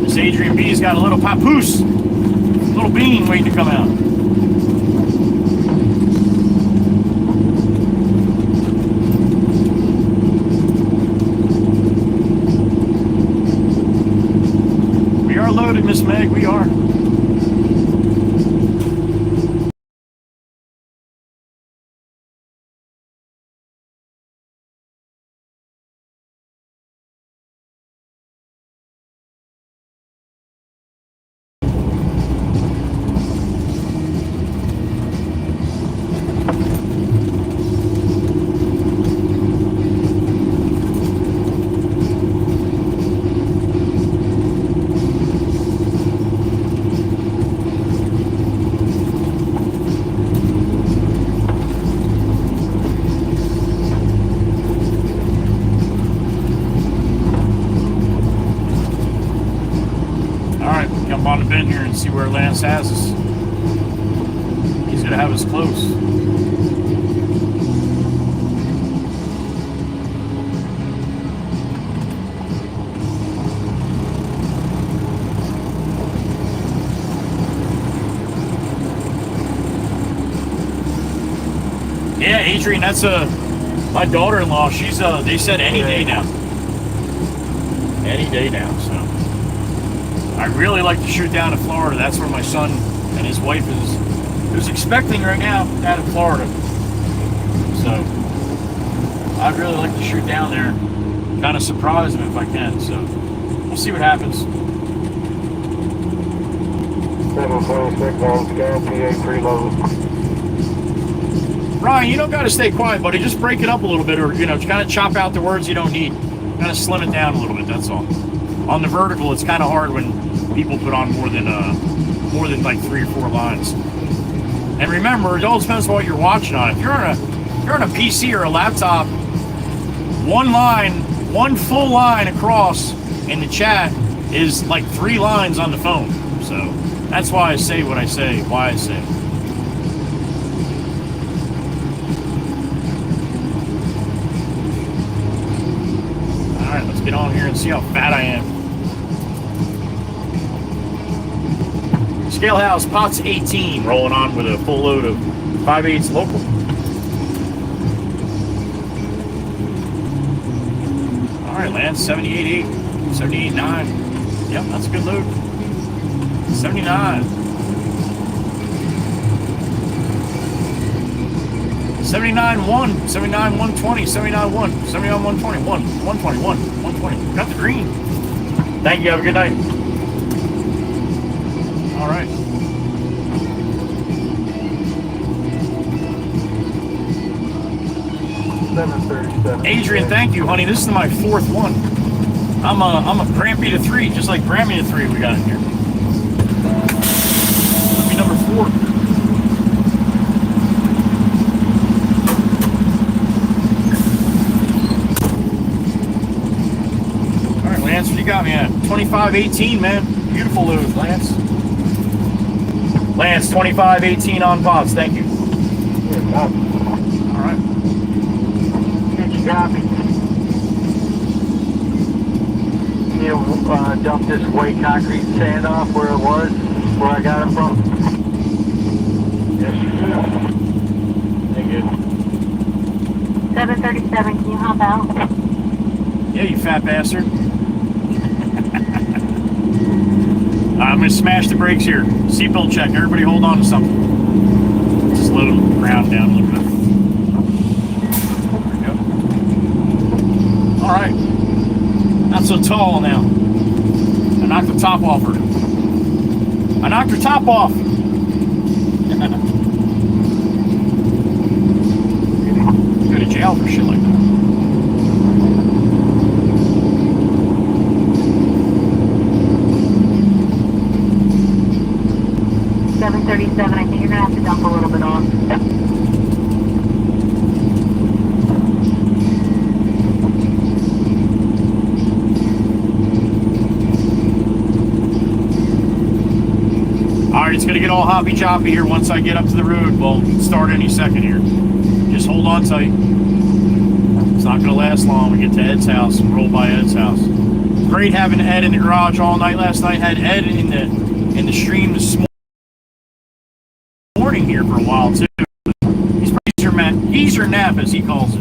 This Adrian B's got a little papoose. Little bean waiting to come out. We are loaded, Miss Meg. We are. On the bend here and see where Lance has us. He's gonna have us close. Yeah, Adrian, that's my daughter-in-law. She's they said any day now. Any day now, so. I really like to shoot down in Florida. That's where my son and his wife is expecting right now out in Florida. So I'd really like to shoot down there. Kind of surprise them if I can. So we'll see what happens. 726 on scale, PA preload. Ryan, you don't got to stay quiet, buddy. Just break it up a little bit, or kind of chop out the words you don't need. Kind of slim it down a little bit. That's all. On the vertical, it's kind of hard when people put on more than like 3 or 4 lines. And remember, it all depends on what you're watching on. If you're on a PC or a laptop, one full line across in the chat is like 3 lines on the phone. So that's why I say what I say, why I say. All right, let's get on here and see how fat I am. Scale House, Pots 18, rolling on with a full load of 5/8 local. All right, Lance, 78.8, 78.9. Yep, that's a good load. 79. 79.1, 79.120, 79.1, 79.120, 121, 120. Got the green. Thank you. Have a good night. All right. Adrian, thank you, honey. This is my 4th one. I'm a Grampy to 3, just like Grammy to 3 we got in here. That'll be number 4. Lance, what you got me at? 2518, man. Beautiful load, Lance. Lance, 2518 on bots. Thank you. All right. Copy. You dump this white concrete sand off where it was, where I got it from. Yes, sir. Thank you. 737, can you hop out? Yeah, you fat bastard. I'm going to smash the brakes here. Seatbelt check. Everybody hold on to something. Slow the ground down a little bit. There we go. All right. Not so tall now. I knocked the top off her. I knocked her top off. Go to jail for shit like that. 737, I think you're gonna have to dump a little bit off. Alright, it's gonna get all hoppy choppy here once I get up to the road. Well, start any second here. Just hold on tight. It's not gonna last long. We get to Ed's house and roll by Ed's house. Great having Ed in the garage all night last night. Had Ed in the stream this morning here for a while too. He's your nap, as he calls it.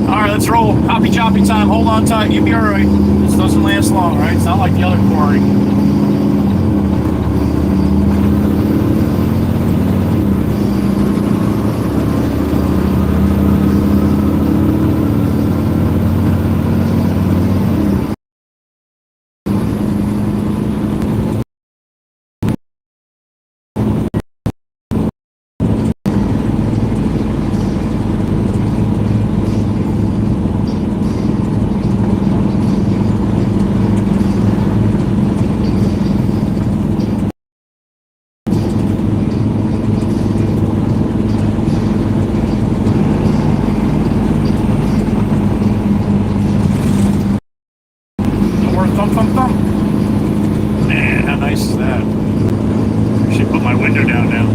Alright, let's roll. Hoppy choppy time. Hold on tight. You'll be alright. This doesn't last long, right? It's not like the other Quarry. Man, how nice is that? I should put my window down now.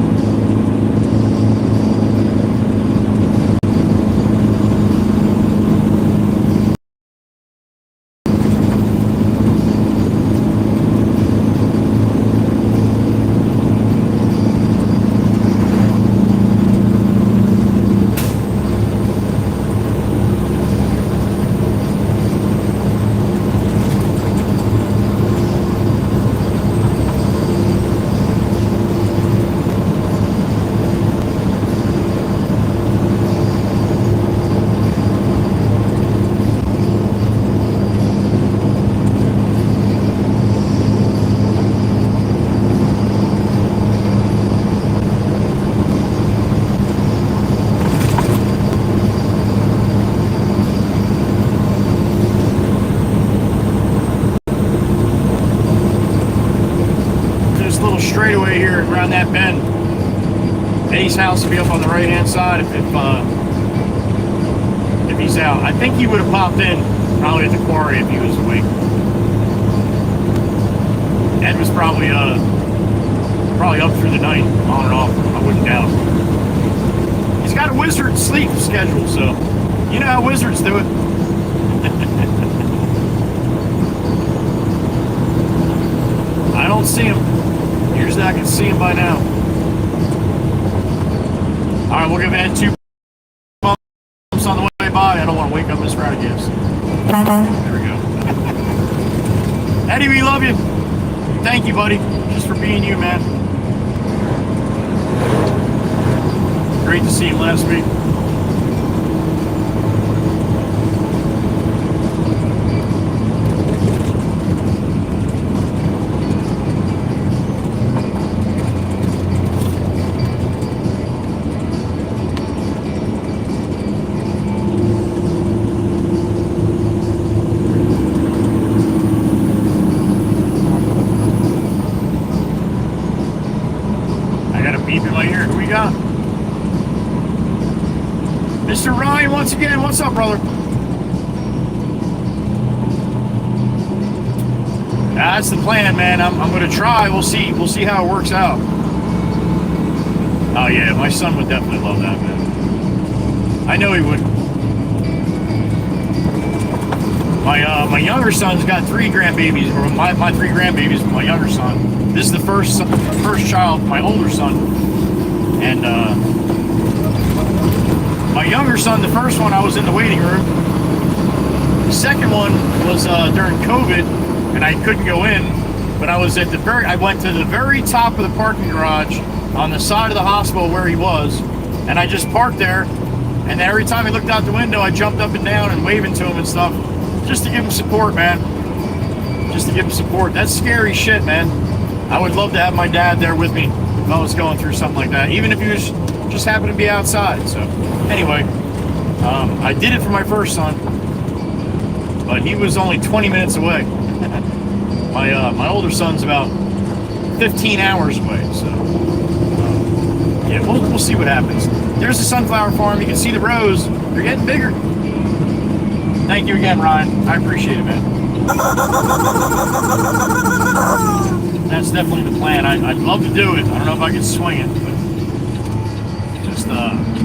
Straightaway here around that bend. Eddie's house will be up on the right hand side if he's out. I think he would have popped in probably at the Quarry if he was awake. Ed was probably up through the night on and off. I wouldn't doubt. He's got a wizard sleep schedule, so you know how wizards do it. I don't see him. Usually I can see him by now. Alright, we'll give Ed 2 bumps on the way by. I don't want to wake up Miss Rowdy Gibbs. There we go. Eddie, we love you. Thank you, buddy. Just for being you, man. Great to see you last week. Beep in my ear. Who we got? Mr. Ryan, once again, what's up, brother? That's the plan, man. I'm gonna try. We'll see how it works out. Oh yeah, my son would definitely love that, man. I know he would. My younger son's got 3 grandbabies, or my 3 grandbabies with my younger son. This is the first child, my older son, and my younger son, the first one, I was in the waiting room. The second one was during COVID, and I couldn't go in, but I was at I went to the very top of the parking garage on the side of the hospital where he was, and I just parked there, and every time he looked out the window, I jumped up and down and waving to him and stuff, just to give him support, man. Just to give him support. That's scary shit, man. I would love to have my dad there with me if I was going through something like that, even if he was just happened to be outside. So anyway, I did it for my first son, but he was only 20 minutes away. My older son's about 15 hours away, so yeah, we'll see what happens. There's the sunflower farm. You can see the rows. They're getting bigger. Thank you again, Ryan. I appreciate it, man. That's definitely the plan. I'd love to do it. I don't know if I can swing it, but just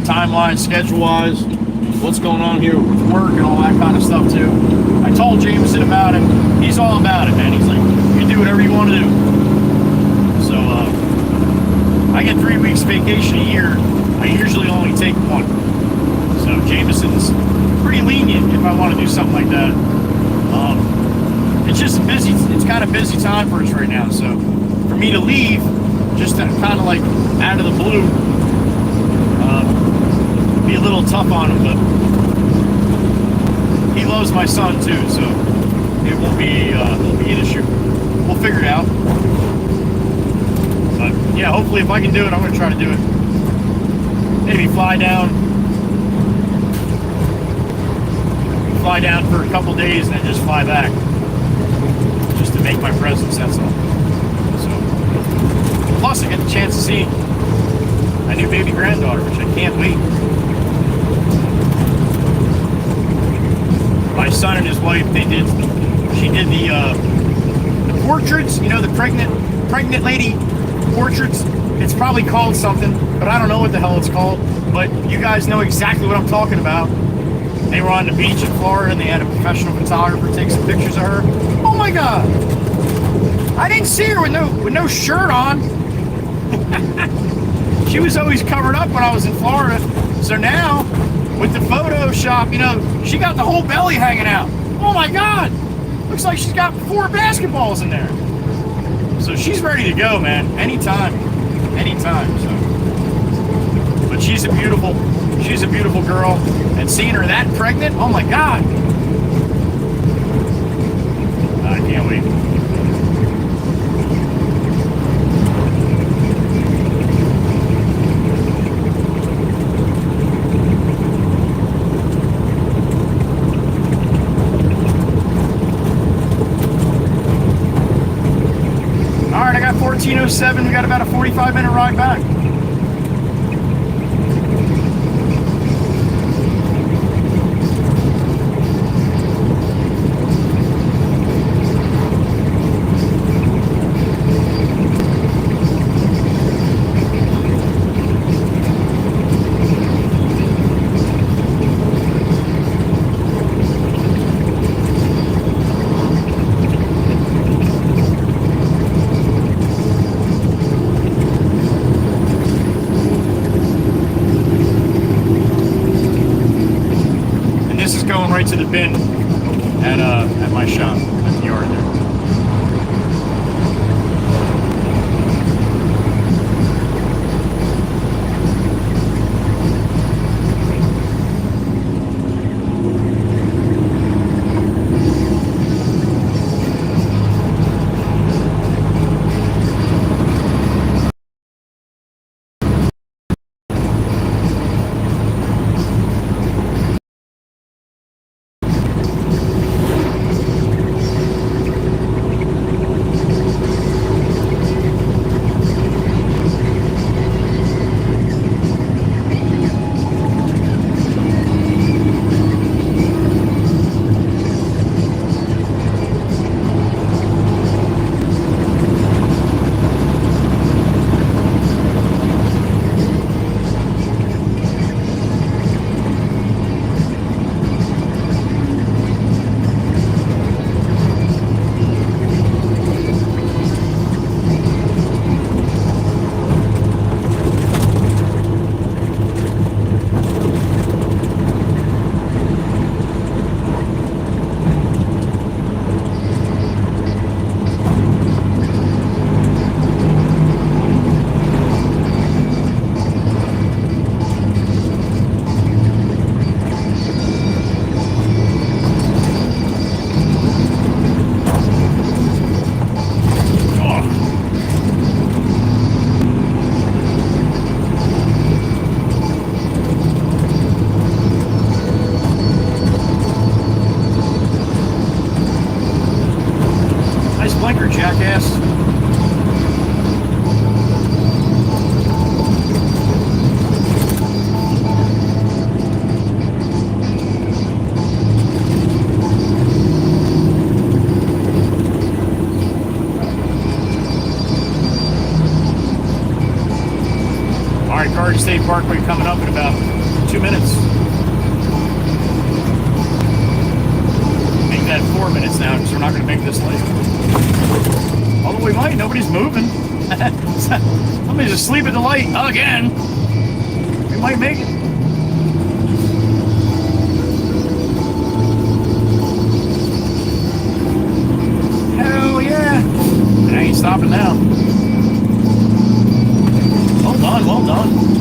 timeline, schedule-wise, what's going on here with work and all that kind of stuff too. I told Jameson about it. He's all about it, man. He's like, you do whatever you want to do. So I get 3 weeks vacation a year. I usually only take 1. So Jameson's pretty lenient if I want to do something like that. It's just busy. It's kind of busy time for us right now. So for me to leave, just to kind of like out of the blue, be a little tough on him, but he loves my son too, so it won't be an issue. We'll figure it out. But yeah, hopefully if I can do it, I'm going to try to do it. Maybe fly down for a couple days and then just fly back, just to make my presence. That's all. So plus I get the chance to see my new baby granddaughter, which I can't wait. My son and his wife, she did the portraits, you know, the pregnant lady portraits. It's probably called something, but I don't know what the hell it's called. But you guys know exactly what I'm talking about. They were on the beach in Florida and they had a professional photographer take some pictures of her. Oh my God! I didn't see her with no shirt on. She was always covered up when I was in Florida. So now, with the Photoshop, you know, she got the whole belly hanging out. Oh my God! Looks like she's got 4 basketballs in there. So she's ready to go, man. Anytime. So, but she's a beautiful girl, and seeing her that pregnant, oh my God! I can't wait. All right, I got 14:07. We got about a 45-minute ride back. Right to the bin at my shop at the yard there. Garden State Parkway coming up in about 2 minutes. Make that 4 minutes now because we're not going to make this late. Although we might, nobody's moving. Somebody's asleep at the light again. We might make it. Hell yeah. I ain't stopping now. Well done, well done.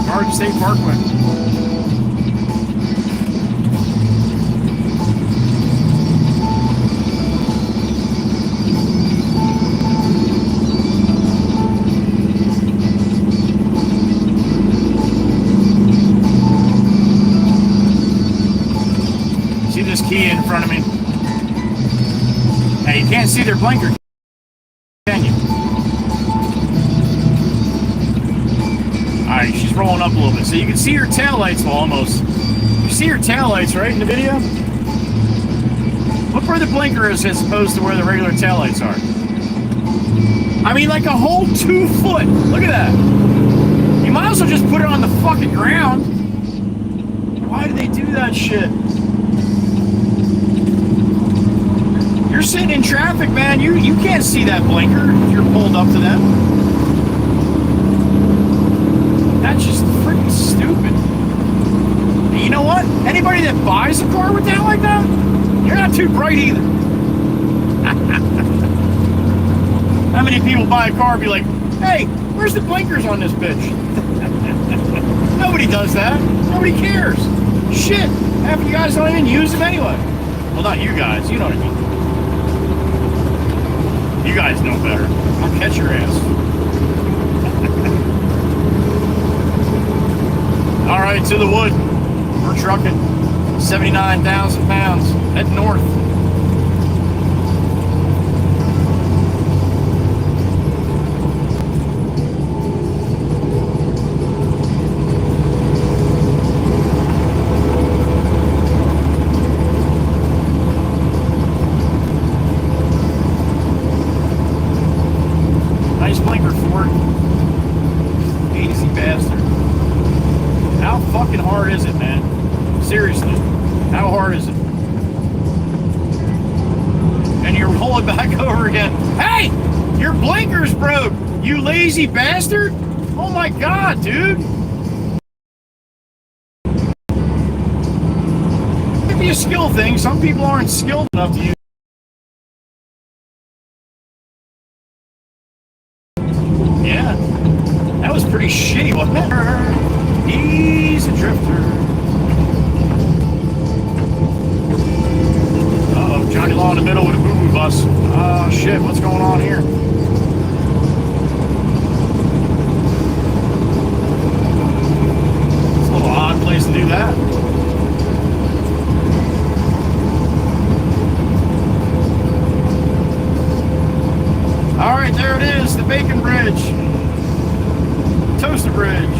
Garden State Parkway. See this key in front of me? Now you can't see their blinker, can you? Alright, she's rolling up a little bit. So you can see her taillights, well, almost. You see her taillights, right, in the video? Look where the blinker is as opposed to where the regular taillights are. I mean, like a whole 2 foot. Look at that. You might as well just put it on the fucking ground. Why do they do that shit? You're sitting in traffic, man. You can't see that blinker if you're pulled up to them. That's just freaking stupid. And you know what? Anybody that buys a car with that like that, you're not too bright either. How many people buy a car and be like, hey, where's the blinkers on this bitch? Nobody does that. Nobody cares. Shit. Half of you guys don't even use them anyway. Well, not you guys. You know what I mean. You guys know better. I'll catch your ass. All right, to the wood. We're trucking 79,000 pounds. Head north. Nice blinker, Ford. Easy bastard. How fucking hard is it, man? Seriously. How hard is it? And you're rolling back over again. Hey! Your blinker's broke! You lazy bastard! Oh my god, dude! It could be a skill thing. Some people aren't skilled enough to use. Yeah. That was pretty shitty, wasn't it? He's a drifter. Uh-oh, Johnny Law in the middle with a boo-boo bus. Oh, shit, what's going on here? It's a little odd place to do that. All right, there it is, the Bacon Bridge. Toaster Bridge.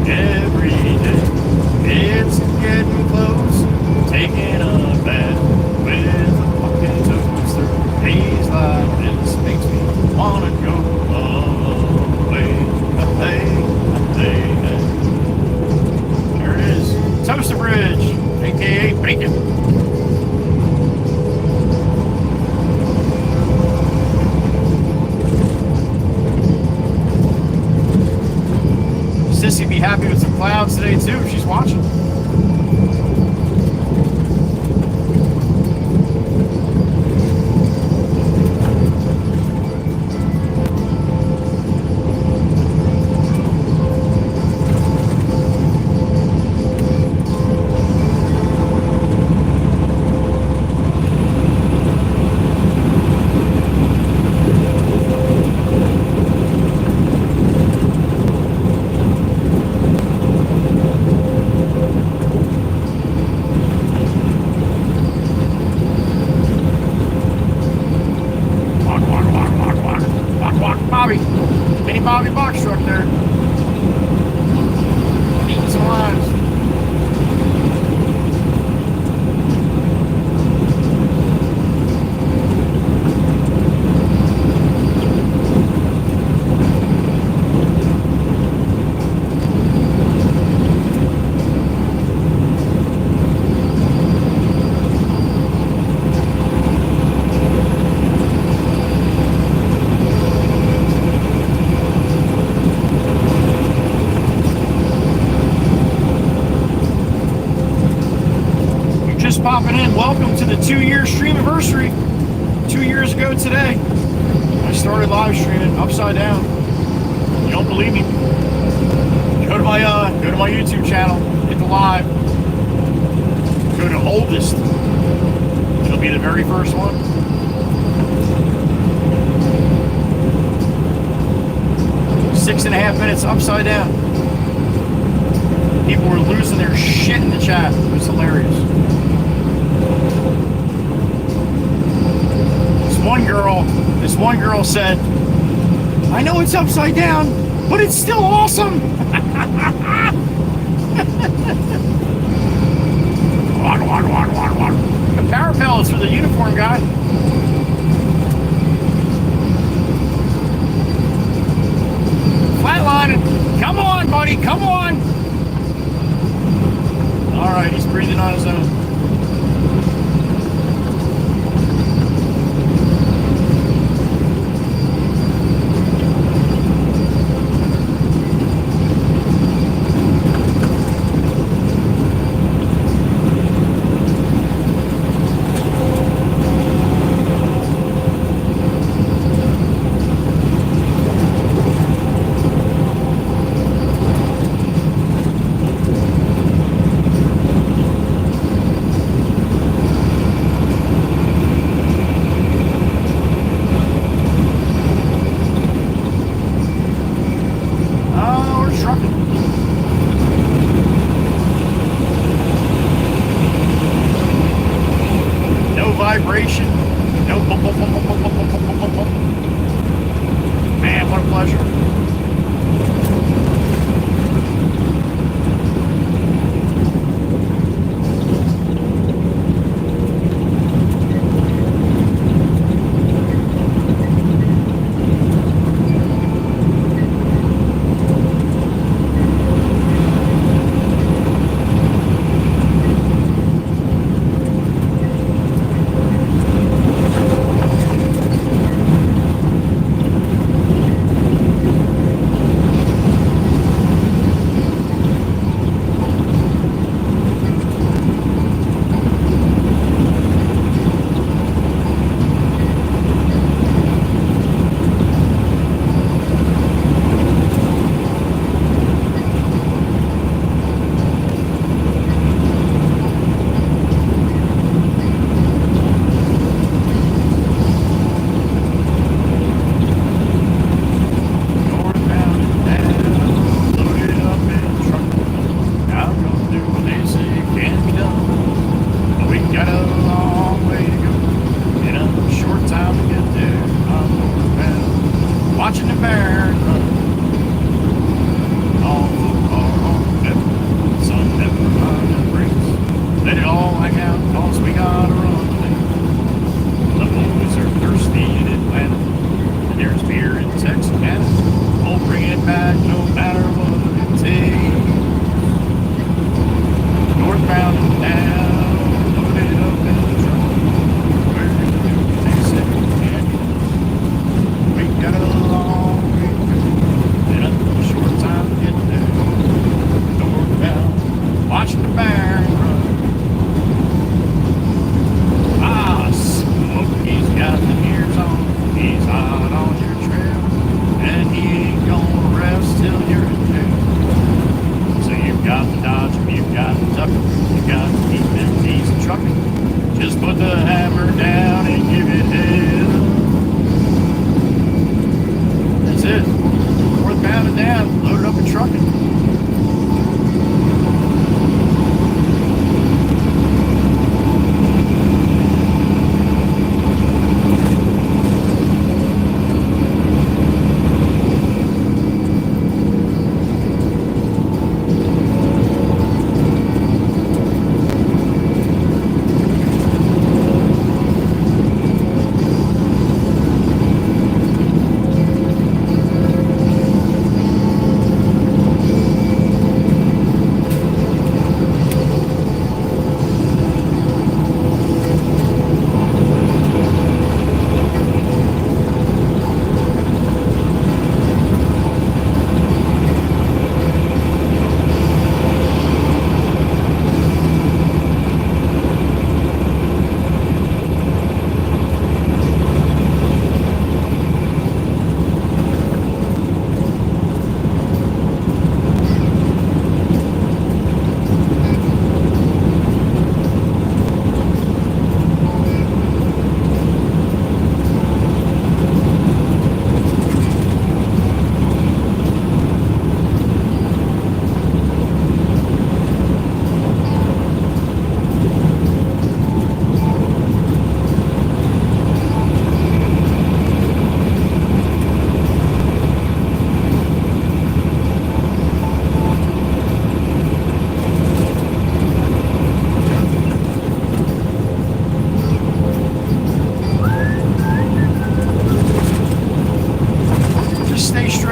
Every day, it's getting close. Taking a bath with a fucking toaster. Days like this makes me wanna go away. There it is, Toaster Bridge, aka Bacon. clouds today too. She's watching. Bobby. Mini Bobby box truck there. Eating some limes. Popping in, welcome to the 2-year STREAMAVERSERY. 2 years ago today, I started live streaming Upsidedown. You don't believe me? Go to my YouTube channel, hit the live, go to oldest. It'll be the very first one. Six and a half minutes upside down. People were losing their shit in the chat. It was hilarious. This one girl said, I know it's upside down, but it's still awesome. The power pellets for the uniform guy. Flatlining. Come on, buddy. Come on. All right, he's breathing on his own. Vibration. No. Man, what a pleasure.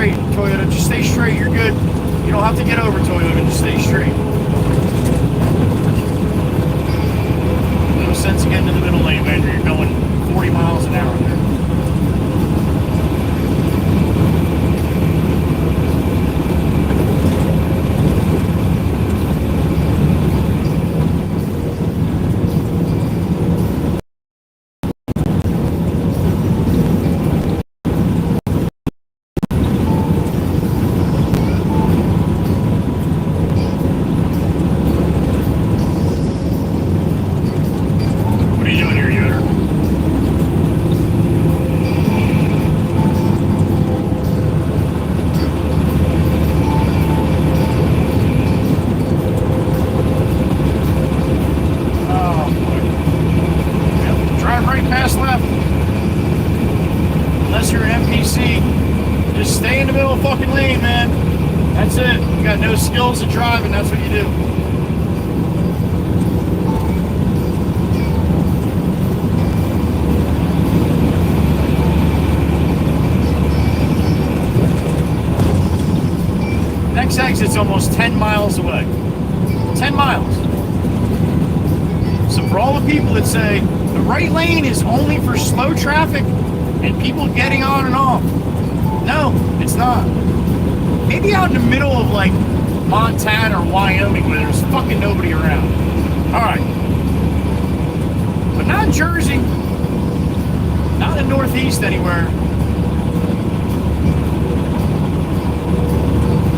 straight, Toyota. Just stay straight. You're good. You don't have to get over, Toyota. Just stay straight. No sense of getting in the middle lane, man. You're going 40 miles an hour there. Skills of driving, that's what you do. Next exit's almost 10 miles away. 10 miles. So for all the people that say the right lane is only for slow traffic and people getting on and off, no, it's not. Maybe out in the middle of like Montana or Wyoming where there's fucking nobody around. Alright. But not in Jersey. Not in the Northeast anywhere.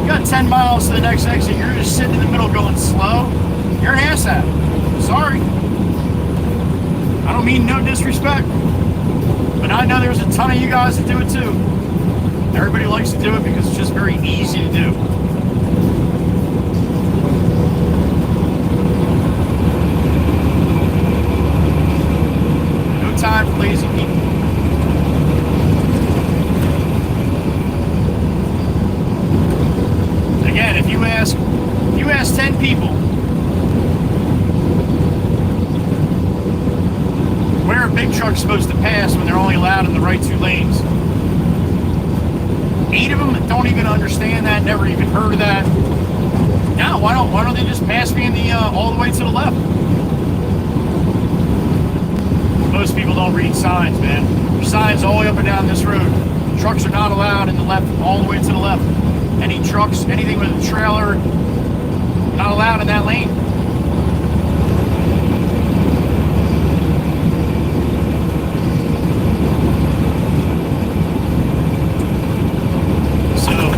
You got 10 miles to the next exit. You're just sitting in the middle going slow. You're an asshat. Sorry. I don't mean no disrespect. But I know there's a ton of you guys that do it too. Everybody likes to do it because it's just very easy to do. Time for lazy people. Again, if you ask 10 people where a big truck's supposed to pass when they're only allowed in the right 2 lanes, 8 of them that don't even understand that, never even heard of that. Now, why don't they just pass me in the all the way to the left? Most people don't read signs, man. There's signs all the way up and down this road. Trucks are not allowed in the left, all the way to the left. Any trucks, anything with a trailer, not allowed in that lane. So,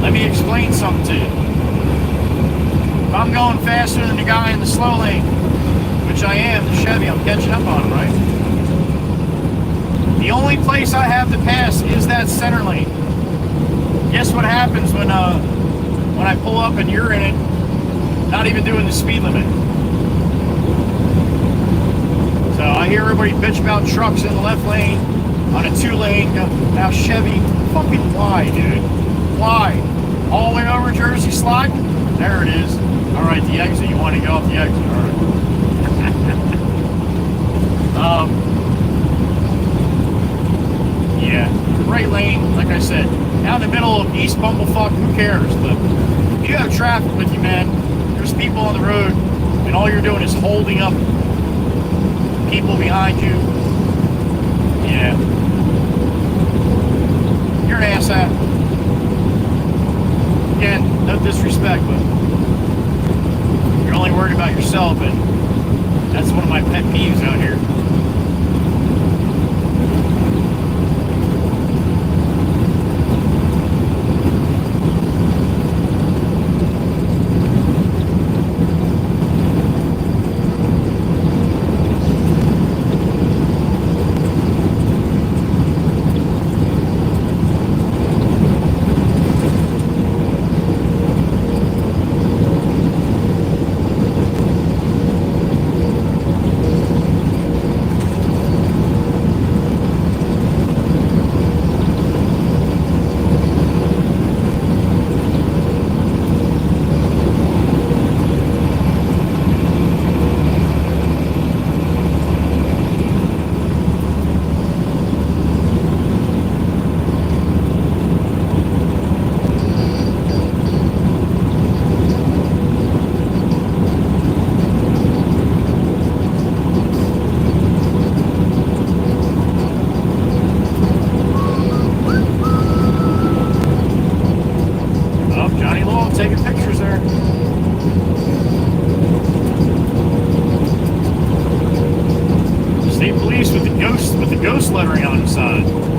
let me explain something to you. If I'm going faster than the guy in the slow lane, which I am, the Chevy, I'm catching up on him, right? The only place I have to pass is that center lane. Guess what happens when I pull up and you're in it, not even doing the speed limit? So I hear everybody bitch about trucks in the left lane on a 2-lane. Now Chevy, fucking why, dude? Why? All the way over Jersey slide? There it is. All right, the exit. You want to go off the exit? All right. Yeah, the right lane, like I said, down the middle of East Bumblefuck, who cares? But if you have traffic with you, man, there's people on the road, and all you're doing is holding up people behind you. Yeah. You're an asshat. Again, no disrespect, but you're only worried about yourself, and that's one of my pet peeves out here. with the ghost lettering on the side.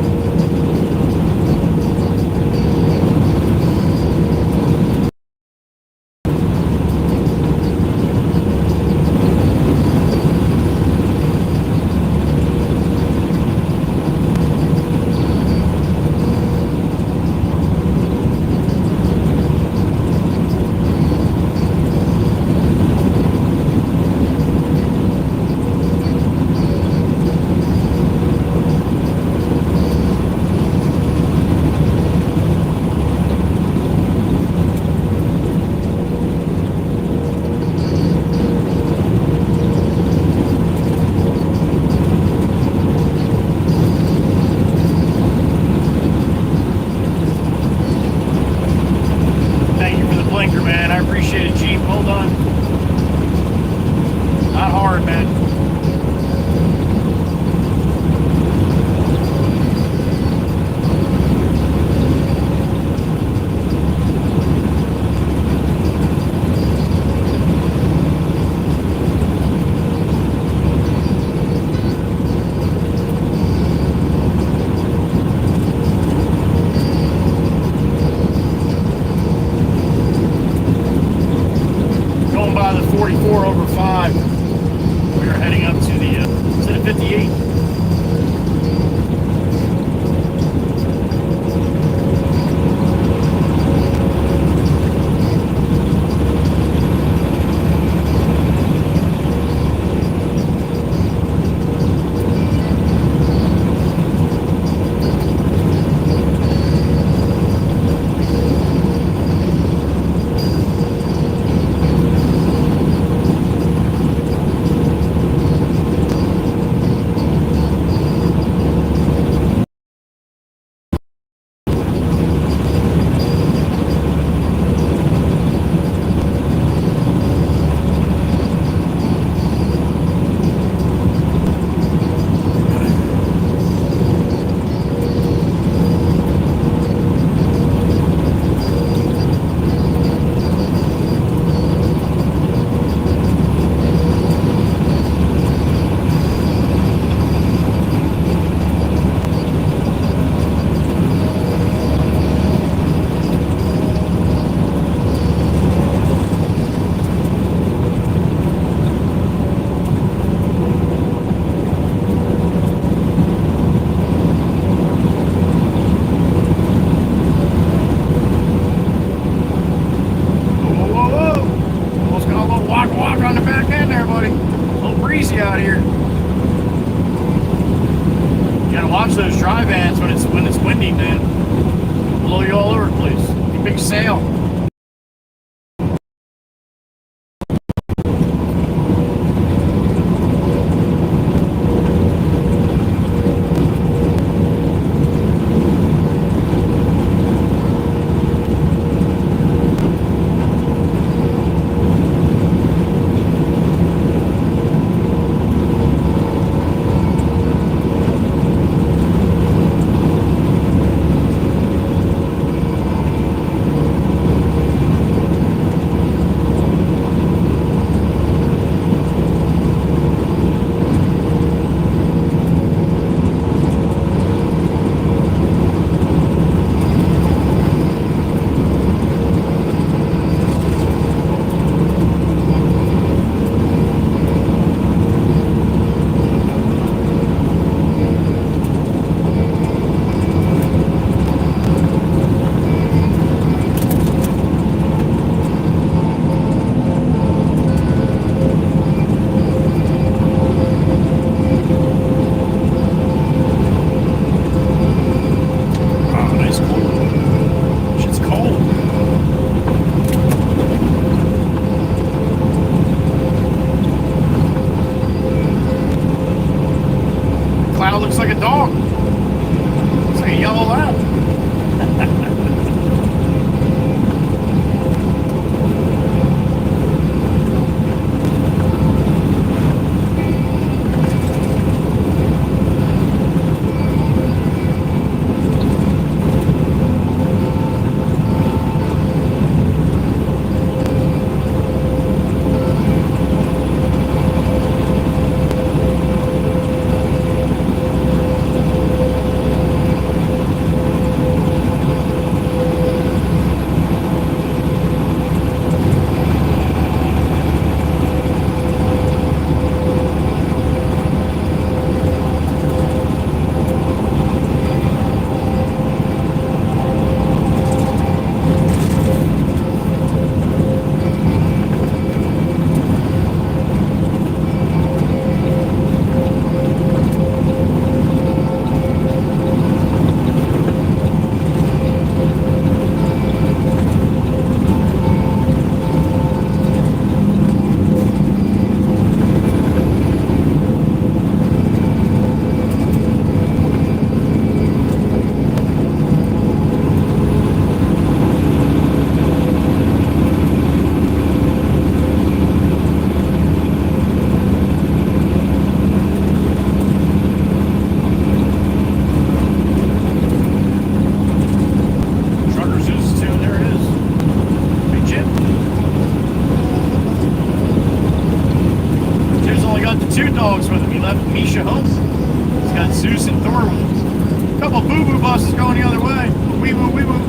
Misha home. He's got Zeus and Thor with him. A couple boo-boo buses going the other way. Wee-woo, wee-woo.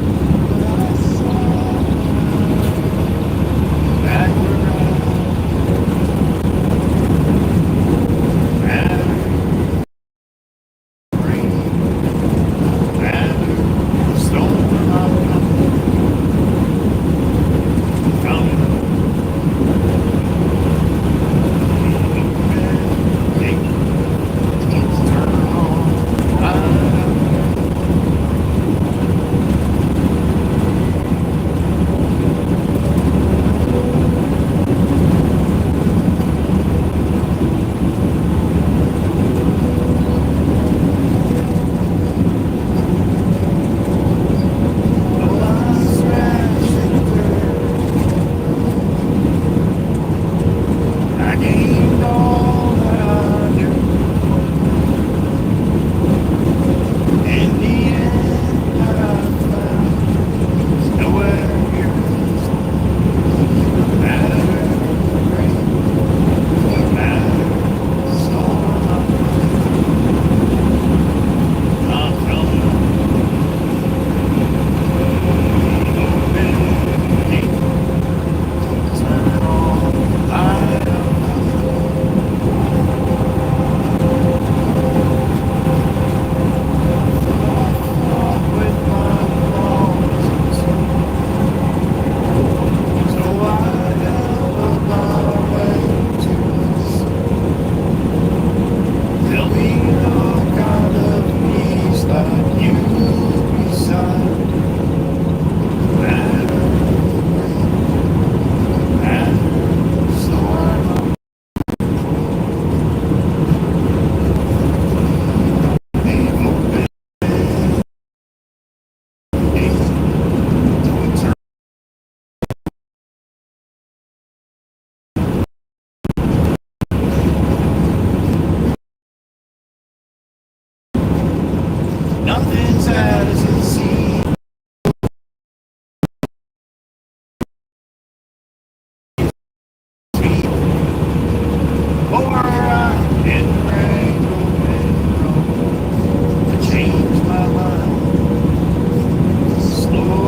Nothing's as it seems. Or I didn't I changed my mind. Slow.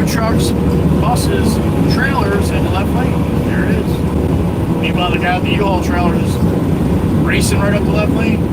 Trucks, buses, trailers in the left lane. There it is. Meanwhile, the guy with the U-Haul trailer is racing right up the left lane.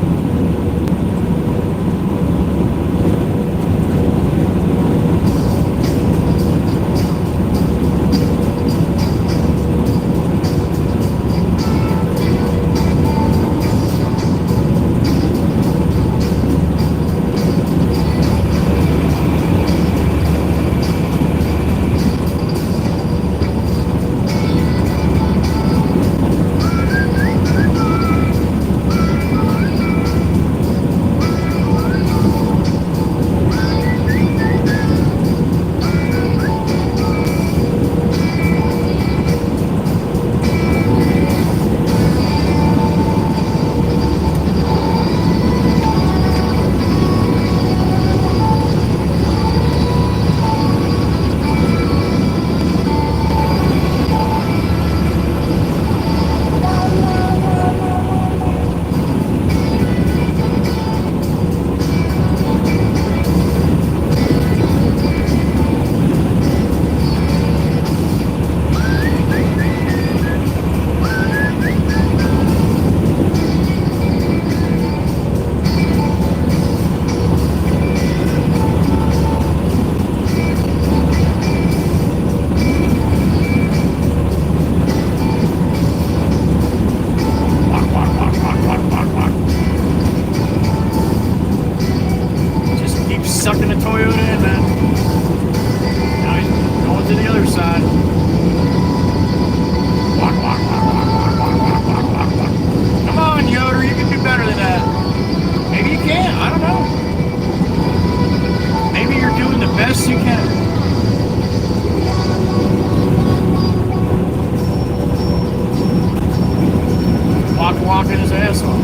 gas on.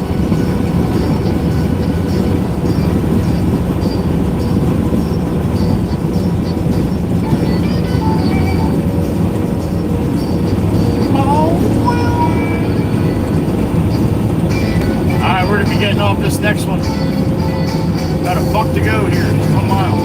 Alright, we're going to be getting off this next one. Got a buck to go here, 1 mile.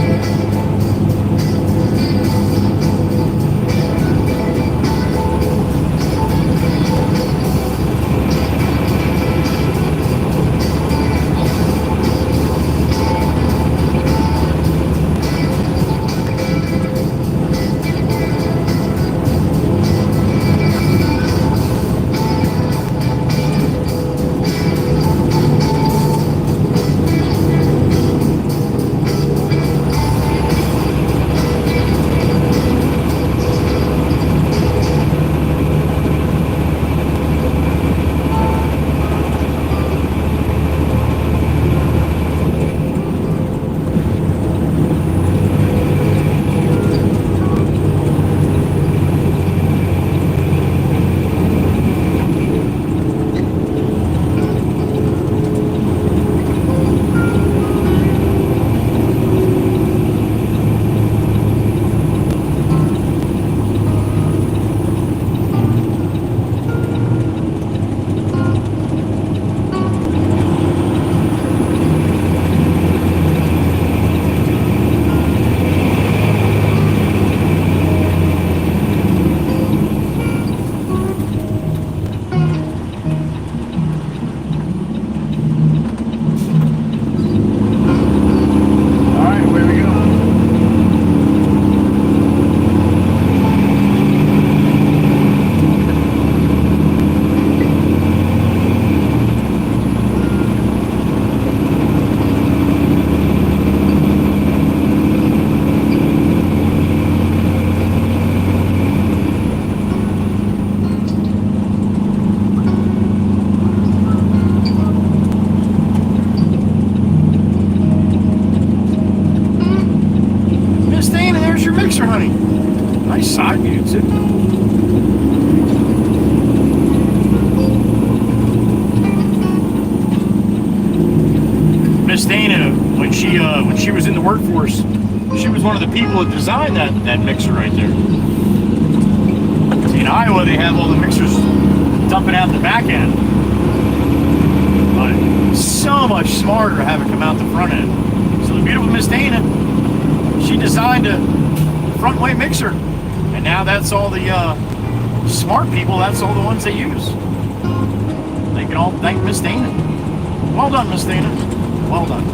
Mixer, honey. Nice side view, too. Miss Dana, when she was in the workforce, she was one of the people that designed that mixer right there. See, in Iowa, they have all the mixers dumping out the back end. But it's so much smarter to have it come out the front end. So the beautiful Miss Dana, she designed a front way mixer, and now that's all the smart people, that's all the ones they use. They can all thank Miss Dana. Well done, Miss Dana. Well done.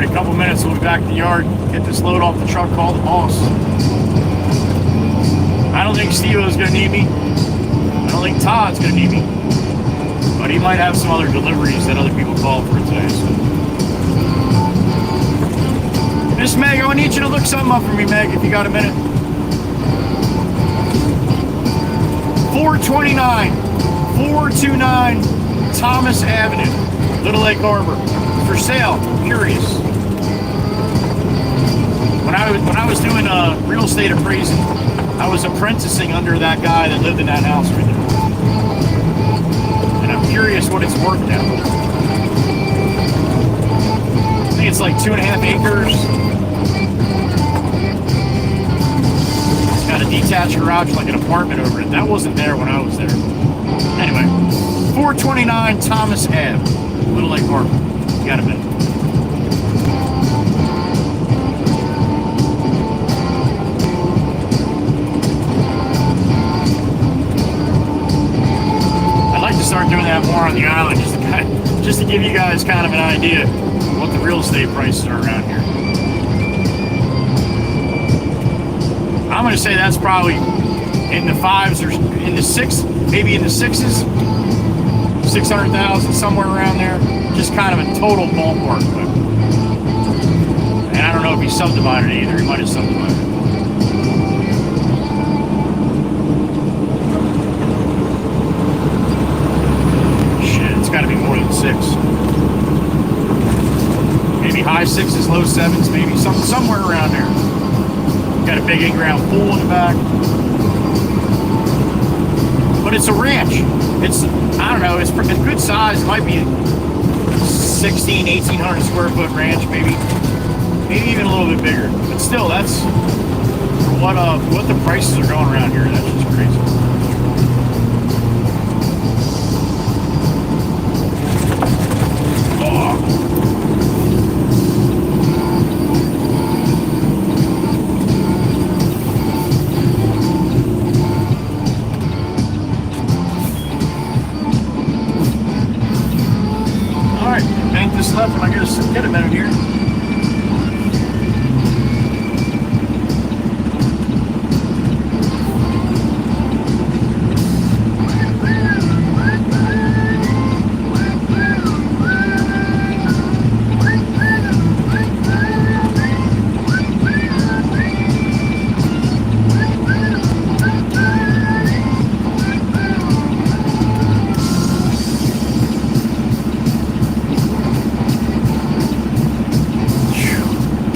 A couple minutes, we'll be back to the yard, get this load off the truck, call the boss. I don't think Steve-O's gonna need me. I don't think Todd's gonna need me. But he might have some other deliveries that other people call for today. So. Miss Meg, I need you to look something up for me, Meg, if you got a minute. 429 Thomas Avenue, Little Lake Harbor. For sale, curious. When I was doing real estate appraising, I was apprenticing under that guy that lived in that house right there. And I'm curious what it's worth now. I think it's like 2.5 acres. It's got a detached garage, like an apartment over it. That wasn't there when I was there. Anyway, 429 Thomas Ave, Little Lake Harbor. You got a minute. that more on the island, just to give you guys kind of an idea of what the real estate prices are around here. I'm going to say that's probably in the fives or in the six, maybe in the sixes, 600,000, somewhere around there. Just kind of a total ballpark. But, and I don't know if he subdivided it either. He might have subdivided it. Shit, it's got to be more than 6. Maybe high 6s, low 7s, maybe somewhere around there. Got a big in-ground pool in the back. But it's a ranch. It's, I don't know, it's a good size. It might be a 1,800 square foot ranch, maybe even a little bit bigger. But still, that's for what the prices are going around here. That's just crazy. Oh. Bank this left and I get a minute here.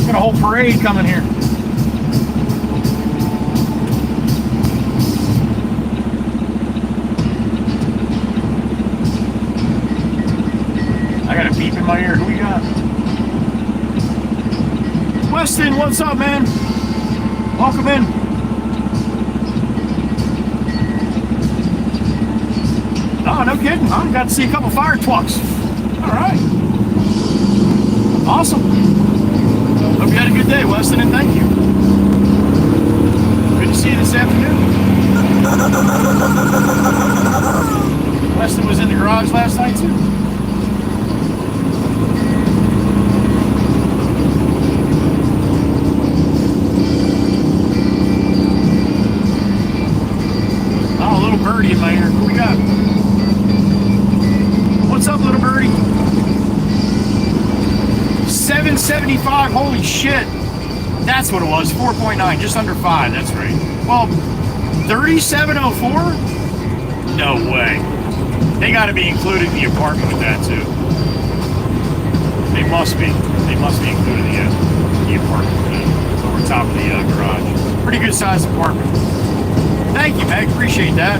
Got a whole parade coming here. I got a beep in my ear. Who we got? Weston, what's up, man? Welcome in. Oh, no kidding. I got to see a couple fire trucks. All right. Awesome. Hope you had a good day, Weston, and thank you. Good to see you this afternoon. Weston was in the garage last night, too. Oh, a little birdie in my ear. Who we got? What's up, little birdie? 775, holy shit. That's what it was, 4.9, just under 5, that's right. Well, 3704? No way. They gotta be included in the apartment with that too. They must be included in the apartment with that. Over top of the garage. Pretty good sized apartment. Thank you, Meg, appreciate that.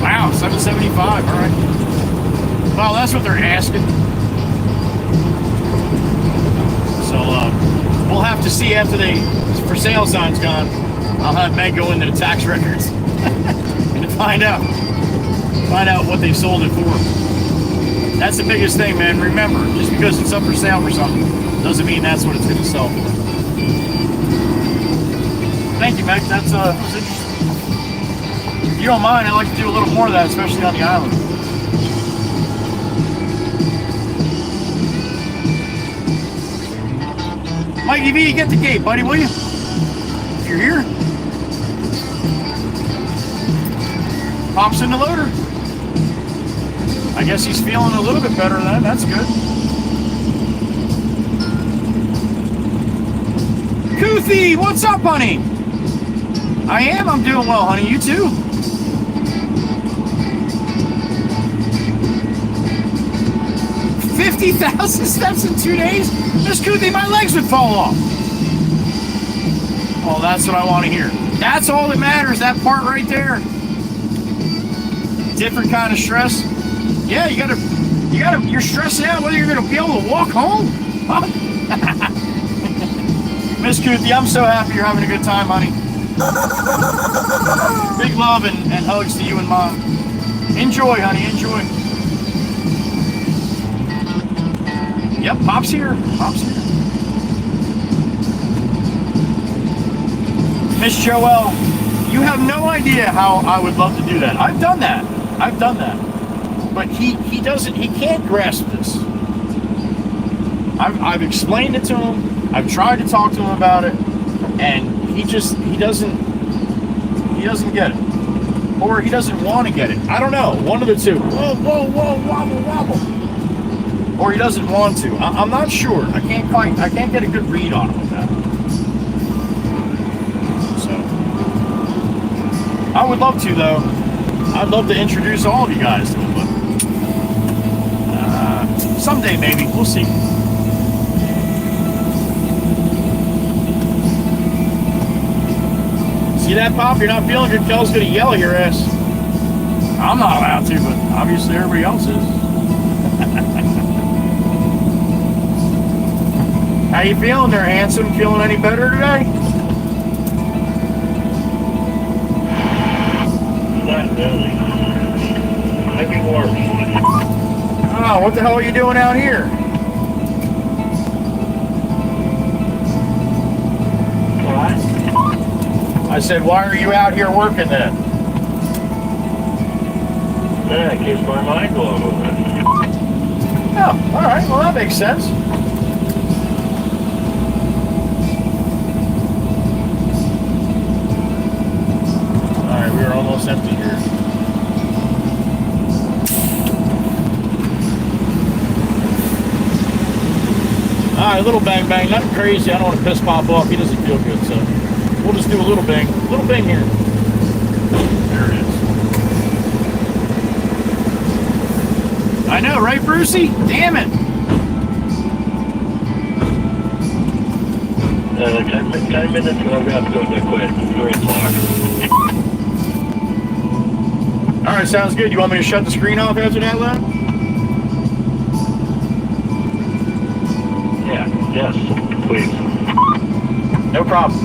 Wow, 775, all right. Well, that's what they're asking. So we'll have to see after the for sale sign's gone. I'll have Meg go into the tax records and find out what they sold it for. That's the biggest thing, man. Remember, just because it's up for sale for something doesn't mean that's what it's going to sell for. Thank you, Meg. That was interesting. If you don't mind, I'd like to do a little more of that, especially on the island. Mikey V, get the gate, buddy, will you? If you're here. Pops in the loader. I guess he's feeling a little bit better then. That's good. Koothie, what's up, honey? I'm doing well, honey. You too? $50,000 steps in 2 days? Miss Koothie, my legs would fall off. Well, that's what I want to hear. That's all that matters, that part right there. Different kind of stress. Yeah, you're stressing out whether you're going to be able to walk home. Huh? Miss Koothie, I'm so happy you're having a good time, honey. Big love and hugs to you and Mom. Enjoy, honey, enjoy. Yep, Pop's here. Pop's here. Miss Joelle, you have no idea how I would love to do that. I've done that. but he doesn't, he can't grasp this. I've explained it to him. I've tried to talk to him about it, and he doesn't get it, or he doesn't want to get it. I don't know. One of the two. Whoa, whoa, whoa, wobble, wobble. Or he doesn't want to. I'm not sure. I can't get a good read on him with that. So I would love to, though. I'd love to introduce all of you guys to him, but someday maybe. We'll see. See that, Pop? You're not feeling good. Kel's gonna yell at your ass. I'm not allowed to, but obviously everybody else is. How you feeling there, handsome? Feeling any better today? Not really. Maybe worse. Oh, what the hell are you doing out here? What? I said, why are you out here working then? Yeah, it keeps my mind going with it. Oh, all right. Well, that makes sense. All right, we're almost empty here. All right, a little bang bang, nothing crazy. I don't want to piss Pop off. He doesn't feel good, so we'll just do a little bang here. There it is. I know, right, Brucey? Damn it! 10 minutes and I'm going to have to go to quit. 3 o'clock. All right, sounds good. You want me to shut the screen off after that, Len? Yeah, yes, please. No problem.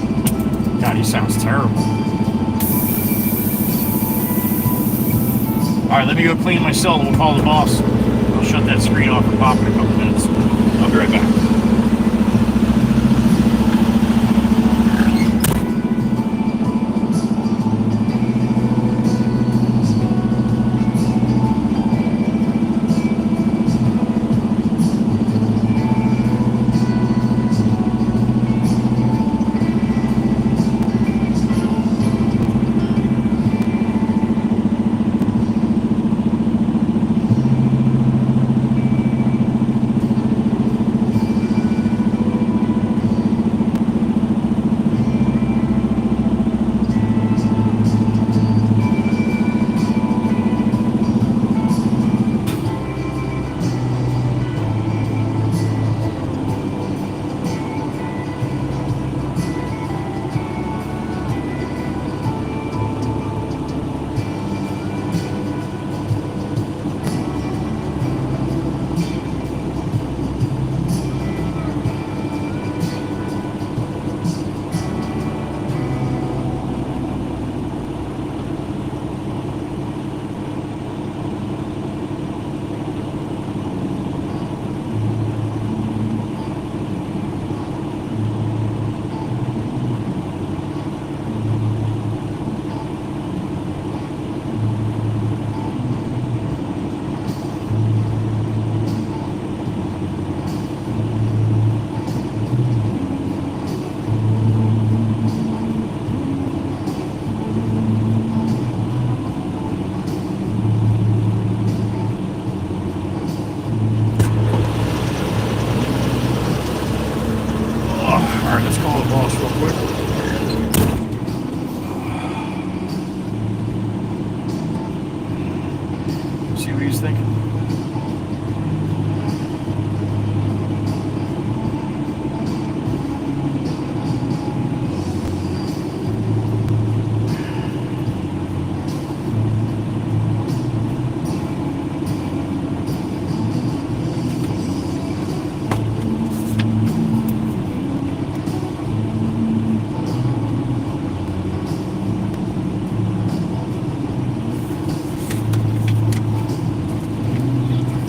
God, he sounds terrible. All right, let me go clean my cell and we'll call the boss. I'll shut that screen off for Pop in a couple minutes. I'll be right back.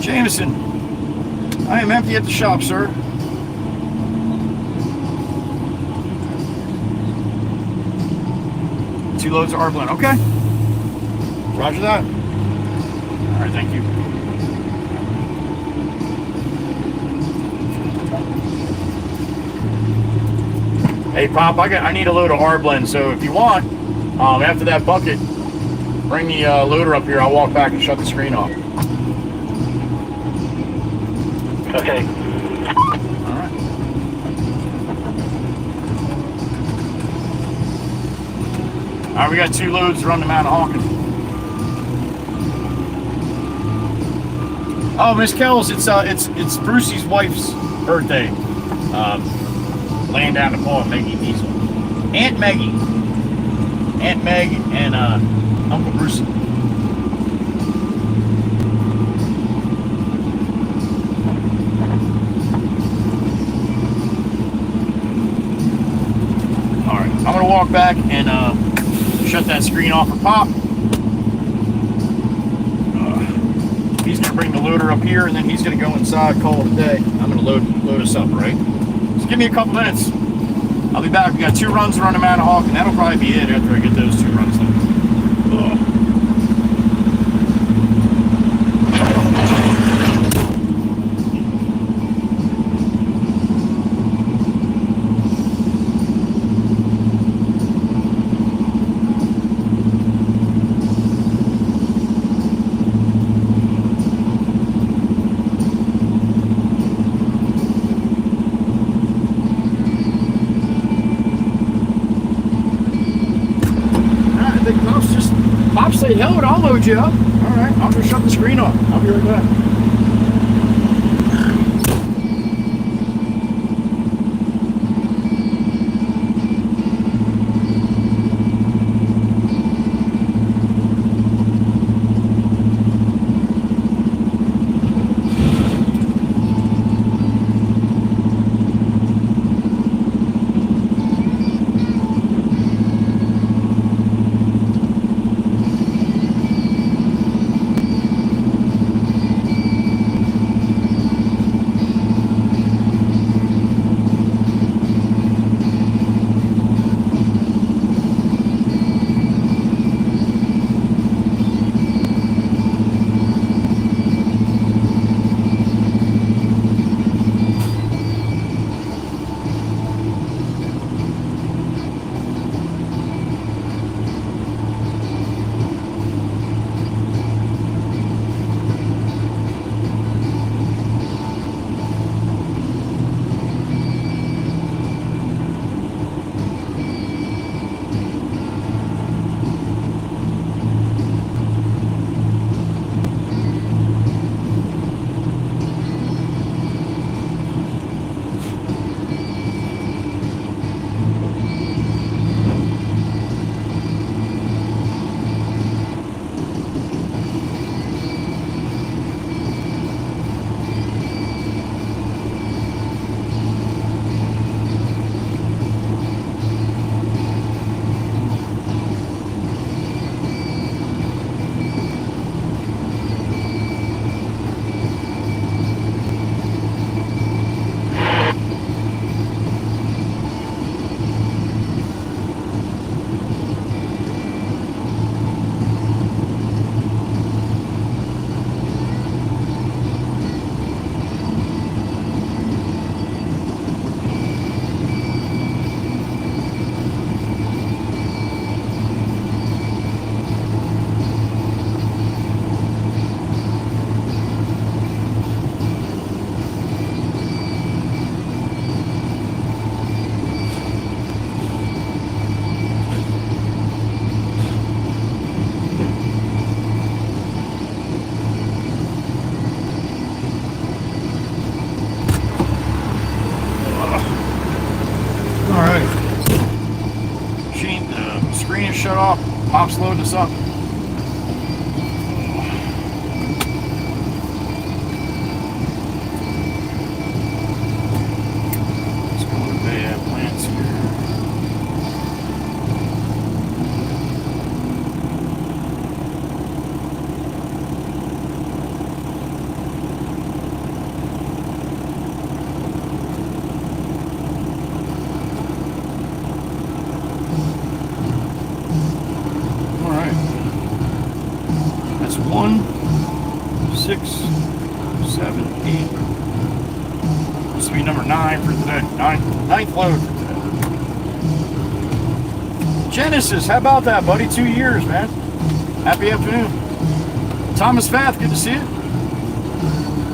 Jameson, I am empty at the shop, sir. Two loads of R blend. Okay. Roger that. All right, thank you. Hey, Pop, I need a load of R-blend, so if you want, after that bucket, bring the loader up here. I'll walk back and shut the screen off. Okay. All right. All right, we got 2 loads to run to Mount Hawkins. Oh, Miss Kells, it's Brucey's wife's birthday. Laying down the call, Maggie Diesel. Aunt Maggie. Aunt Meg and Uncle Brucey. Alright, I'm gonna walk back and shut that screen off for Pop. He's gonna bring the loader up here and then he's gonna go inside, call it a day. I'm gonna load us up, right? Just give me a couple minutes. I'll be back. We got 2 runs to run to Mount Hawk, and that'll probably be it after I get those 2 runs done. Pop say hello and I'll load you up. Alright, I'm gonna shut the screen off. I'll be right back. Shut off. Pop's loading us up. Let's go to the plants here. That's 1, 6, 7, 8. This will be number 9 for today. Ninth load for today. Genesis, how about that, buddy? 2 years, man. Happy afternoon. Thomas Fath, good to see you.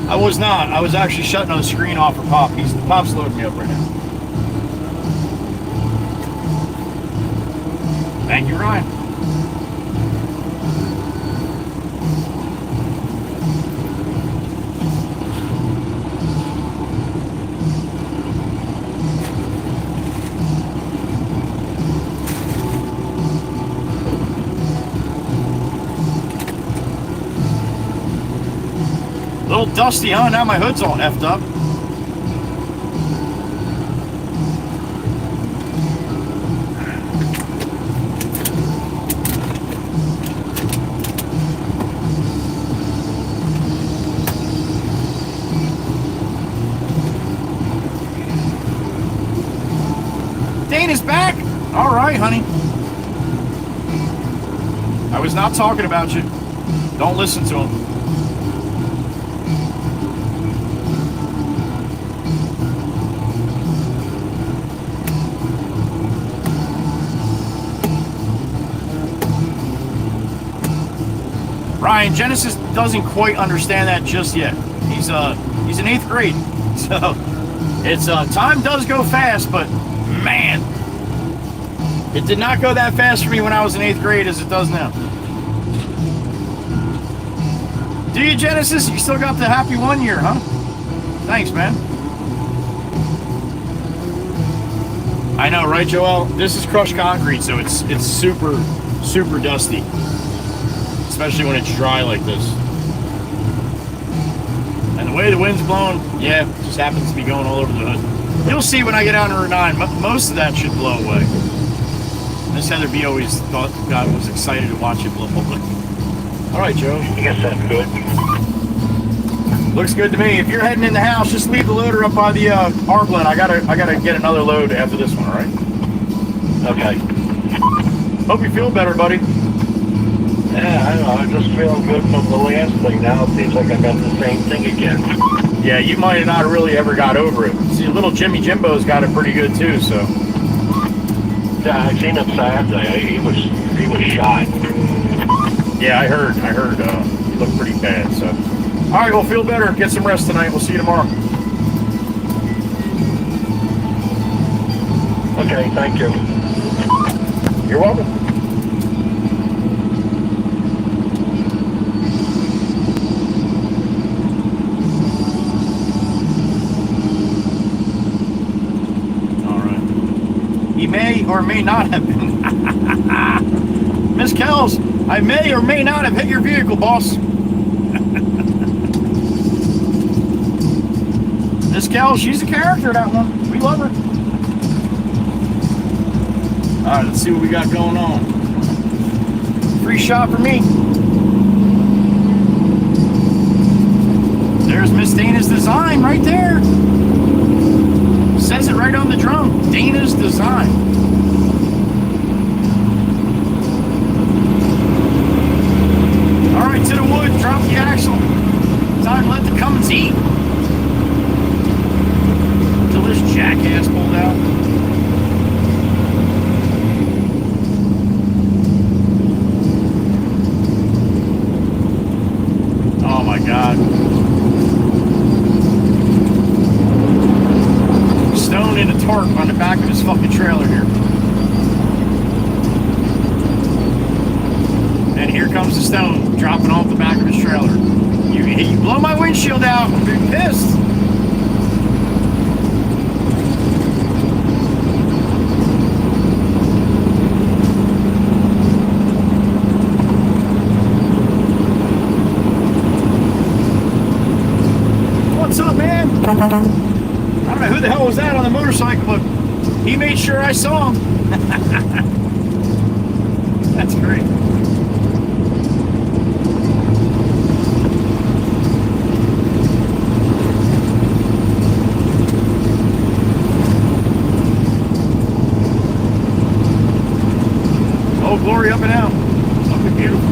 I was not. I was actually shutting the screen off for Pop. Pop's loading me up right now. Thank you, Ryan. A little dusty, huh? Now my hood's all effed up. Dana's back. All right, honey. I was not talking about you. Don't listen to him. Ryan, Genesis doesn't quite understand that just yet. He's in 8th grade, so it's time does go fast, but man, it did not go that fast for me when I was in 8th grade as it does now. Do you, Genesis? You still got the happy 1 year, huh? Thanks, man. I know, right, Joel? This is crushed concrete, so it's super dusty. Especially when it's dry like this. And the way the wind's blowing, yeah, it just happens to be going all over the hood. You'll see when I get out on Route 9, most of that should blow away. Miss Heather B always thought God was excited to watch it blow away. All right, Joe. I guess that's good. Looks good to me. If you're heading in the house, just leave the loader up by the arc blend. I gotta get another load after this one, all right? Okay. Hope you feel better, buddy. Yeah, I know. I just feel good from the last thing. Now it seems like I got the same thing again. Yeah, you might have not really ever got over it. See, little Jimmy Jimbo's got it pretty good too, so. Yeah, I seen him Saturday. He was shot. Yeah, I heard. He looked pretty bad, so. All right, well, feel better. Get some rest tonight. We'll see you tomorrow. Okay, thank you. You're welcome. He may or may not have been. Miss Kells, I may or may not have hit your vehicle, boss. Miss Kells, she's a character, that one. We love her. All right, let's see what we got going on. Free shot for me. There's Miss Dana's Design right there. Says it right on the drum. Dana's Design. All right, to the wood. Drop the axle. Time to let the Cummins eat. Until this jackass pulled out. Oh my God. Stone in a tarp on the back of his fucking trailer here. And here comes the stone dropping off the back of his trailer. You blow my windshield out, I'm being pissed. What's up, man? I don't know who the hell was that on the motorcycle, but he made sure I saw him. That's great. Oh, glory up and out. Something beautiful.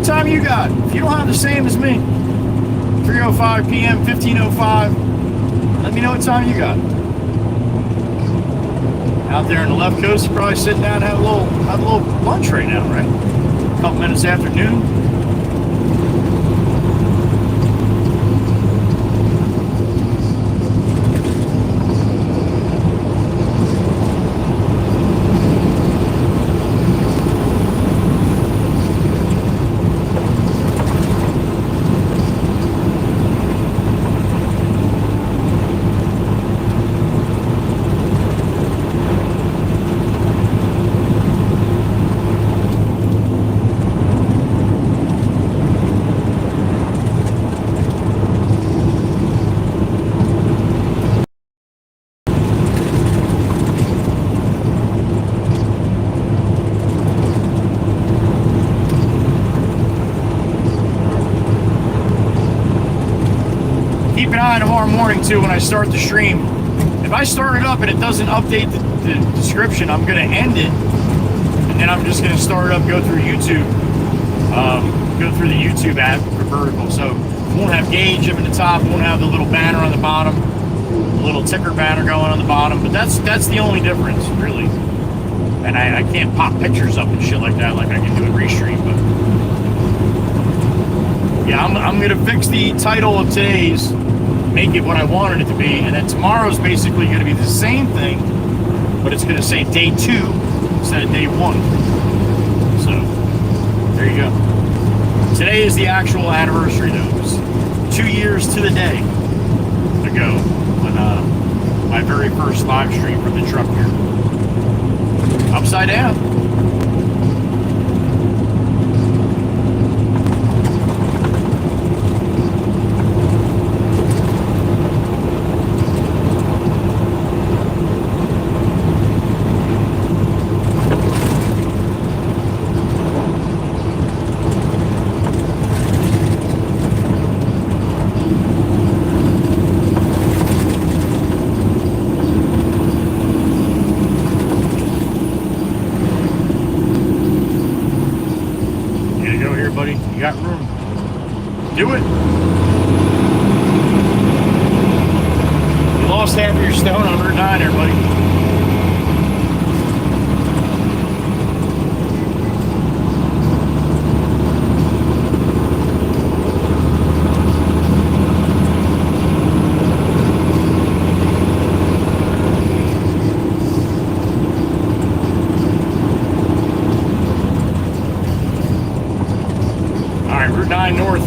What time you got? If you don't have the same as me, 3:05 p.m., 15:05, let me know what time you got. Out there in the left coast, you're probably sitting down and have a little lunch right now, right? A couple minutes after noon. Keep an eye tomorrow morning too when I start the stream. If I start it up and it doesn't update the description, I'm going to end it, and then I'm just going to start it up, go through YouTube, go through the YouTube app for vertical. So it won't have gauge up in the top, won't have the little banner on the bottom, the little ticker banner going on the bottom. But that's the only difference, really. And I can't pop pictures up and shit like that like I can do in Restream. But yeah, I'm going to fix the title of today's, make it what I wanted it to be, and then tomorrow's basically going to be the same thing, but it's going to say day 2 instead of day 1. So there you go. Today is the actual anniversary, though. It was 2 years to the day ago when my very first live stream from the truck here. Upside Down. Buddy, you got room. Do it. You lost half of your stone on Route 9 there, buddy. Route 9 north.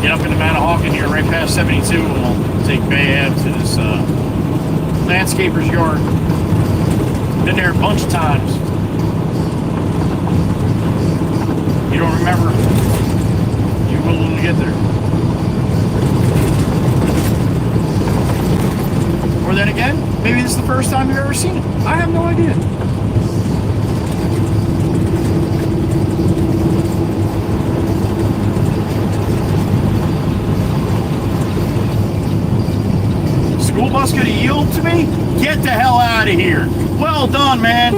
Get up into Manahawkin here, right past 72, and we'll take Bay Ave to this landscaper's yard. Been there a bunch of times. You don't remember, you will when we get there. Or then again, maybe this is the first time you've ever seen it. I have no idea. School bus gonna yield to me? Get the hell out of here. Well done, man.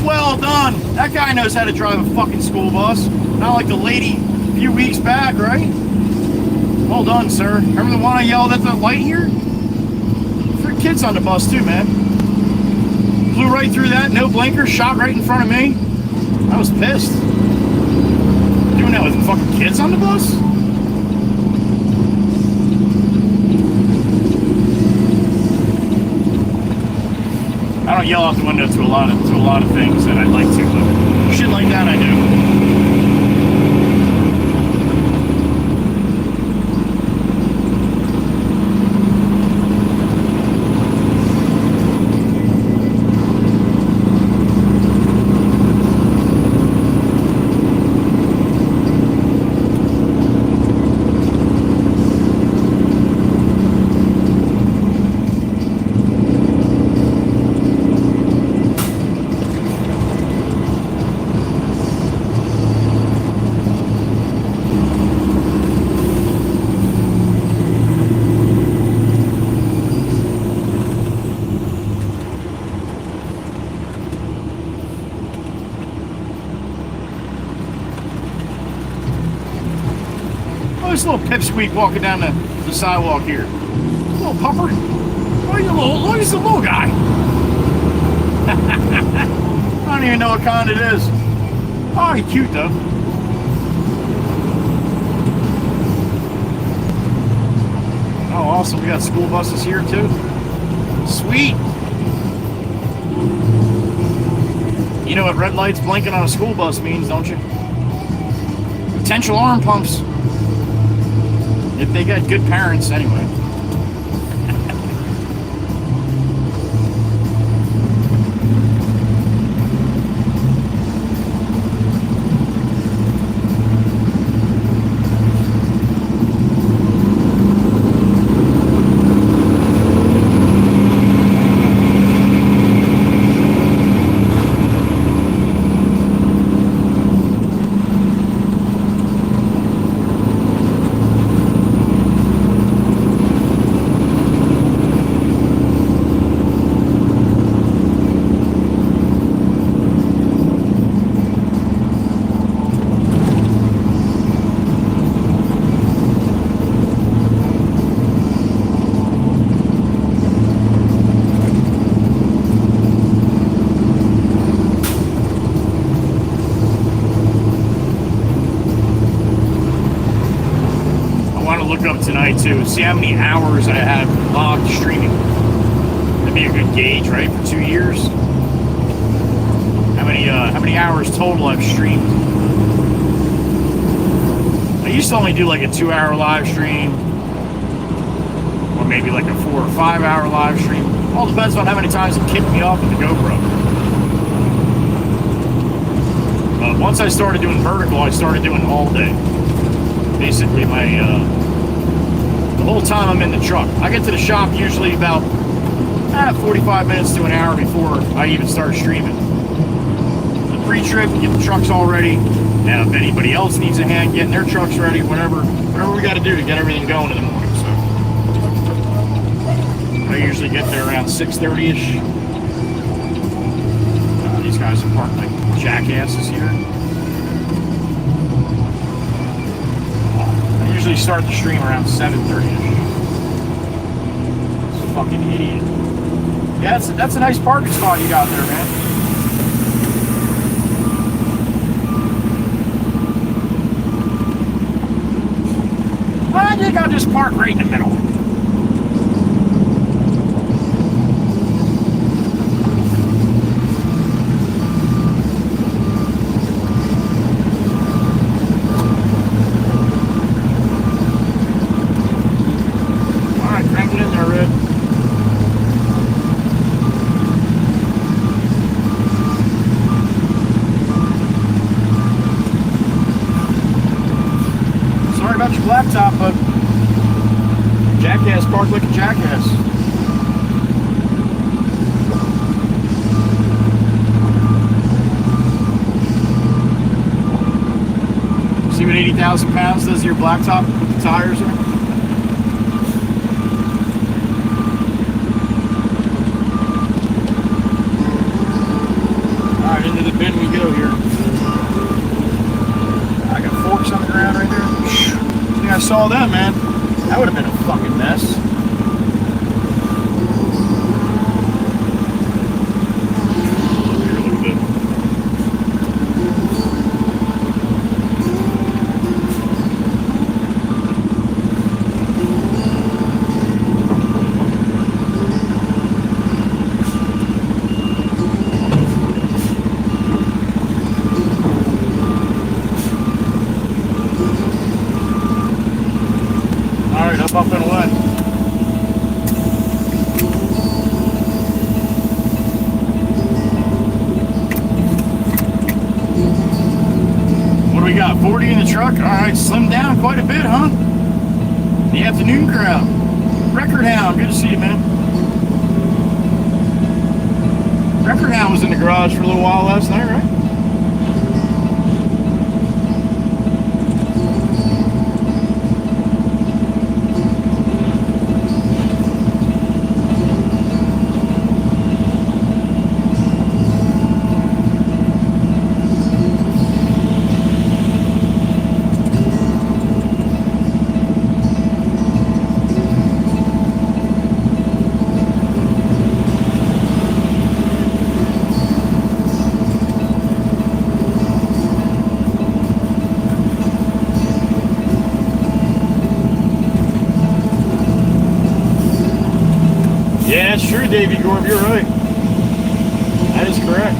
Well done. That guy knows how to drive a fucking school bus. Not like the lady a few weeks back, right? Well done, sir. Remember the one I yelled at the light here? For kids on the bus too, man. Flew right through that, no blinker, shot right in front of me. I was pissed. Doing that with fucking kids on the bus? I don't yell out the window to a lot of things that I'd like to, but shit like that I do. this little pipsqueak walking down the sidewalk here. Little pupper. Oh, you little, look, he's a little guy. I don't even know what kind it is. Oh, he's cute though. Oh, awesome. We got school buses here too. Sweet. You know what red lights blinking on a school bus means, don't you? Potential arm pumps. If they got good parents, anyway. Tonight too. See how many hours I have logged streaming. That'd be a good gauge, right? For 2 years. How many hours total I've streamed? I used to only do like a 2-hour live stream, or maybe like a 4 or 5 hour live stream. All depends on how many times it kicked me off with the GoPro. Once I started doing vertical, I started doing all day. Basically, the whole time I'm in the truck. I get to the shop usually about 45 minutes to an hour before I even start streaming. The pre-trip, get the trucks all ready. Now, if anybody else needs a hand getting their trucks ready, whatever we got to do to get everything going in the morning. So I usually get there around 6:30ish. These guys are parked like jackasses here. I usually start the stream around 7:30ish. This fucking idiot. Yeah, that's a nice parking spot you got there, man. I think I'll just park right in the middle. Laptop, but jackass parked like a jackass. See what 80,000 pounds does to your blacktop with the tires are? Alright, into the bin we go here. I got forks on the ground right there. I saw that, man. That would have been a fucking mess. Here a little bit. Up and away. What do we got? 40 in the truck? Alright, slimmed down quite a bit, huh? The afternoon crowd. Record Hound, good to see you, man. Record Hound was in the garage for a little while last night, right? Yeah, that's true, Davey Gorb. You're right. That is correct.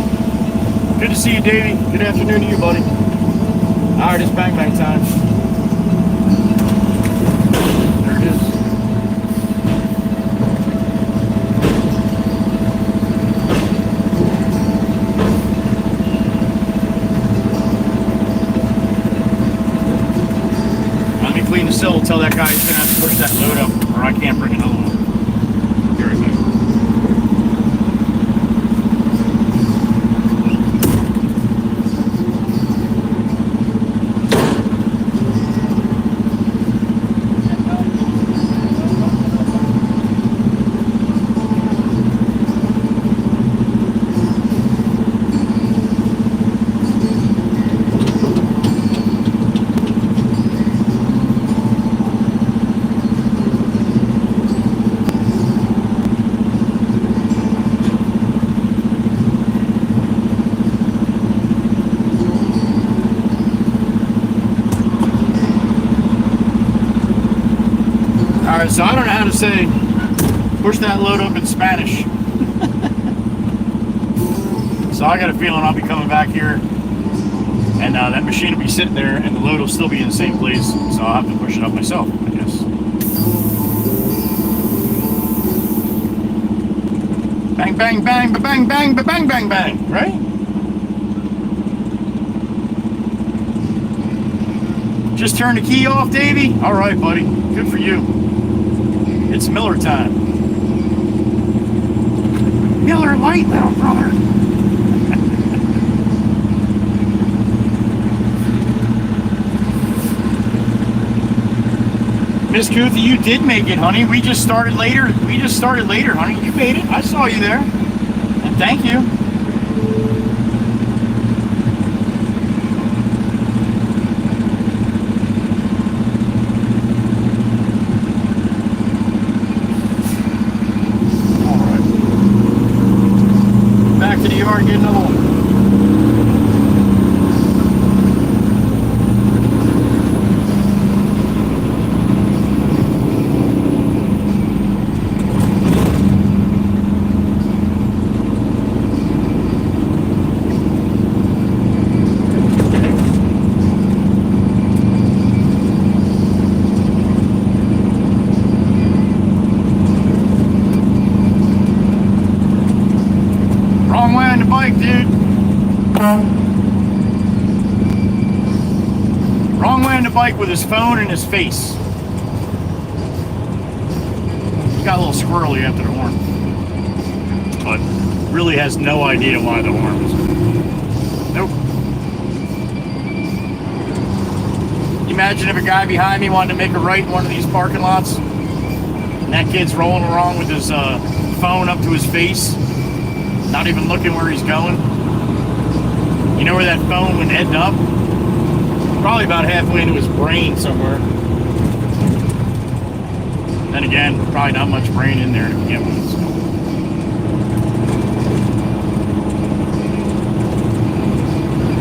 Good to see you, Davey. Good afternoon to you, buddy. All right, it's bang bang time. There it is. Let me clean the cell. Tell that guy he's gonna have to push that load up, or I can't bring another one. Here we go. Alright, so I don't know how to say push that load up in Spanish. So I got a feeling I'll be coming back here and that machine will be sitting there and the load will still be in the same place. So I'll have to push it up myself, I guess. Bang, bang, bang, ba-bang, bang, ba-bang, bang, bang, right? Just turn the key off, Davey? Alright, buddy. Good for you. It's Miller time. Miller Lite, little brother. Miss Kuthi, you did make it, honey. We just started later. Honey. You made it. I saw you there. And thank you. To the yard, get another one. Wrong way on the bike, dude. Wrong way on the bike with his phone in his face. He got a little squirrely after the horn. But really has no idea why the horn was. Nope. Imagine if a guy behind me wanted to make a right in one of these parking lots. And that kid's rolling along with his phone up to his face. Not even looking where he's going. You know where that phone would end up? Probably about halfway into his brain somewhere. Then again, probably not much brain in there to begin with. So.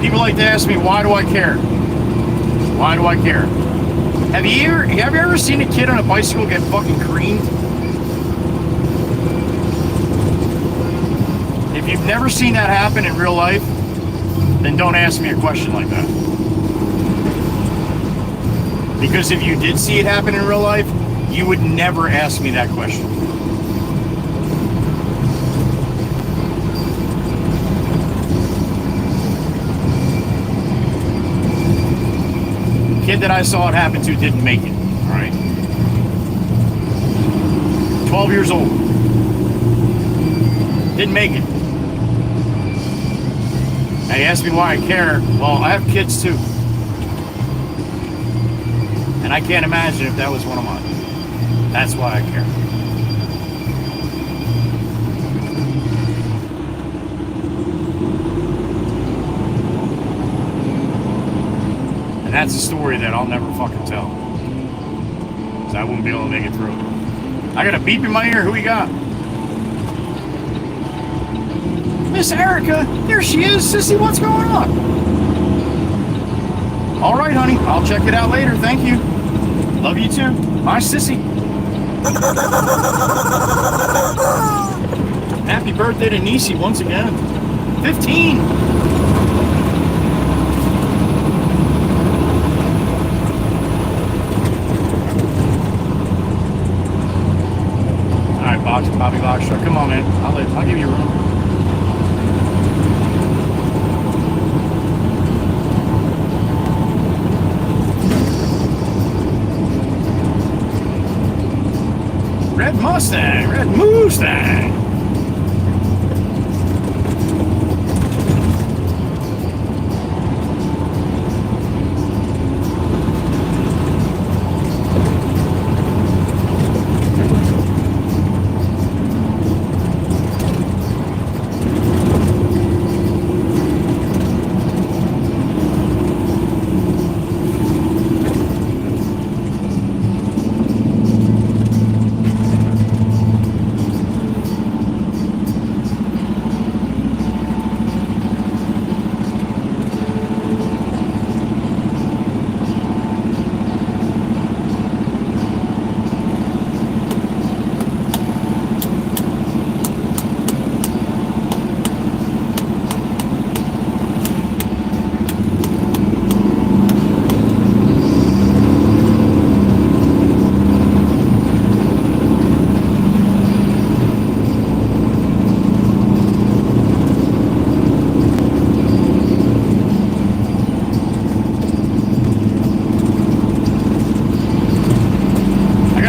People like to ask me, why do I care? Why do I care? Have you ever seen a kid on a bicycle get fucking creamed? If you've never seen that happen in real life, then don't ask me a question like that. Because if you did see it happen in real life, you would never ask me that question. The kid that I saw it happen to didn't make it, all right? 12 years old. Didn't make it. Now you ask me why I care. Well, I have kids too. And I can't imagine if that was one of mine. That's why I care. And that's a story that I'll never fucking tell. Because I wouldn't be able to make it through. I got a beep in my ear. Who we got? Miss Erica, there she is. Sissy, what's going on? All right, honey. I'll check it out later. Thank you. Love you too. Bye, Sissy. birthday to Nisi once again. 15! Alright, Bobby Boxer, come on, man. I'll give you room. Red Mustang, Red Mustang.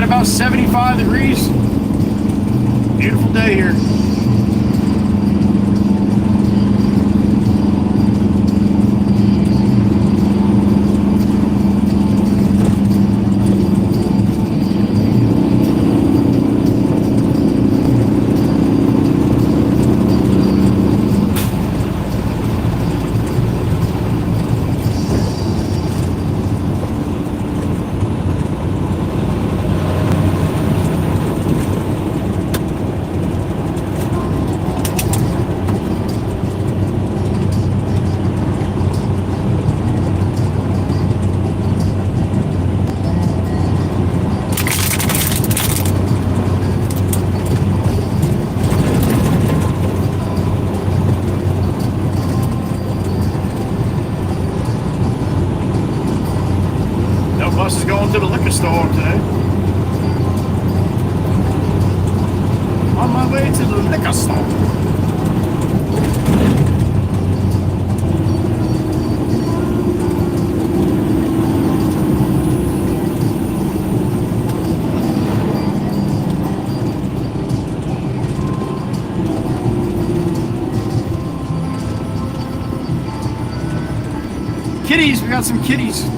About 75 degrees. Beautiful day here. Bus is going to the liquor store today. On my way to the liquor store. Kitties, we got some kitties.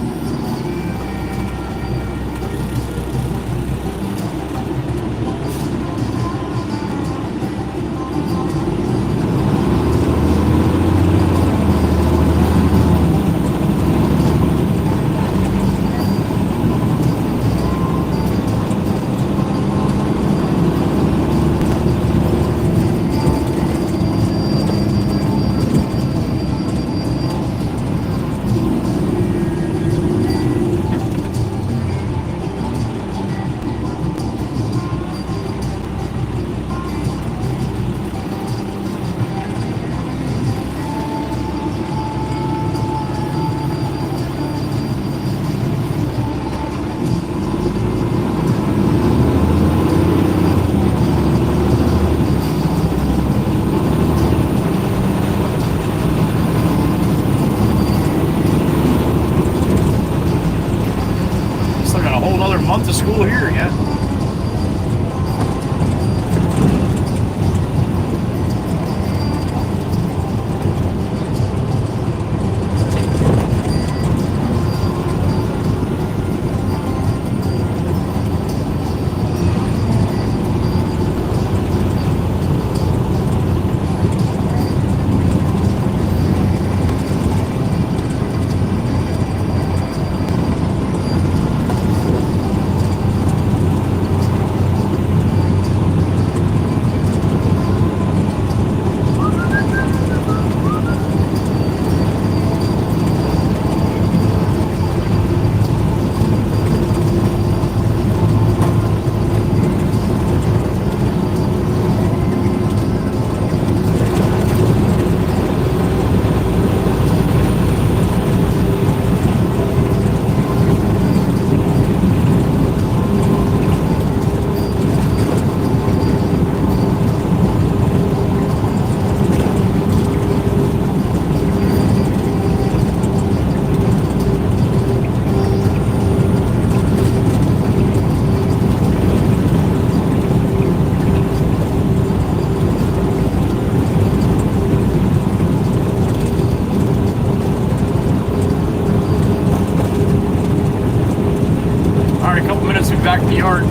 yard.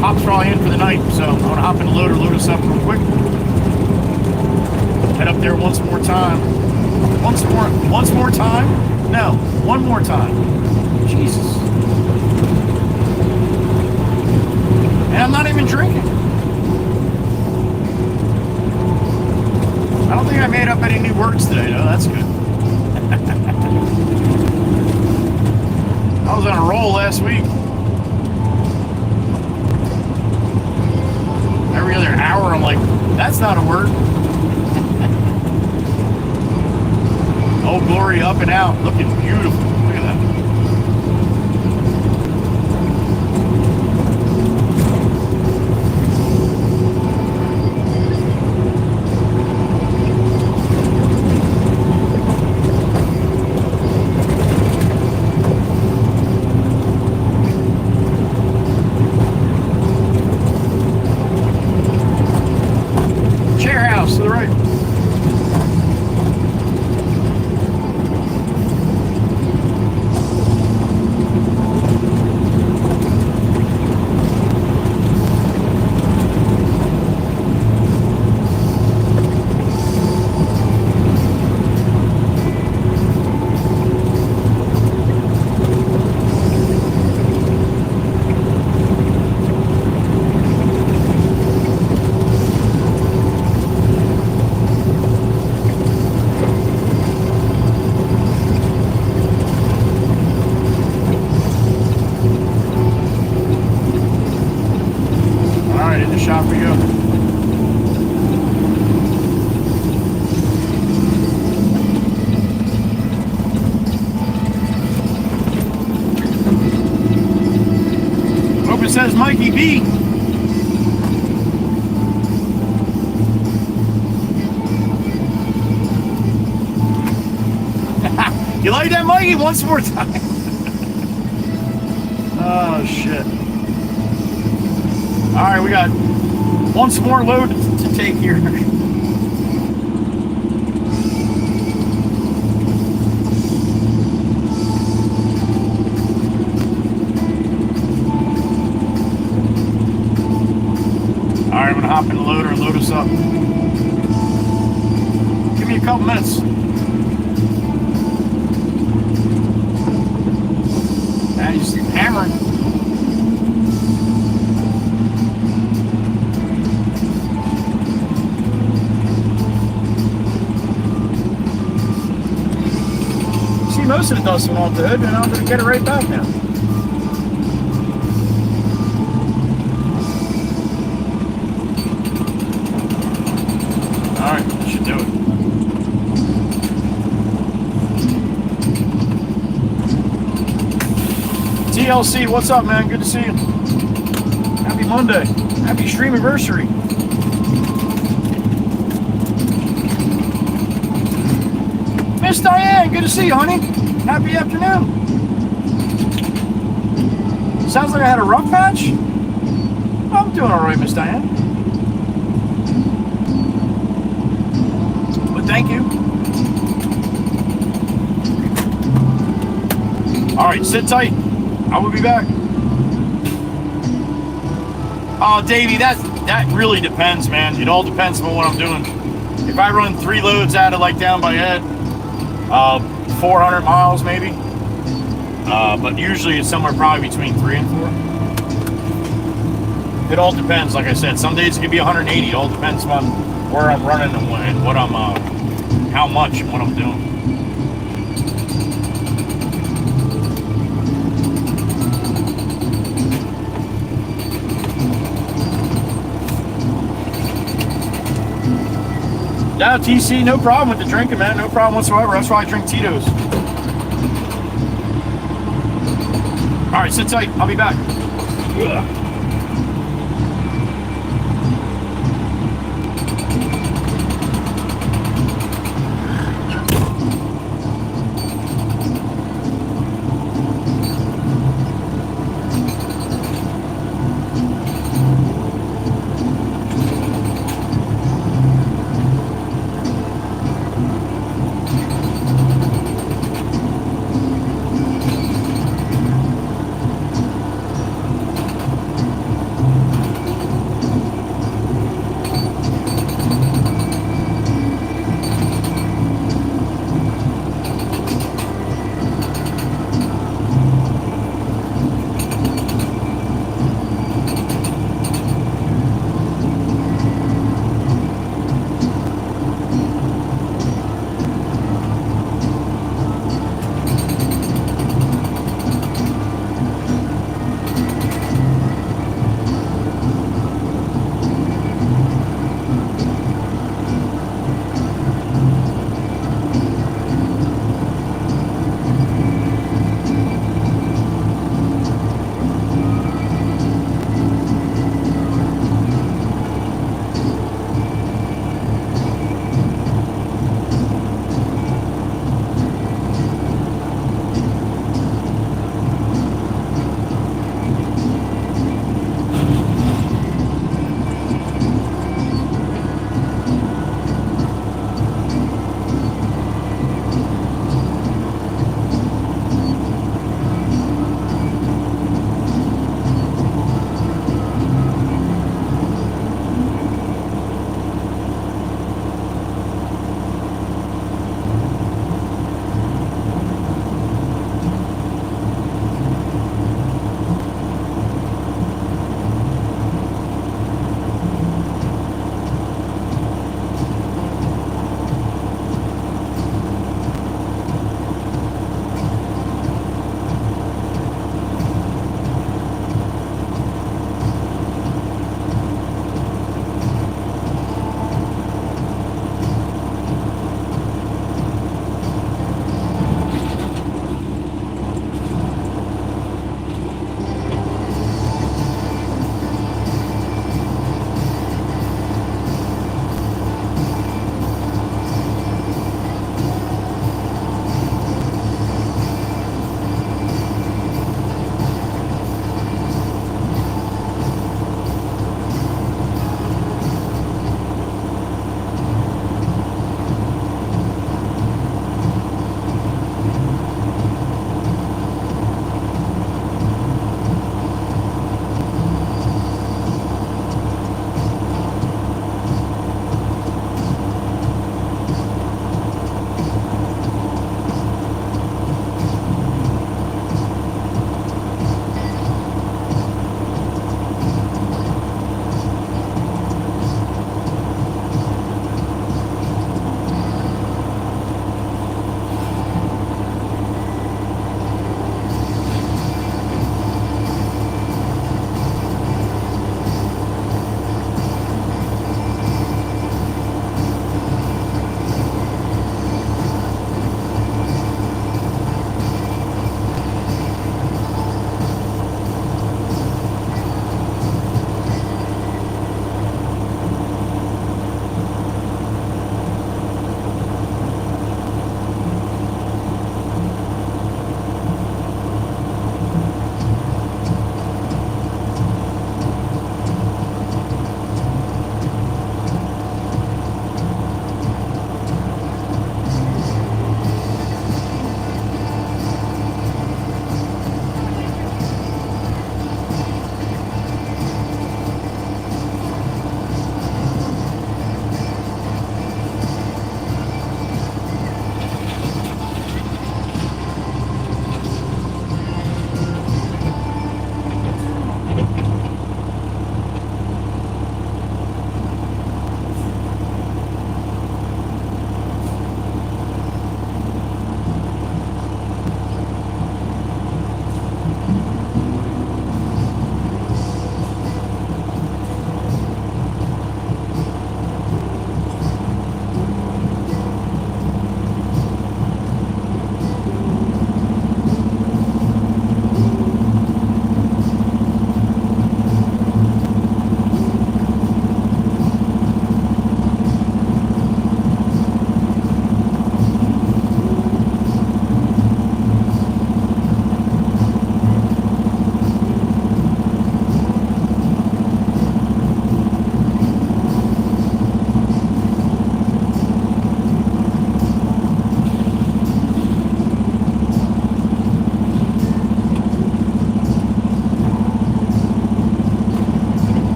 Pop's probably in for the night, so I'm gonna hop in the loader, load us up real quick. Head up there once more time. Once more time? No, one more time. Jesus. And I'm not even drinking. I don't think I made up any new words today, though. That's good. I was on a roll last week. Every other hour, I'm like, that's not a word. Oh, Glory up and out. Looking beautiful. Look at that. Chair house to the right. Shop we go. Hope it says Mikey B. You like that, Mikey? Once more time. Oh shit. All right, we got once more load to take here. All right, I'm gonna hop in the loader and load us up. Give me a couple minutes. Now you see hammering. Most of the dust went off the hood, and I'm going to get it right back now. Alright, that should do it. TLC, what's up, man? Good to see you. Happy Monday. Happy STREAMAVERSERY. Miss Diane, good to see you, honey. Happy afternoon. Sounds like I had a rough patch. I'm doing all right, Miss Diane. But thank you. All right, sit tight. I will be back. Oh, Davey, that really depends, man. It all depends on what I'm doing. If I run 3 loads out of like down by Ed, 400 miles maybe, but usually it's somewhere probably between 3 and 4. It all depends. Like I said, some days it could be 180. It all depends on where I'm running and what I'm, how much and what I'm doing. Yeah, TC, no problem with the drinking, man. No problem whatsoever. That's why I drink Tito's. All right, sit tight. I'll be back. Ugh.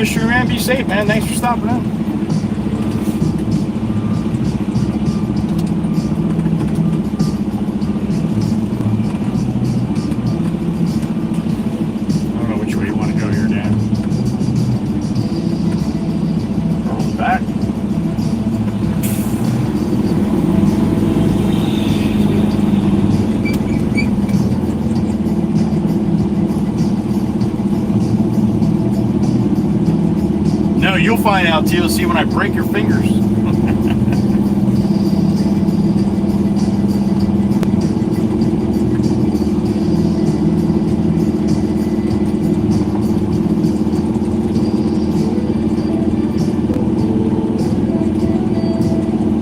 Mystery Man. Be safe, man. Thanks for stopping in. I don't know which way you want to go here, Dan. Roll back. No, you'll find out, TLC, when I break your fingers.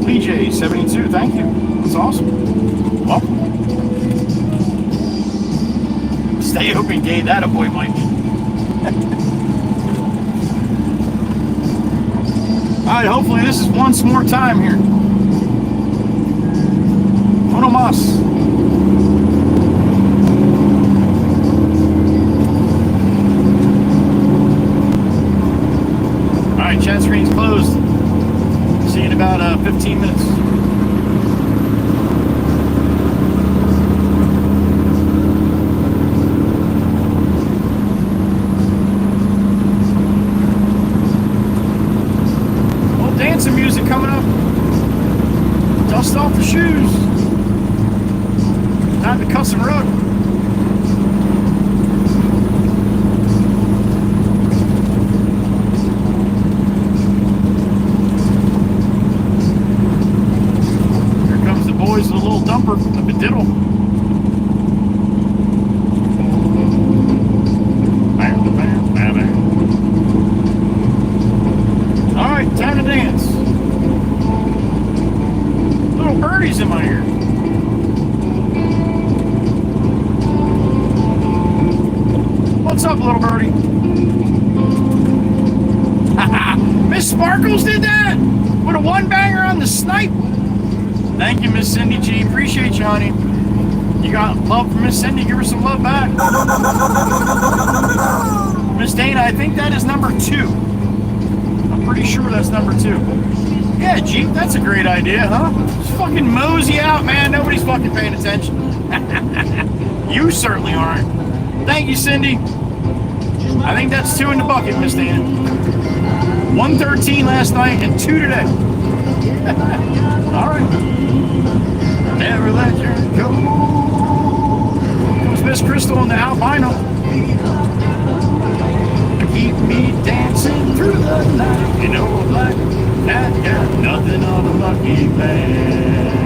BJ72, thank you. That's awesome. Welcome. Stay open, gay. That a boy, Mike. Alright, hopefully this is once more time here. Uno más. Alright, chat screen's closed. See you in about 15 minutes. Dancing music coming up. Dust off the shoes. Time to cut some rug. Here comes the boys with a little dumper, a bediddle. Bam, bam, bam, bam. Alright, time to dance. Little birdies in my ear. What's up, little birdie? Miss Sparkles did that with a one-banger on the snipe. Thank you, Miss Cindy G. Appreciate you, honey. You got love for Miss Cindy. Give her some love back. Miss Dana, I think that is number 2. Pretty sure that's number 2. Yeah, Jeep, that's a great idea, huh? Just fucking mosey out, man. Nobody's fucking paying attention. You certainly aren't. Thank you, Cindy. I think that's 2 in the bucket, Miss Dana. 113 last night and 2 today. All right. Never let you go. Comes Miss Crystal in the albino. Keep me dancing through the night. You know, like that got nothing on a lucky man.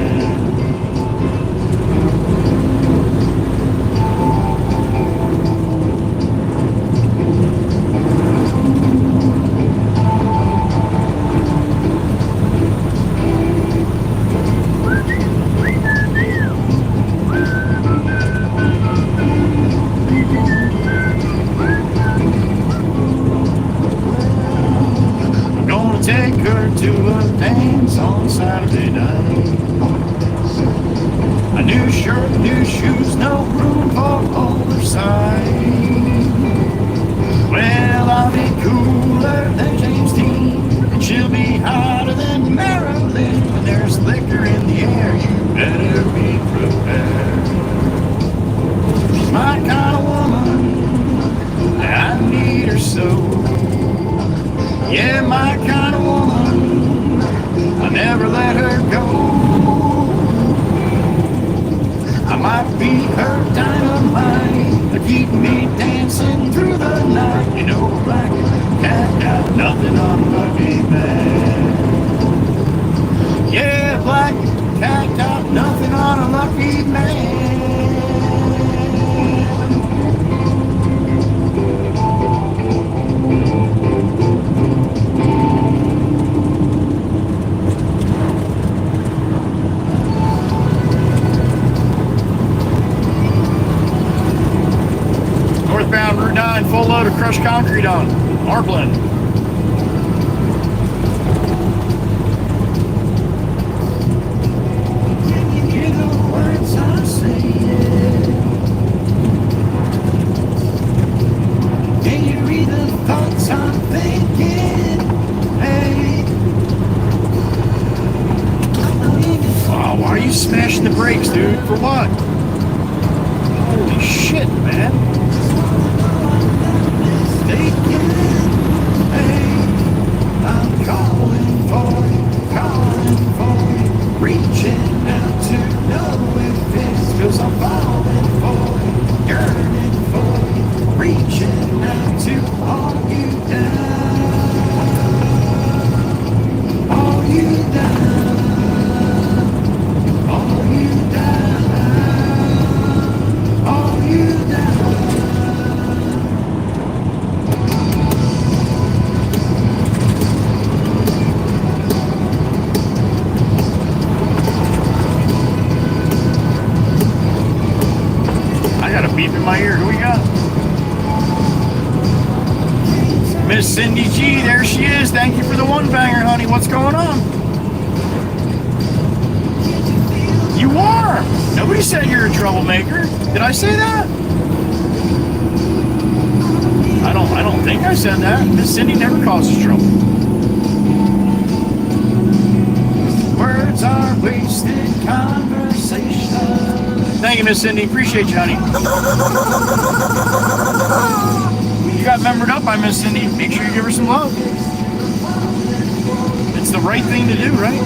Take her to a dance on Saturday night. A new shirt, new shoes, no room for oversight. Well, I'll be cooler than James Dean, and she'll be hotter than Marilyn. When there's liquor in the air, you better be prepared. She's my kind of woman, I need her so. Yeah, my kind of woman, I never let her go. I might be her dynamite, to keep me dancing through the night. You know, black cat got nothing on a lucky man. Yeah, black cat got nothing on a lucky man. Northbound Route 9, full load of crushed concrete on Marblin. Can you hear the words I'm saying? Can you read the thoughts I'm thinking? smashing the brakes, dude. For what? Holy shit, man. Hey, I'm calling for you, reaching out to know if it's 'cause I'm falling for you, yearning for you, reaching out to all you down, all you down, all you down, all you down. Beep in my ear. Who we got? Miss Cindy G. There she is. Thank you for the one banger, honey. What's going on? You are. Nobody said you're a troublemaker. Did I say that? I don't think I said that. Miss Cindy never causes trouble. Words are wasted conversation. Thank you, Miss Cindy. Appreciate you, honey. You got membered up by Miss Cindy. Make sure you give her some love. It's the right thing to do, right?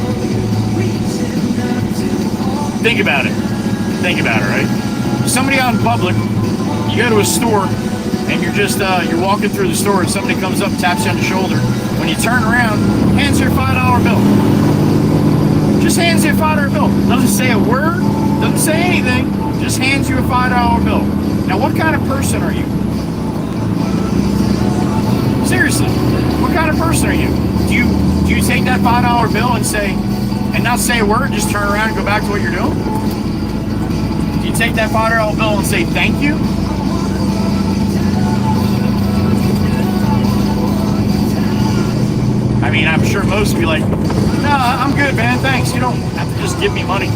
Think about it. Think about it, right? Somebody out in public, you go to a store, and you're just, you're walking through the store, and somebody comes up, taps you on the shoulder. When you turn around, hands you a $5 bill. Just hands you a $5 bill. Doesn't say a word. Doesn't say anything, just hands you a $5 bill. Now, what kind of person are you? Seriously, what kind of person are you? Do you take that $5 bill and say, and not say a word, just turn around and go back to what you're doing? Do you take that $5 bill and say thank you? I mean, I'm sure most of you like, no, I'm good, man, thanks. You don't have to just give me money.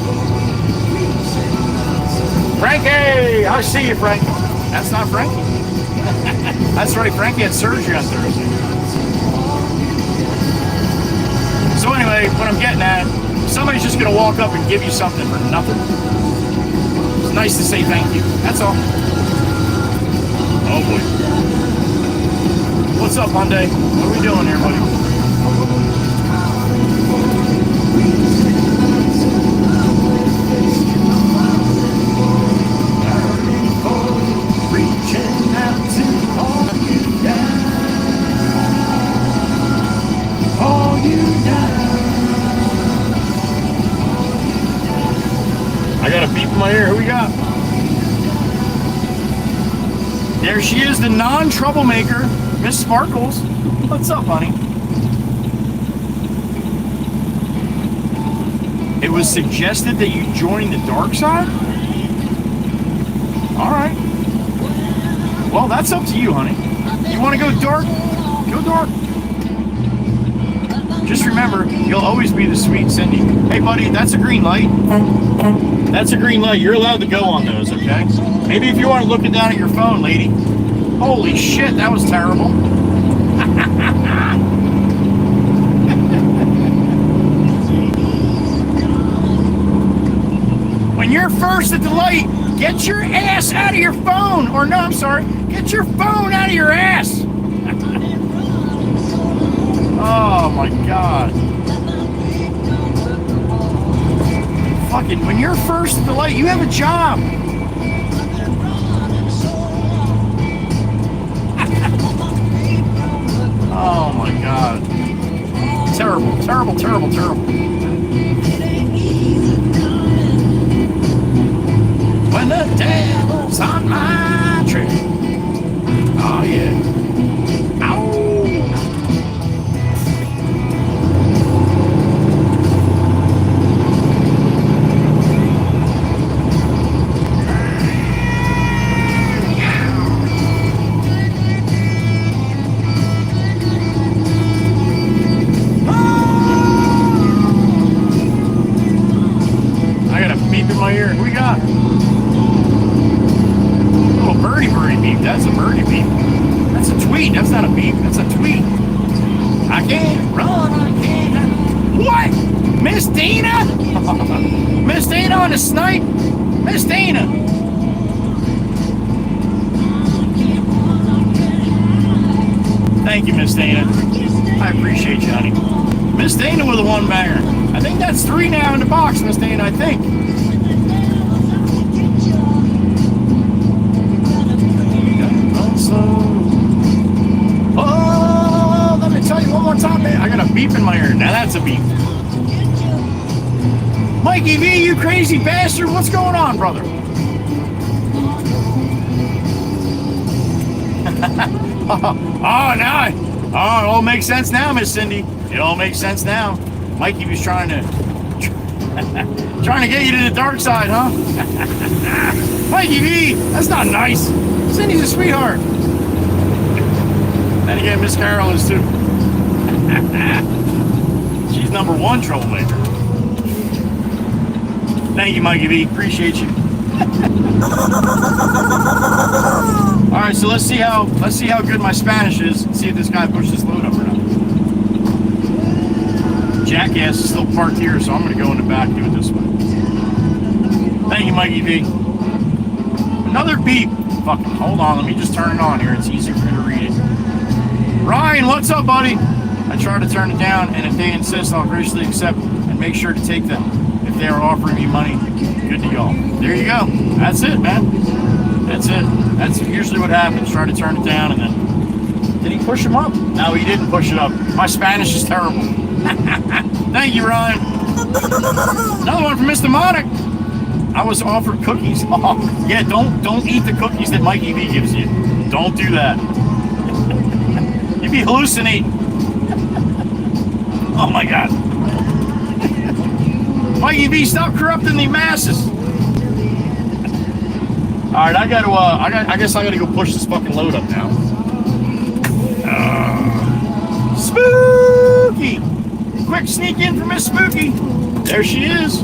Frankie! I see you, Frankie. That's not Frankie. That's right, Frankie had surgery on Thursday. So anyway, what I'm getting at, somebody's just going to walk up and give you something for nothing. It's nice to say thank you. That's all. Oh, boy. What's up, Hyundai? What are we doing here, buddy? I got a beep in my ear. Who we got? There she is, the non-troublemaker, Miss Sparkles. What's up, honey? It was suggested that you join the dark side? Alright. Well, that's up to you, honey. You want to go dark? Go dark. Just remember, you'll always be the sweet Cindy. Hey, buddy, that's a green light. That's a green light. You're allowed to go on those, okay? Maybe if you weren't looking down at your phone, lady. Holy shit, that was terrible. When you're first at the light, get your ass out of your phone. Or no, I'm sorry. Get your phone out of your ass. Oh my God. Fucking, when you're first at the light, you have a job. Oh my God. Terrible, terrible, terrible, terrible. When the devil's on my trail. Oh yeah. Ow. My ear. Who we got? Little birdie beep. That's a birdie beep. That's a tweet. That's not a beep. That's a tweet. I can't run. I can't. What? Miss Dina? Miss Dana on the snipe. Miss Dana. Thank you, Miss Dana. I appreciate you, honey. Miss Dana with a one banger. I think that's 3 now in the box, Miss Dana, I think. Oh, let me tell you one more time, man. I got a beep in my ear. Now that's a beep. Mikey V, you crazy bastard. What's going on, brother? Now it all makes sense now, Miss Cindy. It all makes sense now. Mikey was trying to get you to the dark side, huh? Mikey V, that's not nice. Cindy's a sweetheart. Then again, Miss Carol is too. She's #1 troublemaker. Thank you, Mikey V. Appreciate you. All right, so let's see how good my Spanish is. See if this guy pushed this load up or not. Jackass is still parked here, so I'm going to go in the back and do it this way. Thank you, Mikey V. Another beep. Fucking hold on, let me just turn it on here. It's easier for me to read it. Ryan, what's up, buddy? I try to turn it down, and if they insist, I'll graciously accept and make sure to take them. If they are offering me money, good to go. There you go. That's it, man. That's it. That's usually what happens. Try to turn it down, and then... Did he push him up? No, he didn't push it up. My Spanish is terrible. Thank you, Ryan. Another one from Mr. Monic. I was offered cookies. Oh, yeah, don't eat the cookies that Mikey V gives you. Don't do that. You'd be hallucinating. Oh my God. Mikey V, stop corrupting the masses. All right, I guess I gotta go push this fucking load up now. Spooky. Quick sneak in for Miss Spooky. There she is.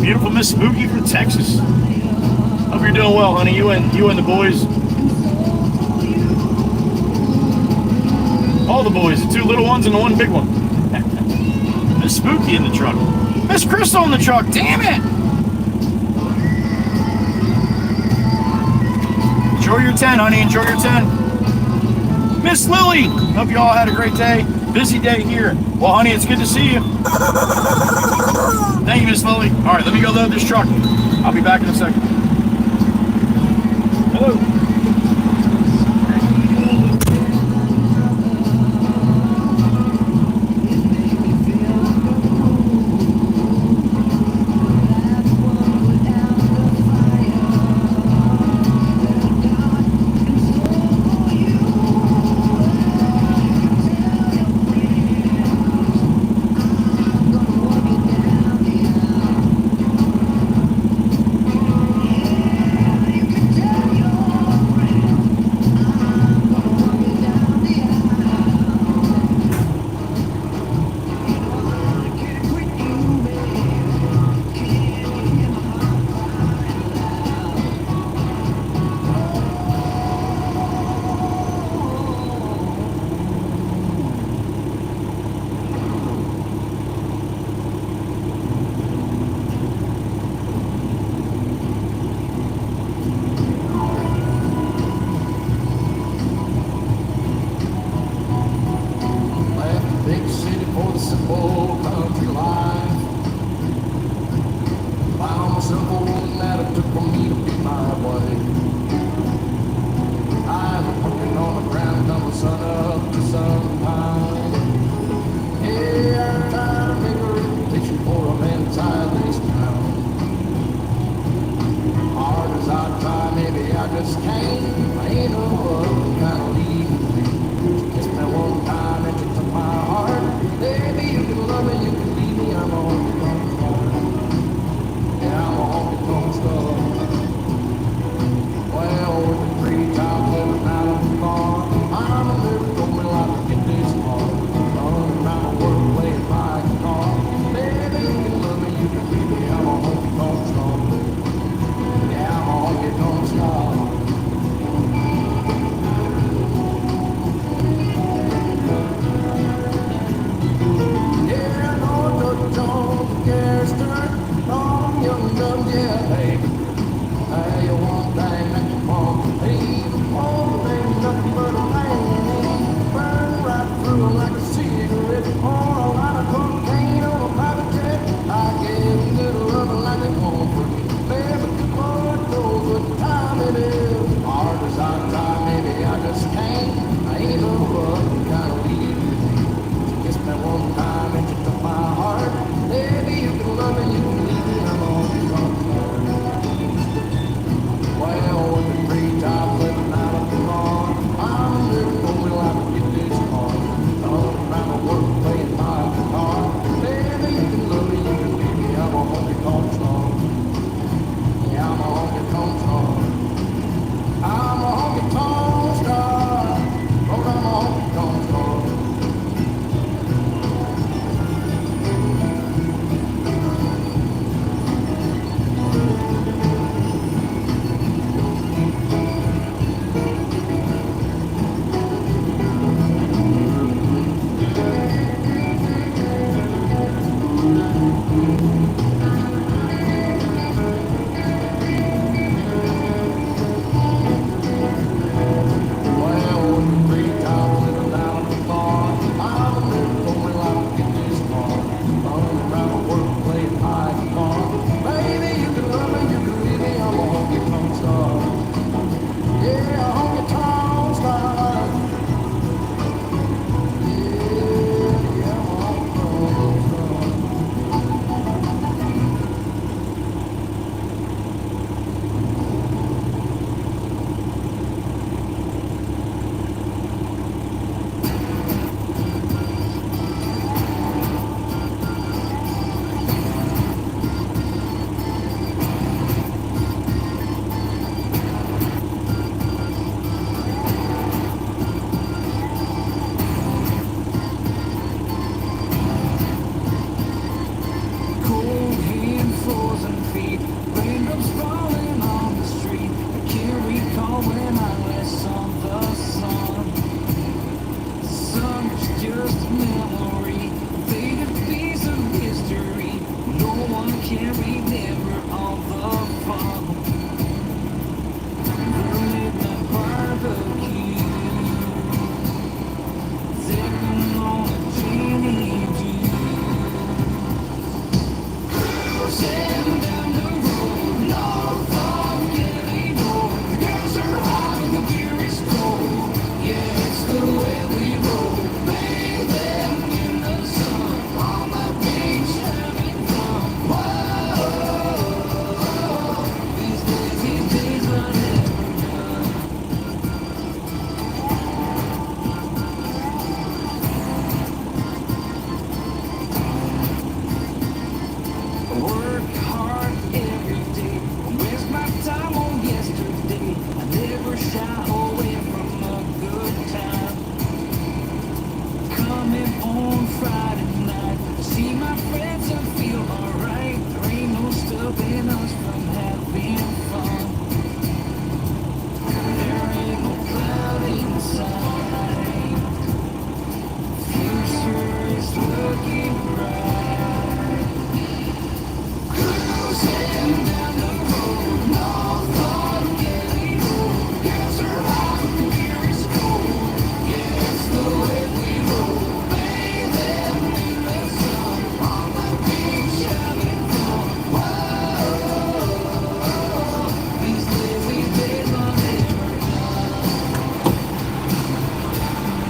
Beautiful Miss Spooky from Texas. Hope you're doing well, honey. You and the boys. All the boys, the 2 little ones and the 1 big one. Miss Spooky in the truck. Miss Crystal in the truck. Damn it! Enjoy your 10, honey. Enjoy your 10. Miss Lily. Hope you all had a great day. Busy day here. Well, honey, it's good to see you. Thank you, Miss Lily. All right, let me go load this truck. I'll be back in a second. Hello. gears turn on, young guns, yeah, baby. You want thing that you want, even more, ain't nothing but a lane. Burn right through 'em like a cigarette, pour a lot of cocaine on a private jet. I gave good loving like they want for me, baby, the Lord knows what time it is. Hard as I try, maybe I just can't. I ain't no rough kind of weird. Kiss me one time and you took my heart. Baby, you can love me, you can leave me, I'm on your control. Well, when the free time living out of the lawn, I'm living only like to get this car. All around the world playing my guitar. Baby, you can love me, you can leave me, I'm a honky tonk song. Yeah, I'm a honky tonk song. I'm a honky tonk star. Oh, I'm a honky tonk star.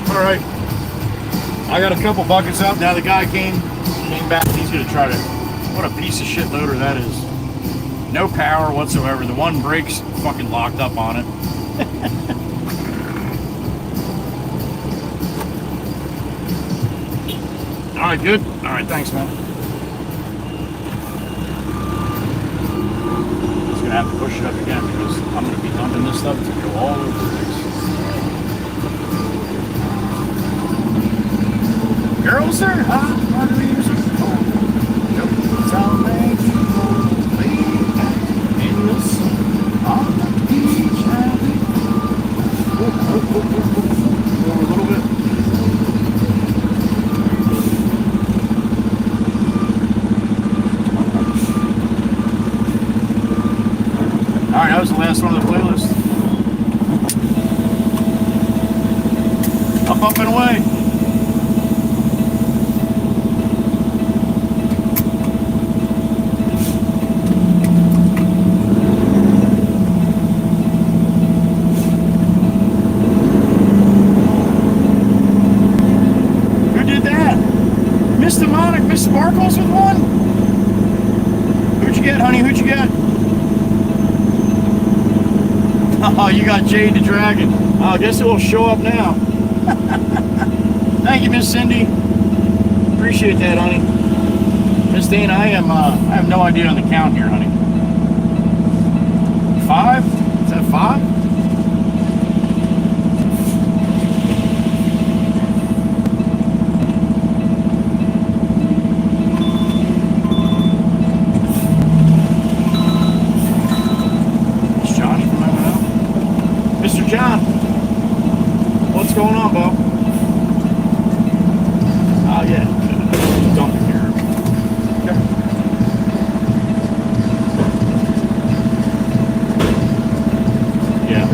Alright, I got a couple buckets up. Now the guy came back. He's going to try to, what a piece of shit loader that is. No power whatsoever. The one brake's fucking locked up on it. Alright, good. Alright, thanks, man. Just going to have to push it up again because I'm going to be dumping this stuff to go all over the place. Girls are hot, margaritas are cold. Nope, it's all made you lay back in the sun on the beach, having more a little bit. that was the last one of the playlist. Up and away. Who did that? Miss Demonic, Miss Sparkles with one? Who'd you get, honey? Who'd you get? Oh, you got Jade the Dragon. Oh, I guess it will show up now. Thank you, Miss Cindy. Appreciate that, honey. Miss Dana, I have no idea on the count here, honey. 5? Is that 5? It's Johnny from MNO. Mr. John, what's going on, Bo? Oh, yeah. Dump it here. Okay. Yeah.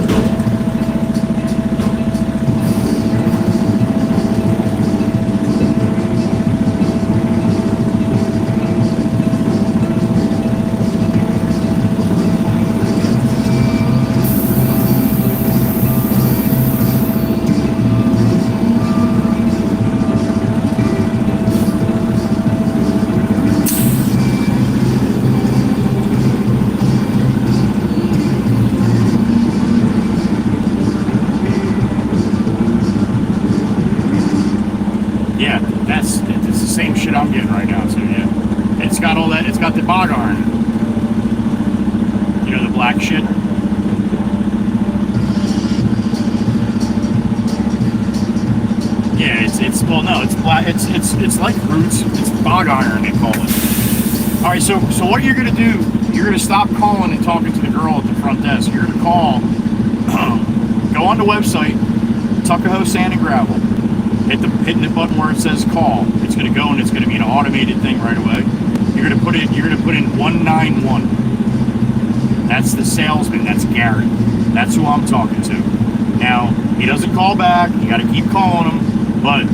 It's the same shit I'm getting right now, so yeah. It's got all that, it's got the bog iron. You know, the black shit. Yeah, well no, it's black, it's like roots, it's bog iron they call it. Alright, so what you're gonna do, you're gonna stop calling and talking to the girl at the front desk. You're gonna call, go on the website, Tuckahoe Sand and Gravel. Hitting the button where it says call. It's going to go and it's going to be an automated thing right away. You're going to put in 191. That's the salesman. That's Garrett. That's who I'm talking to. Now he doesn't call back. You got to keep calling him, but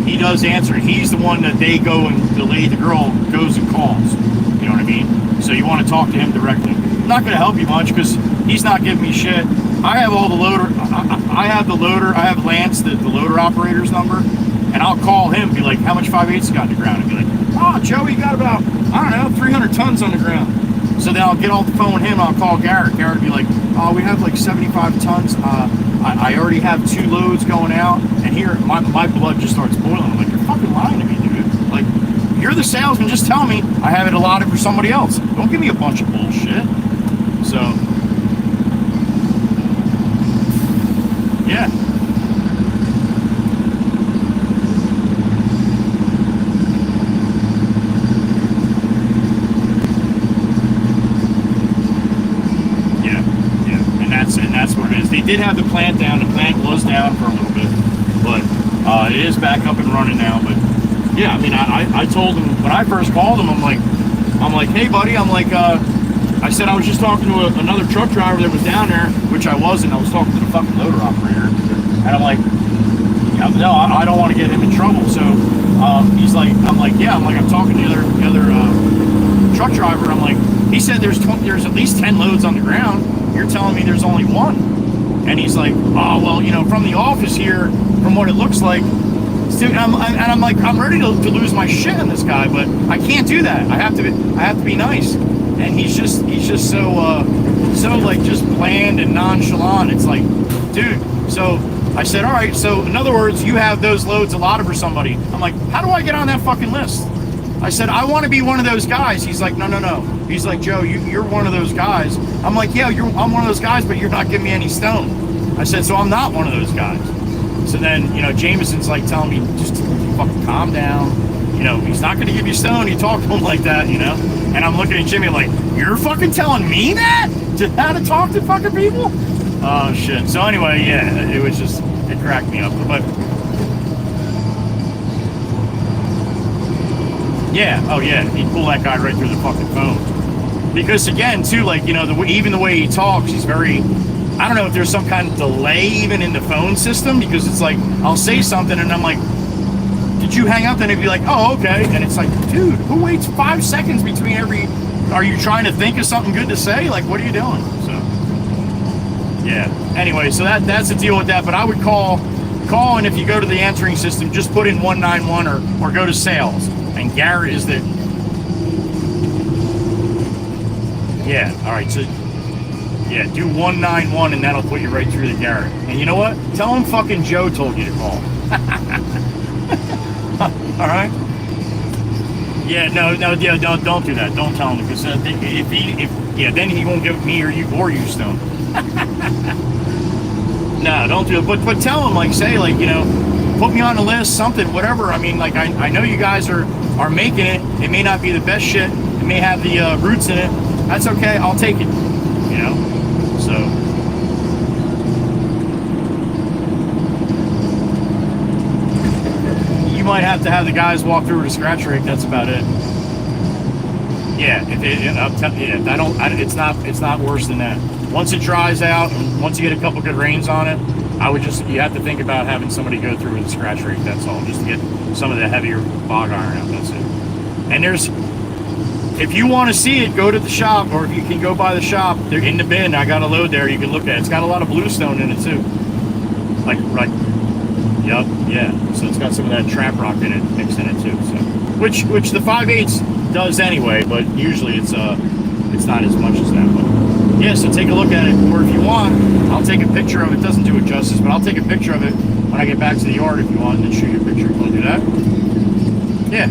he does answer. He's the one that they go and the girl goes and calls. You know what I mean? So you want to talk to him directly. I'm not going to help you much because he's not giving me shit. I have all the loader. I have the loader. I have Lance, the loader operator's number, and I'll call him. Be like, how much 5/8 got on the ground? And be like, oh, Joey got about, I don't know, 300 tons on the ground. So then I'll get off the phone with him. And I'll call Garrett. Garrett will be like, oh, we have like 75 tons. I already have 2 loads going out, and here my blood just starts boiling. I'm like, you're fucking lying to me, dude. Like, you're the salesman. Just tell me I have it allotted for somebody else. Don't give me a bunch of bullshit. So. Yeah. And that's what it is. They did have the plant down. The plant was down for a little bit, but it is back up and running now. But yeah, I mean, I told him when I first called him, I'm like, hey buddy, I said I was just talking to another truck driver that was down there, which I wasn't. I was talking to the fucking loader operator, and I'm like, no, I don't want to get him in trouble. So he's like, I'm talking to the other truck driver. I'm like, he said there's at least 10 loads on the ground. You're telling me there's only 1. And he's like, oh well, you know, from the office here, from what it looks like. And I'm like, I'm ready to lose my shit on this guy, but I can't do that. I have to be nice. And he's just so like just bland and nonchalant. It's like, dude. So I said, all right. So in other words, you have those loads allotted for somebody. I'm like, how do I get on that fucking list? I said, I want to be one of those guys. He's like, no. He's like, Joe, you're one of those guys. I'm like, yeah, I'm one of those guys, but you're not giving me any stone. I said, so I'm not one of those guys. So then, you know, Jameson's like telling me, just fucking calm down. You know, he's not going to give you stone. You talk to him like that, you know? And I'm looking at Jimmy like, you're fucking telling me that? How to talk to fucking people? Oh, shit. So anyway, yeah, it cracked me up. But yeah, oh yeah, he'd pull that guy right through the fucking phone. Because again, too, like, you know, even the way he talks, he's very, I don't know if there's some kind of delay even in the phone system, because it's like, I'll say something and I'm like, did you hang up? Then it'd be like, oh, okay. And it's like, dude, who waits 5 seconds between every, are you trying to think of something good to say? Like, what are you doing? So, yeah. Anyway, so that's the deal with that. But I would call, and if you go to the answering system, just put in 191 or go to sales. And Garrett is the, yeah, all right, so, yeah, do 191 and that'll put you right through to Garrett. And you know what? Tell him fucking Joe told you to call. All right? Yeah, no, yeah, don't do that. Don't tell him, because if then he won't give me or you stone. No, don't do it. But tell him, like, say, like, you know, put me on the list, something, whatever. I mean, like, I know you guys are making it. It may not be the best shit. It may have the roots in it. That's okay. I'll take it. You know? So. You might have to have the guys walk through with a scratch rake. That's about it. Yeah, it's not worse than that. Once it dries out, and once you get a couple good rains on it, you have to think about having somebody go through with a scratch rake. That's all, just to get some of the heavier bog iron out. That's it. And if you want to see it, go to the shop, or if you can go by the shop, they're in the bin. I got a load there. You can look at it. It's got a lot of bluestone in it too. Like, yep, yeah. So it's got some of that trap rock in it, mixed in it too. So, which the 5/8 does anyway, but usually it's not as much as that. But yeah, so take a look at it, or if you want, I'll take a picture of it. It doesn't do it justice, but I'll take a picture of it when I get back to the yard if you want, and then shoot you a picture. You want to do that? Yeah,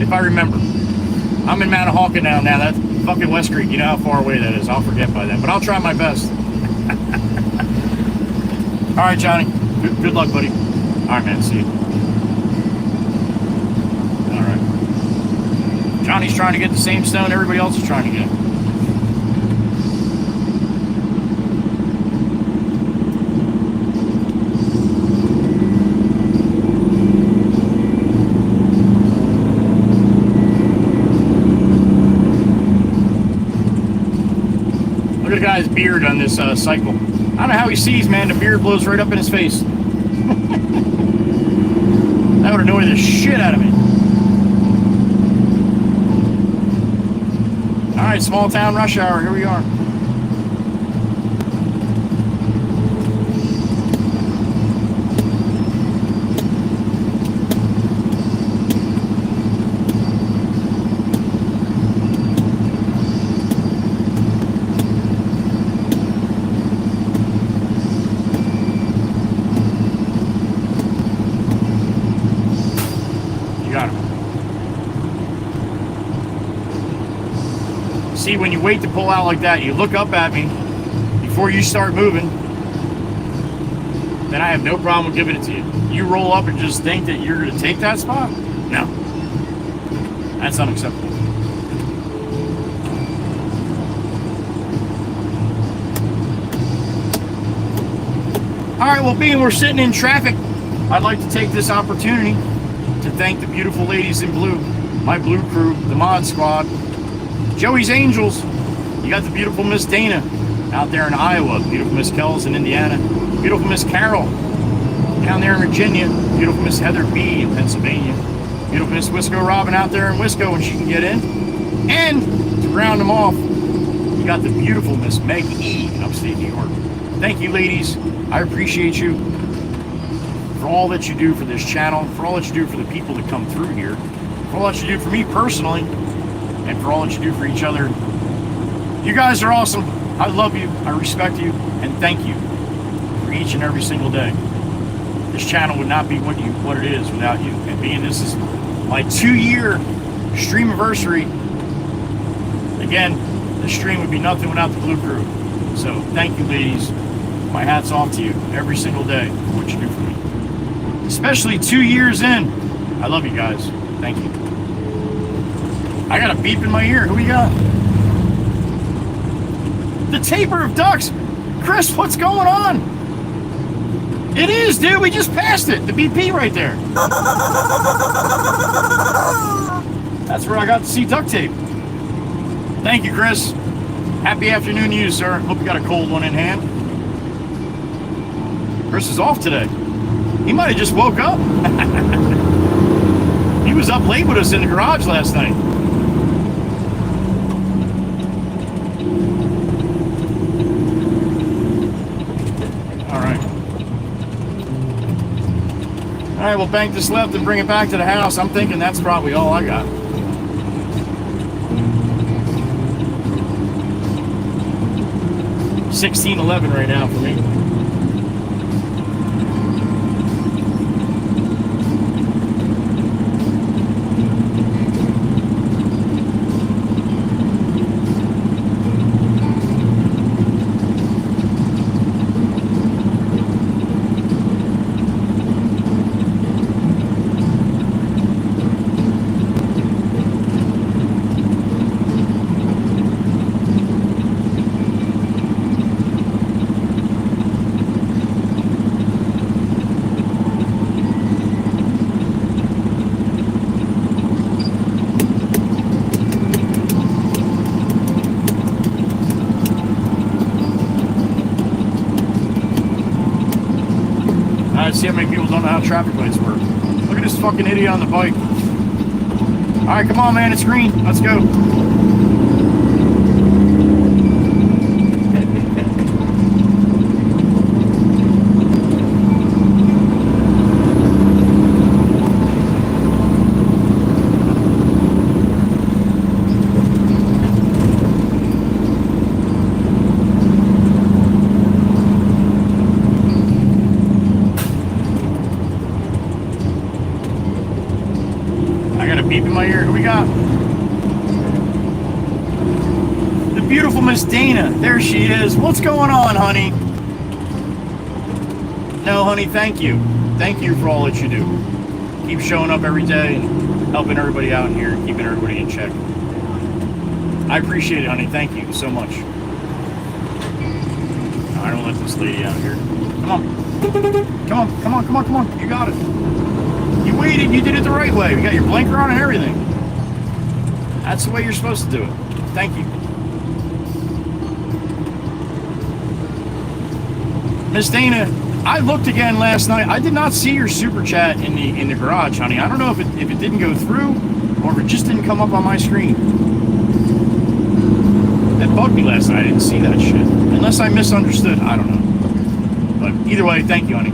if I remember. I'm in Manahawkin now. That's fucking West Creek. You know how far away that is. I'll forget by then, but I'll try my best. All right, Johnny. Good luck, buddy. All right, man. See you. All right. Johnny's trying to get the same stone everybody else is trying to get. Look at the guy's beard on this cycle. I don't know how he sees, man. The beard blows right up in his face. That would annoy the shit out of me. All right, small town rush hour. Here we are. See, when you wait to pull out like that, you look up at me before you start moving, then I have no problem with giving it to you. You roll up and just think that you're going to take that spot? No. That's unacceptable. All right, well, being we're sitting in traffic, I'd like to take this opportunity to thank the beautiful ladies in blue, my blue crew, the mod squad, Joey's Angels. You got the beautiful Miss Dana out there in Iowa, beautiful Miss Kells in Indiana, beautiful Miss Carol down there in Virginia, beautiful Miss Heather B in Pennsylvania, beautiful Miss Wisco Robin out there in Wisco when she can get in. And to round them off, you got the beautiful Miss Meg E in upstate New York. Thank you, ladies. I appreciate you for all that you do for this channel, for all that you do for the people that come through here, for all that you do for me personally, and for all that you do for each other. You guys are awesome. I love you, I respect you, and thank you for each and every single day. This channel would not be what it is without you. And being this is my 2-year STREAMAVERSERY, again, the stream would be nothing without the Blue Crew. So thank you, ladies. My hat's off to you every single day for what you do for me. Especially 2 years in. I love you guys. Thank you. I got a beep in my ear. Who we got? The Taper of Ducks. Chris, what's going on? It is, dude. We just passed it. The BP right there. That's where I got to see duct tape. Thank you, Chris. Happy afternoon to you, sir. Hope you got a cold one in hand. Chris is off today. He might have just woke up. He was up late with us in the garage last night. All right, we'll bank this left and bring it back to the house. I'm thinking that's probably all I got. $16.11 right now for me. See how many people don't know how traffic lights work. Look at this fucking idiot on the bike. Alright, come on, man, it's green. Let's go. Beep in my ear. Who we got? The beautiful Miss Dana. There she is. What's going on, honey? No, honey, thank you. Thank you for all that you do. Keep showing up every day and helping everybody out here and keeping everybody in check. I appreciate it, honey. Thank you so much. I don't let this lady out here. Come on. Come on, come on, come on, come on. You got it. You waited, you did it the right way. You got your blinker on and everything. That's the way you're supposed to do it. Thank you. Miss Dana, I looked again last night. I did not see your super chat in the garage, honey. I don't know if it didn't go through or if it just didn't come up on my screen. That bugged me last night. I didn't see that shit. Unless I misunderstood. I don't know. But either way, thank you, honey.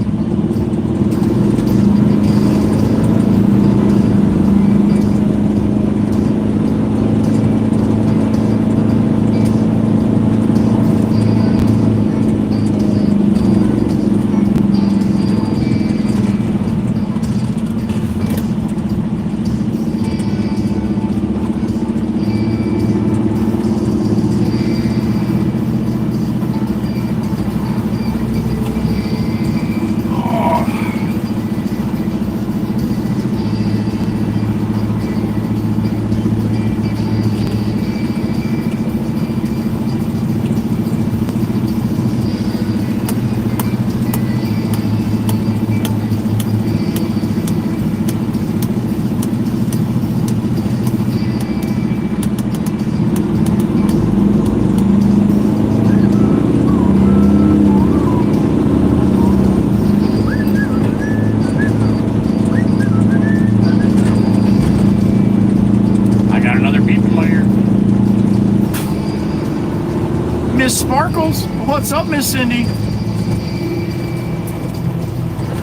Sparkles, what's up, Miss Cindy?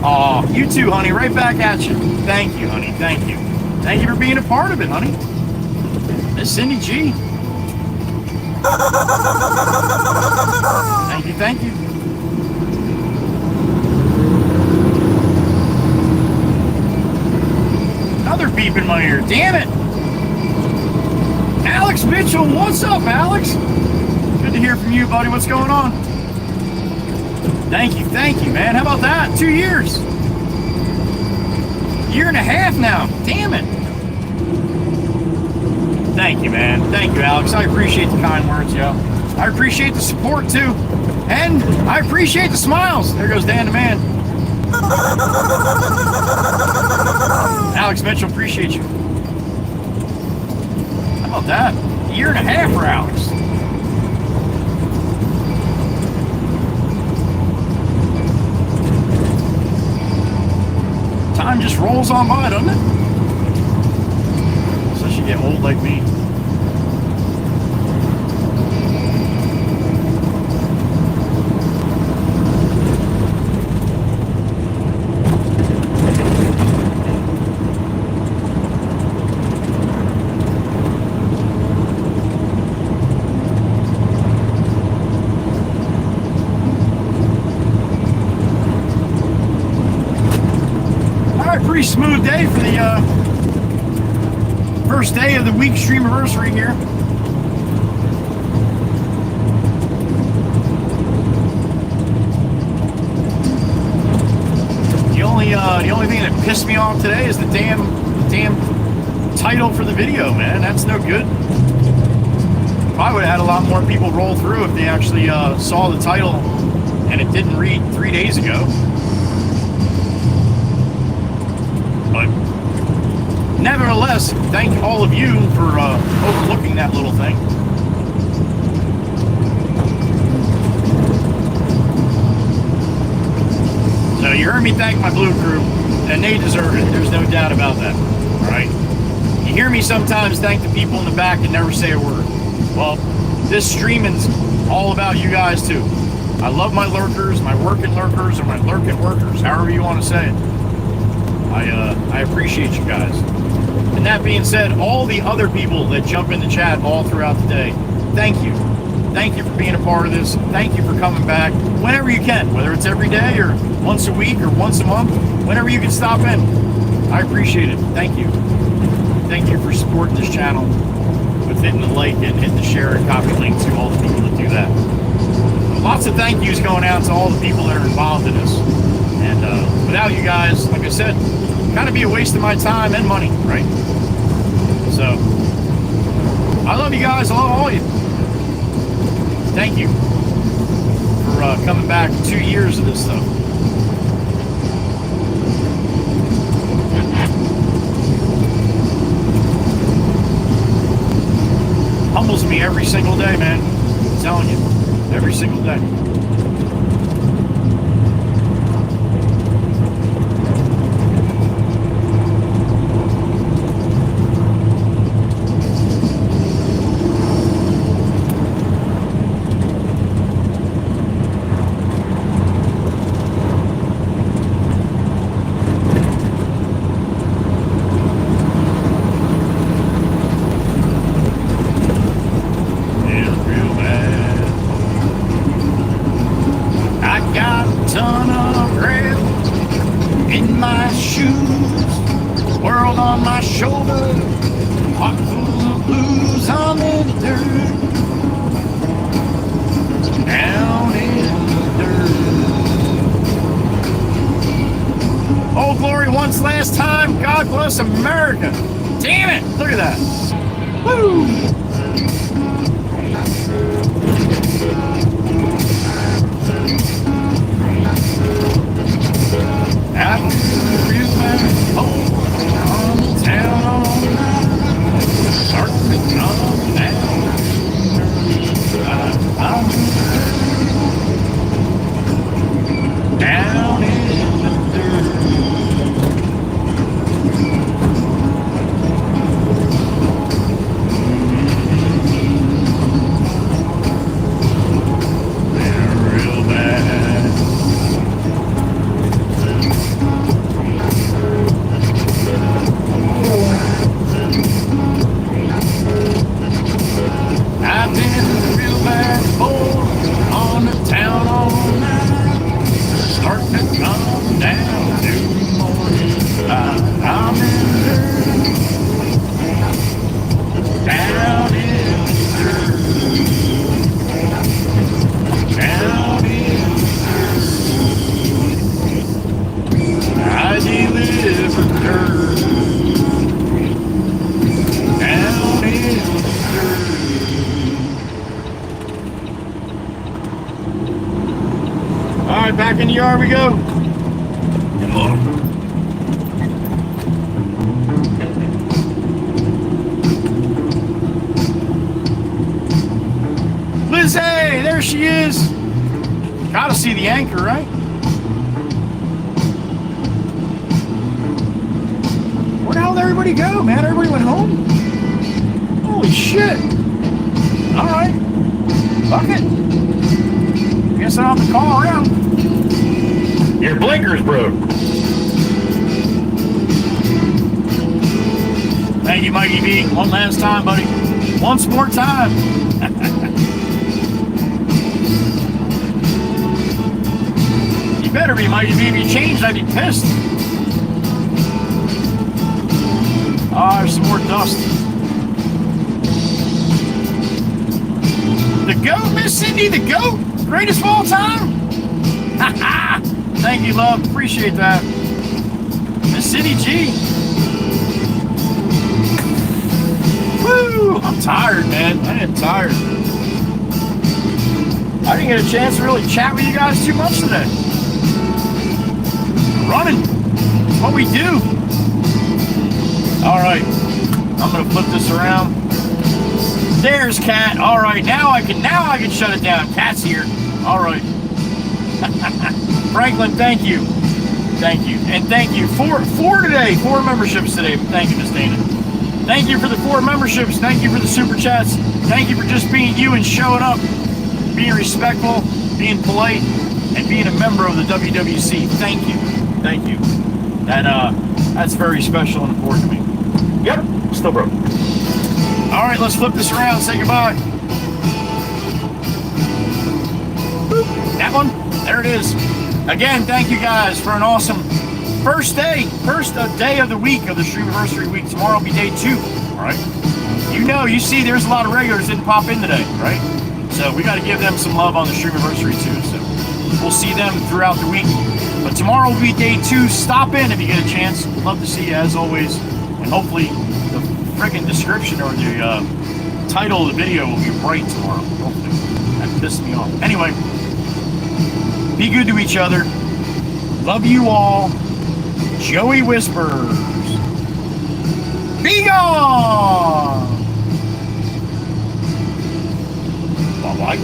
Aw, you too, honey. Right back at you. Thank you, honey. Thank you. Thank you for being a part of it, honey. Miss Cindy G. Thank you, thank you. Another beep in my ear. Damn it. Alex Mitchell, what's up, Alex? Good to hear from you, buddy. What's going on? Thank you, man. How about that? 2 years. Year and a half now. Damn it. Thank you, man. Thank you, Alex. I appreciate the kind words, yo. I appreciate the support, too. And I appreciate the smiles. There goes Dan the man. Alex Mitchell, appreciate you. How about that? year and a half for Alex. Time just rolls on by, doesn't it? Especially you get old like me. Pretty smooth day for the first day of the week STREAMAVERSERY here. The only thing that pissed me off today is the damn title for the video, man. That's no good. Probably would have had a lot more people roll through if they actually saw the title and it didn't read 3 days ago. But nevertheless, thank all of you for overlooking that little thing. So you heard me thank my blue crew, and they deserve it. There's no doubt about that. All right. You hear me sometimes thank the people in the back and never say a word. Well, this streaming's all about you guys too. I love my lurkers, my working lurkers, or my lurking workers, however you want to say it. I appreciate you guys. And that being said, all the other people that jump in the chat all throughout the day, thank you. Thank you for being a part of this. Thank you for coming back whenever you can, whether it's every day or once a week or once a month, whenever you can stop in. I appreciate it. Thank you. Thank you for supporting this channel with hitting the like and hitting the share and copy link to all the people that do that. Lots of thank yous going out to all the people that are involved in this. And without you guys, like I said, kind of be a waste of my time and money, right? So, I love you guys. I love all of you. Thank you for coming back 2 years of this stuff. Humbles me every single day, man. I'm telling you, every single day. Last time, God bless America. Damn it, look at that. Woo! Out in the real man, on the town all night, starting to come down. Down in the dirt. Back in the yard we go. Come on. is. Hey, there she is. Gotta see the anchor, right? Where the hell did everybody go, man? Everybody went home? Holy shit. Alright. Fuck it. Guess I'll have to call around. Your blinker's broke. Thank you, Mikey B. One last time, buddy. Once more time. You better be, Mikey B. If you changed, I'd be pissed. Ah, there's some more dust. The GOAT, Miss Cindy, the GOAT. Greatest of all time. Thank you, love. Appreciate that. Miss Cindy G. Woo! I'm tired, man. I am tired. I didn't get a chance to really chat with you guys too much today. Running. It's what we do. All right. I'm gonna flip this around. There's Cat. All right. Now I can shut it down. Cat's here. All right. Franklin, thank you. Thank you. And thank you. Four today. 4 memberships today. Thank you, Miss Dana. Thank you for the 4 memberships. Thank you for the super chats. Thank you for just being you and showing up, being respectful, being polite, and being a member of the WWC. Thank you. Thank you. That's very special and important to me. Yep, still broke. All right, let's flip this around and say goodbye. Boop. That one. There it is. Again, thank you guys for an awesome first day of the week of the STREAMAVERSERY week. Tomorrow will be day 2, all right? You see there's a lot of regulars didn't pop in today, right? So we got to give them some love on the STREAMAVERSERY too. So we'll see them throughout the week. But tomorrow will be day 2. Stop in if you get a chance. Love to see you as always. And hopefully the friggin' description or the title of the video will be right tomorrow. Hopefully. That pissed me off. Anyway, be good to each other. Love you all. Joey whispers, be gone! Bye-bye.